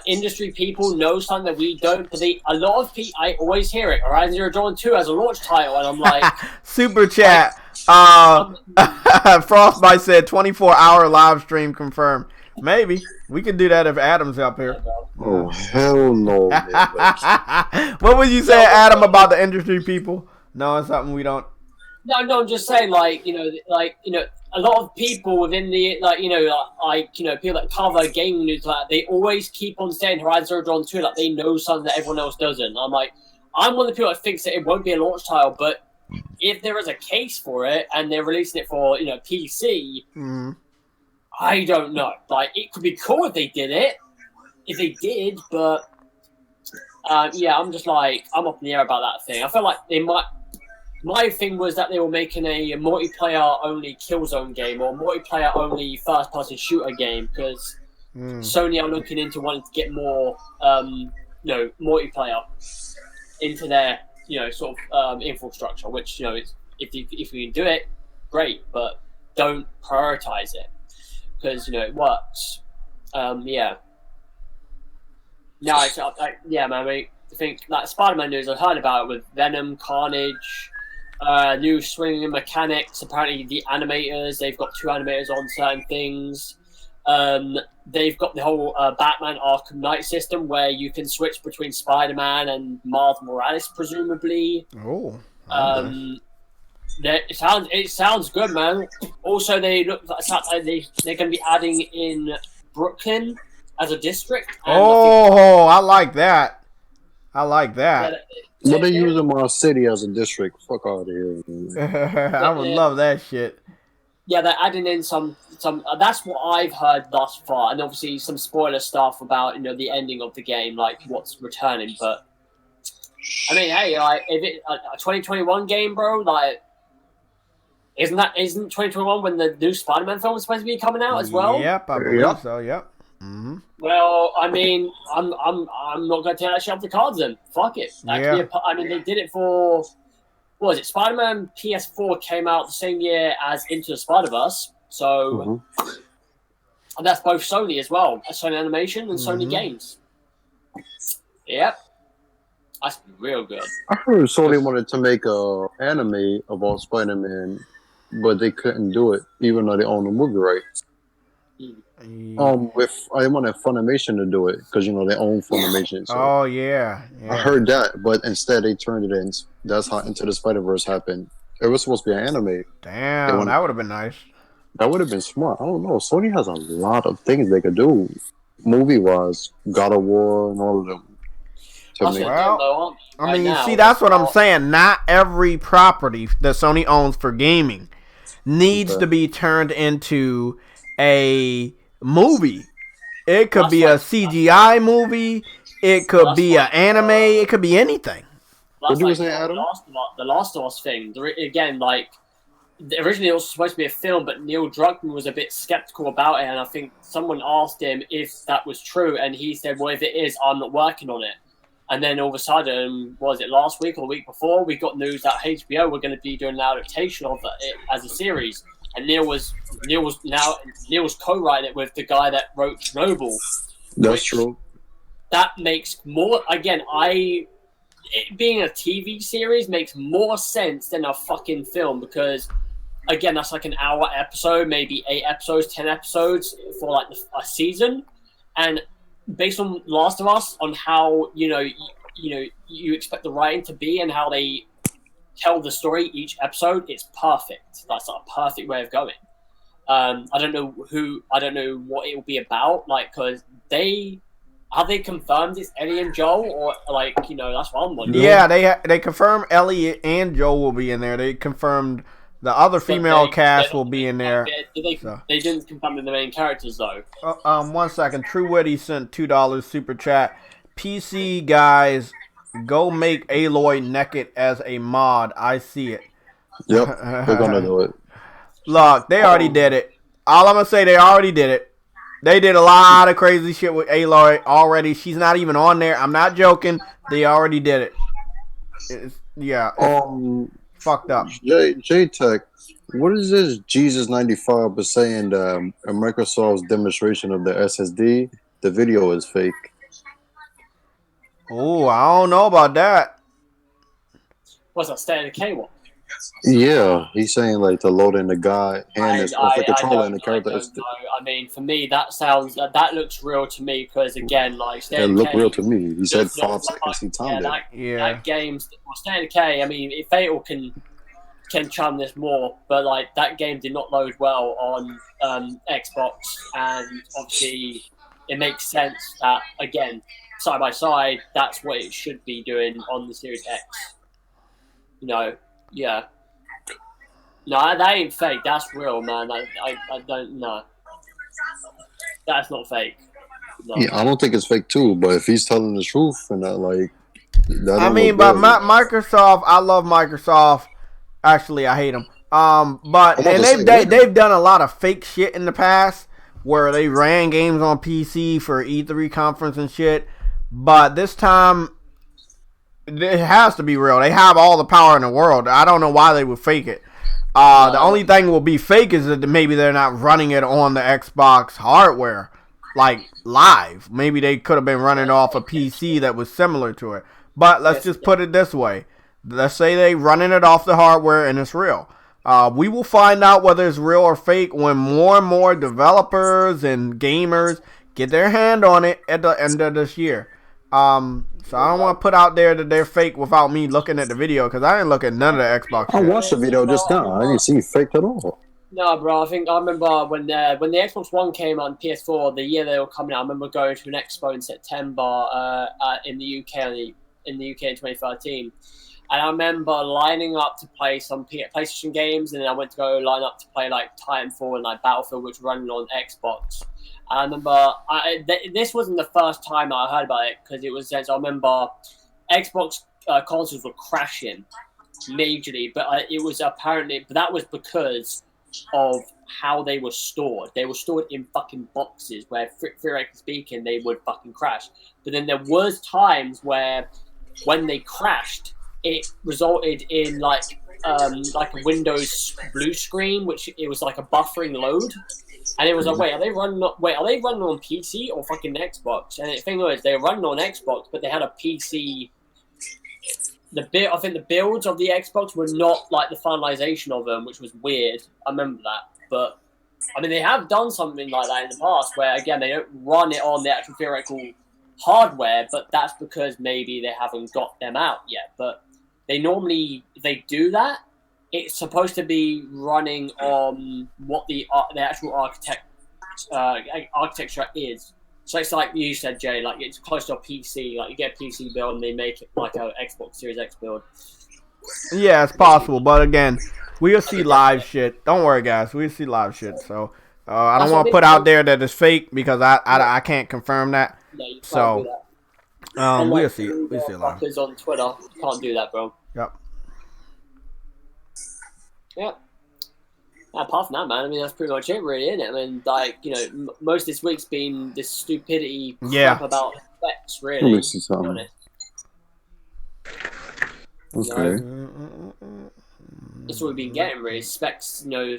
industry people know something that we don't. Because a lot of people, I always hear it. Horizon Zero Dawn 2 as a launch title, and I'm like, super chat. Frostbite said 24-hour live stream confirmed. Maybe we could do that if Adam's up here. Oh hell no! What would you say, Adam, about the industry people? No, it's something we don't. No, I'm just saying, a lot of people within the people that cover gaming news, they always keep on saying Horizon Zero Dawn 2, like they know something that everyone else doesn't. I'm like, I'm one of the people that thinks that it won't be a launch title, but if there is a case for it and they're releasing it for PC, I don't know. Like, it could be cool if they did it, but I'm just like, I'm up in the air about that thing. I feel like they might. My thing was that they were making a multiplayer-only Killzone game or multiplayer-only first-person shooter game because Sony are looking into wanting to get more, multiplayer into their, sort of infrastructure. Which if you can do it, great, but don't prioritize it because it works. No, man. I think like Spider-Man news. I've heard about it with Venom, Carnage. New swinging mechanics. Apparently, the animators, they've got 2 animators on certain things. They've got the whole Batman Arkham Knight system where you can switch between Spider-Man and Miles Morales, presumably. Oh. It sounds good, man. Also, they look like they're going to be adding in Brooklyn as a district. I like that. But they use them city as a district. Fuck out of here. I would love that shit. Yeah, they're adding in some. That's what I've heard thus far, and obviously some spoiler stuff about the ending of the game, like what's returning. But I mean, hey, like if it a 2021 game, bro, like isn't 2021 when the new Spider-Man film is supposed to be coming out as well? Yep, I believe so. Yep. Mm-hmm. Well, I mean, I'm not going to take that shit off the cards then. Fuck it. I mean, they did it for, what was it? Spider-Man PS4 came out the same year as Into the Spider-Verse. So, and that's both Sony as well. Sony Animation and Sony Games. Yep. That's real good. I heard Sony wanted to make a anime about Spider-Man, but they couldn't do it, even though they own the movie rights. I wanted Funimation to do it because they own Funimation. So oh yeah. I heard that, but instead they turned it in. That's how Into the Spider-Verse happened. It was supposed to be an anime. Damn, that would have been nice. That would have been smart. I don't know. Sony has a lot of things they could do, movie-wise. God of War and all of them. Well, I mean, see, that's what I'm saying. Not every property that Sony owns for gaming needs to be turned into a movie. It could be a CGI movie. It could be an anime. It could be anything. What you were saying, Adam? The Last of Us thing. Again, like originally it was supposed to be a film, but Neil Druckmann was a bit skeptical about it, and I think someone asked him if that was true, and he said, "Well, if it is, I'm not working on it." And then all of a sudden, was it last week or the week before, we got news that HBO were going to be doing an adaptation of it as a series, and Neil was co-writing it with the guy that wrote Chernobyl. That's true. That makes more. Again, it being a TV series makes more sense than a fucking film because, again, that's like an hour episode, maybe 8 episodes, 10 episodes for like a season, and based on Last of Us, on how you expect the writing to be and how they tell the story each episode, it's perfect. That's a perfect way of going. I don't know what it will be about, like, because have they confirmed it's Ellie and Joel, or like, that's what I'm wondering. Yeah, they confirmed Ellie and Joel will be in there. They confirmed the other female cast will be in there. They didn't confirm the main characters though. 1 second. True Witty sent $2 super chat. PC guys, go make Aloy naked as a mod. I see it. Yep, they're gonna do it. Look, they already did it. All I'm gonna say, they already did it. They did a lot of crazy shit with Aloy already. She's not even on there. I'm not joking. They already did it. It's fucked up. J-Tech, what is this Jesus95 was saying Microsoft's demonstration of the SSD? The video is fake. Oh, I don't know about that. What's that, State of Decay one? Yeah, he's saying like to load in the guy hand is the controller and the character. I mean, for me, that looks real to me because again, like it looked real to me. He said 5 seconds. He timed it. That game's State of Decay. I mean, if Fatal can chum this more, but like that game did not load well on Xbox, and obviously it makes sense that again, side by side, that's what it should be doing on the Series X. Yeah. No, that ain't fake. That's real, man. I don't know. That's not fake. No. Yeah, I don't think it's fake too. But if he's telling the truth and that, like, that I mean, but Microsoft, I love Microsoft. Actually, I hate them. But and they've done a lot of fake shit in the past where they ran games on PC for E3 conference and shit. But this time, it has to be real. They have all the power in the world. I don't know why they would fake it. The only thing will be fake is that maybe they're not running it on the Xbox hardware, like live. Maybe they could have been running off a PC that was similar to it. But let's just put it this way. Let's say they running it off the hardware and it's real. We will find out whether it's real or fake when more and more developers and gamers get their hand on it at the end of this year. So I don't want to put out there that they're fake without me looking at the video because I didn't look at none of the Xbox. I watched the video just now. I didn't see it faked at all. No, bro. I remember when the Xbox One came out on PS4, the year they were coming out. I remember going to an expo in September in the UK in 2013, and I remember lining up to play some PlayStation games, and then I went to go line up to play like Titanfall and like Battlefield, which were running on Xbox. I remember this wasn't the first time I heard about it because it was. I remember Xbox consoles were crashing majorly, but it was apparently. But that was because of how they were stored. They were stored in fucking boxes where, theoretically speaking, they would fucking crash. But then there was times where, when they crashed, it resulted in like a Windows blue screen, which it was like a buffering load. And it was like, are they running on PC or fucking Xbox? And the thing was, they were running on Xbox, but they had a PC. I think the builds of the Xbox were not like the finalization of them, which was weird. I remember that. But, I mean, they have done something like that in the past where, again, they don't run it on the actual theoretical hardware, but that's because maybe they haven't got them out yet. But they normally, if they do that, it's supposed to be running on what the actual architecture is. So it's like you said, Jay, like it's close to a PC. Like you get a PC build and they make it like a Xbox Series X build. Yeah, it's possible, but again, we'll see live shit. Don't worry, guys. We'll see live shit. So I don't That's want what to put they- out there that it's fake because I can't confirm that. No, you can't do So that. we'll Unlike see. the We'll see. Live. fuckers on Twitter, you can't do that, bro. Yep. Yeah. Apart from that, man, I mean, that's pretty much it, really, isn't it? I mean, like, you know, most of this week's been this stupidity crap about specs, really. Let me see something. Okay. That's what we've been getting, really. Specs, you know,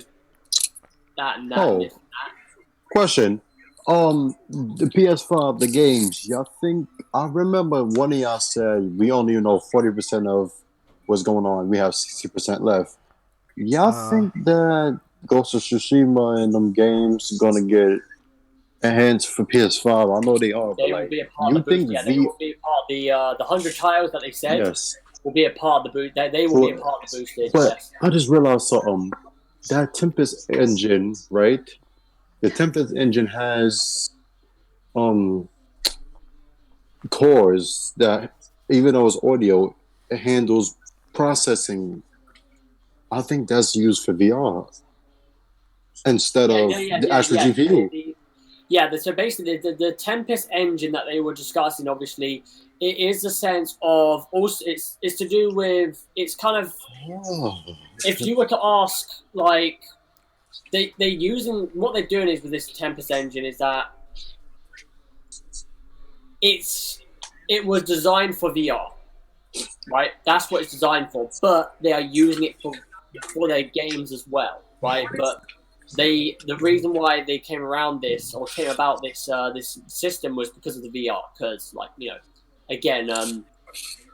that and that. Oh. And this and that. Question. The PS5, the games. Y'all think? I remember one of y'all said we only know 40% of what's going on. We have 60% left. Y'all think that Ghost of Tsushima and them games gonna get enhanced for PS5? I know they are, They but will like, be a part you of the boost. think Yeah, they will be a part of the 100 titles that they said Yes. will be a part of the boost. They will be a part of the boosted. But Yes. I just realized something. That Tempest engine, right? The Tempest engine has cores that, even though it's audio, it handles processing. I think that's used for VR instead of the actual GPU. So basically, the Tempest engine that they were discussing, obviously, it is a sense of also it's to do with it's kind of if you were to ask like they're using what they're doing is with this Tempest engine is that it was designed for VR, right? That's what it's designed for, but they are using it for their games as well, right? But the reason why they came about this this system was because of the VR, because like you know, again,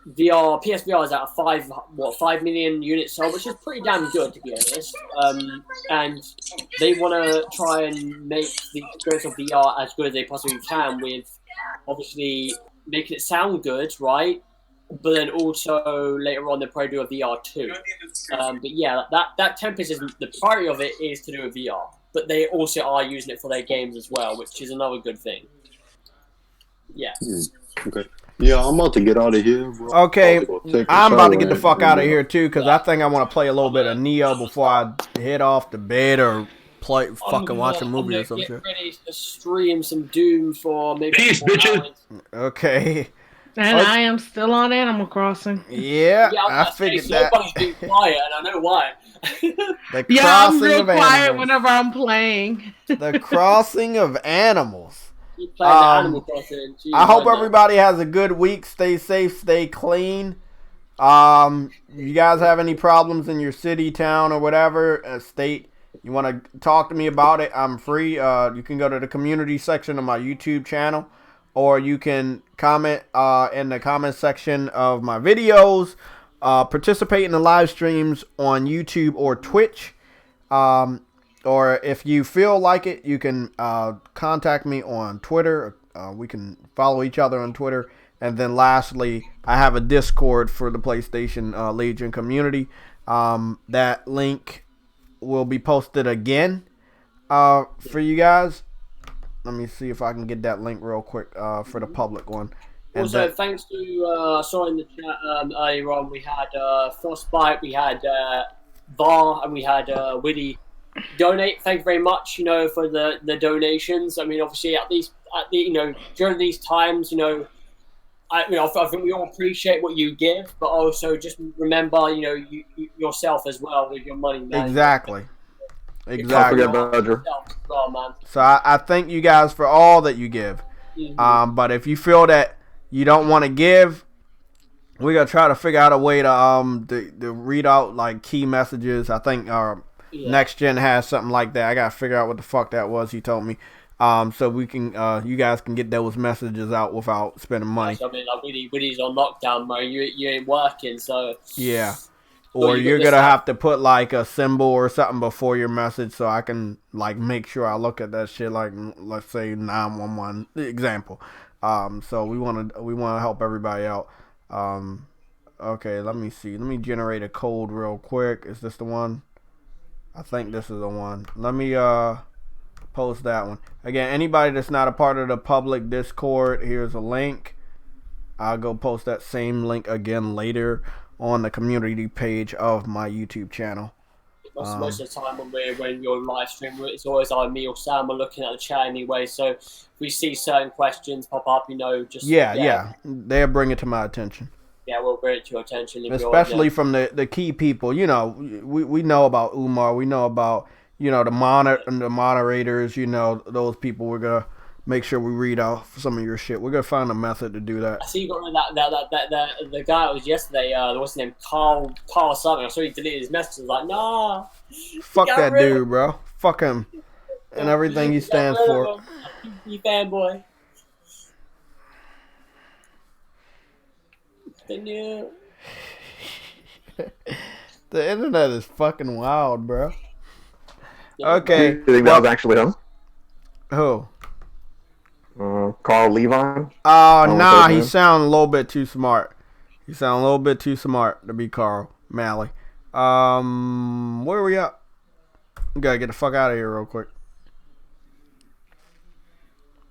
PSVR is at a 5 million units sold, which is pretty damn good to be honest. And they want to try and make the experience of VR as good as they possibly can, with obviously making it sound good, right? But then also later on they'll probably do a VR too. But yeah, that Tempest is the priority of it is to do a VR, but they also are using it for their games as well, which is another good thing. Yeah. Okay. Yeah, I'm about to get out of here. Bro. Okay, I'm about to get the and- fuck out of here too, because I think I want to play a little bit of Neo before I head off to bed or fucking watch a movie or some shit. Get ready to stream some Doom for maybe Peace, 4 bitches. hours. Okay. And I am still on Animal Crossing. Yeah, Yeah, I figured say, that. Nobody's being quiet, and I know why. The Yeah, I'm crossing real of quiet animals. whenever I'm playing. The crossing of animals. You playing the Animal Crossing. Gee, I hope why not? everybody has a good week. Stay safe, stay clean. You guys have any problems in your city, town, or whatever, state, you want to talk to me about it, I'm free. You can go to the community section of my YouTube channel, or you can comment in the comment section of my videos. Participate in the live streams on YouTube or Twitch. Or if you feel like it, you can contact me on Twitter. We can follow each other on Twitter. And then lastly, I have a Discord for the PlayStation Legion community. That link will be posted again for you guys. Let me see if I can get that link real quick for the public one. And also, thanks to saw in the chat earlier on, we had Frostbite, we had Var, and we had Widdy donate. Thank you very much, for the donations. I mean, obviously, during these times, I think we all appreciate what you give, but also just remember, you yourself as well with your money, man. Exactly. Don't forget Badger. Well, man. So I thank you guys for all that you give. Mm-hmm. But if you feel that you don't want to give, we're gonna try to figure out a way to read out like key messages. I think Next Gen has something like that. I gotta figure out what the fuck that was. He told me. So we can, you guys can get those messages out without spending money. I mean, like Widdy's on lockdown, man. You ain't working, so yeah. Or you're gonna have to put like a symbol or something before your message, so I can like make sure I look at that shit. Like let's say 911 example. So we wanna help everybody out. Okay, let me see. Let me generate a code real quick. Is this the one? I think this is the one. Let me post that one. Again, anybody that's not a part of the public Discord, here's a link. I'll go post that same link again later on the community page of my YouTube channel. Most of the time when you're live streaming, it's always either me or Sam are looking at the chat anyway. So if we see certain questions pop up, just yeah, they'll bring it to my attention. Yeah, we'll bring it to your attention. Especially from the key people. We know about Umar. We know about the moderators. Those people. We're gonna make sure we read out some of your shit. We're gonna find a method to do that. I see you got that the guy that was yesterday. What's his name? Carl something. I saw he deleted his message. I was like, nah. Fuck that dude, bro. Fuck him and everything he stands for. You fanboy. The internet is fucking wild, bro. Okay. Do you think that was actually him? Who? Carl Levine? Nah, he sounds a little bit too smart. He sounds a little bit too smart to be Carl Malley. Where are we at? We gotta get the fuck out of here real quick.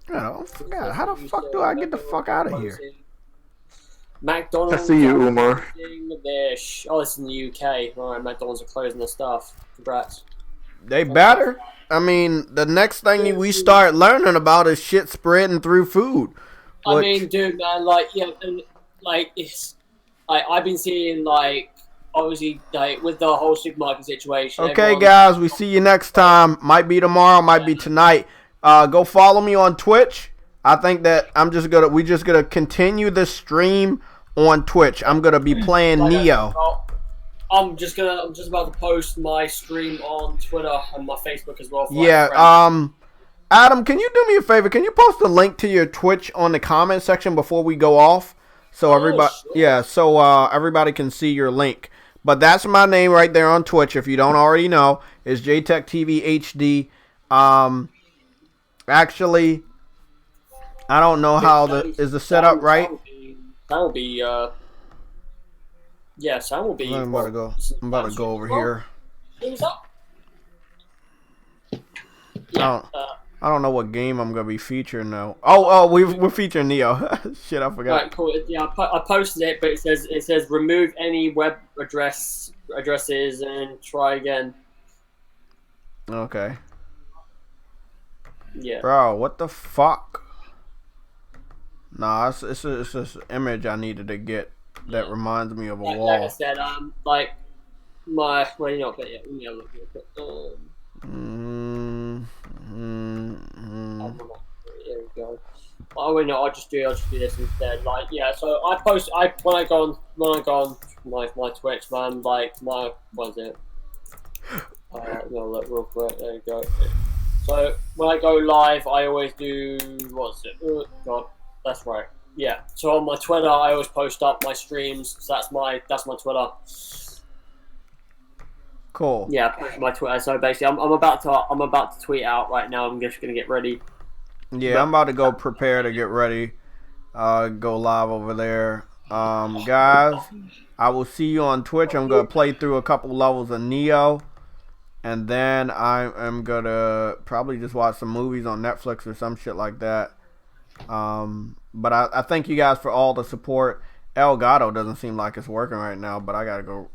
Oh, God, how the fuck do I get the fuck out of here? McDonald's. I see you, Umar. It's in the UK. Alright, McDonald's are closing their stuff. Congrats. They better. I mean, the next thing we start learning about is shit spreading through food. I mean, dude, man, it's I've been seeing obviously with the whole supermarket situation. Okay, guys, we see you next time. Might be tomorrow, might be tonight. Go follow me on Twitch. I think that we just gonna continue the stream on Twitch. I'm gonna be playing Neo. I'm just about to post my stream on Twitter and my Facebook as well. Adam, can you do me a favor? Can you post a link to your Twitch on the comment section before we go off? So everybody can see your link. But that's my name right there on Twitch. If you don't already know, is JTech TV HD. Actually, I don't know how is the setup right. That will be yes, that will be. I'm about to go over here. I don't know what game I'm gonna be featuring though. We're featuring Neo. Shit, I forgot. Right, cool. Yeah, I posted it, but it says remove any web addresses and try again. Okay. Yeah. Bro, what the fuck? Nah, it's this image I needed to get that reminds me of a wall. Like I said, look here. Here we go. Oh wait, no, I'll just do this instead. So when I go on my Twitch, man, what is it? Look real quick. There you go. So when I go live, I always do what's it? Oh God, that's right. Yeah. So on my Twitter, I always post up my streams. So that's my Twitter. Cool. Yeah, my Twitter. So basically, I'm about to tweet out right now. I'm just gonna get ready. Yeah, I'm about to go prepare to get ready. Go live over there. Guys, I will see you on Twitch. I'm gonna play through a couple levels of Neo, and then I am gonna probably just watch some movies on Netflix or some shit like that. But I thank you guys for all the support. Elgato doesn't seem like it's working right now, but I gotta go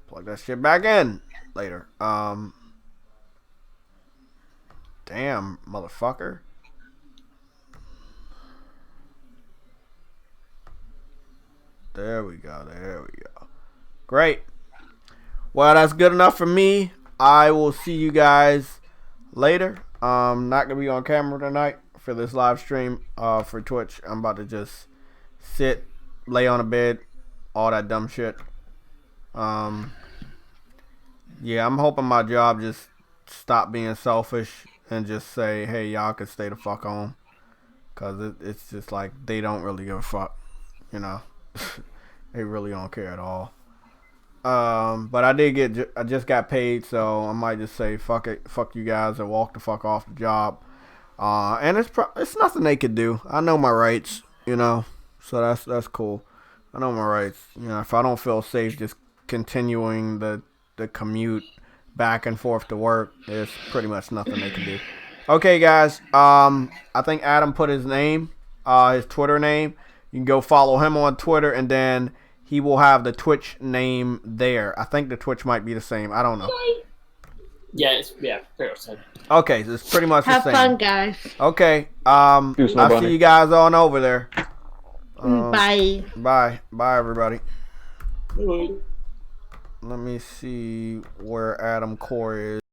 plug that shit back in later. Damn, motherfucker. There we go. Great. Well, that's good enough for me. I will see you guys later. Not gonna be on camera tonight for this live stream for Twitch. I'm about to just sit, lay on a bed, all that dumb shit. Yeah, I'm hoping my job just stop being selfish and just say, hey, y'all can stay the fuck home, cause it's just like they don't really give a fuck, They really don't care at all. But I just got paid, so I might just say fuck it, fuck you guys, and walk the fuck off the job. And it's nothing they could do. I know my rights, so that's cool. I know my rights. If I don't feel safe just continuing the commute back and forth to work, there's pretty much nothing they can do. Okay, guys. I think Adam put his name, his Twitter name. You can go follow him on Twitter, and then he will have the Twitch name there. I think the Twitch might be the same. I don't know. Yeah, pretty much so. Okay, so it's pretty much Have the same. fun, guys. Okay, Snow I'll Bunny. see you guys on over there. Bye. Bye, everybody. Bye. Let me see where Adam Core is.